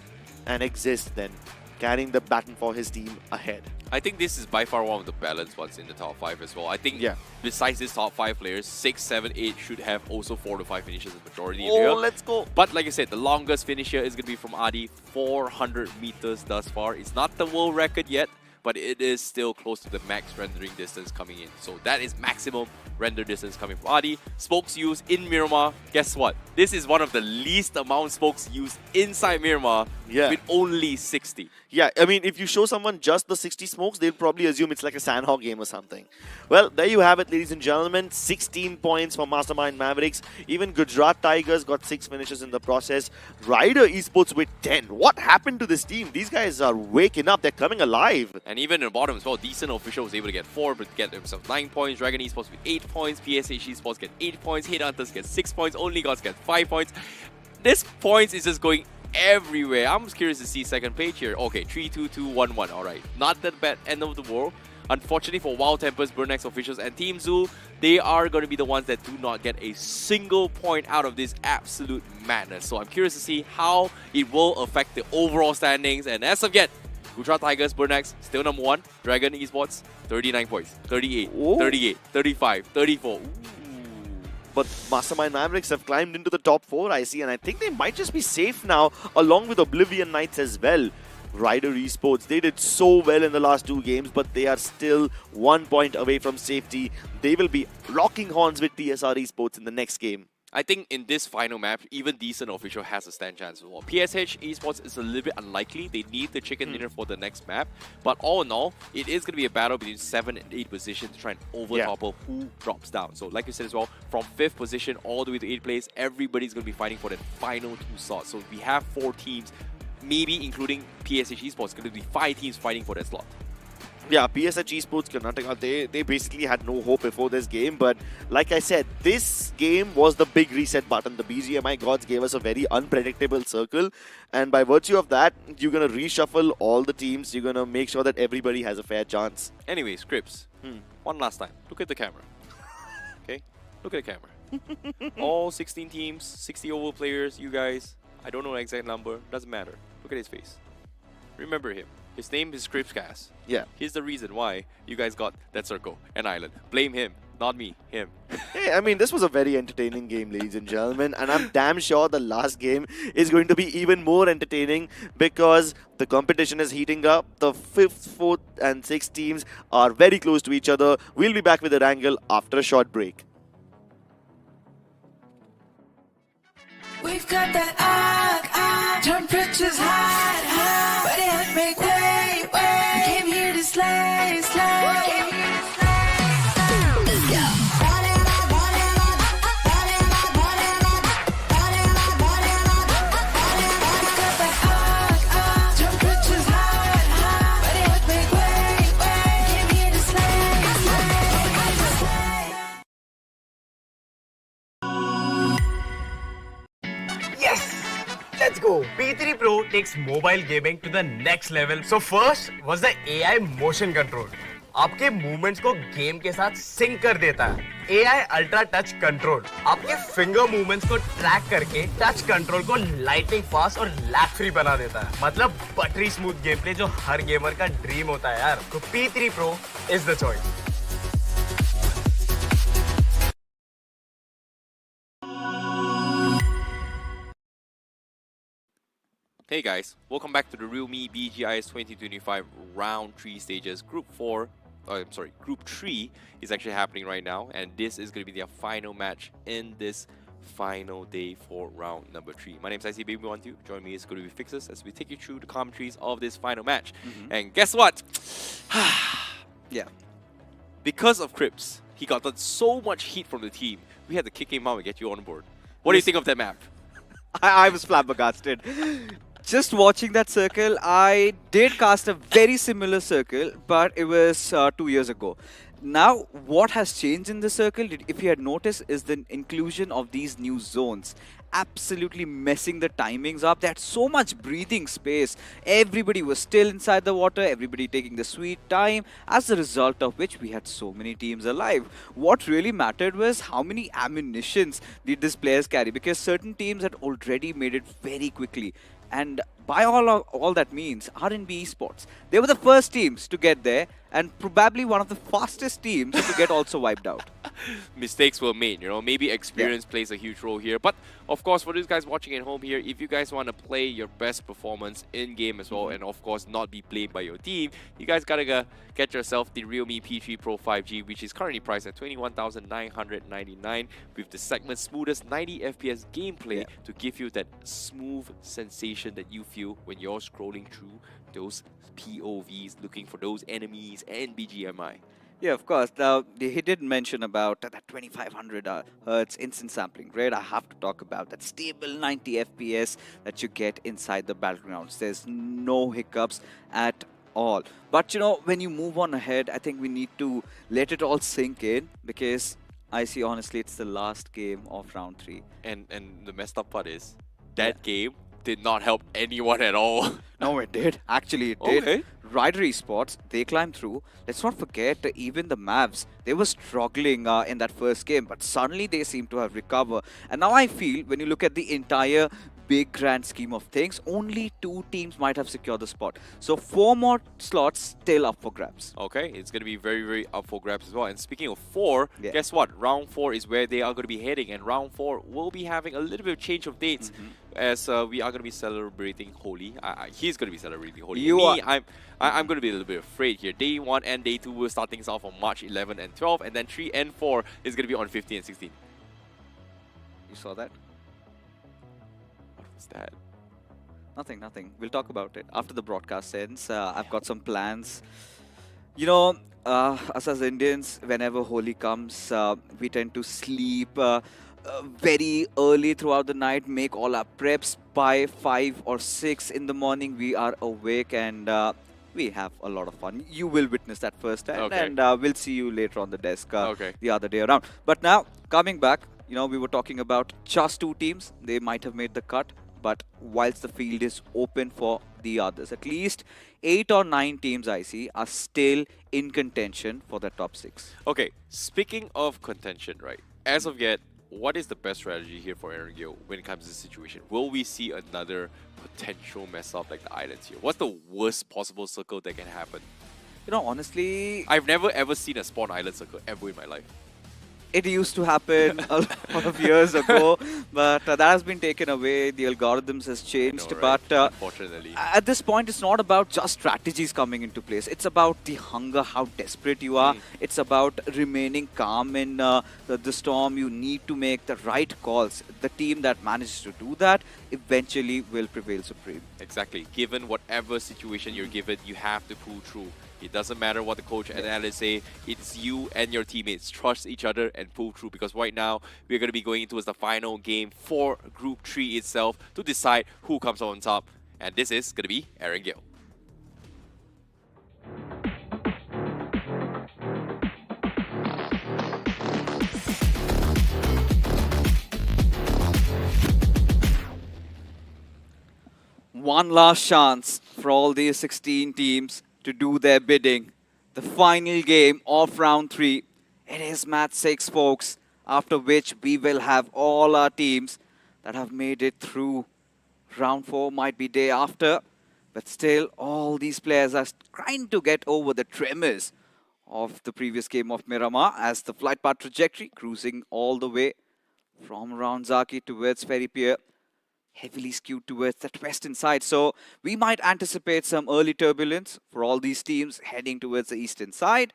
and Exist then carrying the baton for his team ahead. I think this is by far one of the balanced ones in the top 5 as well. I think besides these top 5 players, 6, 7, 8 should have also 4 to 5 finishes in the majority here. Let's go. But like I said, the longest finisher is going to be from Adi, 400 meters thus far. It's not the world record yet, but it is still close to the max rendering distance coming in. So that is maximum render distance coming from Adi. Spokes used in Miramar. Guess what? This is one of the least amount spokes used inside Miramar with only 60. Yeah, I mean, if you show someone just the 60 smokes, they'll probably assume it's like a Sandhog game or something. Well, there you have it, ladies and gentlemen. 16 points for Mastermind Mavericks. Even Gujarat Tigers got 6 finishes in the process. Rider Esports with 10. What happened to this team? These guys are waking up. They're coming alive. And even in the bottom as well, Decent Official was able to get 4, but get himself 9 points. Dragon Esports with 8 points. PSH Esports get 8 points. Headhunters get 6 points. Only Gods get 5 points. This points is just going everywhere. I'm just curious to see second page here. Okay, 3, 2, 2, 1, 1. Alright, not that bad end of the world. Unfortunately for Wild Tempers, Burnex Officials, and Team Zoo, they are going to be the ones that do not get a single point out of this absolute madness. So I'm curious to see how it will affect the overall standings. And as of yet, Gujarat Tigers, Burnex, still number 1. Dragon Esports, 39 points. 38, 38, 35, 34. But Mastermind Mavericks have climbed into the top 4, I see, and I think they might just be safe now, along with Oblivion Knights as well. Rider Esports, they did so well in the last 2 games, but they are still 1 point away from safety. They will be locking horns with TSR Esports in the next game. I think in this final map, even Decent Official has a stand chance as well. PSH Esports is a little bit unlikely. They need the chicken dinner for the next map. But all in all, it is going to be a battle between 7 and 8 positions to try and overtopple who drops down. So like you said as well, from 5th position all the way to 8th place, everybody's going to be fighting for that final 2 slots. So we have 4 teams, maybe including PSH Esports, going to be 5 teams fighting for that slot. Yeah, PSH Esports Karnataka, they basically had no hope before this game, but like I said, this game was the big reset button. The BGMI gods gave us a very unpredictable circle, and by virtue of that, you're going to reshuffle all the teams. You're going to make sure that everybody has a fair chance. Anyways, Crips, one last time. Look at the camera. Okay? Look at the camera. All 16 teams, 60 over players, you guys. I don't know the exact number. Doesn't matter. Look at his face. Remember him. His name is Cripscast. Yeah. Here's the reason why you guys got that circle and island. Blame him, not me, him. Hey, I mean, this was a very entertaining game, ladies and gentlemen, and I'm damn sure the last game is going to be even more entertaining because the competition is heating up. The 5th, 4th, and 6th teams are very close to each other. We'll be back with the wrangle after a short break. We've got that temperatures hot, but it make way. We came here to slay, Let's go. P3 Pro takes mobile gaming to the next level. So first was the AI motion control. आपके movements को game के साथ sink कर देता है. AI ultra touch control आपके finger movements को track करके टच कंट्रोल को लाइटिंग फास्ट और लैग फ्री बना देता है. मतलब बटरी स्मूथ गेम प्ले जो हर गेमर का ड्रीम होता है यार. तो P3 Pro is the choice. Hey guys, welcome back to the realme BGIS 2025 round 3 stages. Group 3 is actually happening right now, and this is going to be their final match in this final day for round number 3. My name's IC Baby12. Join me, it's going to be Fixers as we take you through the commentaries of this final match. And guess what? Yeah. Because of Cripps, he got so much heat from the team. We had to kick him out and get you on board. What do you think of that map? I was flabbergasted. Just watching that circle, I did cast a very similar circle, but it was 2 years ago. Now, what has changed in the circle, if you had noticed, is the inclusion of these new zones. Absolutely messing the timings up. They had so much breathing space. Everybody was still inside the water, everybody taking the sweet time, as a result of which we had so many teams alive. What really mattered was how many ammunitions did these players carry, because certain teams had already made it very quickly. And by all that means, R&B Esports, they were the first teams to get there, and probably one of the fastest teams to get also wiped out. Mistakes were made, maybe experience plays a huge role here. But of course, for those guys watching at home here, if you guys want to play your best performance in game as well, and of course not be blamed by your team, you guys gotta get yourself the realme P3 Pro 5G, which is currently priced at 21,999 with the segment's smoothest 90 FPS gameplay to give you that smooth sensation that you feel when you're scrolling through those POVs looking for those enemies and BGMI. Yeah, of course. Now, he did mention about that 2500 hertz instant sampling, right? I have to talk about that stable 90 FPS that you get inside the battlegrounds. There's no hiccups at all. But, when you move on ahead, I think we need to let it all sink in, because I see, honestly, it's the last game of round 3. And the messed up part is, that game did not help anyone at all. No, it did. Actually, it did. Rider Esports, they climbed through. Let's not forget that even the Mavs, they were struggling in that first game, but suddenly they seem to have recovered. And now I feel, when you look at the entire big grand scheme of things, only 2 teams might have secured the spot. So 4 more slots still up for grabs. Okay, it's going to be very, very up for grabs as well. And speaking of 4, Yeah. guess what? Round 4 is where they are going to be heading. And round 4 will be having a little bit of change of dates as we are going to be celebrating Holi. He's going to be celebrating Holi. I'm going to be a little bit afraid here. Day 1 and Day 2 will start things off on March 11 and 12. And then 3 and 4 is going to be on 15 and 16. You saw that? What was that? Nothing. We'll talk about it after the broadcast ends. I've got some plans. Us as Indians, whenever Holi comes, we tend to sleep very early throughout the night, make all our preps. By 5 or 6 in the morning, we are awake, and we have a lot of fun. You will witness that firsthand, and we'll see you later on the desk the other day around. But now, coming back, we were talking about just 2 teams. They might have made the cut, but whilst the field is open for the others, at least 8 or 9 teams I see are still in contention for the top 6. Okay, speaking of contention, right? As of yet, what is the best strategy here for ENG when it comes to this situation? Will we see another potential mess up like the islands here? What's the worst possible circle that can happen? Honestly, I've never ever seen a spawn island circle ever in my life. it used to happen a lot of years ago, but that has been taken away. The algorithms has changed, right? but Unfortunately. at this point, it's not about just strategies coming into place. It's about the hunger, how desperate you are. It's about remaining calm in the storm. You need to make the right calls. The team that manages to do that eventually will prevail supreme. Exactly. Given whatever situation you're given, you have to pull through. It doesn't matter what the coach and analysts say. It's you and your teammates. Trust each other and pull through, because right now we're going to be going towards the final game for Group 3 itself to decide who comes on top. And this is going to be ENG. One last chance for all these 16 teams to do their bidding. The final game of round 3. It is match 6, folks, after which we will have all our teams that have made it through. Round 4 might be day after, but still all these players are trying to get over the tremors of the previous game of Miramar, as the flight path trajectory cruising all the way from around Zaki towards Ferry Pier, heavily skewed towards that western side. So we might anticipate some early turbulence for all these teams heading towards the eastern side.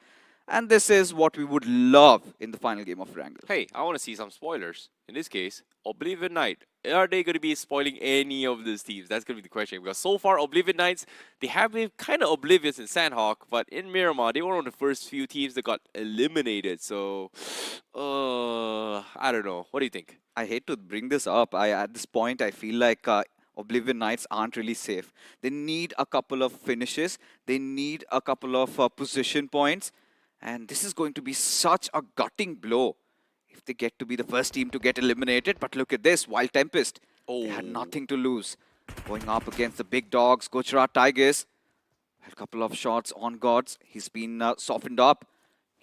And this is what we would love in the final game of Wrangle. Hey, I want to see some spoilers. In this case, Oblivion Knight. Are they going to be spoiling any of these teams? That's going to be the question. Because so far, Oblivion Knights, they have been kind of oblivious in Sandhawk, but in Miramar, they were one of the first few teams that got eliminated. So, I don't know. What do you think? I hate to bring this up. At this point, I feel like Oblivion Knights aren't really safe. They need a couple of finishes. They need a couple of position points. And this is going to be such a gutting blow if they get to be the first team to get eliminated. But look at this, Wild Tempest. They had nothing to lose. Going up against the big dogs, Gujarat Tigers. A couple of shots on Gods. He's been softened up.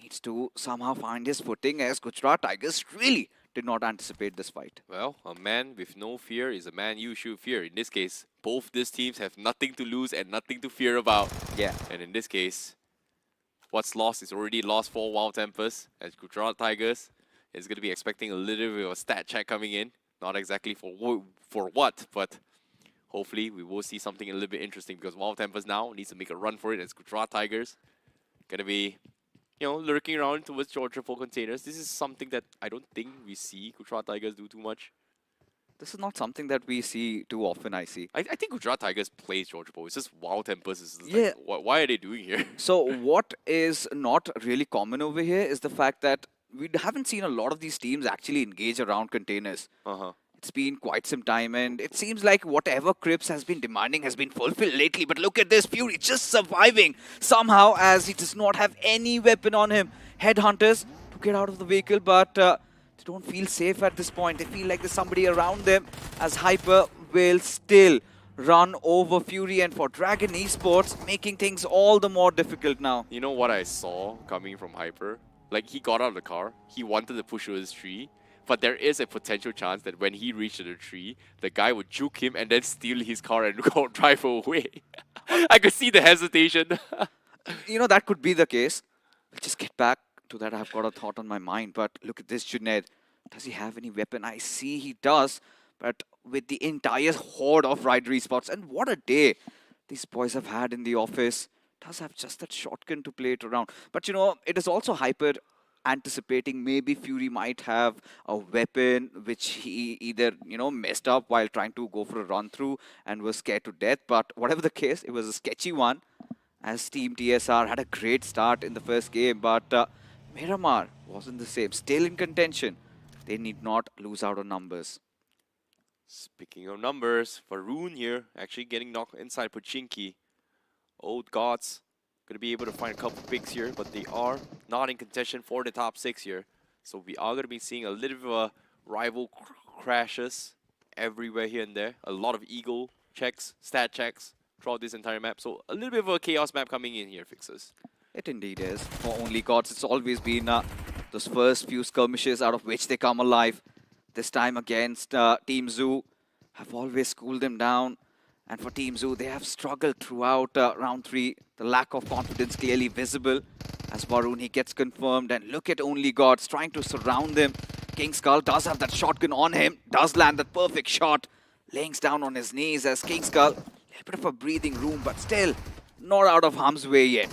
Needs to somehow find his footing as Gujarat Tigers really did not anticipate this fight. Well, a man with no fear is a man you should fear. In this case, both these teams have nothing to lose and nothing to fear about. Yeah. And in this case, what's lost is already lost for Wild Tempest. As Gujarat Tigers is going to be expecting a little bit of a stat check coming in. Not exactly for what, but hopefully we will see something a little bit interesting because Wild Tempest now needs to make a run for it as Gujarat Tigers going to be, lurking around towards Georgia for containers. This is something that I don't think we see Gujarat Tigers do too much. This is not something that we see too often, I see. I think Gujarat Tigers plays Georgia Poe. It's just Wild Tempest is Yeah. like, why are they doing here? So what is not really common over here is the fact that we haven't seen a lot of these teams actually engage around containers. It's been quite some time, and it seems like whatever Crips has been demanding has been fulfilled lately. But look at this, Fury just surviving somehow as he does not have any weapon on him. Headhunters to get out of the vehicle, but they don't feel safe at this point. They feel like there's somebody around them as Hyper will still run over Fury, and for Dragon Esports, making things all the more difficult now. You know what I saw coming from Hyper? Like, he got out of the car, he wanted to push over his tree, but there is a potential chance that when he reached the tree, the guy would juke him and then steal his car and go drive away. I could see the hesitation. That could be the case. We'll just get back to that. I've got a thought on my mind, but look at this, Junaid. Does he have any weapon? I see he does, but with the entire horde of Rider Esports, and what a day these boys have had in the office. Does have just that shotgun to play it around. But it is also Hyper anticipating maybe Fury might have a weapon which he either, messed up while trying to go for a run through and was scared to death. But whatever the case, it was a sketchy one as Team TSR had a great start in the first game. But Miramar wasn't the same. Still in contention. They need not lose out on numbers. Speaking of numbers, Varun here actually getting knocked inside Pochinki. Old Gods going to be able to find a couple picks here, but they are not in contention for the top 6 here. So we are going to be seeing a little bit of a rival crashes everywhere here and there. A lot of eagle checks, stat checks throughout this entire map. So a little bit of a chaos map coming in here, Fixers. It indeed is. For Only Gods, it's always been those first few skirmishes out of which they come alive. This time against Team Zoo, have always cooled them down. And for Team Zoo, they have struggled throughout round 3. The lack of confidence clearly visible as Varun, he gets confirmed. And look at Only Gods trying to surround them. King Skull does have that shotgun on him, does land that perfect shot. Laying down on his knees as King Skull, a little bit of a breathing room, but still not out of harm's way yet.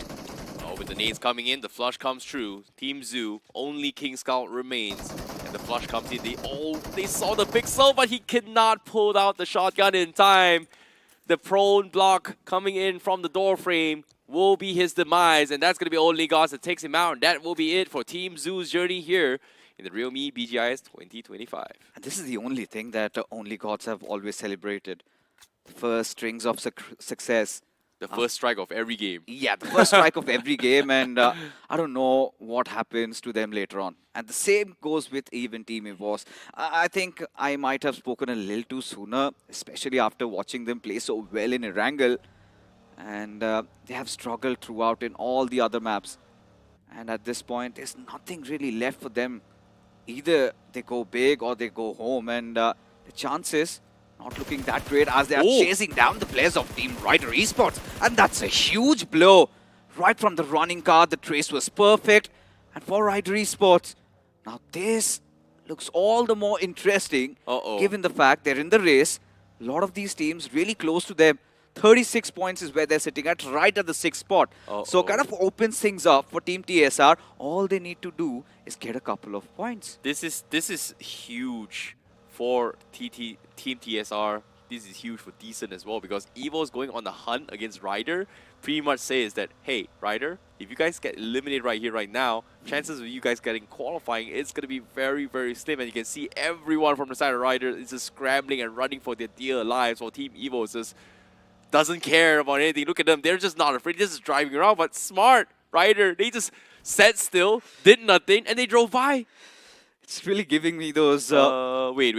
Oh, with the nades coming in, the flush comes true. Team Zoo, only King Skull remains. And the flush comes in. They saw the pixel, but he cannot pull out the shotgun in time. The prone block coming in from the door frame will be his demise, and that's going to be Only Gods that takes him out. And that will be it for Team Zoo's journey here in the realme BGIS 2025. And this is the only thing that Only Gods have always celebrated. The first strings of success. The first strike of every game. Yeah, the first strike of every game, and I don't know what happens to them later on. And the same goes with even Team EVOS. I think I might have spoken a little too sooner, especially after watching them play so well in Erangel. And they have struggled throughout in all the other maps. And at this point, there's nothing really left for them. Either they go big or they go home, and the chances not looking that great as they are chasing down the players of Team Rider Esports. And that's a huge blow. Right from the running car, the trace was perfect. And for Rider Esports, now this looks all the more interesting given the fact they're in the race. A lot of these teams really close to them. 36 points is where they're sitting at, right at the 6th spot. So kind of Uh-oh. opens things up for Team TSR. All they need to do is get a couple of points. This is huge for Team TSR. This is huge for Decent as well because Evo's going on the hunt against Ryder. Pretty much says that, hey, Ryder, if you guys get eliminated right here, right now, chances of you guys getting qualifying, it's going to be very, very slim. And you can see everyone from the side of Ryder is just scrambling and running for their dear lives while Team Evo is just doesn't care about anything. Look at them. They're just not afraid. They're just driving around. But smart, Ryder, they just sat still, did nothing, and they drove by. It's really giving me those... Wait.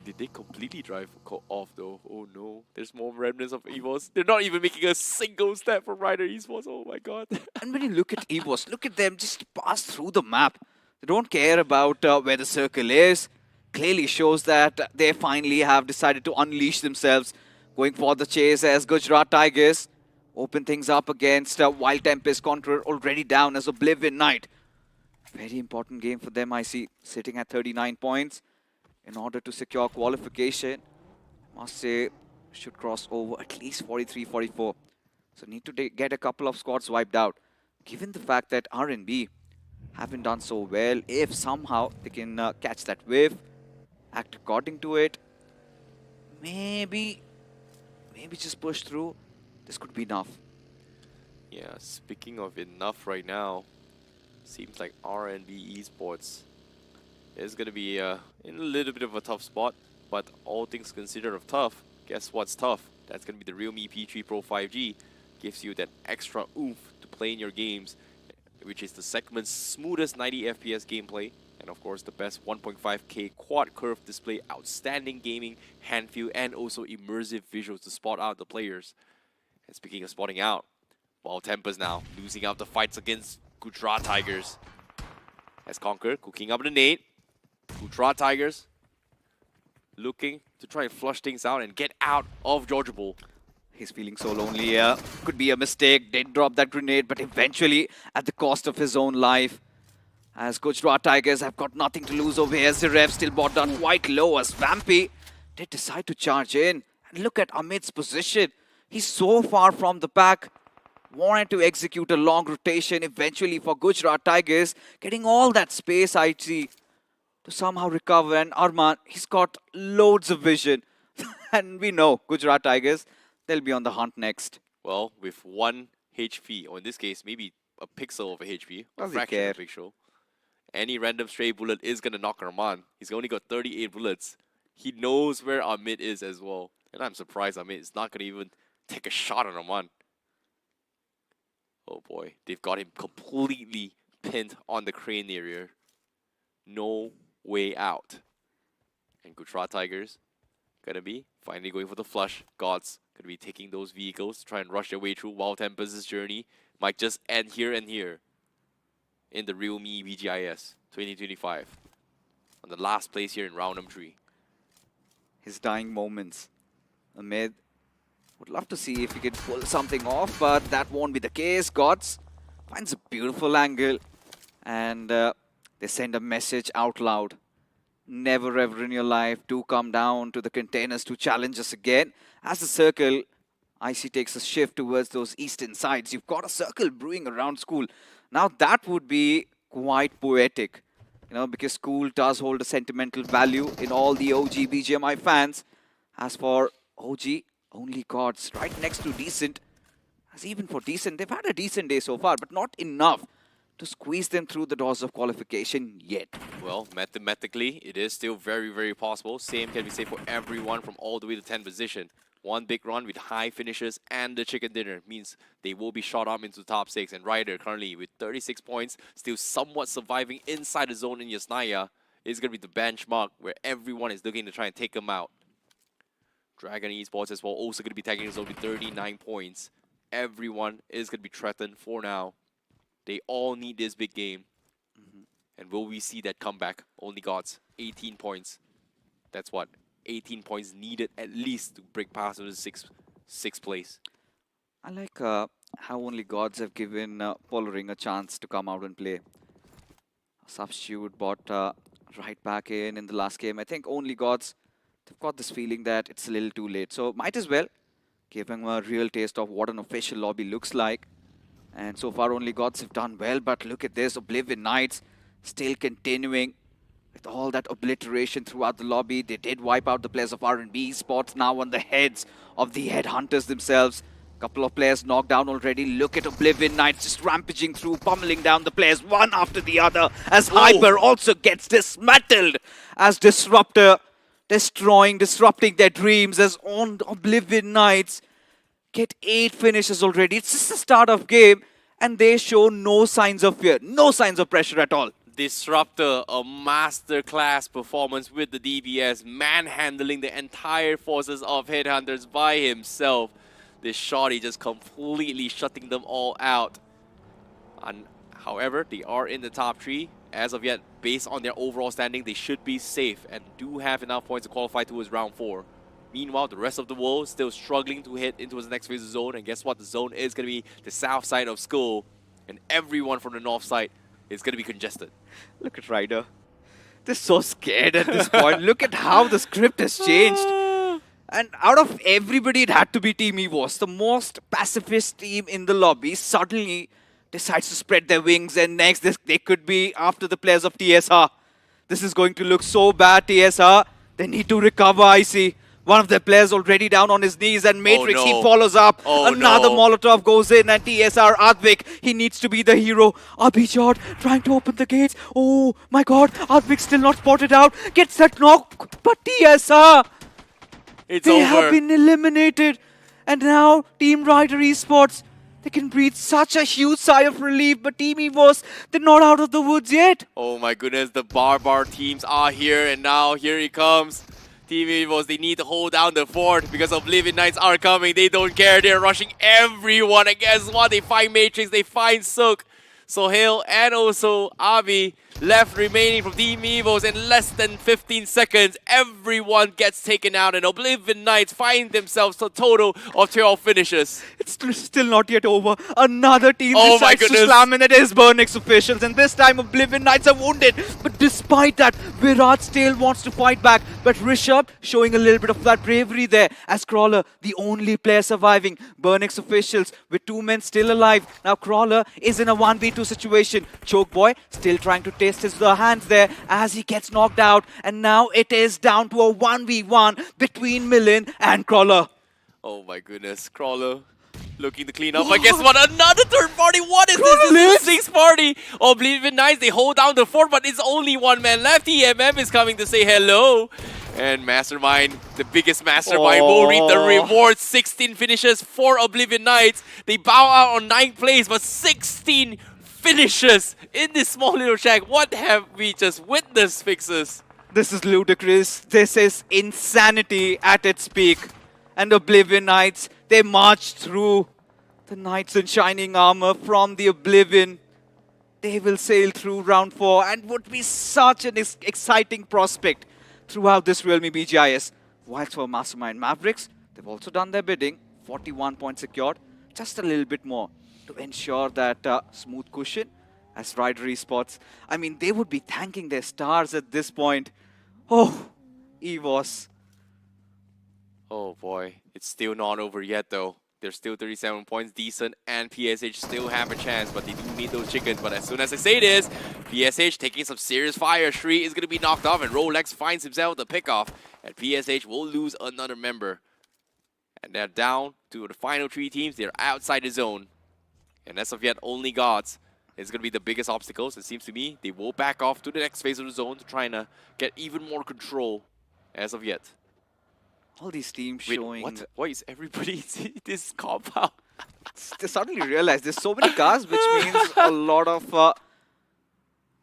Did they completely drive off though? Oh no. There's more remnants of Evos. They're not even making a single step from Ryder Esports. Oh my god. And when you look at EVOS, look at them just pass through the map. They don't care about where the circle is. Clearly shows that they finally have decided to unleash themselves, going for the chase as Gujarat Tigers open things up against Wild Tempest Conqueror, already down as Oblivion Knight. Very important game for them, I see, sitting at 39 points. In order to secure qualification, must say, should cross over at least 43, 44. So need to get a couple of squads wiped out. Given the fact that R&B haven't done so well, if somehow they can catch that wave, act according to it, maybe just push through, this could be enough. Yeah, speaking of enough right now, seems like R&B Esports is going to be in a little bit of a tough spot, but all things considered of tough, guess what's tough? That's going to be the realme P3 Pro 5G. Gives you that extra oomph to play in your games, which is the segment's smoothest 90 FPS gameplay, and of course the best 1.5K quad curve display, outstanding gaming, hand feel, and also immersive visuals to spot out the players. And speaking of spotting out, Wild Tempest now losing out the fights against Gujarat Tigers. Has Conquer cooking up the nade. Gujarat Tigers looking to try and flush things out and get out of Georgia Bowl. He's feeling so lonely. Could be a mistake. Did drop that grenade, but eventually at the cost of his own life. As Gujarat Tigers have got nothing to lose over here. Zirev still brought down quite low as Vampy did decide to charge in. And look at Amit's position. He's so far from the pack. Wanted to execute a long rotation eventually for Gujarat Tigers, getting all that space I see to somehow recover. And Arman, he's got loads of vision. And we know Gujarat Tigers, they'll be on the hunt next. Well, with 1 HP, or in this case, maybe a pixel of a HP, a Does he fraction care? of a pixel, any random stray bullet is going to knock Arman. He's only got 38 bullets. He knows where Amit is as well. And I'm surprised Amit is not going to even take a shot on Arman. Oh boy, they've got him completely pinned on the crane area. No way out. And Gujarat Tigers gonna be finally going for the flush. Gods gonna be taking those vehicles to try and rush their way through Wild Tempest's journey. Might just end here and here in the realme BGIS 2025. On the last place here in round number 3. His dying moments. Amit would love to see if he can pull something off, but that won't be the case. Gods finds a beautiful angle, and they send a message out loud. Never ever in your life do come down to the containers to challenge us again. As the circle, IC takes a shift towards those eastern sides. You've got a circle brewing around school. Now that would be quite poetic, you know, because school does hold a sentimental value in all the OG BGMI fans. As for OG, only Gods right next to Decent. As even for Decent, they've had a decent day so far, but not enough to squeeze them through the doors of qualification yet. Well, mathematically, it is still very, very possible. Same can be said for everyone from all the way to 10th position. One big run with high finishes and the chicken dinner means they will be shot up into the top 6. And Ryder currently with 36 points, still somewhat surviving inside the zone in Yasnaya, is going to be the benchmark where everyone is looking to try and take them out. Dragon Esports as well also going to be tagging us with 39 points. Everyone is going to be threatened for now. They all need this big game. And will we see that comeback? Only Gods, 18 points. That's what? 18 points needed at least to break past to the sixth place. I like how only Gods have given Pollering a chance to come out and play. Substitute bought right back in the last game. I think only Gods, they've got this feeling that it's a little too late. So might as well giving a real taste of what an official lobby looks like. And so far, only gods have done well. But look at this, Oblivion Knights still continuing with all that obliteration throughout the lobby. They did wipe out the players of R&B spots now on the heads of the headhunters themselves. Couple of players knocked down already. Look at Oblivion Knights just rampaging through, pummeling down the players one after the other as Hyper also gets dismantled as Disruptor disrupting their dreams as on Oblivion Knights get 8 finishes already. It's just the start of game and they show no signs of fear, no signs of pressure at all. Disruptor, a masterclass performance with the DPS, manhandling the entire forces of Headhunters by himself. This shotty just completely shutting them all out. And however, they are in the top 3. As of yet, based on their overall standing, they should be safe and do have enough points to qualify towards round 4. Meanwhile, the rest of the world still struggling to hit into the next phase of zone. And guess what? The zone is going to be the south side of Skull. And everyone from the north side is going to be congested. Look at Ryder. They're so scared at this point. Look at how the script has changed. And out of everybody, it had to be Team EVOS. The most pacifist team in the lobby suddenly decides to spread their wings. And next, they could be after the players of TSR. This is going to look so bad, TSR. They need to recover, I see. One of their players already down on his knees, and Matrix, he follows up. Another Molotov goes in, and TSR, Advik, he needs to be the hero. Abhijot trying to open the gates. Oh my god, Advik still not spotted out. Gets that knock, but TSR, they have been eliminated. And now Team Rider Esports, they can breathe such a huge sigh of relief, but Team EVOS, they're not out of the woods yet. Oh my goodness, the Barbar teams are here, and now here he comes. Team EVOS, they need to hold down the fort because Oblivion Knights are coming. They don't care. They're rushing everyone. And guess what? They find Matrix. They find Sook. Sohail and also Avi left remaining from Team EVOS in less than 15 seconds. Everyone gets taken out and Oblivion Knights find themselves a total of 12 finishes. It's still not yet over. Another team Oh my decides to goodness. slam in. It is Burnix officials, and this time Oblivion Knights are wounded. But despite that, Virat still wants to fight back. But Rishabh showing a little bit of that bravery there as Crawler, the only player surviving. Burnix officials with 2 men still alive. Now Crawler is in a 1v2 situation. Chokeboy still trying to taste his hands there as he gets knocked out. And now it is down to a 1v1 between Millen and Crawler. Oh my goodness, Crawler looking to clean up. But guess what? Another third party. What is this? This is 6th party. Oblivion Knights, they hold down the fort, but it's only 1 man left. EMM is coming to say hello. And Mastermind, the biggest Mastermind, will reap the reward. 16 finishes for Oblivion Knights. They bow out on 9th place, but 16 finishes in this small little shack. What have we just witnessed, Fixers? This is ludicrous. This is insanity at its peak. And Oblivion Knights, they march through. The Knights in shining armor from the Oblivion. They will sail through round 4 and would be such an exciting prospect throughout this realme BGIS. Whilst for Mastermind Mavericks, they've also done their bidding. 41 points secured. Just a little bit more to ensure that smooth cushion as Rider Esports. I mean, they would be thanking their stars at this point. Oh, EVOS. Oh boy, it's still not over yet though. There's still 37 points. Decent and PSH still have a chance, but they do need those chickens. But as soon as I say this, PSH taking some serious fire. Shri is going to be knocked off, and Rolex finds himself the pickoff. And PSH will lose another member. And they're down to the final 3 teams. They're outside the zone. And as of yet, only Gods is going to be the biggest obstacles. It seems to me they will back off to the next phase of the zone to try and get even more control as of yet. All these teams Wait, showing... what? Why is everybody in this compound? They suddenly realize there's so many cars, which means a lot of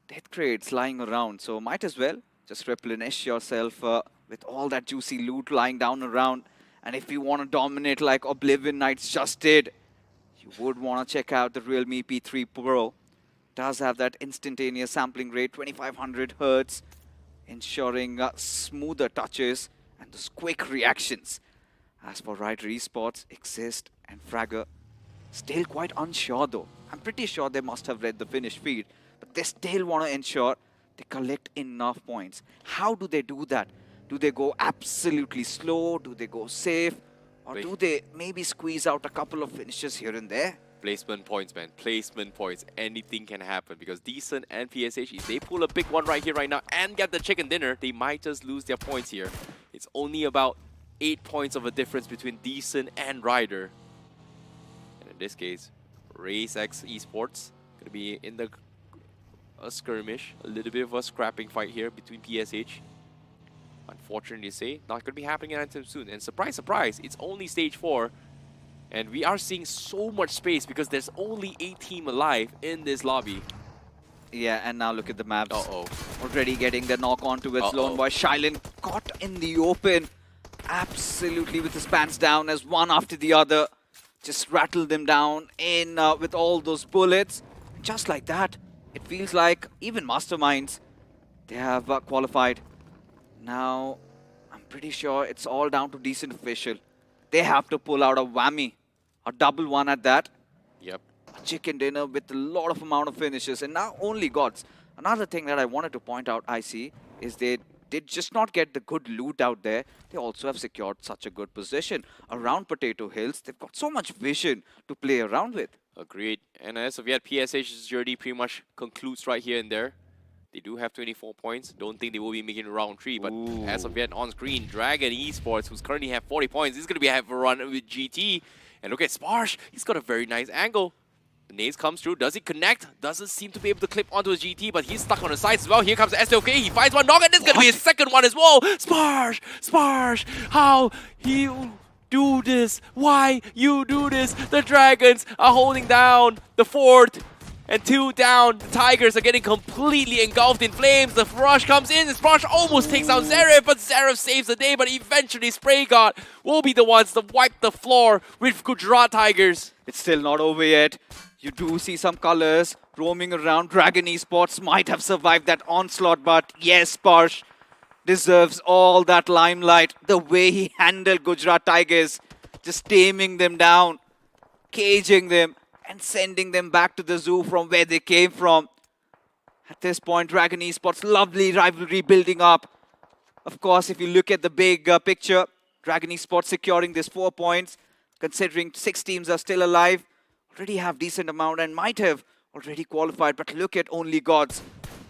death crates lying around. So might as well just replenish yourself with all that juicy loot lying down around. And if you want to dominate like Oblivion Knights just did, you would want to check out the Realme P3 Pro. Does have that instantaneous sampling rate, 2500 Hertz, ensuring smoother touches and those quick reactions. As for Rider Esports, Exist and Fragger, still quite unsure though. I'm pretty sure they must have read the finish feed, but they still want to ensure they collect enough points. How do they do that? Do they go absolutely slow? Do they go safe? Or do they maybe squeeze out a couple of finishes here and there? Placement points, man. Placement points. Anything can happen because Decent and PSH, if they pull a big one right here, right now, and get the chicken dinner, they might just lose their points here. It's only about 8 points of a difference between Decent and Ryder. And in this case, Race X Esports gonna be in a skirmish, a little bit of a scrapping fight here between PSH. Unfortunately to say, not gonna be happening anytime soon. And surprise, surprise, it's only stage 4. And we are seeing so much space because there's only a team alive in this lobby. Yeah, and now look at the maps. Uh-oh. Already getting the knock onto its lone boy. Shylin caught in the open. Absolutely with his pants down as one after the other. Just rattled them down in with all those bullets. Just like that, it feels like even Masterminds, they have qualified. Now, I'm pretty sure it's all down to Decent Official. They have to pull out a whammy, a double one at that. Yep. A chicken dinner with a lot of amount of finishes, and now only gods. Another thing that I wanted to point out, I see, is they did just not get the good loot out there. They also have secured such a good position around Potato Hills. They've got so much vision to play around with. Agreed. And as of yet, PSH's journey pretty much concludes right here and there. They do have 24 points. Don't think they will be making round 3. But as of yet, on screen, Dragon Esports, who's currently have 40 points, is going to have a run with GT. And look at Sparsh. He's got a very nice angle. The nades comes through. Does he connect? Doesn't seem to be able to clip onto his GT, but he's stuck on the sides as well. Here comes SOK. He finds one knock, and this is going to be his second one as well. Sparsh! Sparsh! How you do this? Why you do this? The Dragons are holding down the fort. And 2 down, the Tigers are getting completely engulfed in flames. The rush comes in, and Sparsh almost takes out Zeref, but Zeref saves the day. But eventually, Spray God will be the ones to wipe the floor with Gujarat Tigers. It's still not over yet. You do see some colors roaming around. Dragon Esports might have survived that onslaught, but yes, Sparsh deserves all that limelight. The way he handled Gujarat Tigers, just taming them down, caging them, and sending them back to the zoo from where they came from. At this point, Dragon Esports, lovely rivalry building up. Of course, if you look at the big picture, Dragon Esports securing this 4 points, considering 6 teams are still alive, already have decent amount and might have already qualified. But look at Only Gods.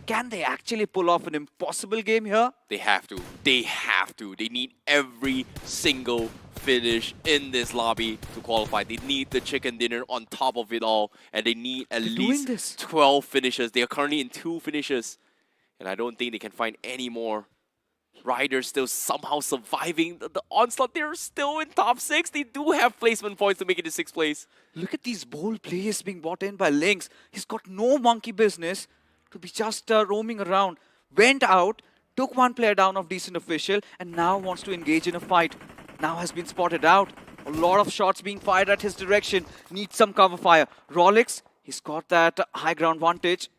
Can they actually pull off an impossible game here? They have to. They have to. They need every single finish in this lobby to qualify. They need the chicken dinner on top of it all. And they need at least 12 finishes. They are currently in 2 finishes. And I don't think they can find any more. Riders still somehow surviving the onslaught. They're still in top 6. They do have placement points to make it to 6th place. Look at these bold players being brought in by Lynx. He's got no monkey business to be just roaming around. Went out, took 1 player down of Decent Official, and now wants to engage in a fight. Now has been spotted out. A lot of shots being fired at his direction. Needs some cover fire. Rolex, he's got that high ground vantage.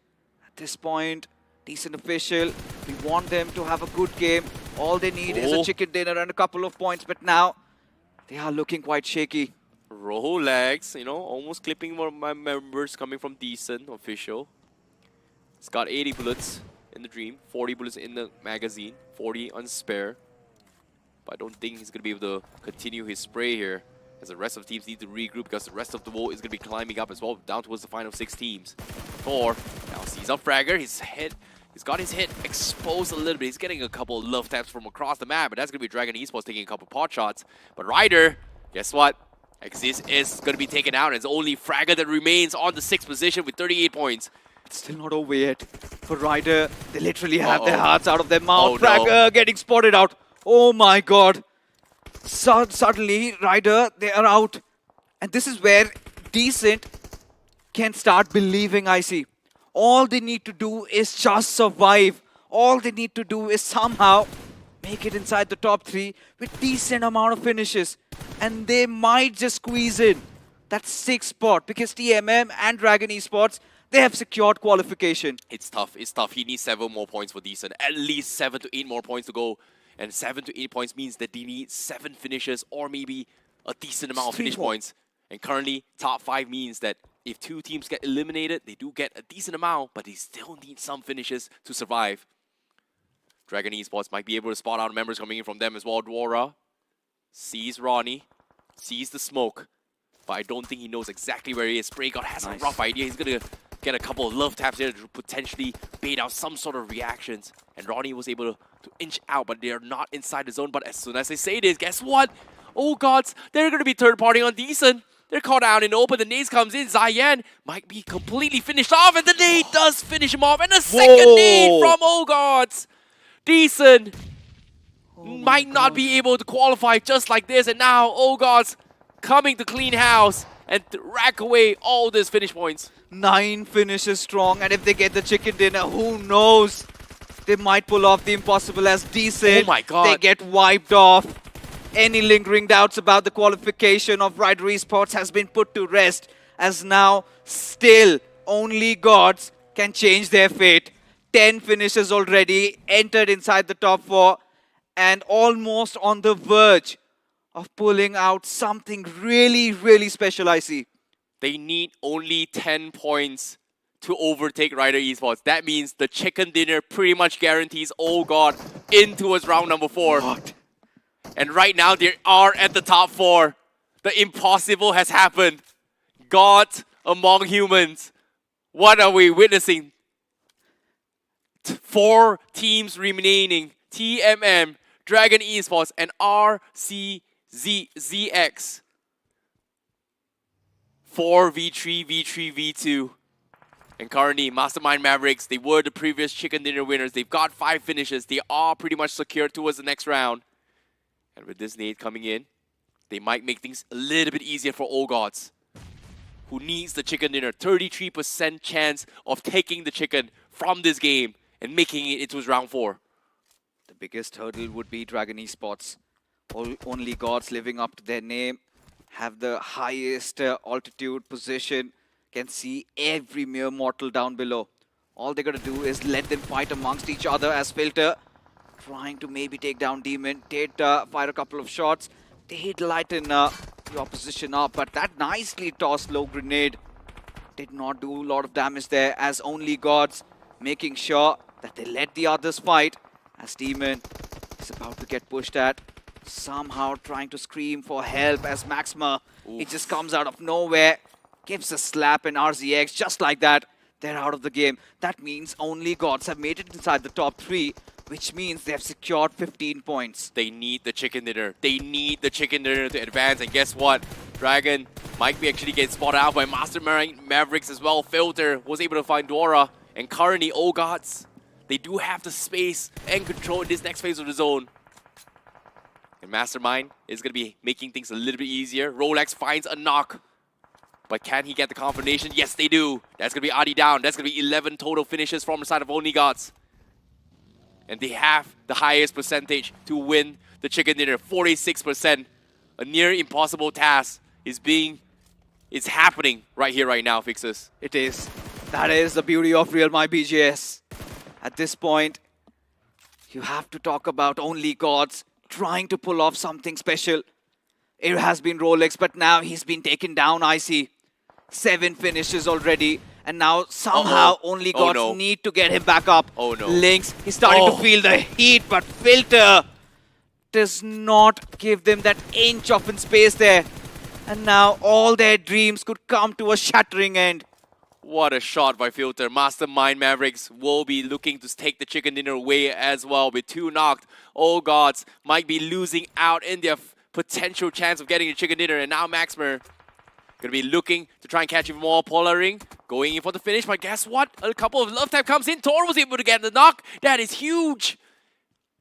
At this point, Decent Official, we want them to have a good game. All they need is a chicken dinner and a couple of points, but now they are looking quite shaky. Rolex, you know, almost clipping one of my members coming from Decent Official. It's got 80 bullets in the Dream, 40 bullets in the magazine, 40 on spare. But I don't think he's going to be able to continue his spray here, as the rest of the teams need to regroup because the rest of the wall is going to be climbing up as well, down towards the final 6 teams. Thor now sees up Fragger, he's got his hit exposed a little bit. He's getting a couple of love taps from across the map, but that's going to be Dragon Esports taking a couple pot shots. But Ryder, guess what? Exis is going to be taken out, and it's only Fragger that remains on the 6th position with 38 points. It's still not over yet. For Ryder, they literally have their hearts out of their mouth. Oh, Fragger getting spotted out. Oh my god. Suddenly, Ryder, they are out. And this is where Decent can start believing, I see. All they need to do is just survive. All they need to do is somehow make it inside the top 3 with decent amount of finishes. And they might just squeeze in that 6th spot because TMM and Dragon Esports, they have secured qualification. It's tough. It's tough. He needs 7 more points for Decent. At least 7 to 8 more points to go. And 7 to 8 points means that they need 7 finishes or maybe a decent amount of finish points. And currently, top 5 means that if 2 teams get eliminated, they do get a decent amount, but they still need some finishes to survive. Dragon Esports might be able to spot out members coming in from them as well. Dwara sees Ronnie. sees the smoke, but I don't think he knows exactly where he is. Spray God has a rough idea. He's gonna get a couple of love taps here to potentially bait out some sort of reactions. And Ronnie was able to inch out, but they are not inside the zone. But as soon as they say this, guess what? Oh gods, they're gonna be third party on Decent. They're caught out in the open. The nades comes in. Zayan might be completely finished off, and the nade does finish him off. And a second nade from Oh gods. Decent might not be able to qualify just like this. And now Oh gods coming to clean house and rack away all these finish points. 9 finishes strong, and if they get the chicken dinner, who knows? They might pull off the impossible as Decent. Oh my god. They get wiped off. Any lingering doubts about the qualification of Rider Esports has been put to rest, as now still only gods can change their fate. 10 finishes already, entered inside the top 4, and almost on the verge of pulling out something really, really special, I see. They need only 10 points to overtake Rider Esports. That means the chicken dinner pretty much guarantees Oh God in towards round number 4. What? And right now they are at the top 4. The impossible has happened. God among humans. What are we witnessing? 4 teams remaining. TMM, Dragon Esports, and RCZX. 4v3, v3, v2. And currently, Mastermind Mavericks, they were the previous chicken dinner winners. They've got 5 finishes. They are pretty much secured towards the next round. And with this nade coming in, they might make things a little bit easier for All Gods, who needs the chicken dinner. 33% chance of taking the chicken from this game and making it into round 4. The biggest hurdle would be Dragon Esports. Only gods living up to their name, have the highest altitude position, can see every mere mortal down below. All they gotta do is let them fight amongst each other as Filter trying to maybe take down Demon. Did fire a couple of shots. Did lighten the opposition up, but that nicely tossed low grenade did not do a lot of damage there, as only gods making sure that they let the others fight, as Demon is about to get pushed at. Somehow trying to scream for help as Maxima, he just comes out of nowhere, gives a slap, and RZX just like that, they're out of the game. That means only gods have made it inside the top 3, which means they have secured 15 points. They need the chicken dinner. They need the chicken dinner to advance. And guess what? Dragon might be actually getting spotted out by Mastermind Mavericks as well. Filter was able to find Dora. And currently, Oh Gods, they do have the space and control in this next phase of the zone. And Mastermind is going to be making things a little bit easier. Rolex finds a knock. But can he get the confirmation? Yes, they do. That's going to be Adi down. That's going to be 11 total finishes from the side of Only Gods. And they have the highest percentage to win the chicken dinner, 46%. A near impossible task is happening right here, right now, Fixes. It is. That is the beauty of realme BGS. At this point, you have to talk about only gods trying to pull off something special. It has been Rolex, but now he's been taken down, I see. 7 finishes already. And now somehow only gods need to get him back up. Oh no. Lynx, he's starting to feel the heat, but Filter does not give them that inch of in space there. And now all their dreams could come to a shattering end. What a shot by Filter. Mastermind Mavericks will be looking to take the chicken dinner away as well with 2 knocked. Oh gods might be losing out in their potential chance of getting the chicken dinner. And now Maxmer gonna be looking to try and catch even more Polaring. Going in for the finish, but guess what? A couple of love tap comes in. Tor was able to get the knock. That is huge.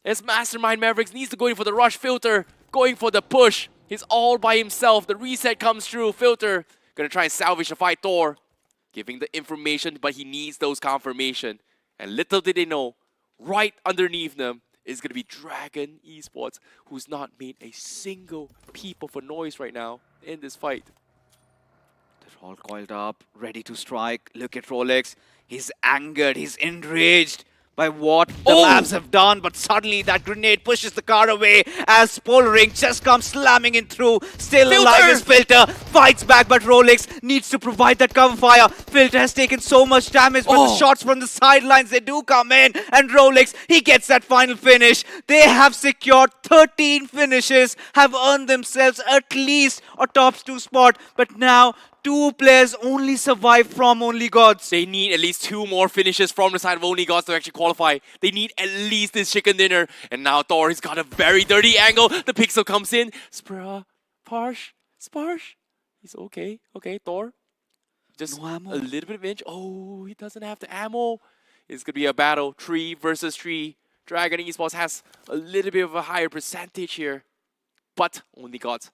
As Mastermind Mavericks needs to go in for the rush. Filter going for the push. He's all by himself. The reset comes through. Filter gonna try and salvage the fight. Tor giving the information, but he needs those confirmation. And little did they know, right underneath them is gonna be Dragon Esports, who's not made a single peep of a noise right now in this fight. They're all coiled up, ready to strike. Look at Rolex. He's angered, he's enraged. by what the Oh! labs have done, but suddenly that grenade pushes the car away as Polering just comes slamming in through. Still alive is Filter, fights back, but Rolex needs to provide that cover fire. Filter has taken so much damage, but the shots from the sidelines, they do come in, and Rolex, he gets that final finish. They have secured 13 finishes, have earned themselves at least a top 2 spot, but now 2 players only survive from Only Gods. They need at least 2 more finishes from the side of Only Gods to actually qualify. They need at least this chicken dinner. And now Thor has got a very dirty angle. The pixel comes in. Sparsh. He's okay. Okay, Thor. Just No ammo. a little bit of inch. Oh, he doesn't have the ammo. It's going to be a battle. 3 versus 3. Dragon Esports has a little bit of a higher percentage here. But Only Gods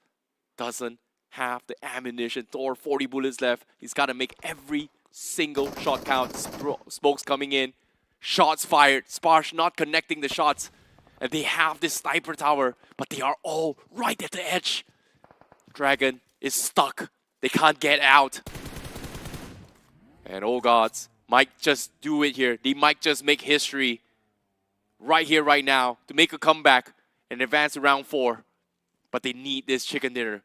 doesn't have the ammunition. Thor, 40 bullets left. He's got to make every single shot count. Smokes coming in. Shots fired. Sparsh not connecting the shots. And they have this sniper tower, but they are all right at the edge. Dragon is stuck. They can't get out. And oh gods, might just do it here. They might just make history right here, right now, to make a comeback and advance to round 4. But they need this chicken dinner.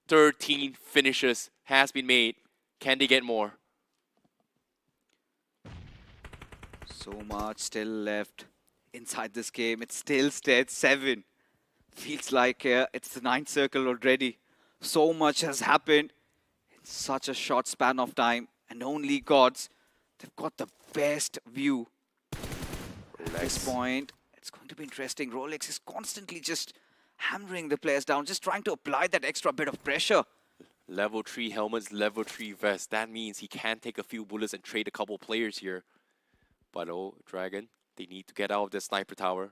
13 finishes has been made. Can they get more? So much still left inside this game. It's still stage 7. Feels like it's the 9th circle already. So much has happened in such a short span of time. And Only Gods, they've got the best view. At this point, it's going to be interesting. Rolex is constantly just hammering the players down, just trying to apply that extra bit of pressure. Level 3 helmets, level 3 vests. That means he can take a few bullets and trade a couple players here. But oh, Dragon, they need to get out of the sniper tower.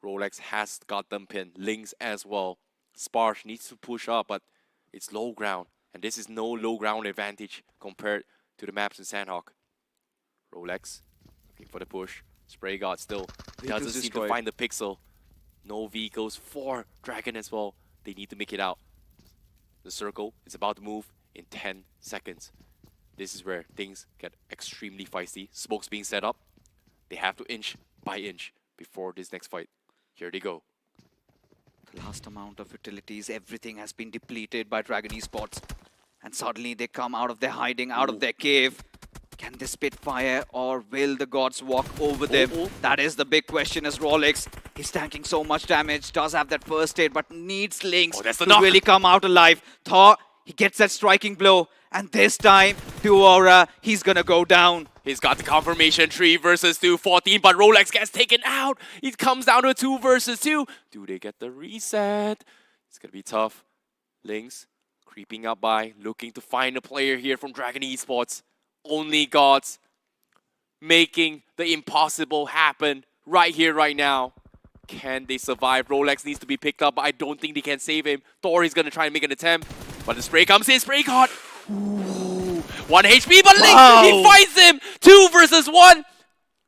Rolex has got them pinned. Lynx as well. Sparsh needs to push up, but it's low ground. And this is no low ground advantage compared to the maps in Sandhawk. Rolex looking for the push. Spray God still doesn't seem to find the pixel. No vehicles for Dragon as well. They need to make it out. The circle is about to move in 10 seconds. This is where things get extremely feisty. Smoke's being set up. They have to inch by inch before this next fight. Here they go. The last amount of utilities, everything has been depleted by Dragon Esports. And suddenly they come out of their hiding, out of their cave. Can they spit fire or will the gods walk over them? That is the big question as Rolex. He's tanking so much damage, does have that first aid, but needs Lynx to really come out alive. Thor, he gets that striking blow. And this time, Duora, he's gonna go down. He's got the confirmation 3 versus 2, 14, but Rolex gets taken out. It comes down to 2 versus 2. Do they get the reset? It's gonna be tough. Lynx creeping up by, looking to find a player here from Dragon Esports. Only Gods making the impossible happen right here, right now. Can they survive? Rolex needs to be picked up, but I don't think they can save him. Thor is gonna try and make an attempt, but the spray comes in. Spray God. 1 HP, but Lynx, he fights him! 2 versus 1!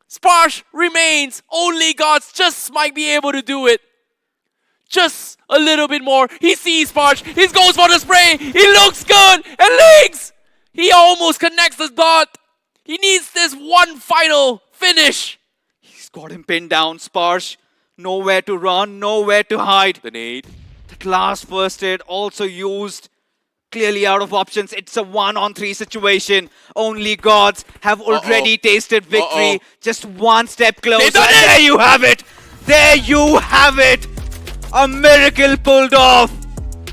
Sparsh remains. Only Gods just might be able to do it. Just a little bit more. He sees Sparsh. He goes for the spray. He looks good. And Lynx, he almost connects the dot. He needs this one final finish. He's got him pinned down, Sparsh. Nowhere to run, nowhere to hide. The nade. That last first aid also used. Clearly out of options. It's a 1-on-3 situation. Only Gods have already tasted victory. Just one step closer. There you have it. There you have it. A miracle pulled off.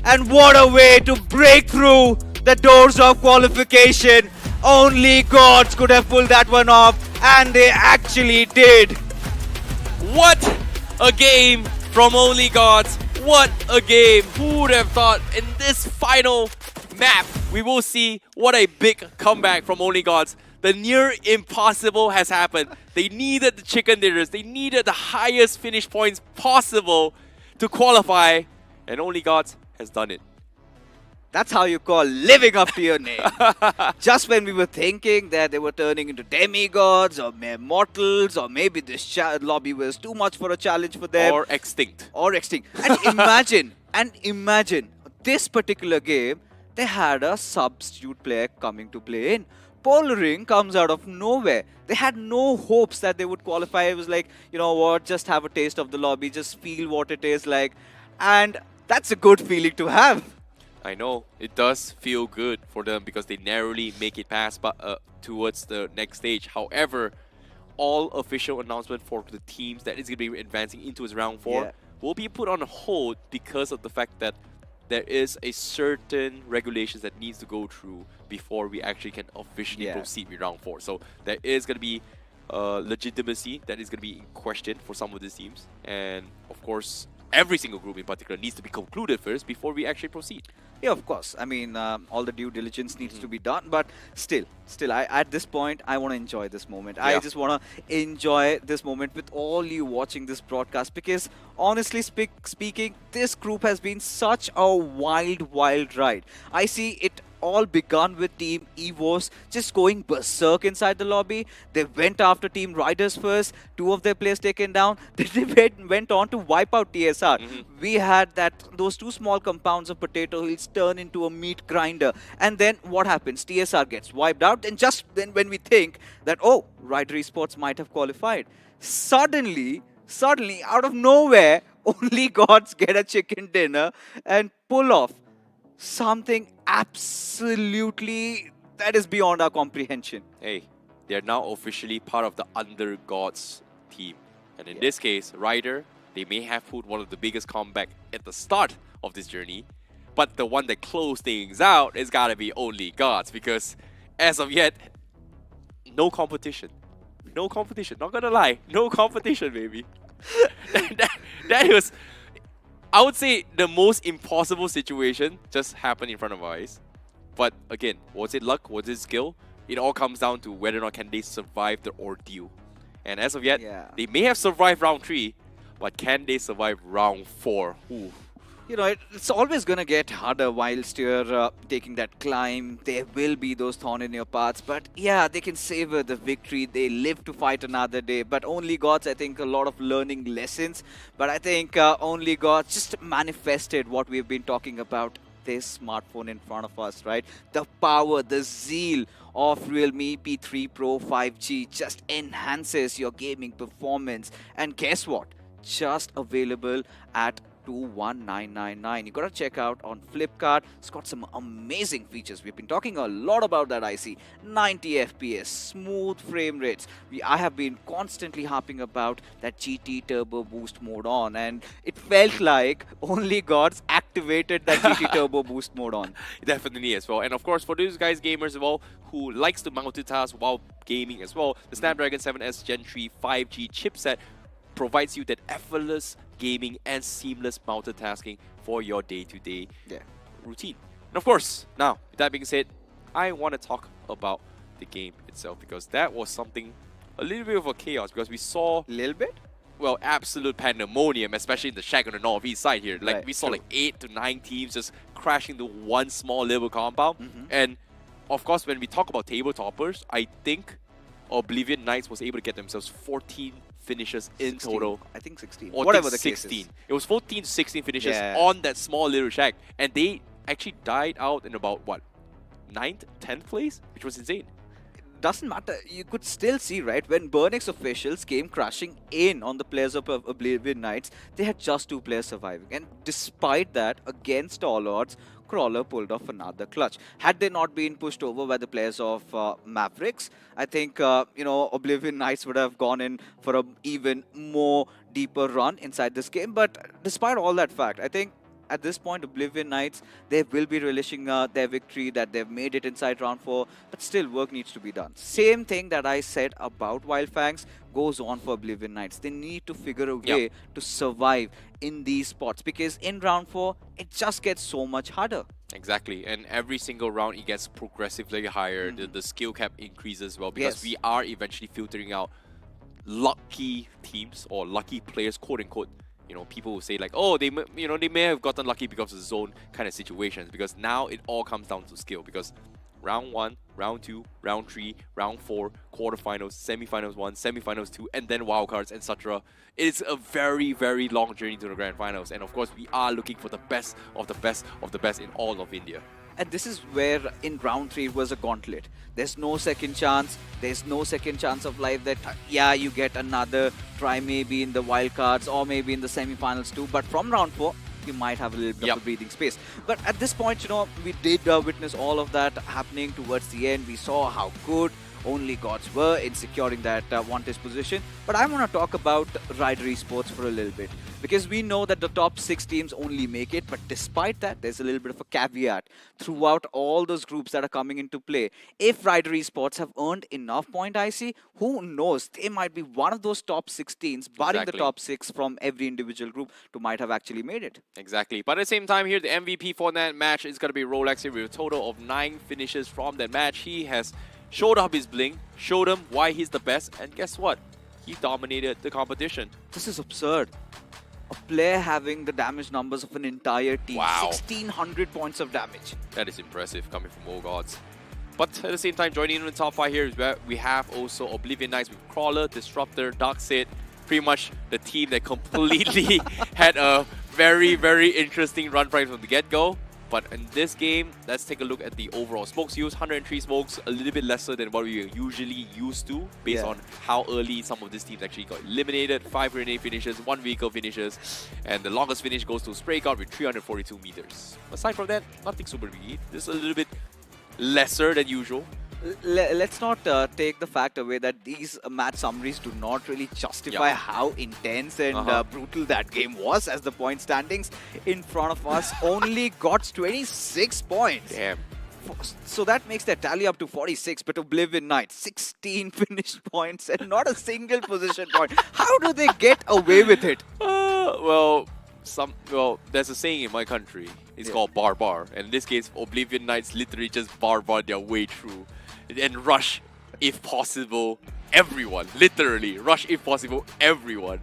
And what a way to break through the doors of qualification. Only Gods could have pulled that one off. And they actually did. What a game from Only Gods. What a game. Who would have thought in this final map we will see what a big comeback from Only Gods. The near impossible has happened. They needed the chicken dinners. They needed the highest finish points possible to qualify. And Only Gods has done it. That's how you call living up to your name. Just when we were thinking that they were turning into demigods or mere mortals, or maybe this lobby was too much for a challenge for them. Or extinct. Or extinct. And imagine, this particular game, they had a substitute player coming to play in. Polering comes out of nowhere. They had no hopes that they would qualify. It was like, you know what, just have a taste of the lobby, just feel what it is like. And that's a good feeling to have. I know it does feel good for them because they narrowly make it past, but towards the next stage. However, all official announcement for the teams that is going to be advancing into its round 4 Yeah. will be put on hold because of the fact that there is a certain regulations that needs to go through before we actually can officially Yeah. proceed with round 4. So there is going to be legitimacy that is going to be in question for some of these teams, and of course every single group in particular needs to be concluded first before we actually proceed. Yeah, of course. I mean, all the due diligence needs to be done, but still, at this point, I want to enjoy this moment. I Yeah. just want to enjoy this moment with all you watching this broadcast because, honestly speaking, this group has been such a wild, wild ride. I see it all begun with Team Evos just going berserk inside the lobby. They went after Team Riders first, 2 of their players taken down. Then they went on to wipe out TSR. We had those 2 small compounds of potato hills turn into a meat grinder. And then what happens? TSR gets wiped out. And just then when we think that, oh, Rider Esports might have qualified, suddenly, out of nowhere, only gods get a chicken dinner and pull off something absolutely that is beyond our comprehension. Hey, they're now officially part of the Under Gods team. And in this case, Ryder, they may have put one of the biggest comeback at the start of this journey, but the one that closed things out is gotta be Only Gods, because as of yet, no competition. No competition, not gonna lie, no competition, baby. that was, I would say, the most impossible situation just happened in front of our eyes. But again, was it luck? Was it skill? It all comes down to whether or not can they survive the ordeal. And as of yet, they may have survived round 3, but can they survive round 4? Ooh. You know, it's always going to get harder whilst you're taking that climb. There will be those thorns in your paths. But yeah, they can savor the victory. They live to fight another day. But Only Gods, I think, a lot of learning lessons. But I think Only Gods just manifested what we've been talking about. This smartphone in front of us, right? The power, the zeal of realme P3 Pro 5G just enhances your gaming performance. And guess what? Just available at 21999. You gotta check out on Flipkart. It's got some amazing features. We've been talking a lot about that IC. 90 FPS, smooth frame rates. I have been constantly harping about that GT Turbo Boost mode on, and it felt like Only Gods activated that GT Turbo Boost mode on. Definitely as well. And of course, for those guys, gamers as well, who likes to multitask while gaming as well, the Snapdragon 7S Gen 3 5G chipset provides you that effortless gaming and seamless multitasking for your day-to-day routine. And of course, now, with that being said, I want to talk about the game itself, because that was something, a little bit of a chaos, because we saw, Little bit? well, absolute pandemonium, especially in the shack on the northeast side here. Like, Right, we saw true. like 8 to 9 teams just crashing to one small little compound. And of course, when we talk about table toppers, I think Oblivion Knights was able to get themselves 14 finishes in 16. total. I think 16. Or Whatever I the think case 16. is. It was 14 to 16 finishes Yeah. on that small little shack. And they actually died out in about, what, 9th, 10th place? Which was insane. Doesn't matter. You could still see, right, when Burnix officials came crashing in on the players of Oblivion Knights, they had just 2 players surviving. And despite that, against all odds, Crawler pulled off another clutch. Had they not been pushed over by the players of Mavericks, I think, Oblivion Knights would have gone in for an even more deeper run inside this game. But despite all that fact, I think at this point, Oblivion Knights, they will be relishing their victory, that they've made it inside round 4, but still work needs to be done. Same thing that I said about Wildfangs goes on for Oblivion Knights. They need to figure a way to survive in these spots, because in round 4, it just gets so much harder. Exactly, and every single round it gets progressively higher. The skill cap increases as well, because we are eventually filtering out lucky teams or lucky players, quote unquote. You know, people will say like, oh, they may have gotten lucky because of zone kind of situations, because now it all comes down to skill, because round 1, round 2, round 3, round 4, quarterfinals, semifinals 1, semifinals 2, and then wildcards, etc. It's a very, very long journey to the grand finals, and of course we are looking for the best of the best of the best in all of India. And this is where in round 3 it was a gauntlet. There's no second chance. There's no second chance of life that, yeah, you get another try maybe in the wild cards or maybe in the semi-finals too. But from round 4, you might have a little bit of a breathing space. But at this point, we did witness all of that happening towards the end. We saw how good only gods were in securing that vantage position. But I want to talk about Rider Esports for a little bit, because we know that the top 6 teams only make it, but despite that, there's a little bit of a caveat throughout all those groups that are coming into play. If Rider Esports have earned enough point IC, who knows, they might be one of those top 6 teams, barring the top 6 from every individual group, who might have actually made it. Exactly. But at the same time here, the MVP for that match is going to be Rolex here with a total of 9 finishes from that match. He has showed up his bling, showed him why he's the best, and guess what? He dominated the competition. This is absurd. A player having the damage numbers of an entire team. Wow. 1600 points of damage. That is impressive coming from All Gods. But at the same time, joining in the top 5 here is where we have also Oblivion Knights with Crawler, Disruptor, Darkseid. Pretty much the team that completely had a very, very interesting run right from the get-go. But in this game, let's take a look at the overall smokes use. 103 smokes, a little bit lesser than what we are usually used to, based on how early some of these teams actually got eliminated. 5 grenade finishes, 1 vehicle finishes, and the longest finish goes to Spray God with 342 meters. Aside from that, nothing super big. This is a little bit lesser than usual. Let's not take the fact away that these match summaries do not really justify how intense and brutal that game was, as the point standings in front of us only got 26 points. Damn. So that makes their tally up to 46, but Oblivion Knight, 16 finished points and not a single position point. How do they get away with it? Well, there's a saying in my country. It's called bar. And in this case, Oblivion Knights literally just bar their way through and rush, if possible, everyone. Literally, rush, if possible, everyone.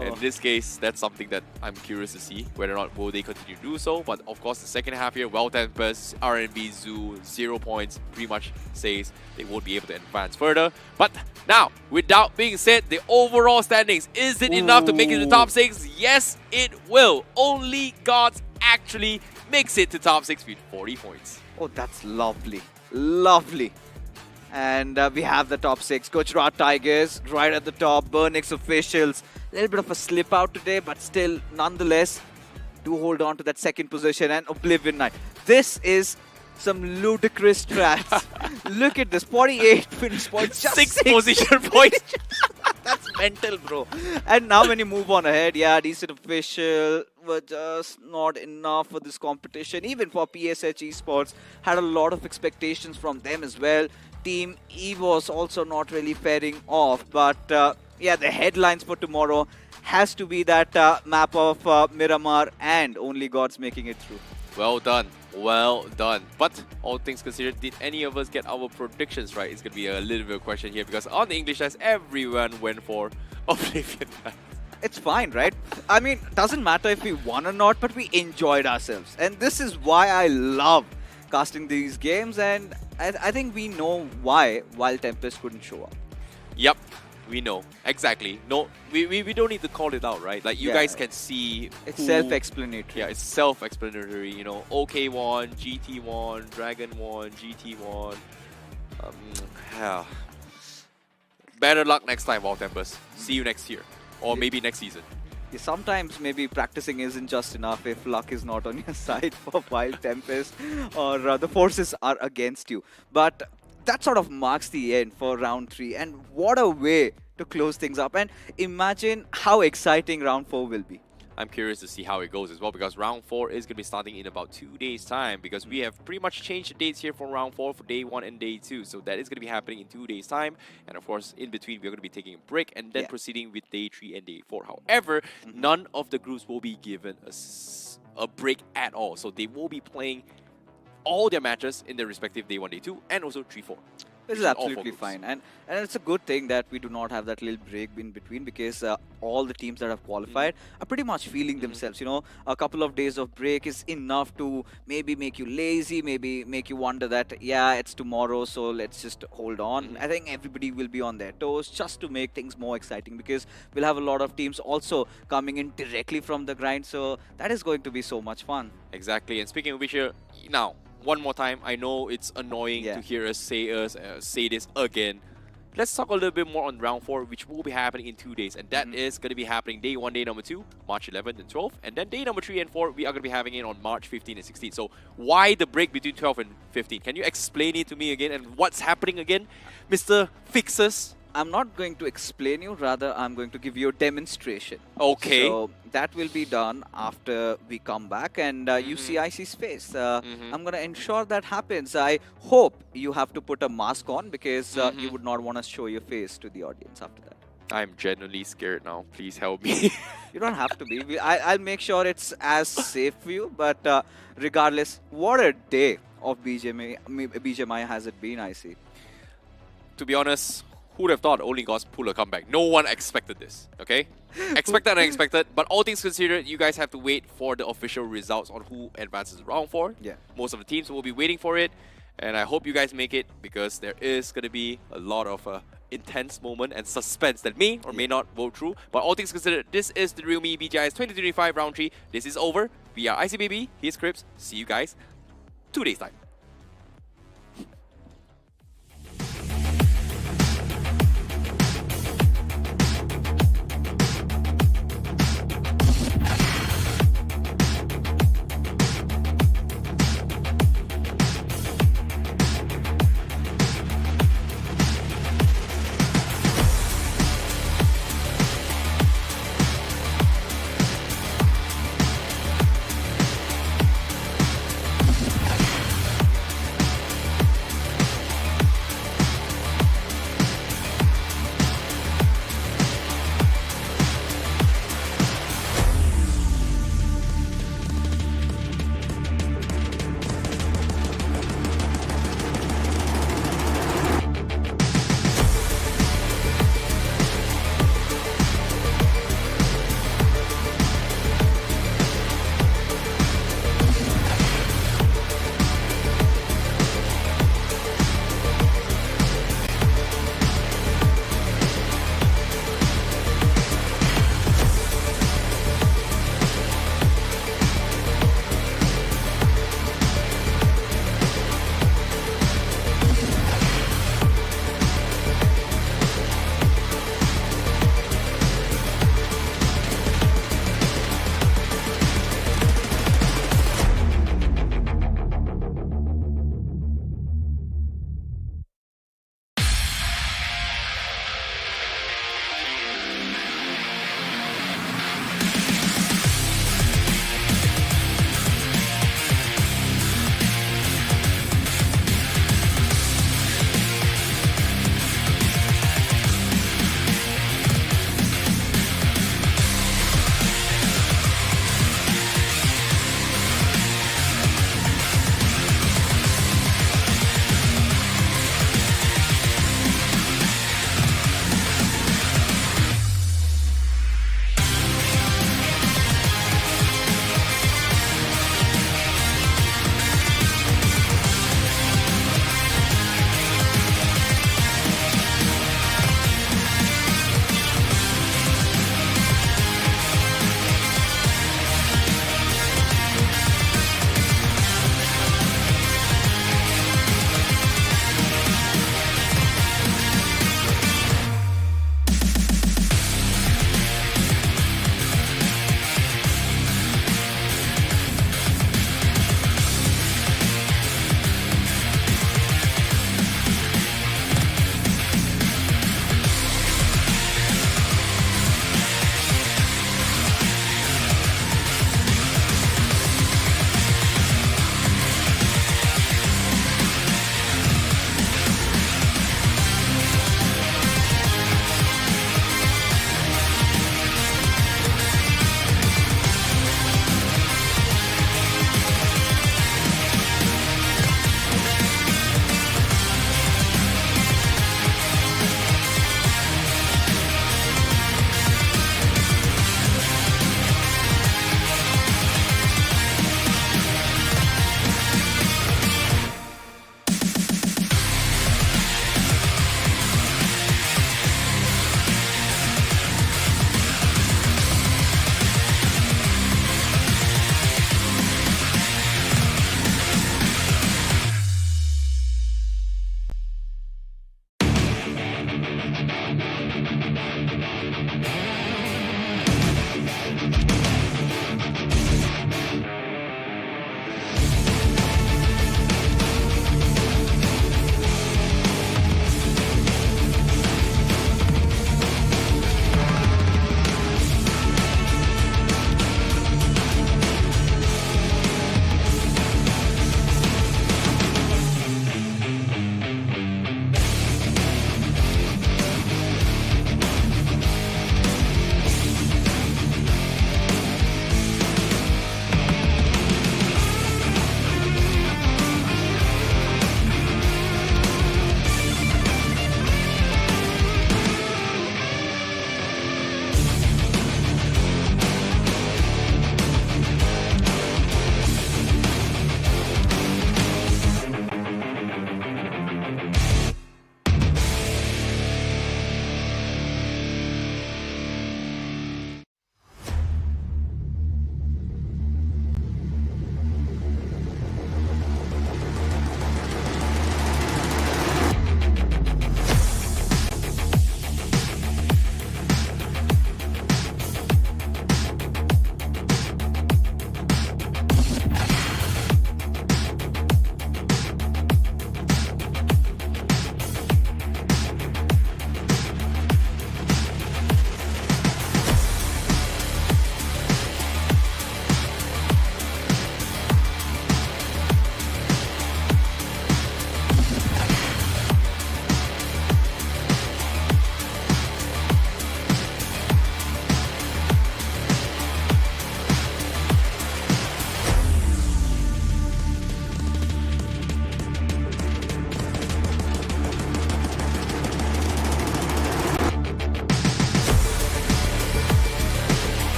In this case, that's something that I'm curious to see, whether or not will they continue to do so. But of course, the second half here, Well Tempest, RNB Zoo, 0 points, pretty much says they won't be able to advance further. But now, without being said, the overall standings, is it enough to make it to the top 6? Yes, it will. Only Gods actually makes it to top 6 with 40 points. Oh, that's lovely. Lovely. And we have the top 6. Gujarat Tigers right at the top. Burnix Officials. A little bit of a slip out today, but still, nonetheless, do hold on to that second position. And Oblivion Knight. This is some ludicrous strats. Look at this. 48 finish points. Just 6 position points. That's mental, bro. And now when you move on ahead, yeah, decent official were just not enough for this competition. Even for PSH Esports, had a lot of expectations from them as well. Team E was also not really faring off. But yeah, the headlines for tomorrow has to be that map of Miramar and Only Gods making it through. Well done. Well done. But all things considered, did any of us get our predictions right? It's going to be a little bit of a question here, because on the English test, everyone went for Oblivion Knight. It's fine, right? I mean, doesn't matter if we won or not, but we enjoyed ourselves. And this is why I love casting these games, and I think we know why Wild Tempest couldn't show up. Yep, we know. Exactly. No, we don't need to call it out, right? Like, you guys can see... It's self-explanatory. Yeah, it's self-explanatory, you know. OK won, GT won, Dragon won, GT won. Yeah. Better luck next time, Wild Tempest. See you next year. Or maybe next season. Yeah, sometimes maybe practicing isn't just enough if luck is not on your side for Wild Tempest, or the forces are against you. But that sort of marks the end for round 3, and what a way to close things up. And imagine how exciting round 4 will be. I'm curious to see how it goes as well, because round 4 is going to be starting in about 2 days' time, because we have pretty much changed the dates here for round 4 for day 1 and day 2. So that is going to be happening in 2 days' time. And of course, in between, we're going to be taking a break and then proceeding with day 3 and day 4. However, none of the groups will be given a break at all. So they will be playing all their matches in their respective day 1, day 2, and also 3, 4. This is absolutely fine, and it's a good thing that we do not have that little break in between, because all the teams that have qualified are pretty much feeling themselves. You know, a couple of days of break is enough to maybe make you lazy, maybe make you wonder that, yeah, it's tomorrow, so let's just hold on. I think everybody will be on their toes just to make things more exciting, because we'll have a lot of teams also coming in directly from the grind, so that is going to be so much fun. Exactly, and speaking of which here, now, one more time. I know it's annoying Yeah. to hear us say this again. Let's talk a little bit more on round 4, which will be happening in 2 days, and that is going to be happening day 1, day number 2, March 11th and 12th, and then day number 3 and 4, we are going to be having it on March 15 and 16. So why the break between 12 and 15? Can you explain it to me again, and what's happening again, Mr. Fixers? I'm not going to explain you, rather I'm going to give you a demonstration. Okay. So that will be done after we come back and you see IC's face. I'm going to ensure that happens. I hope you have to put a mask on because you would not want to show your face to the audience after that. I'm genuinely scared now. Please help me. You don't have to be. I'll make sure it's as safe for you. But regardless, what a day of BGMI has it been, IC? To be honest, who would have thought Only Gods pull a comeback? No one expected this, okay? Expected and unexpected, but all things considered, you guys have to wait for the official results on who advances round 4. Yeah. Most of the teams will be waiting for it, and I hope you guys make it because there is going to be a lot of intense moment and suspense that may or may not go through. But all things considered, this is the realme BGIS 2025 round 3. This is over. We are ICBB, here's Crips. See you guys 2 days time.